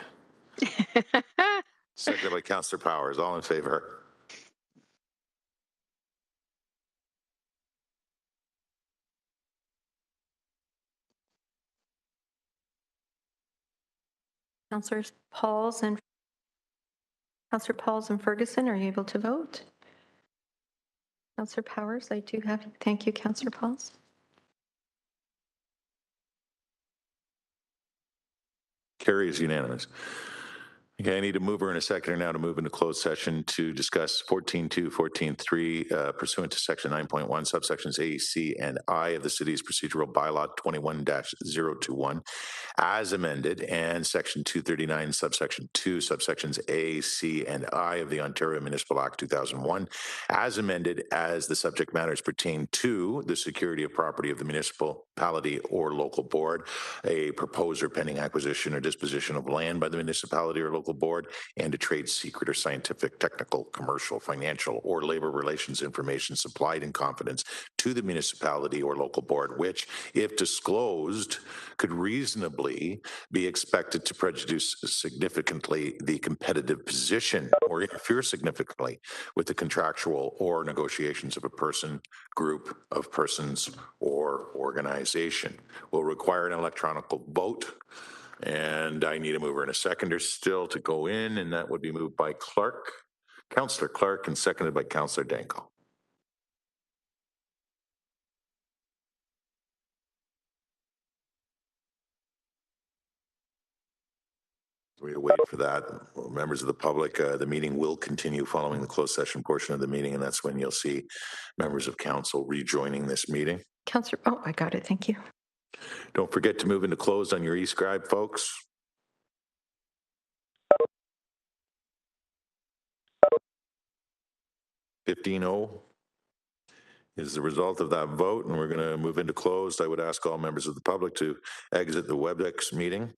Seconded by Councillor Powers. All in favor? Councillor Pauls and Ferguson, are you able to vote? Councillor Powers, I do have. Thank you, Councillor Pauls. Carry is unanimous. Okay, I need a mover and a seconder now to move into closed session to discuss 14.2, 14.3, pursuant to section 9.1, subsections A, C, and I of the city's procedural bylaw 21-021, as amended, and section 239, subsection 2, subsections A, C, and I of the Ontario Municipal Act 2001, as amended, as the subject matters pertain to the security of property of the municipality or local board, a proposed or pending acquisition or disposition of land by the municipality or local board, and a trade secret or scientific, technical, commercial, financial, or labor relations information supplied in confidence to the municipality or local board, which, if disclosed, could reasonably be expected to prejudice significantly the competitive position or interfere significantly with the contractual or negotiations of a person, group of persons, or organization. Will require an electronic vote. And I need a mover and a seconder still to go in, and that would be moved by Councillor Clark, and seconded by Councillor Danko. We wait for that. Members of the public, the meeting will continue following the closed session portion of the meeting, and that's when you'll see members of council rejoining this meeting. Councillor, oh, I got it. Thank you. Don't forget to move into closed on your e-scribe, folks. $15-0 is the result of that vote, and we're going to move into closed. I would ask all members of the public to exit the WebEx meeting.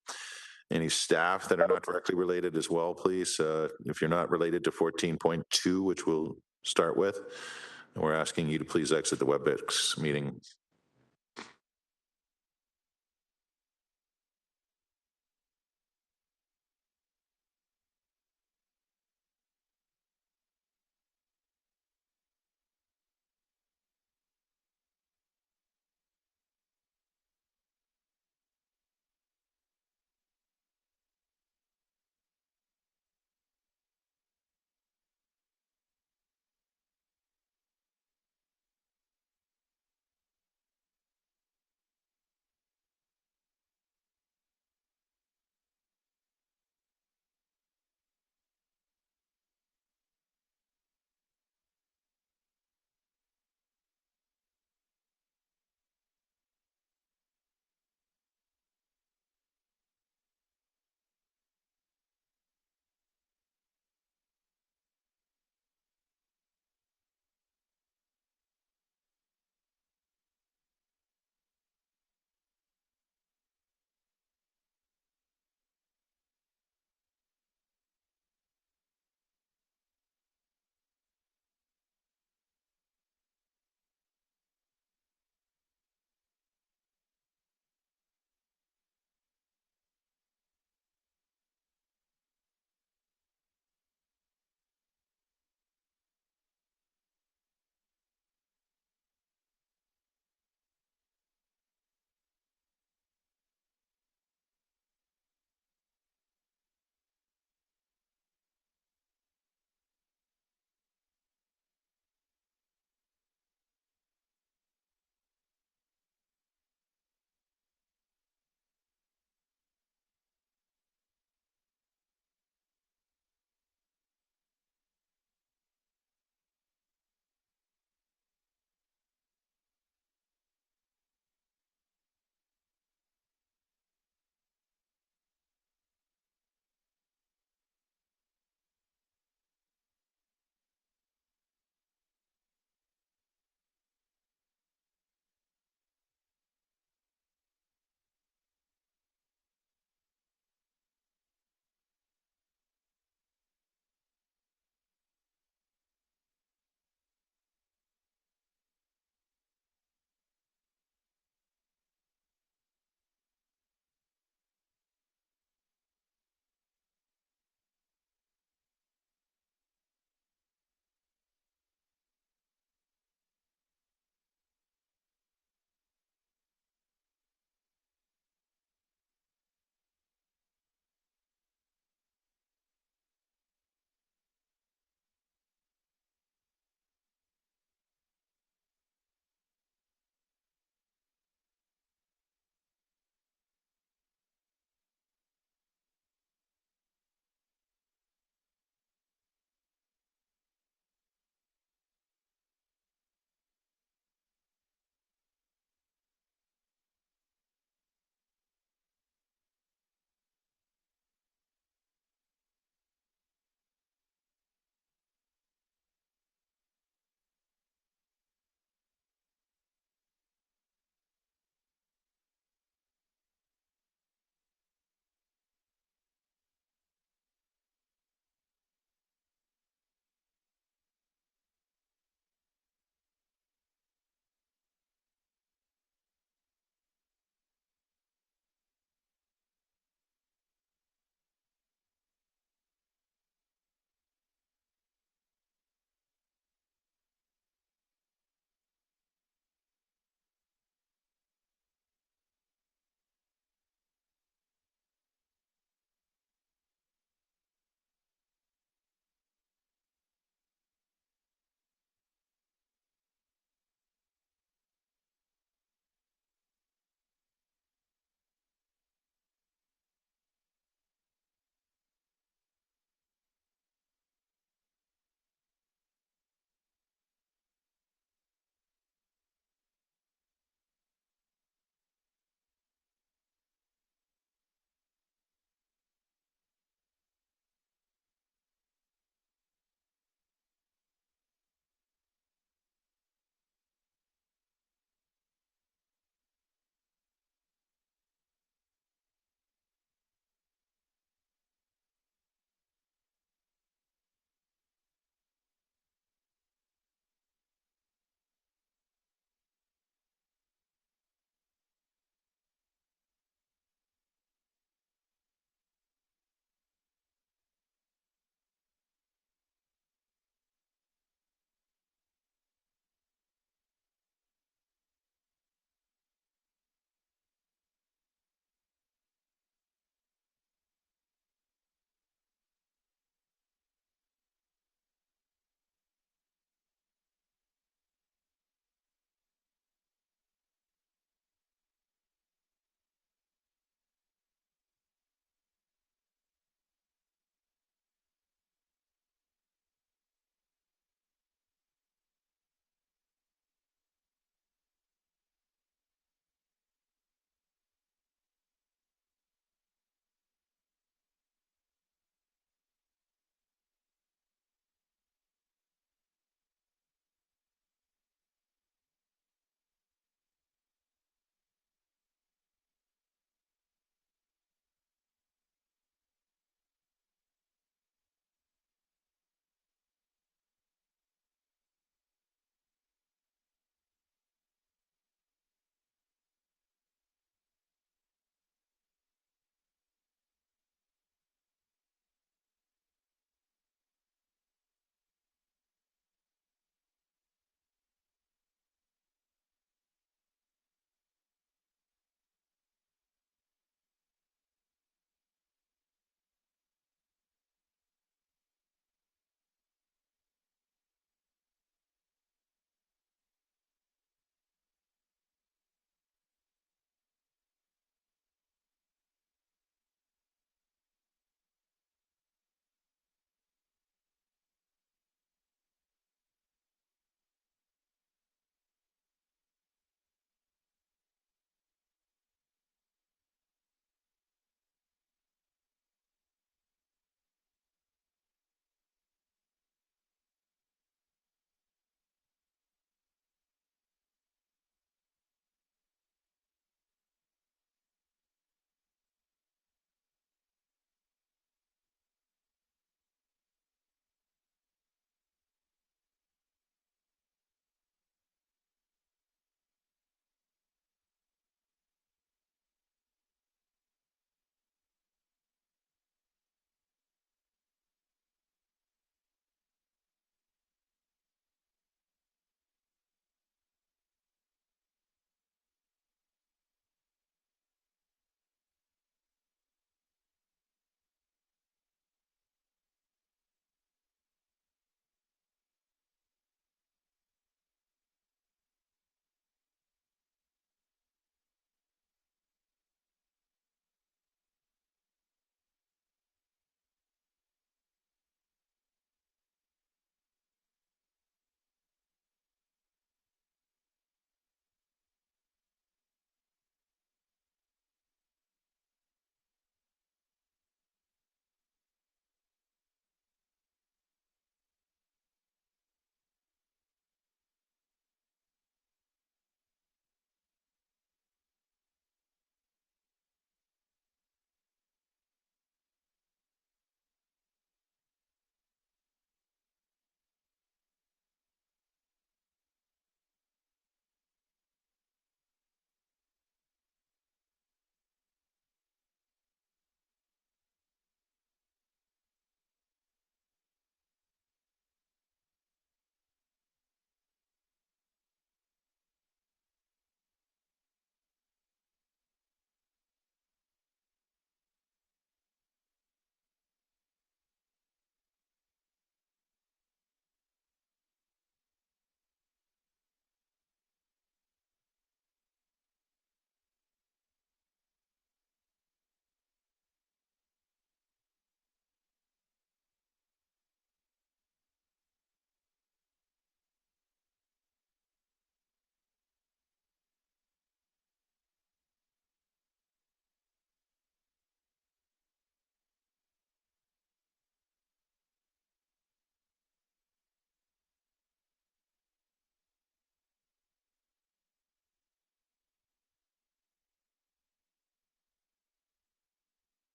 Any staff that are not directly related as well, please. If you're not related to 14.2, which we'll start with, we're asking you to please exit the WebEx meeting.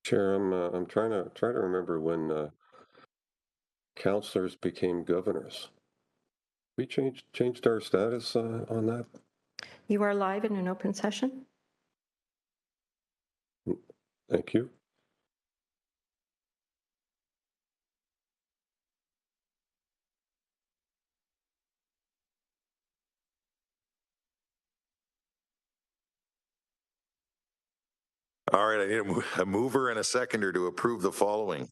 Chair, I'm trying to remember when councillors became governors. We changed our status on that. You are live in an open session. Thank you. All right, I need a mover and a seconder to approve the following.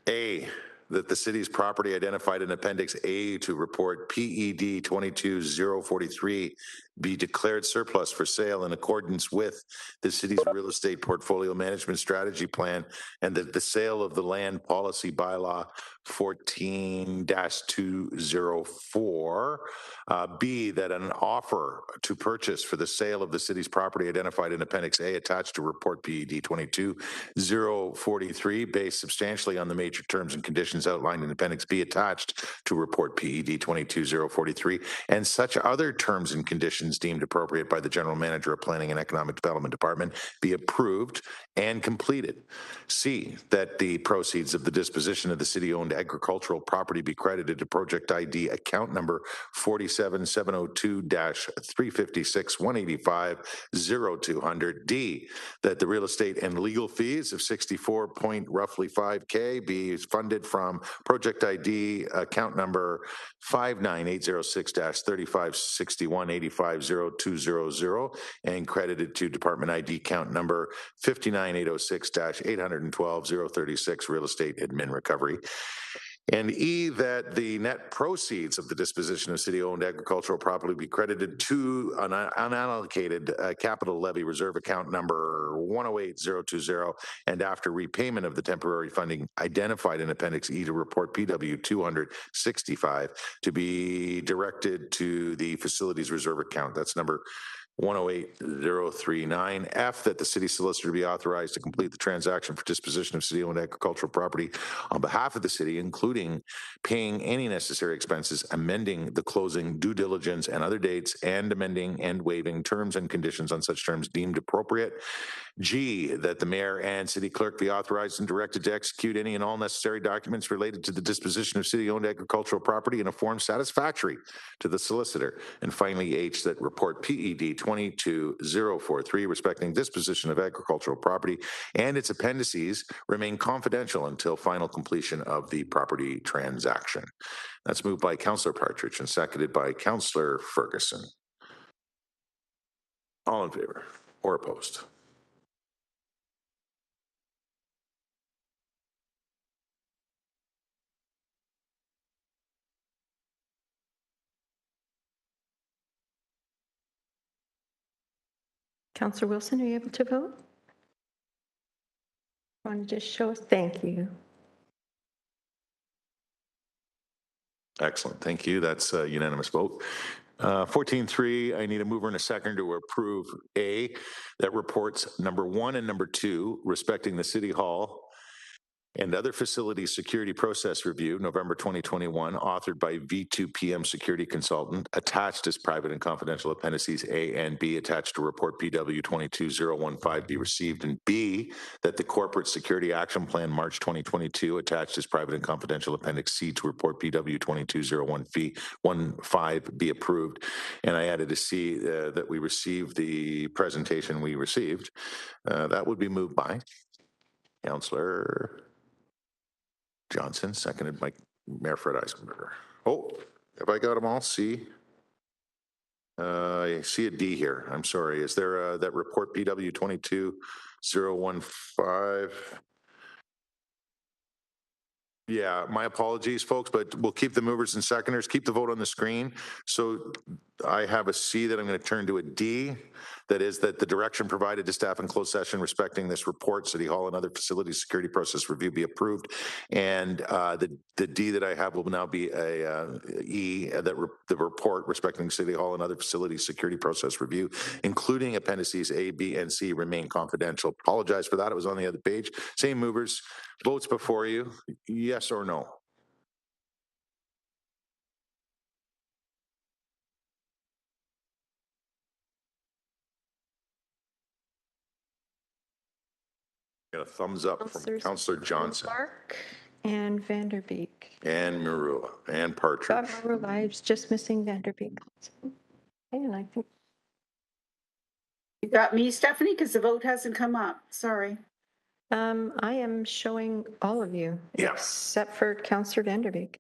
A, that the city's property identified in Appendix A to report PED 22043 be declared surplus for sale in accordance with the city's real estate portfolio management strategy plan, and that the sale of the land policy bylaw 14-204. B, that an offer to purchase for the sale of the city's property identified in Appendix A attached to report PED 22043 based substantially on the major terms and conditions outlined in Appendix B attached to report PED 22043 and such other terms and conditions deemed appropriate by the General Manager of Planning and Economic Development Department be approved and completed. C, that the proceeds of the disposition of the city-owned agricultural property be credited to project ID account number 47702-356-185-0200. D, that the real estate and legal fees of 64 point roughly 5K be funded from project ID account number 59806-3561-850200 and credited to department ID count number 59806-812-036 real estate admin recovery. And E, that the net proceeds of the disposition of city-owned agricultural property be credited to an unallocated capital levy reserve account number 108020, and after repayment of the temporary funding identified in Appendix E to report PW 265 to be directed to the facilities reserve account. That's number 108039. F, that the city solicitor be authorized to complete the transaction for disposition of city-owned agricultural property on behalf of the city, including paying any necessary expenses, amending the closing, due diligence, and other dates, and amending and waiving terms and conditions on such terms deemed appropriate. G, that the mayor and city clerk be authorized and directed to execute any and all necessary documents related to the disposition of city-owned agricultural property in a form satisfactory to the solicitor. And finally, H, that report PED 22043 respecting disposition of agricultural property and its appendices remain confidential until final completion of the property transaction. That's moved by Councillor Partridge and seconded by Councillor Ferguson. All in favor or opposed? Councillor Wilson, are you able to vote? Want to just show us? Thank you. Excellent. Thank you. That's a unanimous vote. 14.3, I need a mover and a second to approve A, that reports number 1 and number 2 respecting the City Hall and other facilities security process review, November 2021, authored by V2PM security consultant, attached as private and confidential appendices A and B attached to report PW 22015 be received, and B, that the corporate security action plan March 2022 attached as private and confidential appendix C to report PW 22015 be approved. And I added a C that we received the presentation we received. That would be moved by Councillor Johnson, seconded by Mayor Fred Eisenberger. Oh, have I got them all? C. I see a D here. I'm sorry. Is there that report PW 22015? Yeah, my apologies, folks, but we'll keep the movers and seconders. Keep the vote on the screen. So I have a C that I'm going to turn to a D. That is that the direction provided to staff in closed session respecting this report, City Hall and other facilities security process review be approved. And the D that I have will now be a E, that the report respecting City Hall and other facilities security process review, including appendices A, B, and C, remain confidential. Apologize for that. It was on the other page. Same movers. Votes before you. Yes or no? Got a thumbs up from Councillors Councillor Johnson. Clark and Vanderbeek. And Marula and Partridge. Got Marula, I was just missing Vanderbeek. And I think You got me, Stephanie, because the vote hasn't come up. Sorry. I am showing all of you except for Councillor Vanderbeek.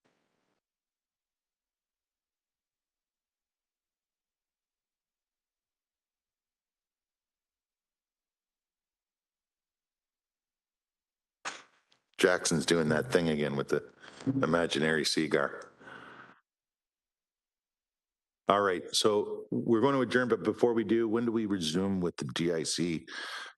Jackson's doing that thing again with the imaginary cigar. All right, so we're going to adjourn, but before we do, when do we resume with the GIC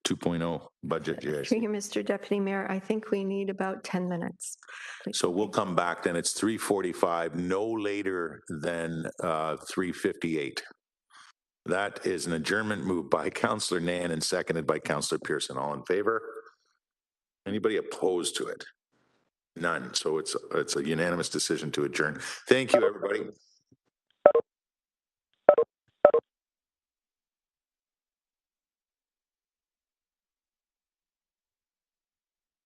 2.0 budget GIC? Through you, Mr. Deputy Mayor, I think we need about 10 minutes. Please. So we'll come back then. It's 3:45, no later than 3:58. That is an adjournment moved by Councillor Nan and seconded by Councillor Pearson. All in favor? Anybody opposed to it? None. So it's a unanimous decision to adjourn. Thank you, everybody.